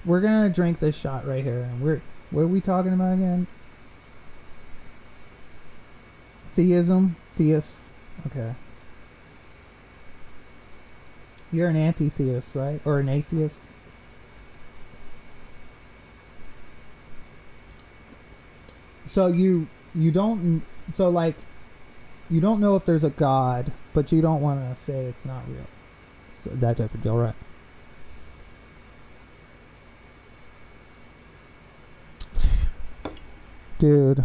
We're gonna drink this shot right here. And what are we talking about again? Theism? Theist. Okay. You're an anti-theist, right? Or an atheist? So you don't know if there's a God, but you don't want to say it's not real. So that type of deal, right? Dude.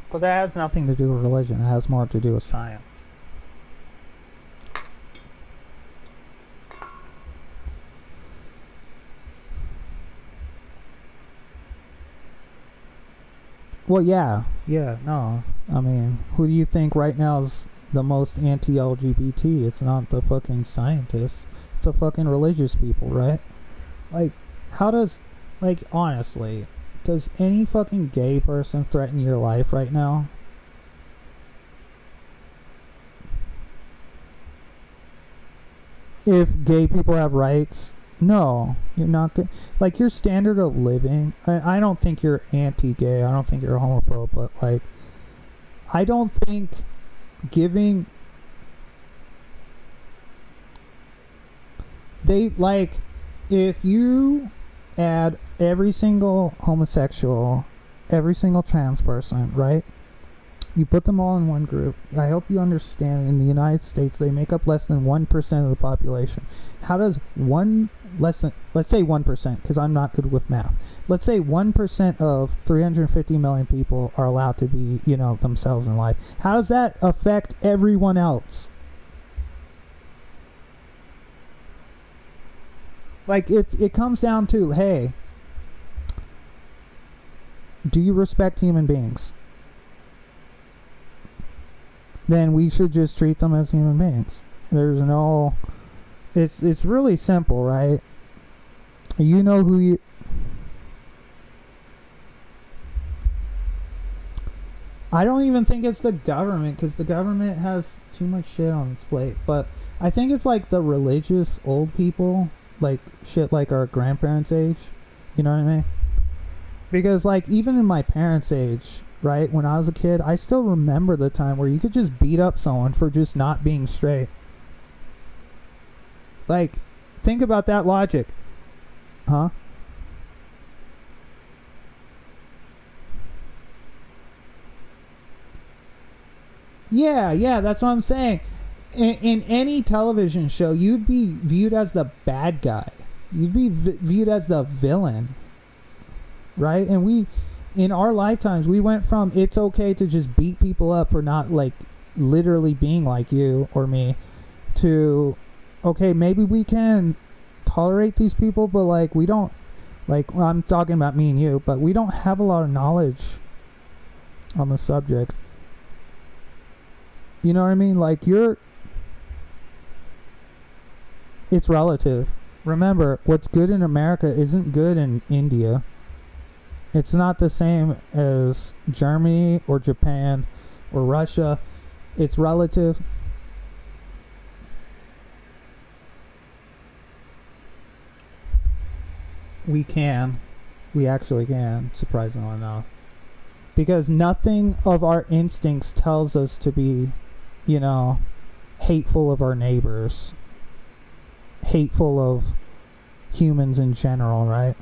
But that has nothing to do with religion. It has more to do with science. Well, yeah, no. I mean, who do you think right now is the most anti-LGBT? It's not the fucking scientists. It's the fucking religious people, right? Like, honestly, does any fucking gay person threaten your life right now? If gay people have rights, no, you're not good. Like, your standard of living, I don't think you're anti-gay, I don't think you're a homophobe, but like, I don't think giving, if you add every single homosexual, every single trans person, right? You put them all in one group. I hope you understand, in the United States, they make up less than 1% of the population. How does let's say 1%, because I'm not good with math. Let's say 1% of 350 million people are allowed to be, themselves in life. How does that affect everyone else? Like, it comes down to, hey, do you respect human beings? Then we should just treat them as human beings. There's no... It's really simple, right? You know who you... I don't even think it's the government, because the government has too much shit on its plate. But I think it's like the religious old people, like shit like our grandparents' age. You know what I mean? Because like even in my parents' age, right, when I was a kid, I still remember the time where you could just beat up someone for just not being straight. Like, think about that logic. Huh? Yeah, that's what I'm saying. In any television show, you'd be viewed as the bad guy. You'd be viewed as the villain. Right? And in our lifetimes, we went from it's okay to just beat people up for not, like, literally being like you or me, to, okay, maybe we can tolerate these people, but, like, we don't, like, well, I'm talking about me and you, but we don't have a lot of knowledge on the subject. You know what I mean? Like, it's relative. Remember, what's good in America isn't good in India. It's not the same as Germany or Japan or Russia. It's relative. We actually can, surprisingly enough. Because nothing of our instincts tells us to be, hateful of our neighbors. Hateful of humans in general, right?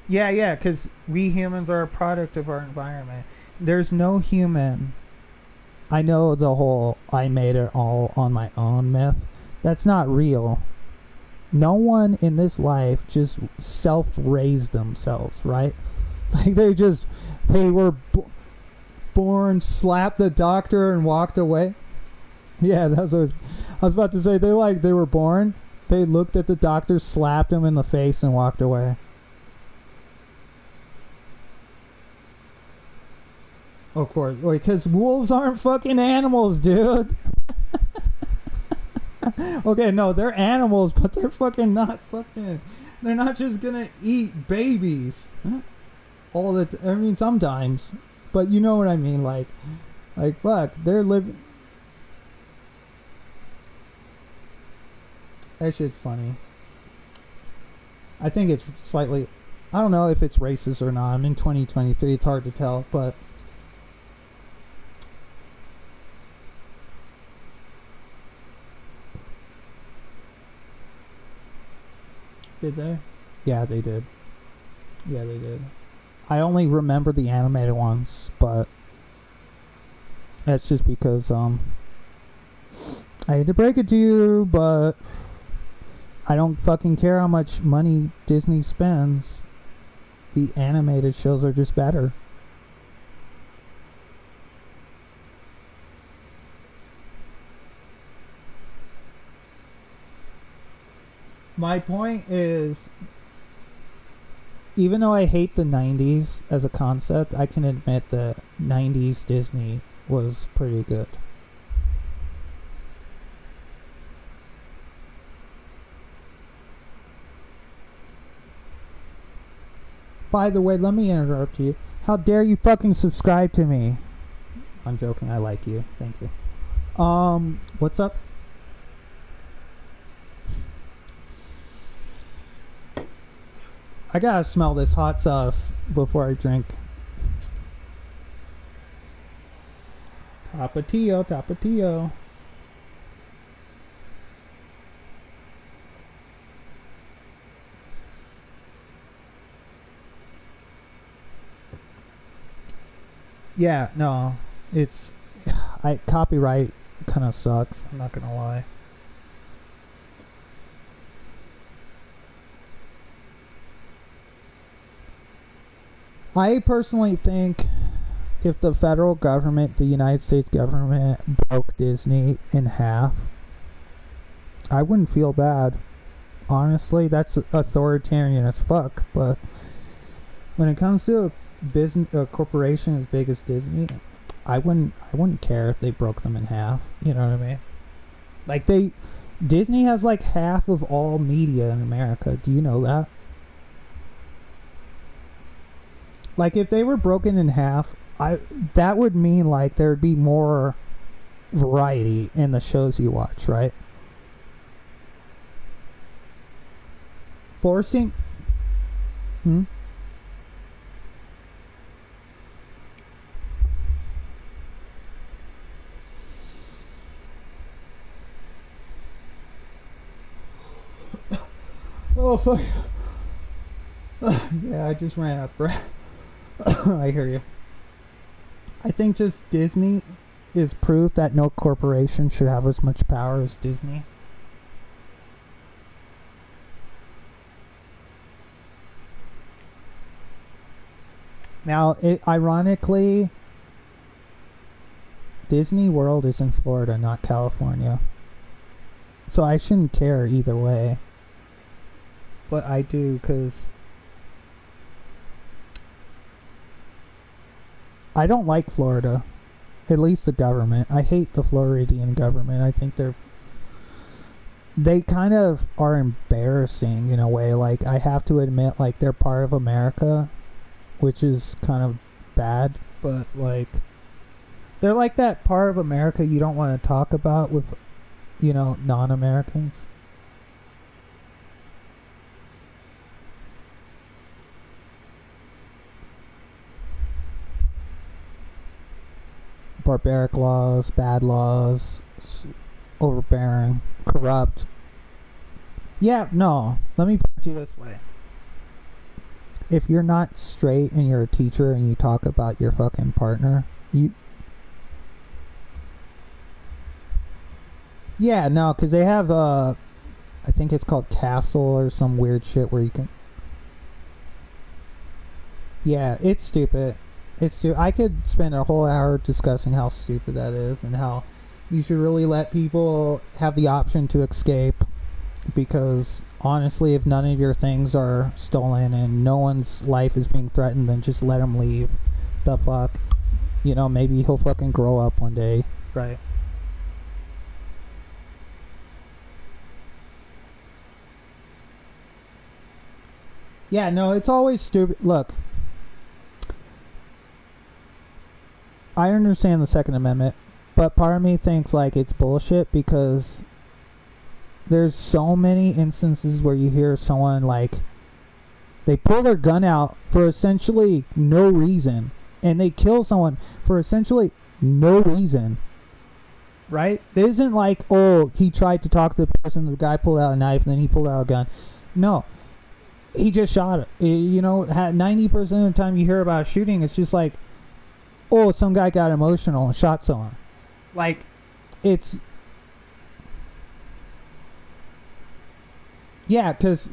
Yeah, because we humans are a product of our environment. There's no human... I know the whole I made it all on my own myth. That's not real. No one in this life just self-raised themselves, right? Like they were born, slapped the doctor, and walked away. Yeah, that's what I was about to say. They were born, they looked at the doctor, slapped him in the face, and walked away. Of course, because wolves aren't fucking animals, dude. Okay, no, they're animals, but they're fucking not fucking... They're not just gonna eat babies. All the I mean, sometimes. But you know what I mean, like, fuck, they're living... That's just funny. I think it's slightly... I don't know if it's racist or not. I'm in 2023, it's hard to tell, but... Did they? Yeah, they did. I only remember the animated ones, but that's just because I hate to break it to you, but I don't fucking care how much money Disney spends. The animated shows are just better. My point is, even though I hate the 90s as a concept, I can admit that 90s Disney was pretty good. By the way, let me interrupt you. How dare you fucking subscribe to me? I'm joking, I like you. Thank you. What's up? I gotta smell this hot sauce before I drink. Tapatio. Yeah, no, it's copyright kind of sucks. I'm not gonna lie. I personally think if the federal government, the United States government, broke Disney in half, I wouldn't feel bad. Honestly, that's authoritarian as fuck. But when it comes to a corporation as big as Disney, I wouldn't care if they broke them in half. You know what I mean? Like Disney has like half of all media in America. Do you know that? Like if they were broken in half, that would mean like there'd be more variety in the shows you watch, right? Forcing Oh fuck. Yeah, I just ran out of breath. I hear you. I think just Disney is proof that no corporation should have as much power as Disney. Now, ironically, Disney World is in Florida, not California. So I shouldn't care either way. But I do, because I don't like Florida. At least the government. I hate the Floridian government. I think they kind of are embarrassing in a way. Like, I have to admit, like, they're part of America, which is kind of bad. But, like, they're like that part of America you don't want to talk about with, non-Americans. Barbaric laws, bad laws, overbearing, corrupt. Yeah, no. Let me put it to you this way. If you're not straight and you're a teacher and you talk about your fucking partner, Yeah, no, because they have, I think it's called Castle or some weird shit where you can... Yeah, it's stupid. I could spend a whole hour discussing how stupid that is and how you should really let people have the option to escape, because honestly, if none of your things are stolen and no one's life is being threatened, then just let them leave. The fuck? Maybe he'll fucking grow up one day. Right. Yeah, no, it's always stupid. Look, I understand the Second Amendment, but part of me thinks like it's bullshit, because there's so many instances where you hear someone like they pull their gun out for essentially no reason and they kill someone for essentially no reason. Right? There isn't like, oh, he tried to talk to the person, the guy pulled out a knife, and then he pulled out a gun. No. He just shot it. 90% of the time you hear about a shooting, it's just like, oh, some guy got emotional and shot someone. Like, it's... Yeah, because,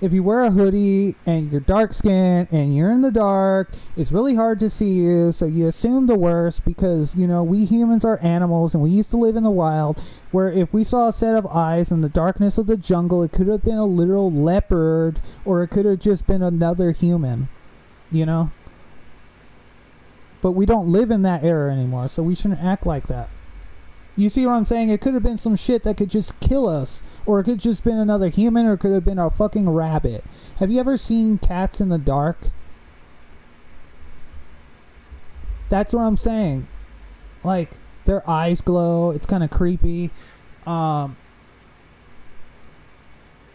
if you wear a hoodie and you're dark-skinned and you're in the dark, it's really hard to see you, so you assume the worst because, we humans are animals and we used to live in the wild, where if we saw a set of eyes in the darkness of the jungle, it could have been a literal leopard, or it could have just been another human, But we don't live in that era anymore, so we shouldn't act like that. You see what I'm saying? It could have been some shit that could just kill us. Or it could have just been another human, or it could have been a fucking rabbit. Have you ever seen cats in the dark? That's what I'm saying. Like, their eyes glow. It's kind of creepy. That's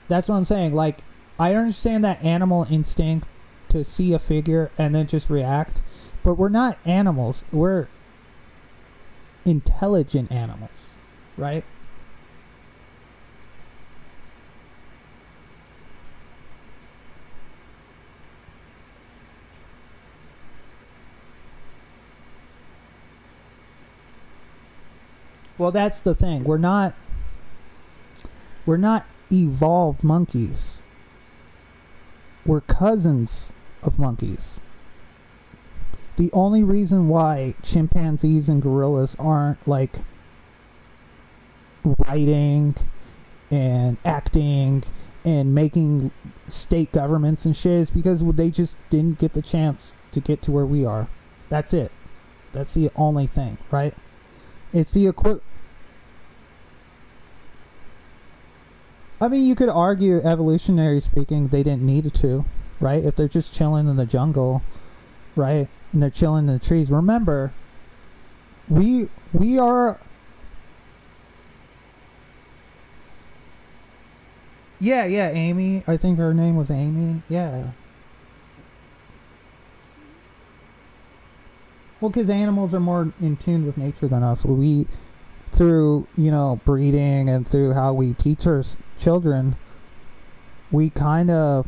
what I'm saying. Like, I understand that animal instinct to see a figure and then just react. But we're not animals. We're intelligent animals, right? Well, that's the thing. We're not evolved monkeys. We're cousins of monkeys. The only reason why chimpanzees and gorillas aren't like writing and acting and making state governments and shit is because they just didn't get the chance to get to where we are. That's it. That's the only thing, right? It's the I mean, you could argue, evolutionary speaking, they didn't need to, right? If they're just chilling in the jungle, right? And they're chilling in the trees. Remember, we are... Yeah, Amy. I think her name was Amy. Yeah. Well, because animals are more in tune with nature than us. We, through, breeding and through how we teach our children, we kind of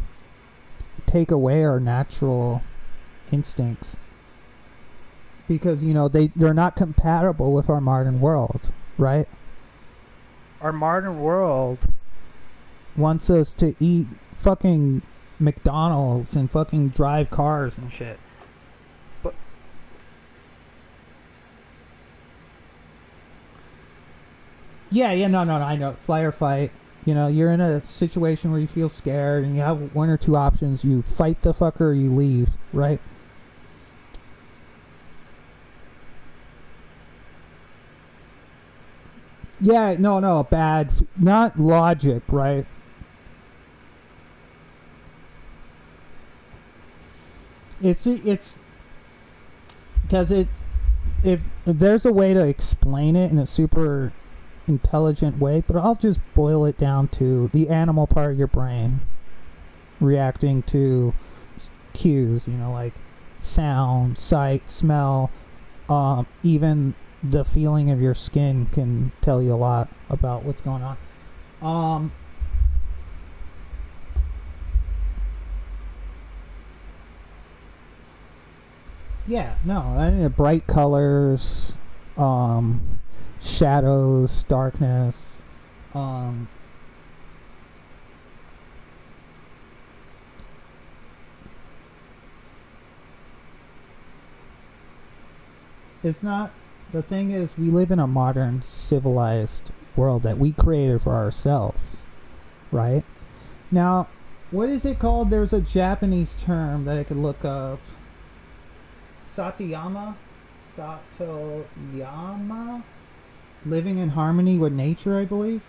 take away our natural instincts. Because, they're not compatible with our modern world, right? Our modern world wants us to eat fucking McDonald's and fucking drive cars and shit. But yeah, no, I know. Fly or fight. You're in a situation where you feel scared and you have one or two options. You fight the fucker or you leave, right? Yeah, no, bad. Not logic, right? It's because if there's a way to explain it in a super intelligent way, but I'll just boil it down to the animal part of your brain reacting to cues, like sound, sight, smell, even the feeling of your skin can tell you a lot about what's going on. Yeah, no, bright colors, shadows, darkness, it's not, the thing is, we live in a modern, civilized world that we created for ourselves, right? Now, what is it called? There's a Japanese term that I could look up. Satoyama? Living in harmony with nature, I believe.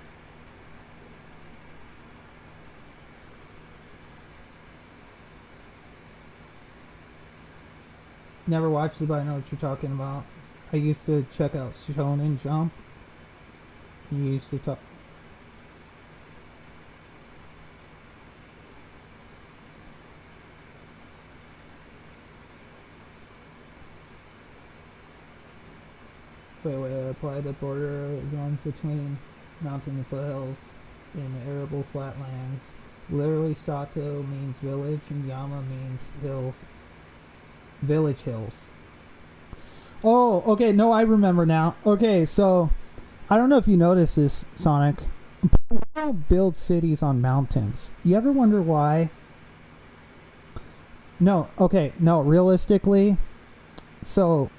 Never watched it, but I know what you're talking about. I used to check out Shonen Jump. You used to talk... Wait, apply the border zones between mountain and foothills in arable flatlands. Literally, Sato means village and Yama means hills. Village hills. Oh, okay, no, I remember now. Okay, so, I don't know if you noticed this, Sonic. We don't build cities on mountains. You ever wonder why? No, realistically, so...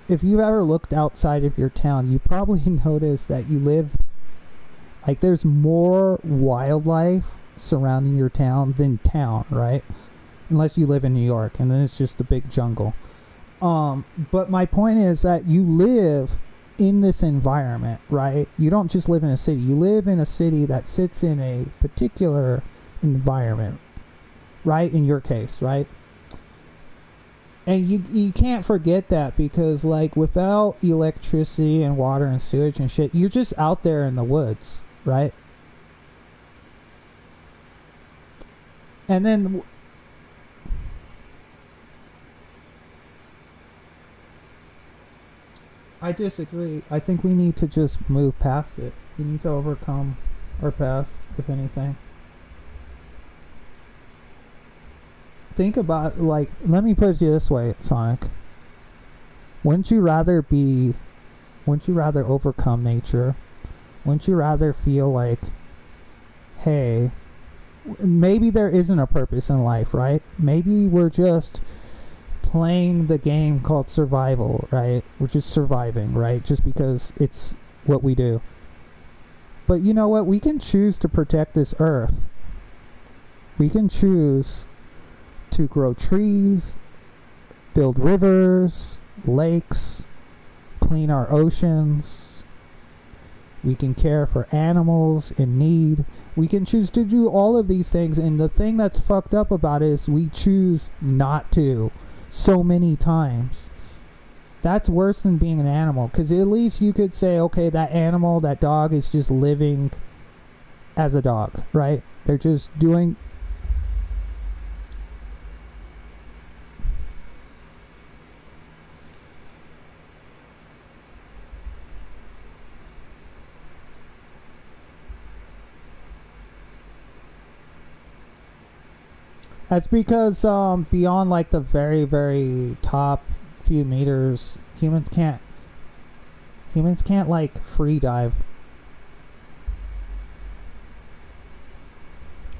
if you've ever looked outside of your town, you probably noticed that you live, like, there's more wildlife surrounding your town than town, right? Unless you live in New York, and then it's just the big jungle. But my point is that you live in this environment, right? You don't just live in a city. You live in a city that sits in a particular environment, right? In your case, right? And you can't forget that, because, like, without electricity and water and sewage and shit, you're just out there in the woods, right? And then... I disagree. I think we need to just move past it. We need to overcome our past, if anything. Think about, like, let me put it this way, Sonic. Wouldn't you rather be Wouldn't you rather overcome nature? Wouldn't you rather feel like, hey, maybe there isn't a purpose in life, right? Maybe we're just playing the game called survival, right? We're just surviving, right? Just because it's what we do. But you know what? We can choose to protect this earth. We can choose to grow trees, build rivers, lakes, clean our oceans. We can care for animals in need. We can choose to do all of these things, and the thing that's fucked up about it is we choose not to so many times. That's worse than being an animal, because at least you could say, okay, that animal, that dog is just living as a dog, right? They're just doing... That's because beyond like the very, very top few meters, humans can't like free dive.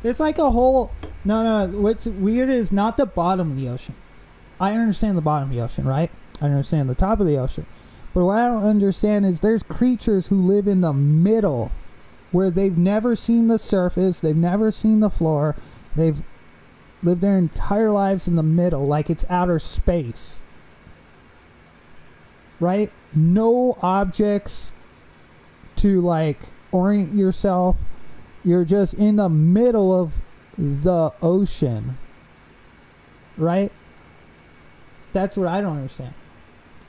There's like a whole no, what's weird is not the bottom of the ocean. I understand the bottom of the ocean, right? I understand the top of the ocean. But what I don't understand is there's creatures who live in the middle where they've never seen the surface, they've never seen the floor, they've lived their entire lives in the middle, like it's outer space. Right? No objects to like orient yourself. You're just in the middle of the ocean. Right? That's what I don't understand.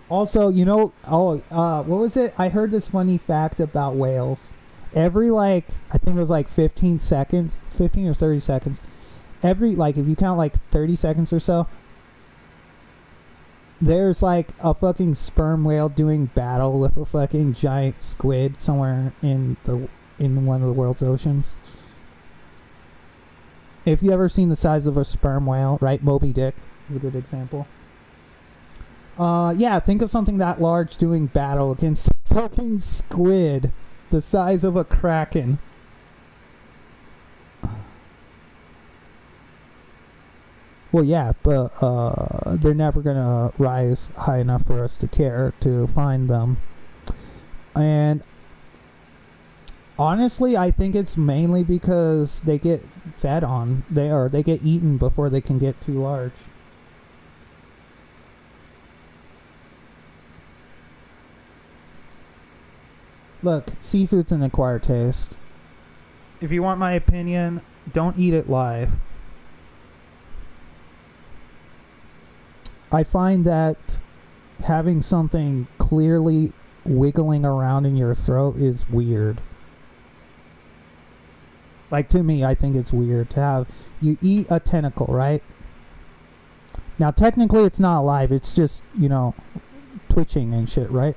Also, you know, what was it? I heard this funny fact about whales. Every like, I think it was like 15 seconds, 15 or 30 seconds, every, like, if you count like 30 seconds or so, there's like a fucking sperm whale doing battle with a fucking giant squid somewhere in one of the world's oceans. If you ever seen the size of a sperm whale, right? Moby Dick is a good example. Yeah, think of something that large doing battle against a fucking squid the size of a kraken. Well, yeah, but they're never gonna rise high enough for us to care to find them. And honestly, I think it's mainly because they get fed on. They get eaten before they can get too large. Look, seafood's an acquired taste. If you want my opinion, don't eat it live. I find that having something clearly wiggling around in your throat is weird. Like, to me, I think it's weird to have... You eat a tentacle, right? Now, technically, it's not alive. It's just, you know, twitching and shit, right?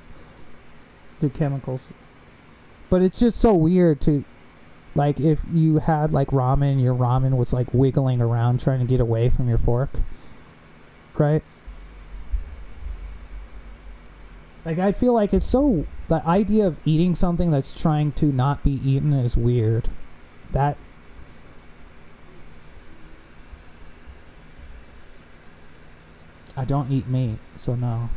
The chemicals. But it's just so weird to... Like, if you had, like, ramen, your ramen was, like, wiggling around trying to get away from your fork. Right? Like, I feel like it's so... The idea of eating something that's trying to not be eaten is weird. That... I don't eat meat, so no.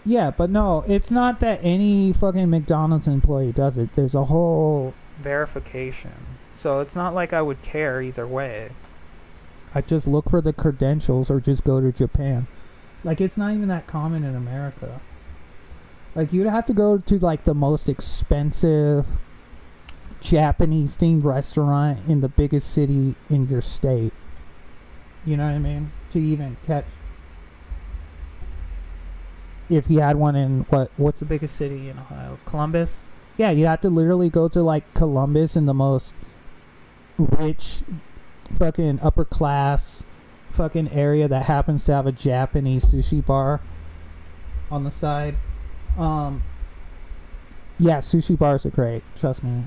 Yeah, but no, it's not that any fucking McDonald's employee does it. There's a whole verification. So it's not like I would care either way. I just look for the credentials or just go to Japan. Like, it's not even that common in America. Like, you'd have to go to, like, the most expensive Japanese-themed restaurant in the biggest city in your state. You know what I mean? To even catch... If you had one in, what's the biggest city in Ohio? Columbus? Yeah, you have to literally go to, like, Columbus in the most rich, fucking upper class fucking area that happens to have a Japanese sushi bar on the side. Yeah, sushi bars are great, trust me.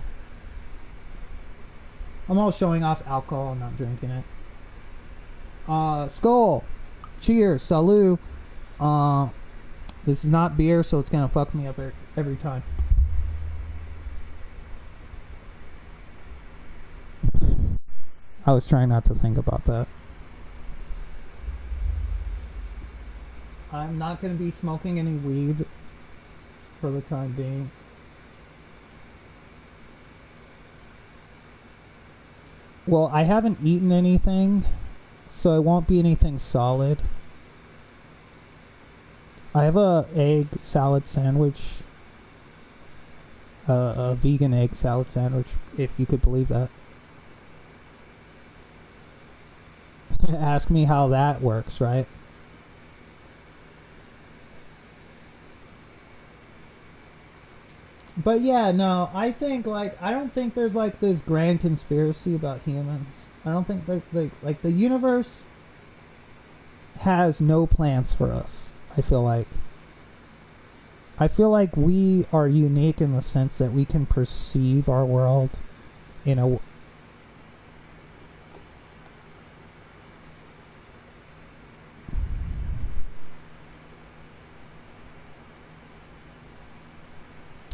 I'm all showing off alcohol. I'm not drinking it. Skull. Cheers. Salud. This is not beer, so it's gonna fuck me up every time. I was trying not to think about that. I'm not gonna be smoking any weed for the time being. Well, I haven't eaten anything, so it won't be anything solid. I have a egg salad sandwich. A vegan egg salad sandwich, if you could believe that. Ask me how that works, right? But yeah, no, I think, like, I don't think there's, like, this grand conspiracy about humans. I don't think that, like, the universe has no plans for us, I feel like. I feel like we are unique in the sense that we can perceive our world in a...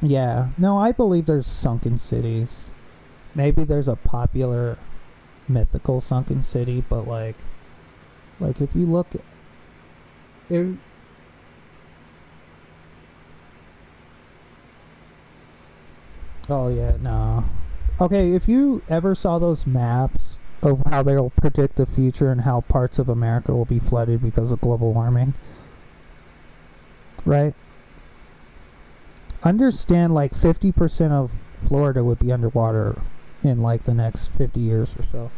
Yeah, no, I believe there's sunken cities. Maybe there's a popular mythical sunken city, but like if you look if oh yeah, no. Okay, if you ever saw those maps of how they'll predict the future and how parts of America will be flooded because of global warming, right? Understand, like, 50% of Florida would be underwater in like the next 50 years or so.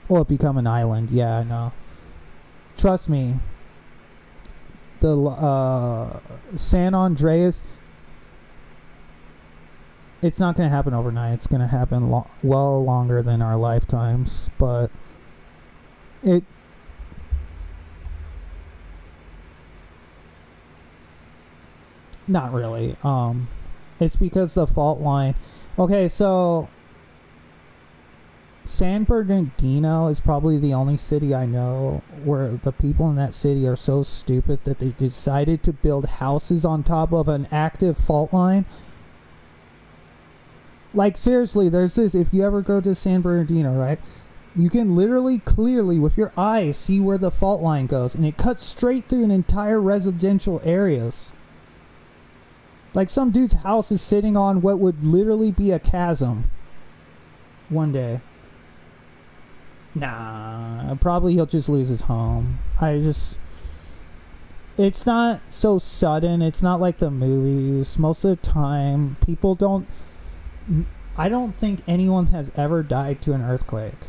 Or become an island. Yeah, I know. Trust me. The San Andreas, it's not going to happen overnight. It's going to happen well longer than our lifetimes, but it... Not really. It's because the fault line... Okay, so... San Bernardino is probably the only city I know where the people in that city are so stupid that they decided to build houses on top of an active fault line. Like, seriously, there's this... If you ever go to San Bernardino, right? You can literally, clearly, with your eyes, see where the fault line goes. And it cuts straight through an entire residential areas. Like, some dude's house is sitting on what would literally be a chasm one day. Nah, probably he'll just lose his home. It's not so sudden. It's not like the movies. Most of the time, people don't... I don't think anyone has ever died to an earthquake.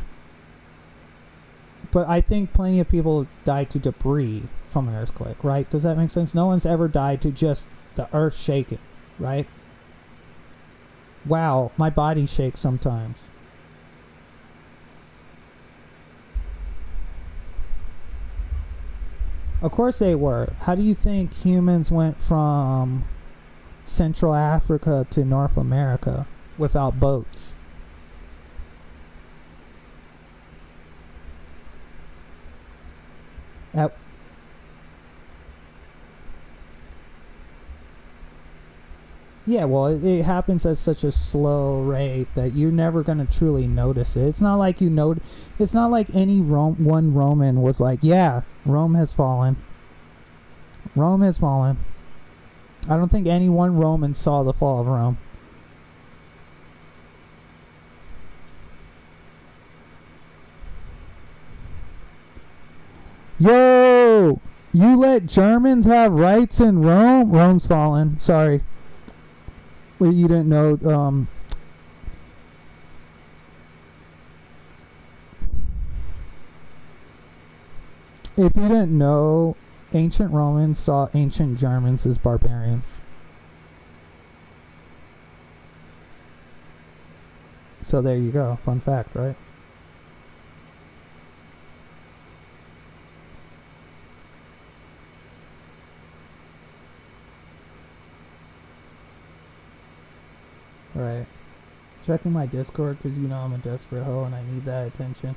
But I think plenty of people died to debris from an earthquake, right? Does that make sense? No one's ever died to just the earth shaking, right? Wow, my body shakes sometimes. Of course they were. How do you think humans went from Central Africa to North America without boats? Yeah, well, it happens at such a slow rate that you're never going to truly notice it. It's not like it's not like any one Roman was like, yeah, Rome has fallen. Rome has fallen. I don't think any one Roman saw the fall of Rome. Yo! You let Germans have rights in Rome? Rome's fallen. Sorry. Well, you didn't know, if you didn't know, ancient Romans saw ancient Germans as barbarians. So there you go. Fun fact, right? Right. checking my Discord because you know I'm a desperate hoe and I need that attention.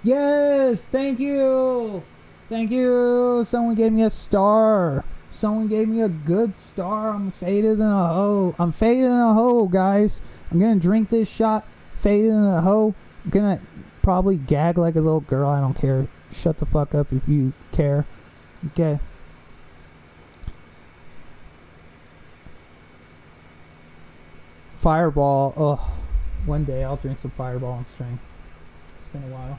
Yes, thank you. Thank you. Someone gave me a star. Someone gave me a good star. I'm faded than a hoe. I'm faded than a hoe, guys. I'm gonna drink this shot. Faded than a hoe. I'm gonna probably gag like a little girl. I don't care. Shut the fuck up if you care. Okay. Fireball. Ugh. One day I'll drink some Fireball on stream. It's been a while.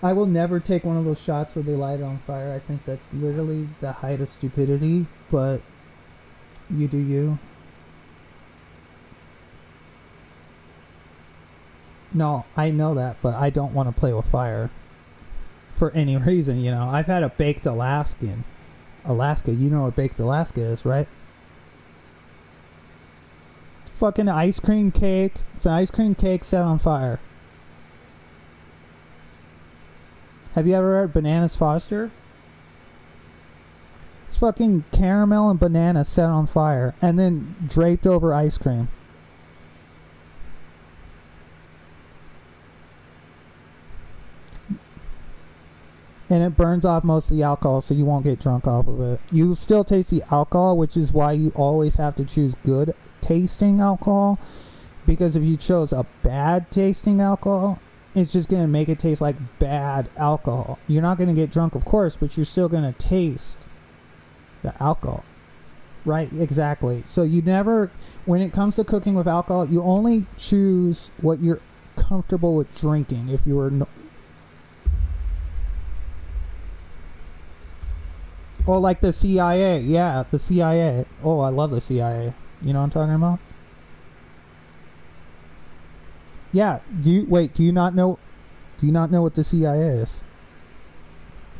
I will never take one of those shots where they light it on fire. I think that's literally the height of stupidity, but you do you. No, I know that, but I don't want to play with fire for any reason, you know. I've had a baked Alaskan. Alaska, you know what baked Alaska is, right? Fucking ice cream cake. It's an ice cream cake set on fire. Have you ever heard Bananas Foster? It's fucking caramel and banana set on fire and then draped over ice cream. And it burns off most of the alcohol, so you won't get drunk off of it. You still taste the alcohol, which is why you always have to choose good tasting alcohol. Because if you chose a bad tasting alcohol, it's just going to make it taste like bad alcohol. You're not going to get drunk, of course, but you're still going to taste the alcohol. Right, exactly. So you never, when it comes to cooking with alcohol, you only choose what you're comfortable with drinking. If you were... Oh, like the CIA. Yeah, the CIA. Oh, I love the CIA. You know what I'm talking about? Yeah. Do you not know what the CIA is?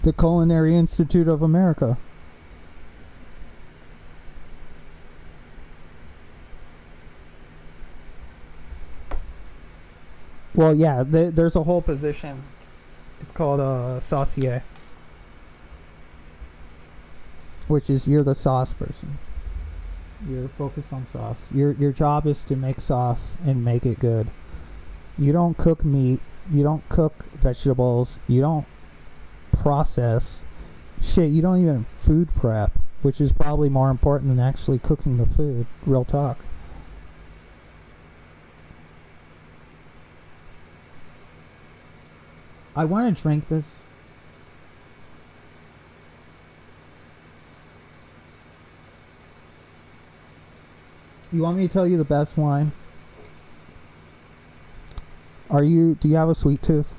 The Culinary Institute of America. Well, yeah, there's a whole position. It's called saucier. Which is you're the sauce person. You're focused on sauce. Your job is to make sauce and make it good. You don't cook meat. You don't cook vegetables. You don't process shit. You don't even food prep, which is probably more important than actually cooking the food. Real talk. I want to drink this. You want me to tell you the best wine? Do you have a sweet tooth?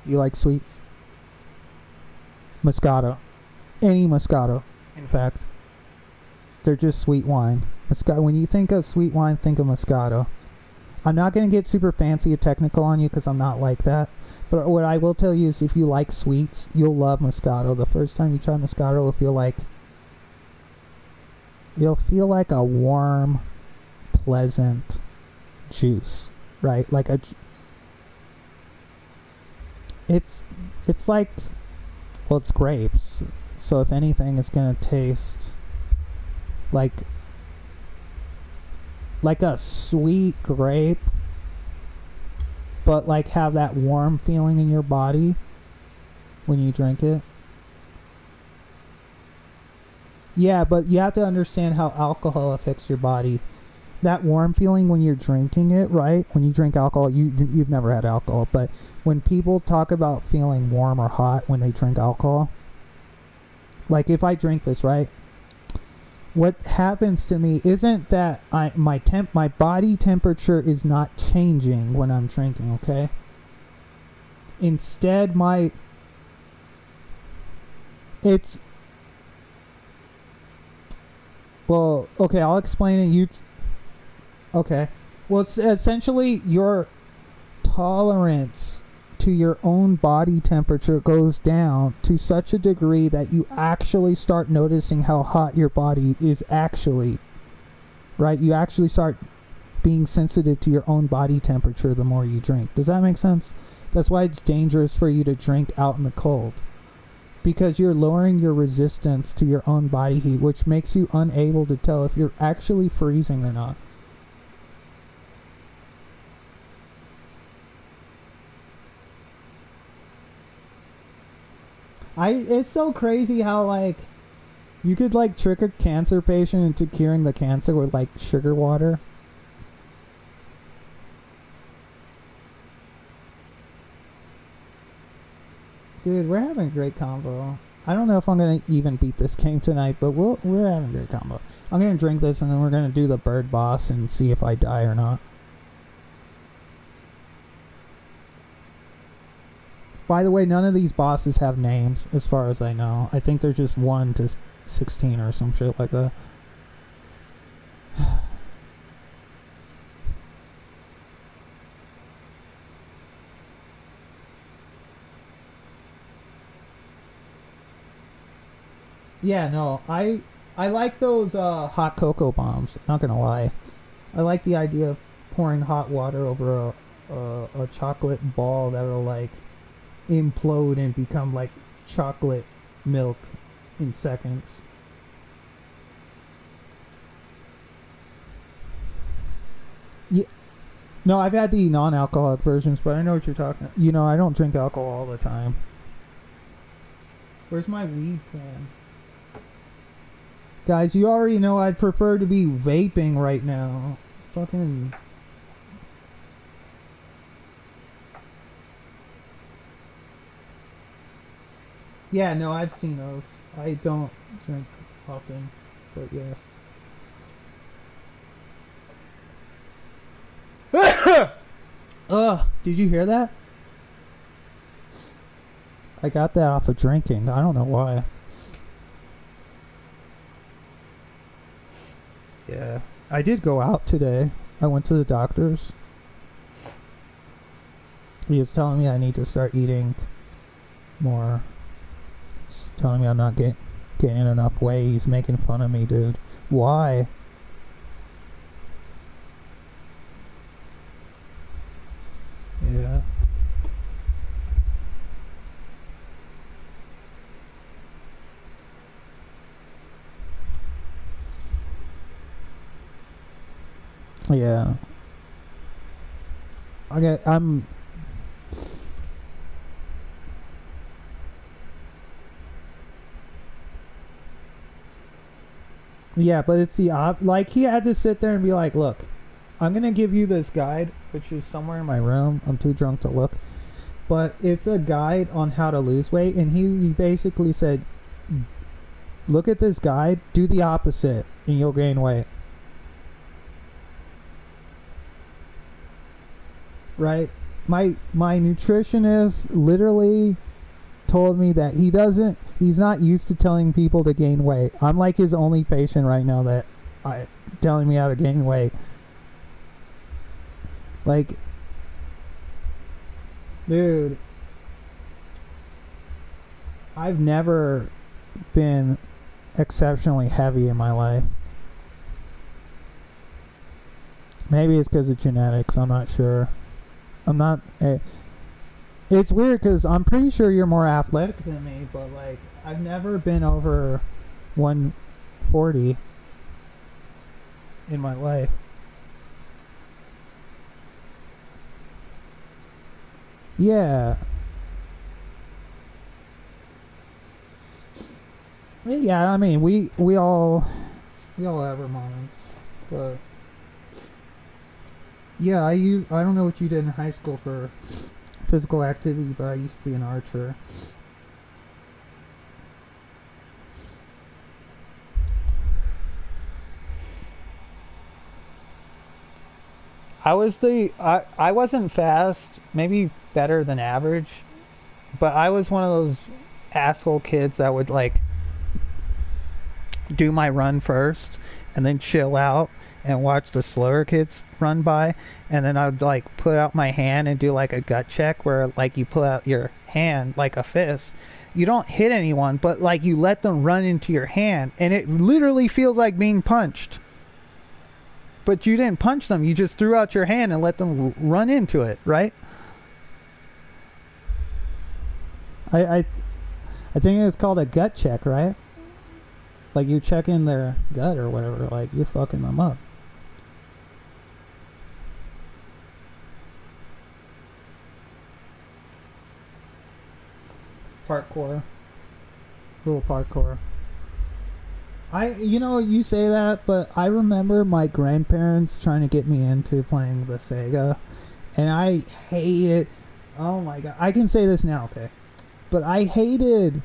You like sweets? Moscato. Any Moscato, in fact. They're just sweet wine. When you think of sweet wine, think of Moscato. I'm not going to get super fancy or technical on you because I'm not like that. But what I will tell you is if you like sweets, you'll love Moscato. The first time you try Moscato, it'll feel like a warm, pleasant juice, right? Like it's like, well, it's grapes, so if anything, it's gonna taste like a sweet grape, but like have that warm feeling in your body when you drink it. Yeah, but you have to understand how alcohol affects your body. That warm feeling when you're drinking it, right? When you drink alcohol, you've never had alcohol, but when people talk about feeling warm or hot when they drink alcohol, like if I drink this, right? What happens to me isn't that my body temperature is not changing when I'm drinking, okay? Instead, well, okay, I'll explain it. Okay. Well, it's essentially your tolerance to your own body temperature goes down to such a degree that you actually start noticing how hot your body is actually. Right? You actually start being sensitive to your own body temperature the more you drink. Does that make sense? That's why it's dangerous for you to drink out in the cold. because you're lowering your resistance to your own body heat, which makes you unable to tell if you're actually freezing or not. It's so crazy how, like, you could, like, trick a cancer patient into curing the cancer with, like, sugar water. Dude, we're having a great combo. I don't know if I'm gonna even beat this game tonight, but we're having a great combo. I'm gonna drink this and then we're gonna do the bird boss and see if I die or not. By the way, none of these bosses have names, as far as I know. I think they're just 1 to 16 or some shit like that. Yeah, no, I like those hot cocoa bombs, not gonna lie. I like the idea of pouring hot water over a chocolate ball that'll, like, implode and become like chocolate milk in seconds. Yeah. No, I've had the non-alcoholic versions, but I know what you're talking about. You know, I don't drink alcohol all the time. Where's my weed plan? Guys, you already know I'd prefer to be vaping right now. Fucking... Yeah, no, I've seen those. I don't drink often, but yeah. Ugh, did you hear that? I got that off of drinking. I don't know why. Yeah, I did go out today. I went to the doctor's. He was telling me I need to start eating more. He's telling me I'm not gaining enough weight. He's making fun of me, dude. Why? Yeah. Yeah. I'm... Yeah, but it's the like, he had to sit there and be like, look, I'm gonna give you this guide, which is somewhere in my room. I'm too drunk to look. But it's a guide on how to lose weight, and he basically said, look at this guide, do the opposite, and you'll gain weight. Right? My nutritionist literally told me that he's not used to telling people to gain weight. I'm like his only patient right now that telling me how to gain weight. Like, dude, I've never been exceptionally heavy in my life. Maybe it's because of genetics, I'm not sure. I'm not... It's weird because I'm pretty sure you're more athletic than me, but, like, I've never been over 140 in my life. Yeah. Yeah, I mean, we all have our moments, but yeah, I don't know what you did in high school for physical activity, but I used to be an archer. I wasn't fast, maybe better than average, but I was one of those asshole kids that would, like, do my run first and then chill out and watch the slower kids run by, and then I would, like, put out my hand and do, like, a gut check where, like, you pull out your hand like a fist. You don't hit anyone, but, like, you let them run into your hand, and it literally feels like being punched. But you didn't punch them, you just threw out your hand and let them run into it, right? I think it's called a gut check, right? Like you're checking their gut or whatever. Like you're fucking them up. Parkour. Little parkour. You say that, but I remember my grandparents trying to get me into playing the Sega, and I hated. Oh my god! I can say this now, okay? But I hated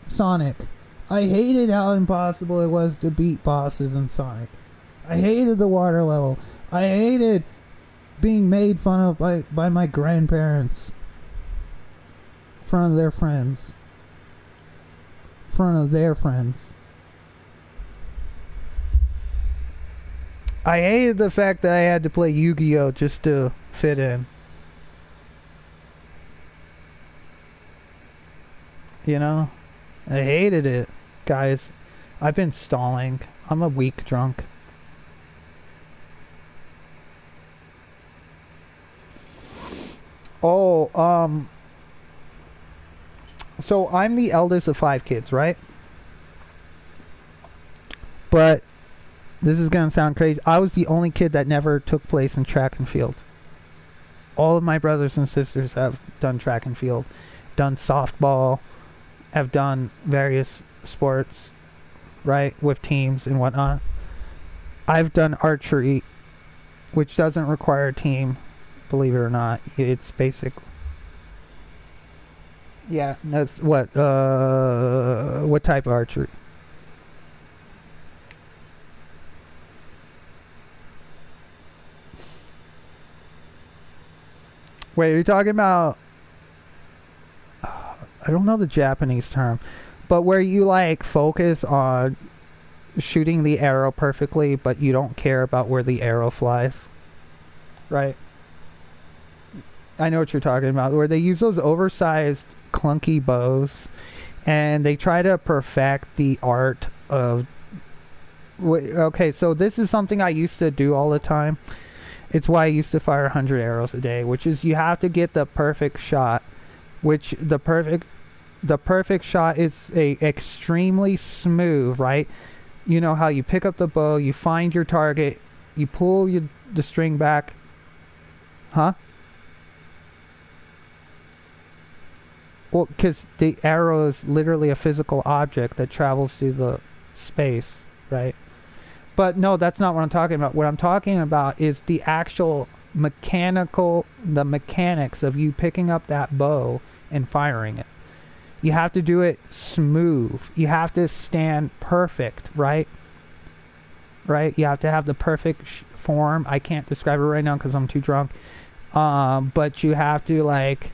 Sonic. I hated how impossible it was to beat bosses in Sonic. I hated the water level. I hated being made fun of by my grandparents in front of their friends. In front of their friends. I hated the fact that I had to play Yu-Gi-Oh! Just to fit in. You know? I hated it. Guys, I've been stalling. I'm a weak drunk. Oh, so I'm the eldest of 5 kids, right? But this is gonna sound crazy. I was the only kid that never took place in track and field. All of my brothers and sisters have done track and field, done softball, have done various sports, right, with teams and whatnot. I've done archery, which doesn't require a team, believe it or not. It's basic. Yeah, that's what type of archery? Wait, are you talking about... I don't know the Japanese term, but where you like focus on shooting the arrow perfectly, but you don't care about where the arrow flies, right? I know what you're talking about, where they use those oversized clunky bows and they try to perfect the art of... Okay, so this is something I used to do all the time. It's why I used to fire 100 arrows a day, which is you have to get the perfect shot, which the perfect shot is a extremely smooth, right? You know how you pick up the bow, you find your target, you pull the string back. Huh? Well, because the arrow is literally a physical object that travels through the space, right? But no, that's not what I'm talking about. What I'm talking about is the actual the mechanics of you picking up that bow and firing it. You have to do it smooth. You have to stand perfect, right? Right? You have to have the perfect form. I can't describe it right now because I'm too drunk. But you have to like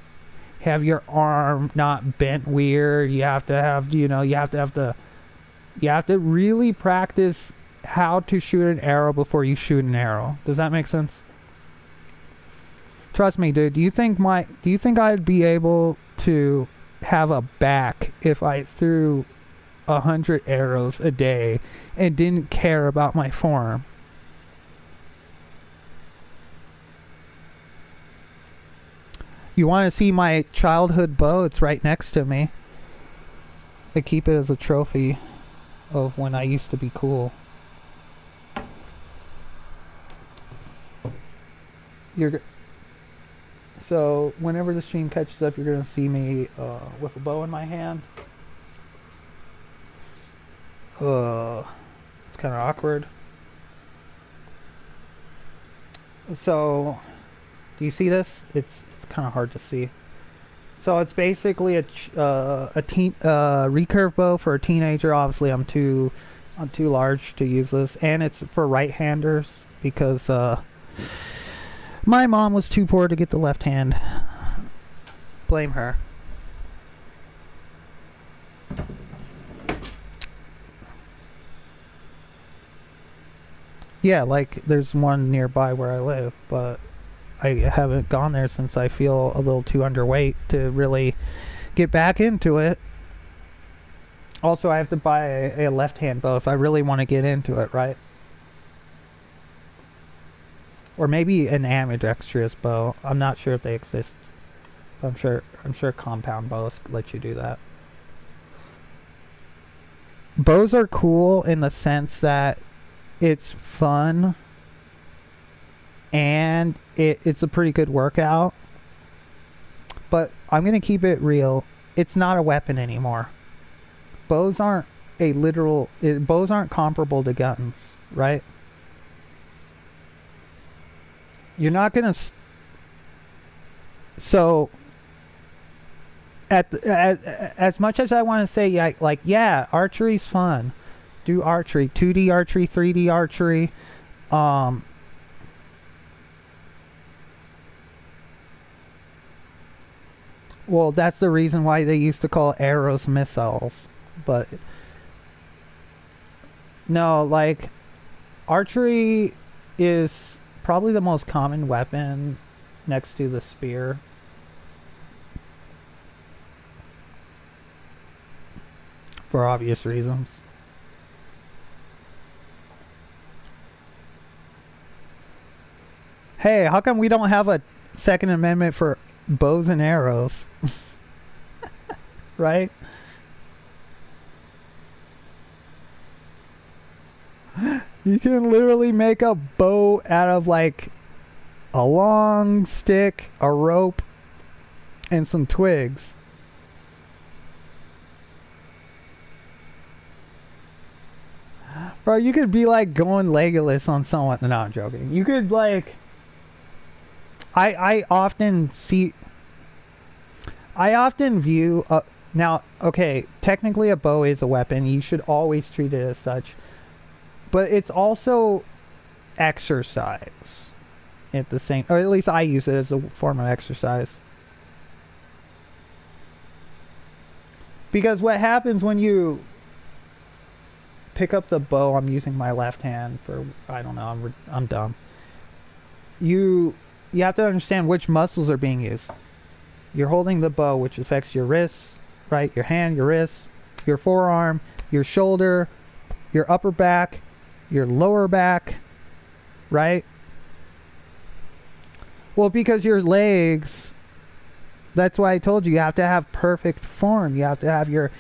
have your arm not bent weird. You have to have, you have to really practice how to shoot an arrow before you shoot an arrow. Does that make sense? Trust me, dude. Do you think I'd be able to have a back if I threw 100 arrows a day and didn't care about my form? You want to see my childhood bow? It's right next to me. I keep it as a trophy of when I used to be cool. So whenever the stream catches up, you're gonna see me with a bow in my hand. It's kind of awkward. So, do you see this? It's kind of hard to see. So it's basically a recurve bow for a teenager. Obviously, I'm too large to use this, and it's for right-handers because my mom was too poor to get the left hand. Blame her. Yeah, like there's one nearby where I live, but I haven't gone there since I feel a little too underweight to really get back into it. Also, I have to buy a left-hand bow if I really want to get into it, right? Or maybe an ambidextrous bow. I'm not sure if they exist. I'm sure compound bows let you do that. bows are cool in the sense that it's fun and it's a pretty good workout. But I'm going to keep it real. It's not a weapon anymore. Bows aren't bows aren't comparable to guns, right? You're not going to... So, as much as I want to say, yeah, archery's fun. Do archery. 2D archery, 3D archery. Well, that's the reason why they used to call arrows missiles. But no, like, archery is probably the most common weapon next to the spear. For obvious reasons. Hey, how come we don't have a Second Amendment for bows and arrows? Right? You can literally make a bow out of like a long stick, a rope, and some twigs. Bro, you could be like going Legolas on someone. No, I'm joking. You could like... I often view... now, okay, technically a bow is a weapon. You should always treat it as such. But it's also exercise at the same... Or at least I use it as a form of exercise. Because what happens when you pick up the bow... I'm using my left hand for... I don't know, I'm dumb. You have to understand which muscles are being used. You're holding the bow, which affects your wrists, right? Your hand, your wrist, your forearm, your shoulder, your upper back, your lower back, right? Well, because your legs, that's why I told you have to have perfect form. You have to have your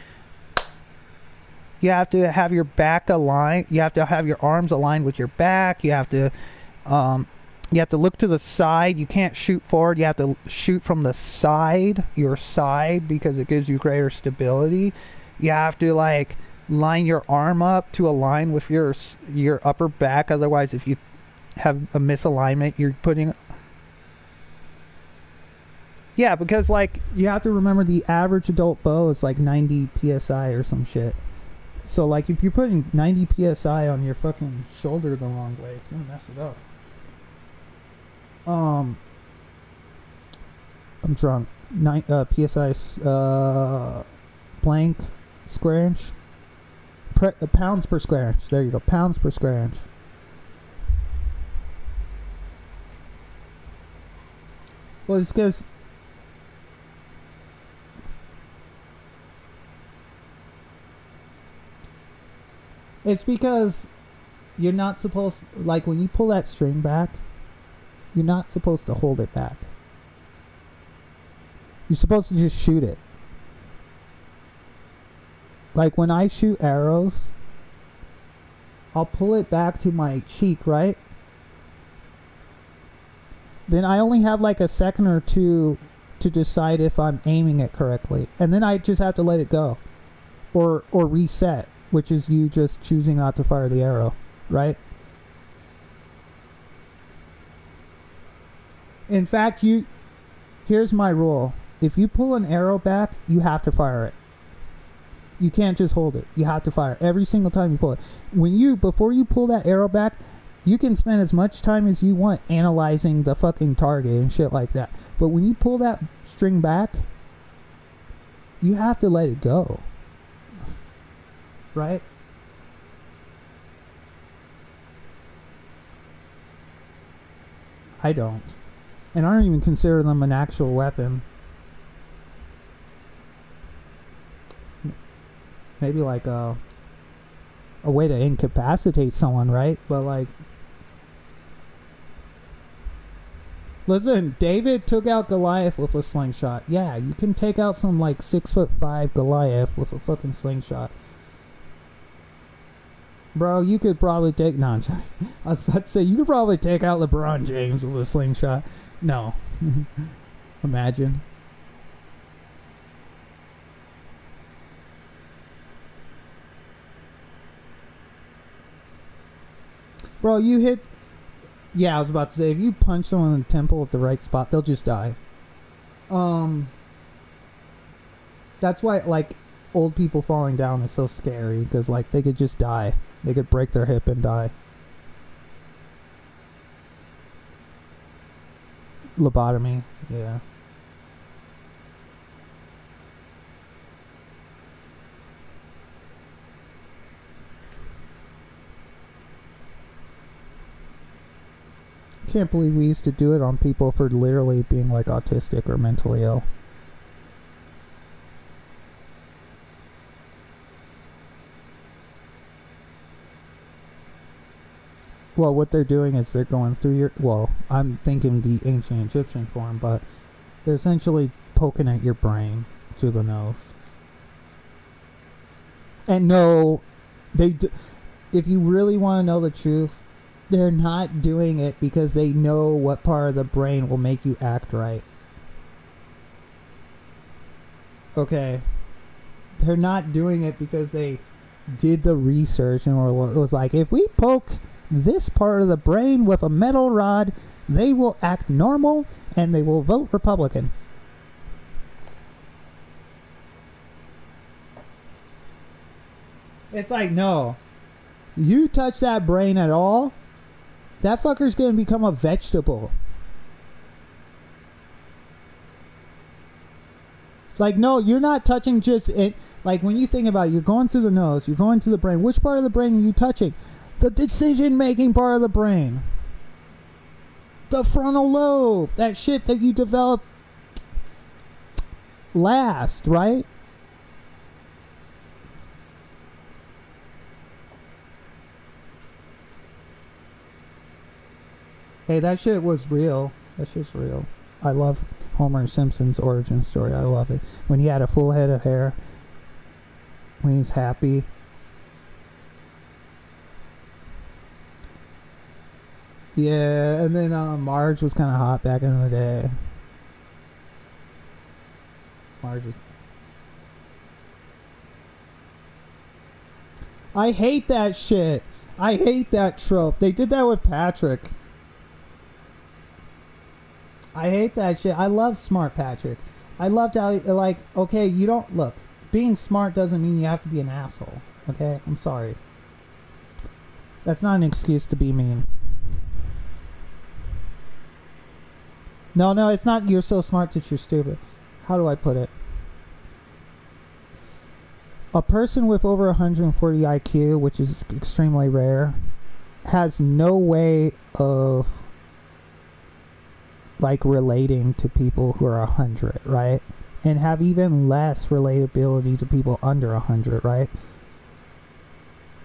back aligned. You have to have your arms aligned with your back. You have to look to the side. You can't shoot forward. You have to shoot from the side, your side, because it gives you greater stability. You have to like line your arm up to align with your upper back. Otherwise, if you have a misalignment, you're putting... Yeah, because like you have to remember the average adult bow is like 90 psi or some shit. So like if you're putting 90 psi on your fucking shoulder the wrong way, it's gonna mess it up. I'm drunk. 9 psi blank square inch. Pounds per square inch. There you go. Pounds per square inch. Well, it's because you're not supposed, like when you pull that string back, you're not supposed to hold it back. You're supposed to just shoot it. Like when I shoot arrows, I'll pull it back to my cheek, right? Then I only have like a second or two to decide if I'm aiming it correctly. And then I just have to let it go. Or reset, which is you just choosing not to fire the arrow, right? In fact, here's my rule. If you pull an arrow back, you have to fire it. You can't just hold it. You have to fire every single time you pull it. Before you pull that arrow back, you can spend as much time as you want analyzing the fucking target and shit like that. But when you pull that string back, you have to let it go. Right? I don't. And I don't even consider them an actual weapon. Maybe like a way to incapacitate someone, right? But like, listen, David took out Goliath with a slingshot. Yeah, you can take out some like 6'5" Goliath with a fucking slingshot. Bro, you could probably take... No, I'm sorry. I was about to say, you could probably take out LeBron James with a slingshot. No. Imagine. Bro, you hit... Yeah, I was about to say, if you punch someone in the temple at the right spot, they'll just die. That's why, like, old people falling down is so scary, because, like, they could just die. They could break their hip and die. Lobotomy, yeah. Can't believe we used to do it on people for literally being like autistic or mentally ill. Well, what they're doing is they're going through your... Well, I'm thinking the ancient Egyptian form, but they're essentially poking at your brain through the nose. And no, if you really want to know the truth, they're not doing it because they know what part of the brain will make you act right. Okay. They're not doing it because they did the research and it was like, if we poke this part of the brain with a metal rod, they will act normal and they will vote Republican. It's like, no. You touch that brain at all, that fucker's gonna become a vegetable. Like, no, you're not touching just it. Like, when you think about it, you're going through the nose, you're going to the brain. Which part of the brain are you touching? The decision-making part of the brain. The frontal lobe. That shit that you develop last, right? Hey, that shit was real. That shit's real. I love Homer Simpson's origin story. I love it. When he had a full head of hair. When he's happy. Yeah, and then Marge was kind of hot back in the day. Marge. I hate that shit. I hate that trope. They did that with Patrick. I hate that shit. I love smart Patrick. I loved how, like, okay, you don't, look, being smart doesn't mean you have to be an asshole. Okay? I'm sorry. That's not an excuse to be mean. No, it's not you're so smart that you're stupid. How do I put it? A person with over 140 IQ, which is extremely rare, has no way of, like, relating to people who are 100, right? And have even less relatability to people under 100, right?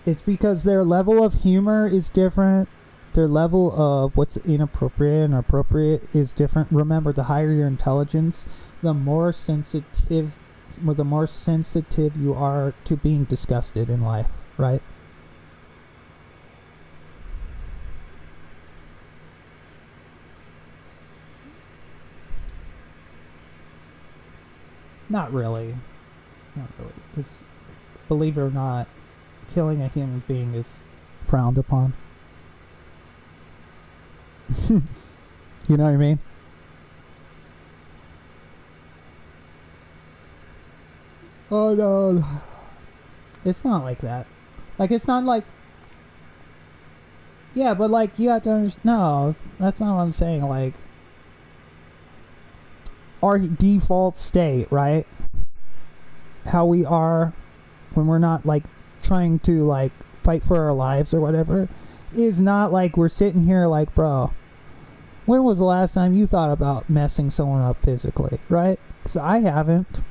It's because their level of humor is different. Their level of what's inappropriate and appropriate is different. Remember, the higher your intelligence, the more sensitive you are to being disgusted in life, right? Not really. Because, believe it or not, killing a human being is frowned upon. You know what I mean? Oh no. It's not like that. Like, it's not like... Yeah, but like, you have to understand... No, that's not what I'm saying. Like, our default state, right? How we are when we're not, like, trying to, like, fight for our lives or whatever, is not like we're sitting here like, bro, when was the last time you thought about messing someone up physically, right? Because I haven't.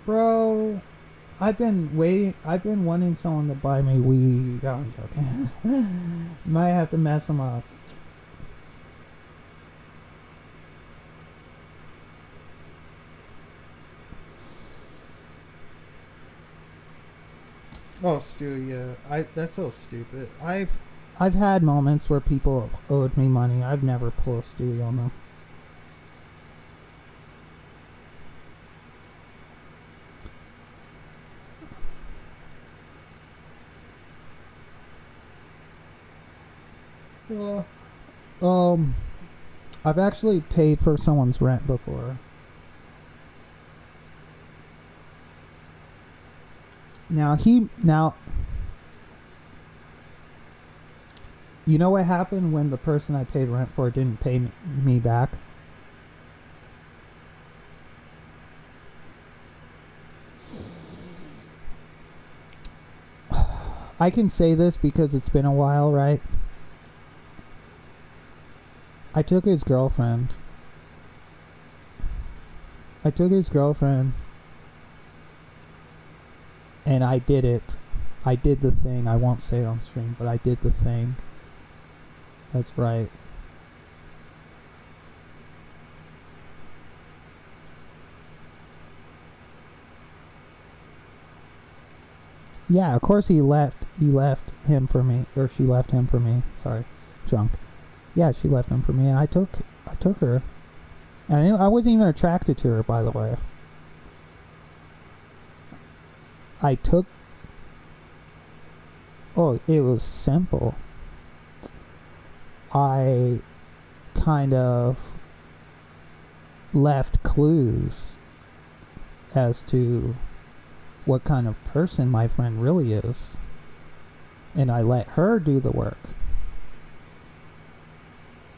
Bro, I've been wanting someone to buy me weed. Oh, I'm joking. Might have to mess them up. Oh, Stu, yeah. That's so stupid. I've had moments where people owed me money. I've never pulled Stewie on them. Um, I've actually paid for someone's rent before. Now, you know what happened when the person I paid rent for didn't pay me back? I can say this because it's been a while, right? I took his girlfriend. And I did it. I did the thing. I won't say it on stream, but I did the thing. That's right. Yeah, of course he left him for me, or she left him for me. Sorry, drunk. Yeah, she left him for me, and I took her. And I wasn't even attracted to her, by the way. Oh, it was simple. I kind of left clues as to what kind of person my friend really is. And I let her do the work.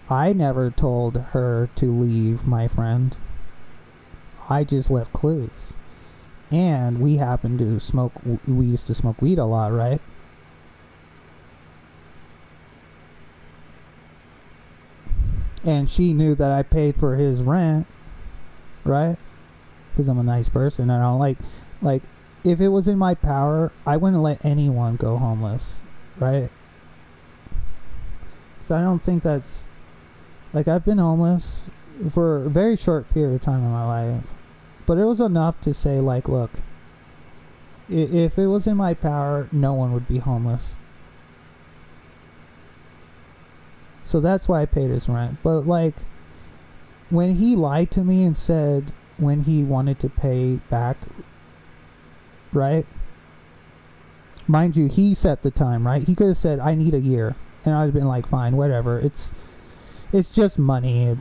I never told her to leave my friend. I just left clues. And we happened to smoke, we used to smoke weed a lot, right? And she knew that I paid for his rent, right? Because I'm a nice person. I don't like, if it was in my power, I wouldn't let anyone go homeless, right? So I don't think that's, I've been homeless for a very short period of time in my life. But it was enough to say, look, if it was in my power, no one would be homeless. So that's why I paid his rent. But, when he lied to me and said when he wanted to pay back, right? Mind you, he set the time, right? He could have said, I need a year. And I'd have been like, fine, whatever. It's just money.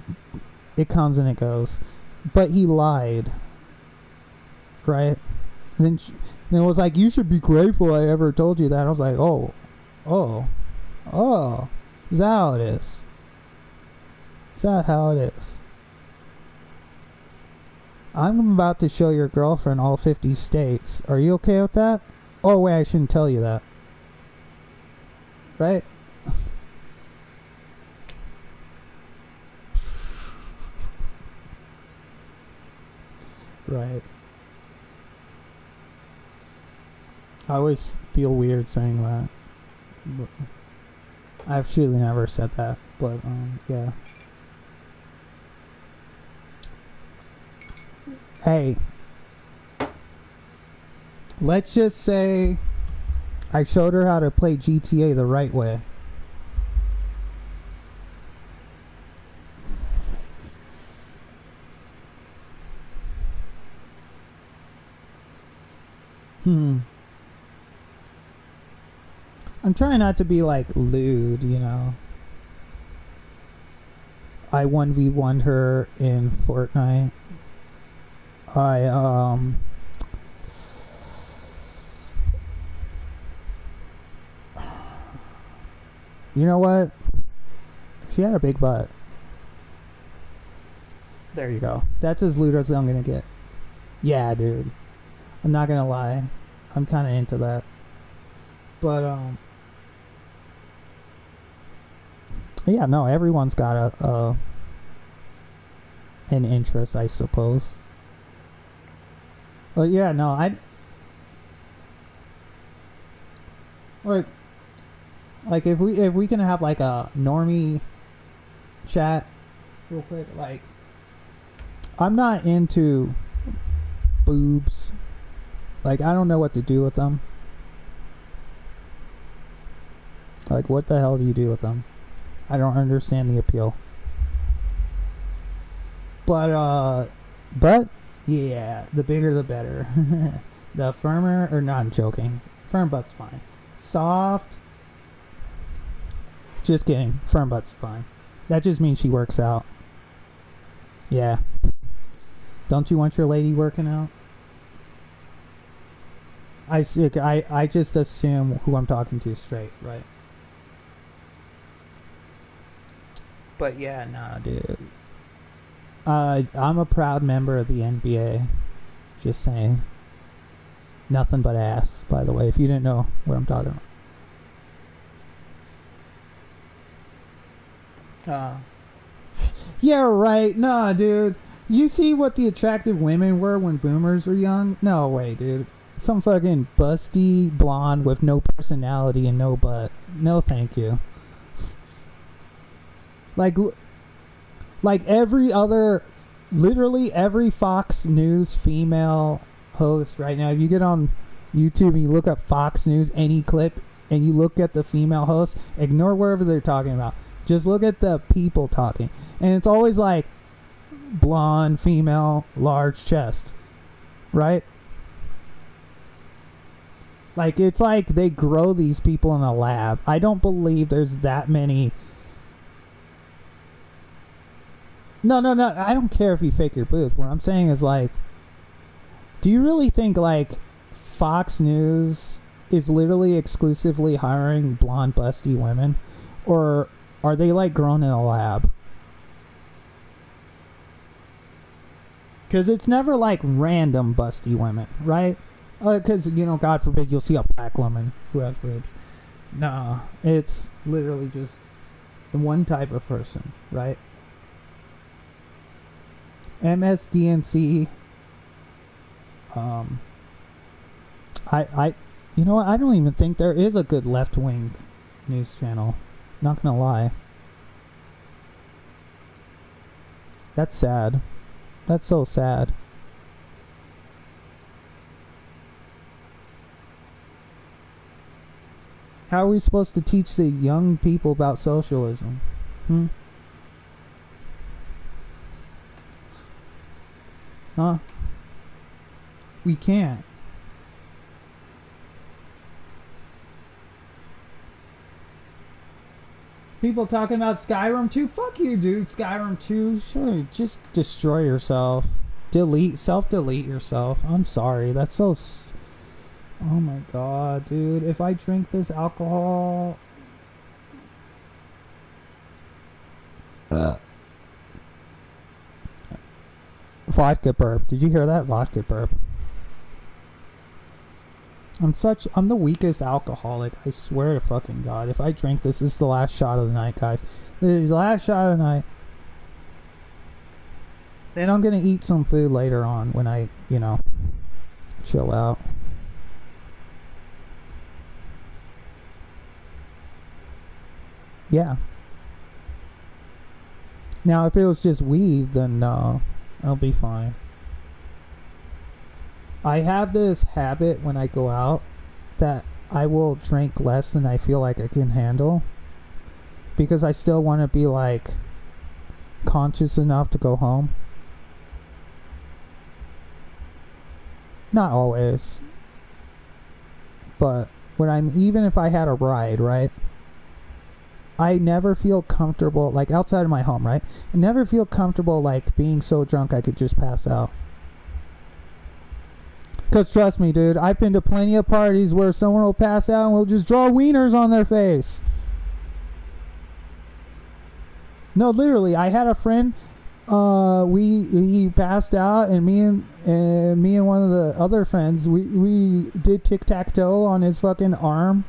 It comes and it goes. But he lied. Right? Then it was like, you should be grateful I ever told you that. I was like, oh. Is that how it is? Is that how it is? I'm about to show your girlfriend all 50 states. Are you okay with that? Oh, wait, I shouldn't tell you that. Right? Right. I always feel weird saying that. But I've truly never said that. But, yeah. Hey. Let's just say I showed her how to play GTA the right way. I'm trying not to be lewd, you know. I 1v1'd her in Fortnite. You know what? She had a big butt. There you go. That's as lewd as I'm gonna get. Yeah, dude. I'm not gonna lie. I'm kind of into that. But, yeah, no, everyone's got an interest, I suppose. But yeah, no, if we can have a normie chat real quick, I'm not into boobs. I don't know what to do with them. Like, what the hell do you do with them? I don't understand the appeal. But yeah, the bigger the better. The firmer, or no, I'm joking. Firm butt's fine. Soft, just kidding. Firm butt's fine. That just means she works out. Yeah. Don't you want your lady working out? I just assume who I'm talking to straight, right? But yeah, nah, dude. I'm a proud member of the NBA. Just saying. Nothing but ass, by the way, if you didn't know what I'm talking about. Yeah, right. Nah, dude. You see what the attractive women were when boomers were young? No way, dude. Some fucking busty blonde with no personality and no butt. No, thank you. Like every other, literally every Fox News female host right now. If you get on YouTube and you look up Fox News, any clip, and you look at the female host, ignore wherever they're talking about. Just look at the people talking. And it's always like blonde, female, large chest. Right? Like, it's like they grow these people in a lab. I don't believe there's that many. No. I don't care if you fake your boobs. What I'm saying is, like, do you really think, like, Fox News is literally exclusively hiring blonde, busty women? Or are they, like, grown in a lab? Because it's never, like, random busty women, right? Because, you know, God forbid you'll see a black woman who has boobs. No, it's literally just the one type of person, right? MSDNC. You know what? I don't even think there is a good left-wing news channel. Not gonna lie. That's sad. That's so sad. How are we supposed to teach the young people about socialism? Huh? We can't. People talking about Skyrim 2? Fuck you, dude. Skyrim 2? Sure, just destroy yourself. Self-delete yourself. I'm sorry. That's so... Oh my god, dude. If I drink this alcohol... Vodka burp. Did you hear that? Vodka burp. I'm the weakest alcoholic. I swear to fucking god. If I drink this is the last shot of the night, guys. The last shot of the night. Then I'm gonna eat some food later on when I, you know, chill out. Yeah. Now, if it was just weed, then no, I'll be fine. I have this habit when I go out that I will drink less than I feel like I can handle, because I still want to be, like, conscious enough to go home. Not always. But even if I had a ride, right? I never feel comfortable, like, outside of my home, right? I never feel comfortable, like, being so drunk I could just pass out. Because trust me, dude, I've been to plenty of parties where someone will pass out and will just draw wieners on their face. No, literally, I had a friend, he passed out, and me and one of the other friends, we did tic-tac-toe on his fucking arm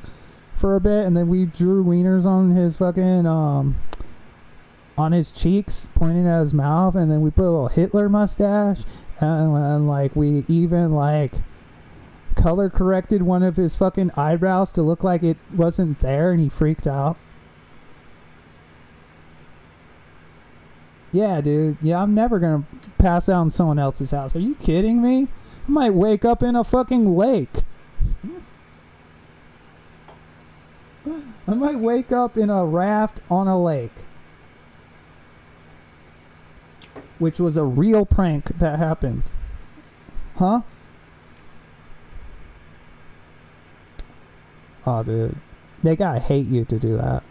for a bit, and then we drew wieners on his fucking on his cheeks, pointing at his mouth, and then we put a little Hitler mustache, and like we even like color corrected one of his fucking eyebrows to look like it wasn't there, and he freaked out. Yeah, dude. Yeah, I'm never gonna pass out in someone else's house. Are you kidding me? I might wake up in a fucking lake. I might wake up in a raft on a lake. Which was a real prank that happened. Huh? Oh, dude. They gotta hate you to do that.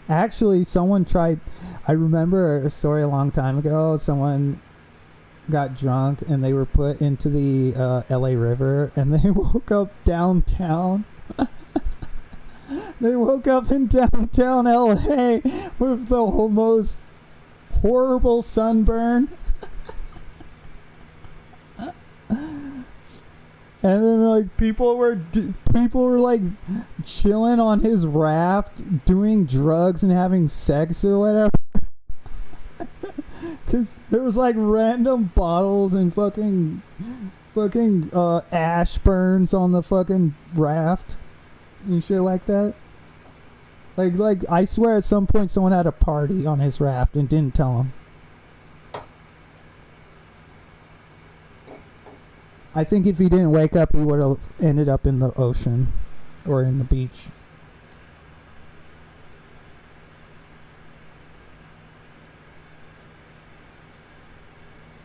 Actually, someone tried... I remember a story a long time ago. Someone got drunk and they were put into the LA River and they woke up downtown. They woke up in downtown LA with the most horrible sunburn. And then like people were like chilling on his raft, doing drugs and having sex or whatever. Cause there was like random bottles and fucking ash burns on the fucking raft and shit like that. Like I swear at some point someone had a party on his raft and didn't tell him. I think if he didn't wake up, he would have ended up in the ocean or in the beach.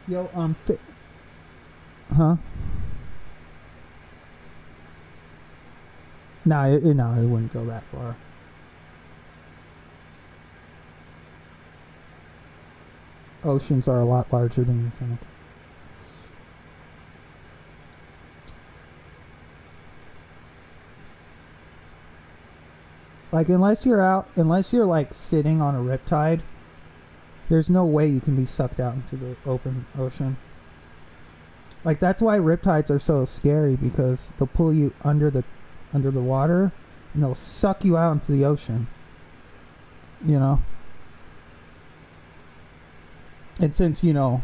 Yo, huh? No, it wouldn't go that far. Oceans are a lot larger than you think. Like, unless you're like sitting on a riptide, there's no way you can be sucked out into the open ocean. Like, that's why riptides are so scary, because they'll pull you under the water and they'll suck you out into the ocean. You know? And since, you know,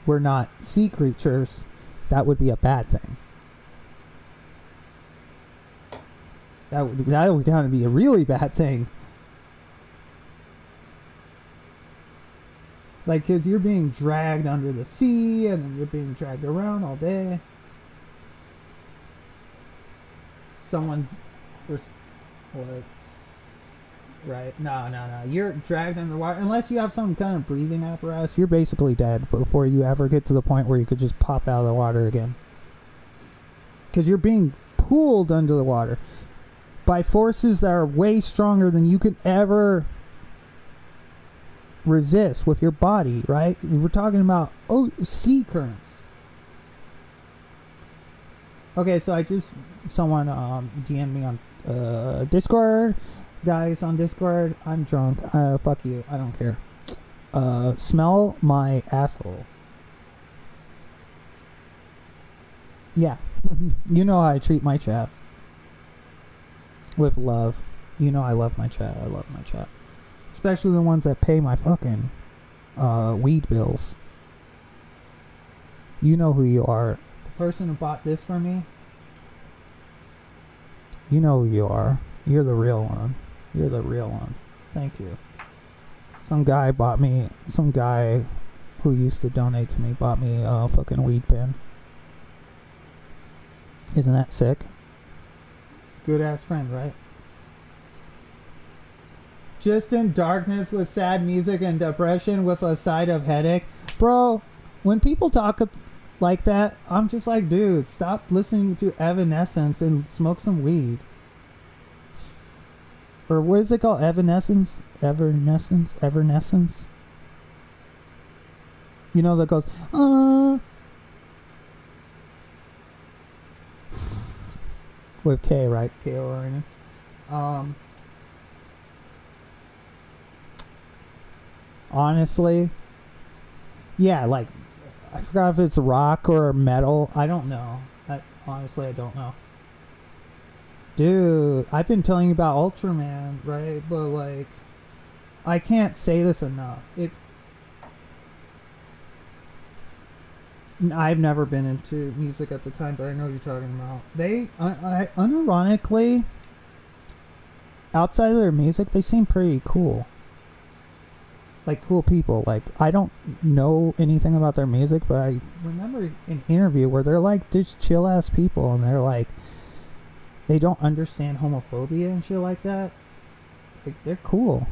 we're not sea creatures, that would be a bad thing. That would kind of be a really bad thing. Like, because you're being dragged under the sea, and then you're being dragged around all day. Right? No. You're dragged under the water. Unless you have some kind of breathing apparatus, you're basically dead before you ever get to the point where you could just pop out of the water again. Because you're being pulled under the water by forces that are way stronger than you could ever resist with your body, right? We're talking about sea currents. Okay, so someone DM'd me on Discord. Guys on Discord, I'm drunk. Fuck you, I don't care. Smell my asshole. Yeah. You know how I treat my chat. With love. You know I love my chat. I love my chat. Especially the ones that pay my fucking weed bills. You know who you are. The person who bought this for me. You know who you are. You're the real one. You're the real one. Thank you. Some guy who used to donate to me bought me a fucking weed pen. Isn't that sick? Good ass friend, right? Just in darkness with sad music and depression with a side of headache. Bro, when people talk like that, I'm just like, dude, stop listening to Evanescence and smoke some weed. Or what is it called? Evanescence? Evanescence? You know that goes, with K, right? K-O-R-N. Honestly, yeah, like, I forgot if it's rock or metal. I don't know. Honestly, I don't know. Dude, I've been telling you about Ultraman, right? But, like, I can't say this enough. I've never been into music at the time, but I know what you're talking about. They, unironically, outside of their music, they seem pretty cool. Like, cool people. Like, I don't know anything about their music, but I remember an interview where they're like just chill ass people, and they're like, they don't understand homophobia and shit like that. Like, they're cool.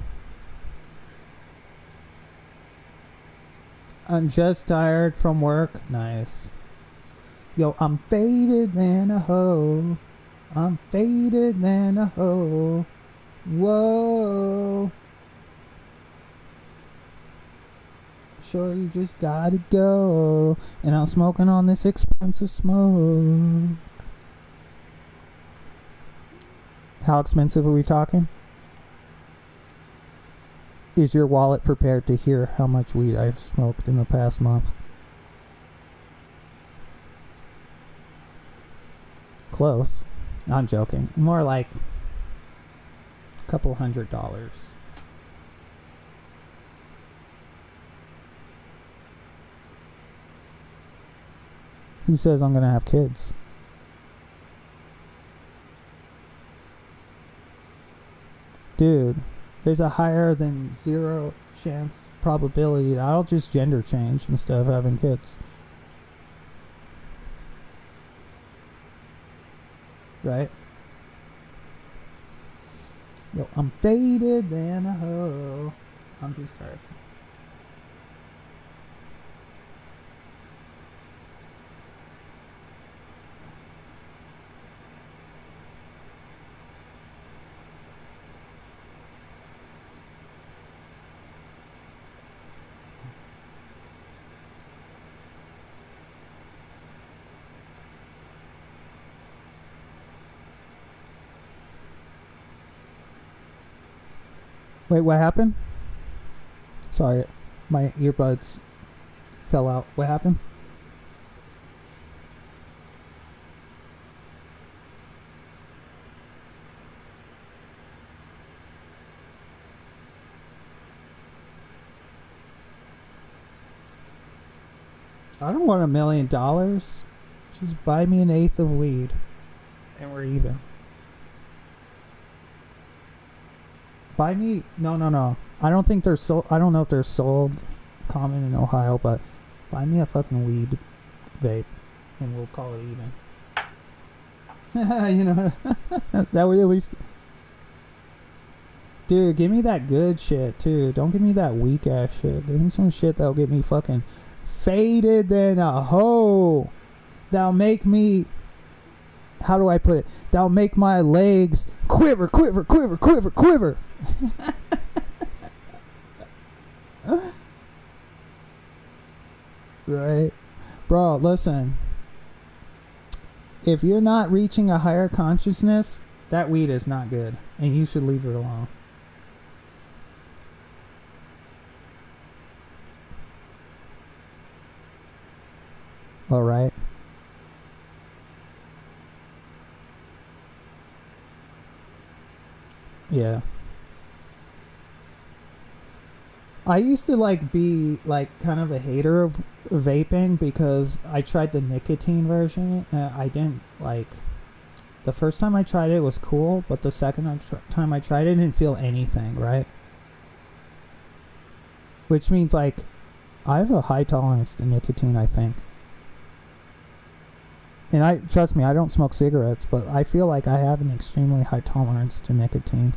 I'm just tired from work. Nice. Yo, I'm faded than a hoe. I'm faded than a hoe. Whoa. Sure, you just gotta go. And I'm smoking on this expensive smoke. How expensive are we talking? Is your wallet prepared to hear how much weed I've smoked in the past month? Close. I'm joking. More like a couple $100. Who says I'm gonna have kids? Dude, there's a higher than 0 chance probability that I'll just gender change instead of having kids. Right? Yo, I'm faded than a hoe. I'm just tired. Wait, what happened? Sorry, my earbuds fell out. What happened? I don't want $1 million. Just buy me an eighth of weed, and we're even. Buy me no. I don't think they're sold. I don't know if they're sold common in Ohio, but buy me a fucking weed vape, and we'll call it even. You know, that would at least. Dude, give me that good shit too. Don't give me that weak ass shit. Give me some shit that'll get me fucking faded than a hoe. That'll make me. How do I put it? That'll make my legs quiver, quiver, quiver, quiver, quiver. Right? Bro, listen. If you're not reaching a higher consciousness, that weed is not good. And you should leave it alone. Alright? Yeah. I used to be kind of a hater of vaping because I tried the nicotine version and I didn't the first time I tried it was cool, but the second time I tried it, I didn't feel anything, right? Which means I have a high tolerance to nicotine, I think. And trust me, I don't smoke cigarettes, but I feel like I have an extremely high tolerance to nicotine.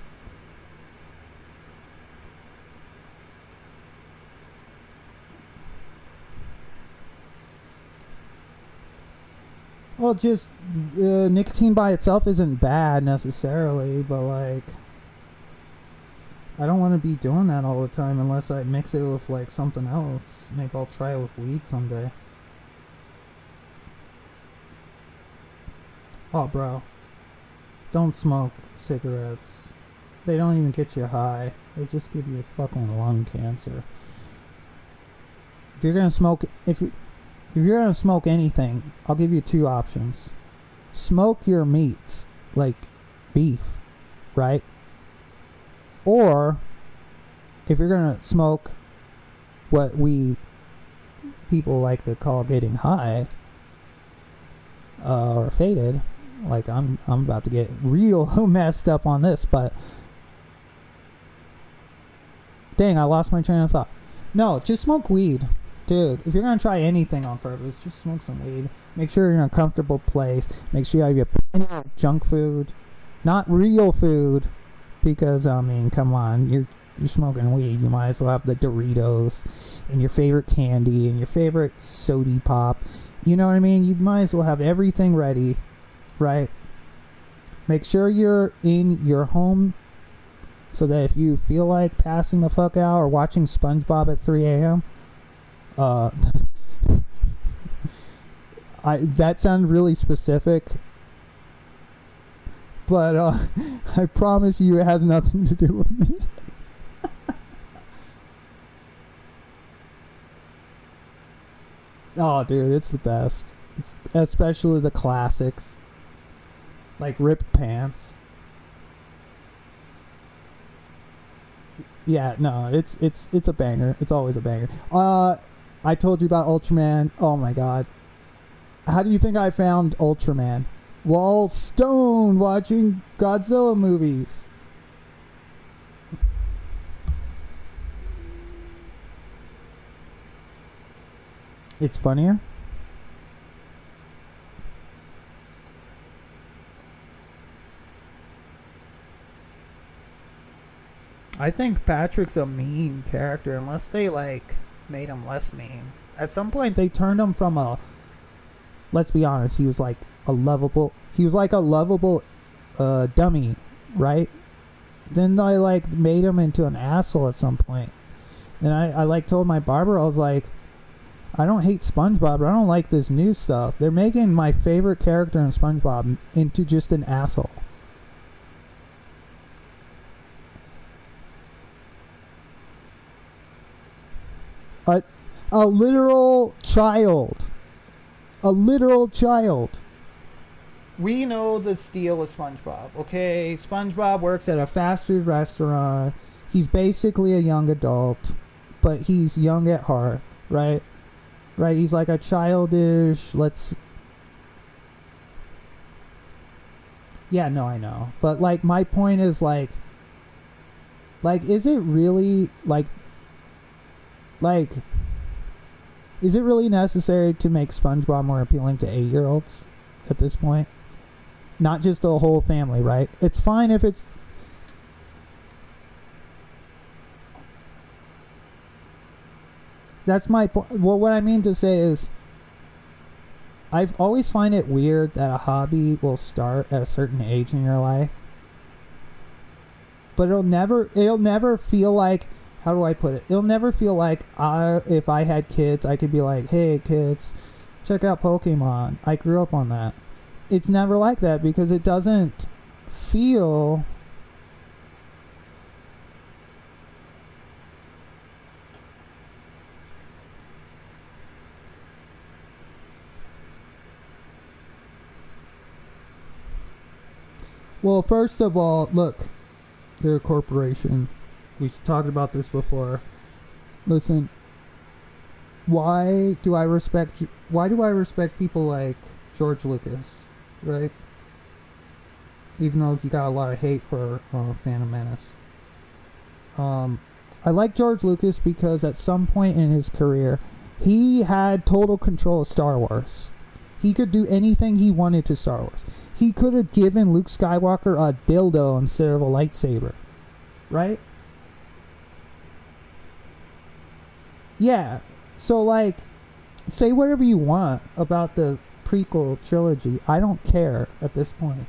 Well, just nicotine by itself isn't bad necessarily, but I don't want to be doing that all the time unless I mix it with something else. Maybe I'll try it with weed someday. Oh, bro. Don't smoke cigarettes. They don't even get you high. They just give you fucking lung cancer. If you're gonna smoke, if you're gonna smoke anything, I'll give you 2 options. Smoke your meats, like beef, right? Or, if you're gonna smoke what we people like to call getting high, or faded, I'm about to get real messed up on this, but dang, I lost my train of thought. No, just smoke weed. dude, if you're gonna try anything on purpose, just smoke some weed. Make sure you're in a comfortable place. Make sure you have your plenty of junk food, not real food, because I mean, come on, you're smoking weed. You might as well have the Doritos and your favorite candy and your favorite sody pop. You know what I mean? You might as well have everything ready, right? Make sure you're in your home so that if you feel like passing the fuck out or watching SpongeBob at 3 a.m., that sounds really specific, but I promise you it has nothing to do with me. Oh, dude, it's the best. Especially the classics, like Ripped Pants. Yeah, no, it's a banger. It's always a banger. I told you about Ultraman. Oh my god. How do you think I found Ultraman? While stoned watching Godzilla movies. It's funnier. I think Patrick's a mean character unless they like made him less mean. At some point they turned him from a, let's be honest, he was like a lovable dummy, right? Then they like made him into an asshole at some point. And I like told my barber, I was like, I don't hate SpongeBob, but I don't like this new stuff. They're making my favorite character in SpongeBob into just an asshole. A literal child. A literal child. We know the steal of SpongeBob, okay? SpongeBob works at a fast food restaurant. He's basically a young adult, but he's young at heart, right? Right, he's like a childish, yeah, no, I know. But, like, my point is, like, is it really, is it really necessary to make SpongeBob more appealing to 8-year-olds at this point? Not just the whole family, right? It's fine if it's... That's my point. Well, what I mean to say is, I've always find it weird that a hobby will start at a certain age in your life, but it'll never feel like, how do I put it? It'll never feel like if I had kids, I could be like, hey kids, check out Pokemon. I grew up on that. It's never like that because it doesn't feel... Well, first of all, look, they're a corporation. We talked about this before. Listen, why do I respect people like George Lucas, right? Even though he got a lot of hate for Phantom Menace. I like George Lucas because at some point in his career, he had total control of Star Wars. He could do anything he wanted to Star Wars. He could have given Luke Skywalker a dildo instead of a lightsaber, right? Yeah, so like, say whatever you want about the prequel trilogy. I don't care at this point.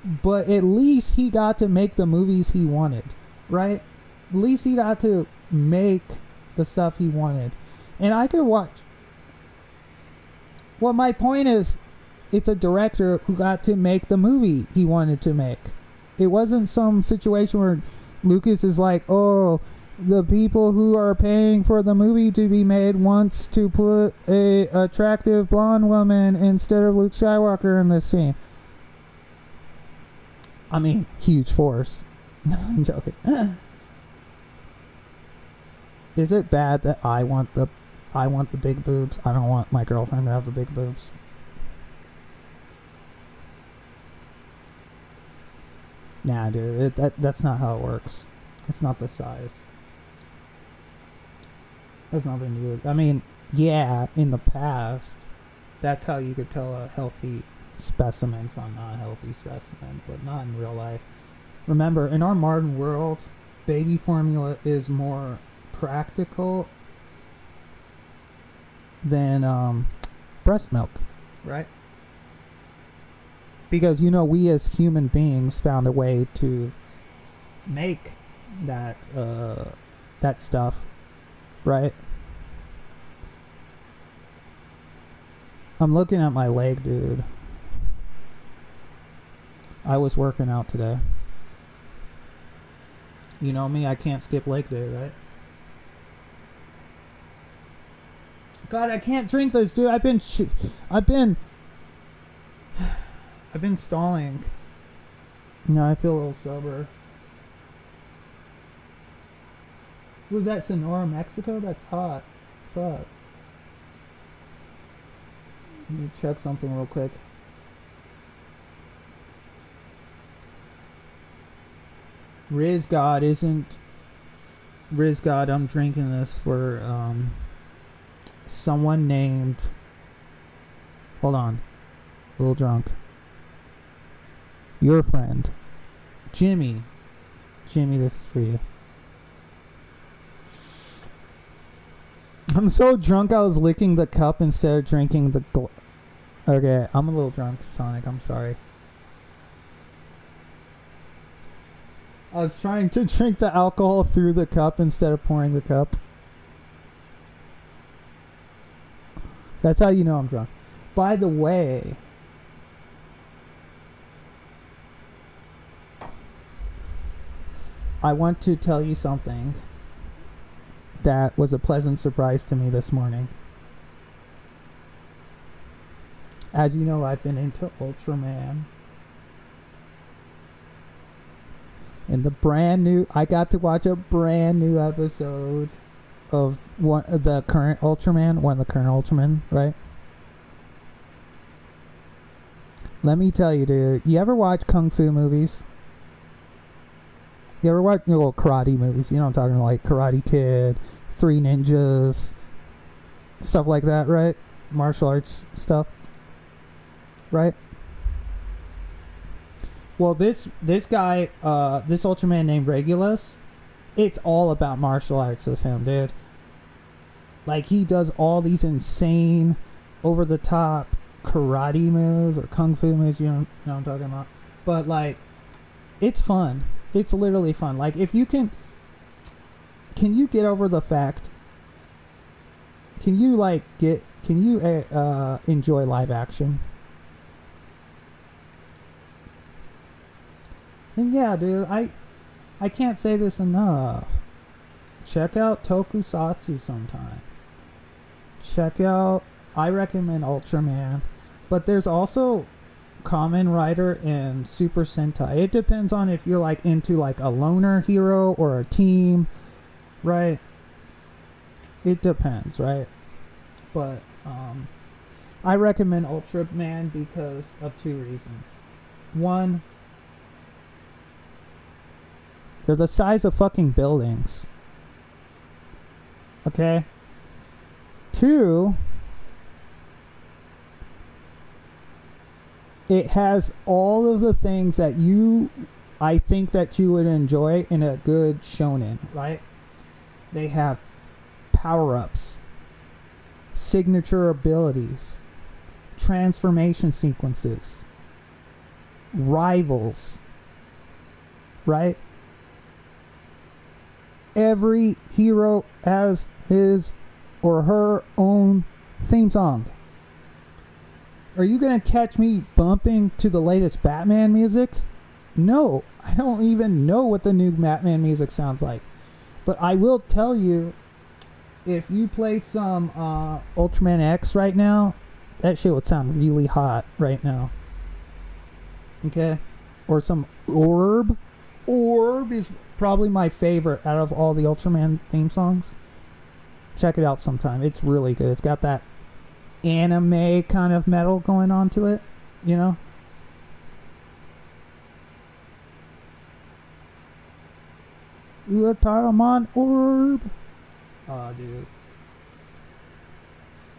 But at least he got to make the movies he wanted, right? At least he got to make the stuff he wanted. And I could watch... Well, my point is, it's a director who got to make the movie he wanted to make. It wasn't some situation where Lucas is like, oh, the people who are paying for the movie to be made wants to put a attractive blonde woman instead of Luke Skywalker in this scene. I mean, huge force. No, I'm joking. Is it bad that I want the big boobs? I don't want my girlfriend to have the big boobs. Nah, dude, that's not how it works. It's not the size. That's nothing to do with it. I mean, Yeah, in the past, that's how you could tell a healthy specimen from not a healthy specimen, but not in real life. Remember, in our modern world, baby formula is more practical than breast milk, right? Because, you know, we as human beings found a way to make that that stuff, right? I'm looking at my leg, dude. I was working out today. You know me, I can't skip leg day, right? God, I can't drink this, dude. I've been stalling. No, I feel a little sober. Was that Sonora, Mexico? That's hot. Fuck. Let me check something real quick. Riz God, I'm drinking this for someone named, hold on, a little drunk. Your friend, Jimmy. Jimmy, this is for you. I'm so drunk I was licking the cup instead of drinking the Okay, I'm a little drunk, Sonic, I'm sorry. I was trying to drink the alcohol through the cup instead of pouring the cup. That's how you know I'm drunk. By the way, I want to tell you something that was a pleasant surprise to me this morning. As you know, I've been into Ultraman. And I got to watch a brand new episode of the current Ultraman, right? Let me tell you, dude. You ever watch kung fu movies? You ever watch karate movies? You know what I'm talking, like Karate Kid, Three Ninjas, stuff like that, right? Martial arts stuff, right? Well, this guy, this Ultraman named Regulus, it's all about martial arts with him, dude. Like, he does all these insane, over-the-top karate moves or kung fu moves, you know what I'm talking about? But, like, it's fun. It's literally fun. Like, if you can you get over the fact, can you enjoy live action? And yeah, dude, I can't say this enough. Check out Tokusatsu sometime. I recommend Ultraman. But there's also Kamen Rider and Super Sentai. It depends on if you're like into like a loner hero or a team, right? It depends, right? But I recommend Ultraman because of two reasons. One, they're the size of fucking buildings. Okay? Two, it has all of the things that I think that you would enjoy in a good shonen, right? They have power-ups, signature abilities, transformation sequences, rivals, right? Every hero has his or her own theme song. Are you going to catch me bumping to the latest Batman music? No, I don't even know what the new Batman music sounds like. But I will tell you, if you played some Ultraman X right now, that shit would sound really hot right now. Okay? Or some Orb. Orb is probably my favorite out of all the Ultraman theme songs. Check it out sometime. It's really good. It's got that anime kind of metal going on to it, you know? Utaramon Orb. Oh, dude.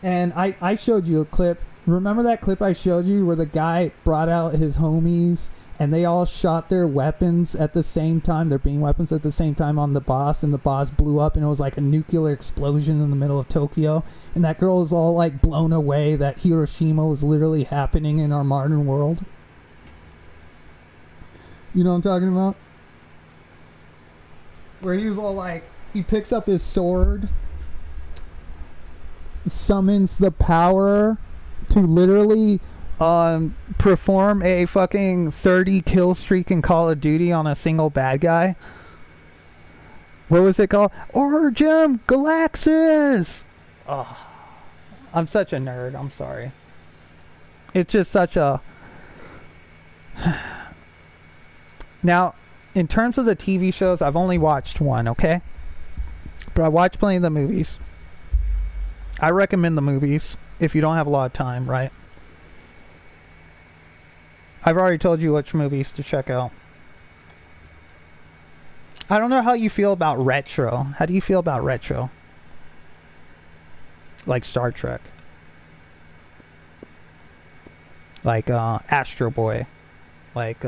And I showed you a clip. Remember that clip I showed you where the guy brought out his homies and they all shot their weapons at the same time, their beam weapons at the same time on the boss, and the boss blew up and it was like a nuclear explosion in the middle of Tokyo. And that girl was all like blown away that Hiroshima was literally happening in our modern world. You know what I'm talking about? Where he was all like, he picks up his sword, summons the power to literally perform a fucking 30 kill streak in Call of Duty on a single bad guy. What was it called? Origin Galaxis! Oh, I'm such a nerd. I'm sorry. It's just such a... Now, in terms of the TV shows, I've only watched one, okay? But I watched plenty of the movies. I recommend the movies if you don't have a lot of time, right? I've already told you which movies to check out. I don't know how you feel about retro. How do you feel about retro? Like Star Trek. Like Astro Boy. Like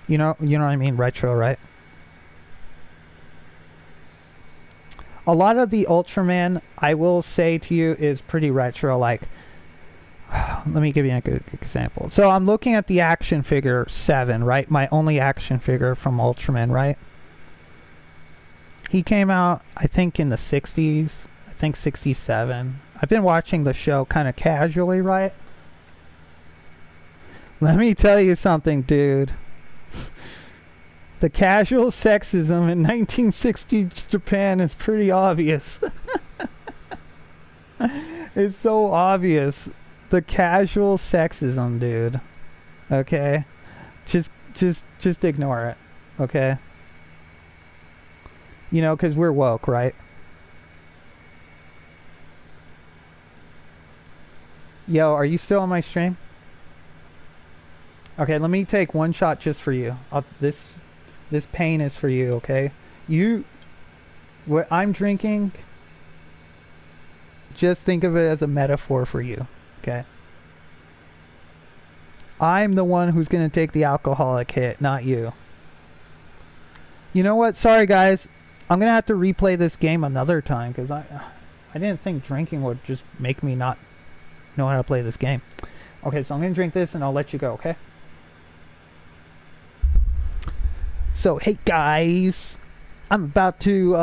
you know what I mean, retro, right? A lot of the Ultraman, I will say to you, is pretty retro. Like, let me give you a good example. So I'm looking at the action figure 7, right? My only action figure from Ultraman, right? He came out, I think, in the 60s. I think 67. I've been watching the show kind of casually, right? Let me tell you something, dude. The casual sexism in 1960s Japan is pretty obvious. It's so obvious. The casual sexism, dude. Okay? Just ignore it. Okay? You know, because we're woke, right? Yo, are you still on my stream? Okay, let me take one shot just for you. This pain is for you, okay? What I'm drinking, just think of it as a metaphor for you, okay? I'm the one who's going to take the alcoholic hit, not you. You know what? Sorry, guys. I'm going to have to replay this game another time because I didn't think drinking would just make me not know how to play this game. Okay, so I'm going to drink this and I'll let you go, okay? So, hey guys, I'm about to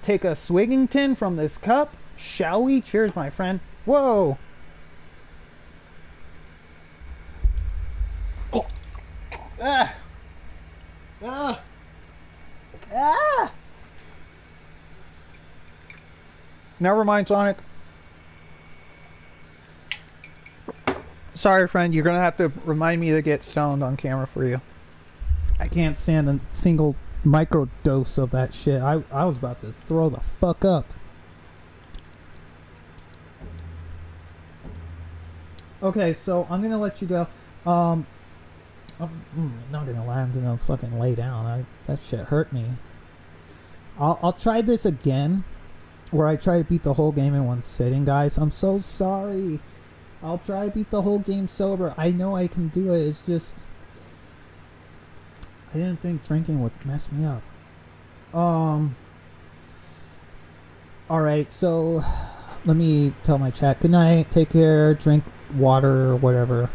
take a Swigington from this cup. Shall we? Cheers, my friend. Whoa! Oh. Ah! Ah! Ah! Never mind, Sonic. Sorry, friend, you're gonna have to remind me to get stoned on camera for you. I can't stand a single micro dose of that shit. I was about to throw the fuck up. Okay, so I'm gonna let you go. I'm not gonna lie, I'm gonna fucking lay down. That shit hurt me. I'll try this again, where I try to beat the whole game in one sitting, guys. I'm so sorry. I'll try to beat the whole game sober. I know I can do it. It's just I didn't think drinking would mess me up. Alright, so let me tell my chat. Good night, take care, drink water or whatever.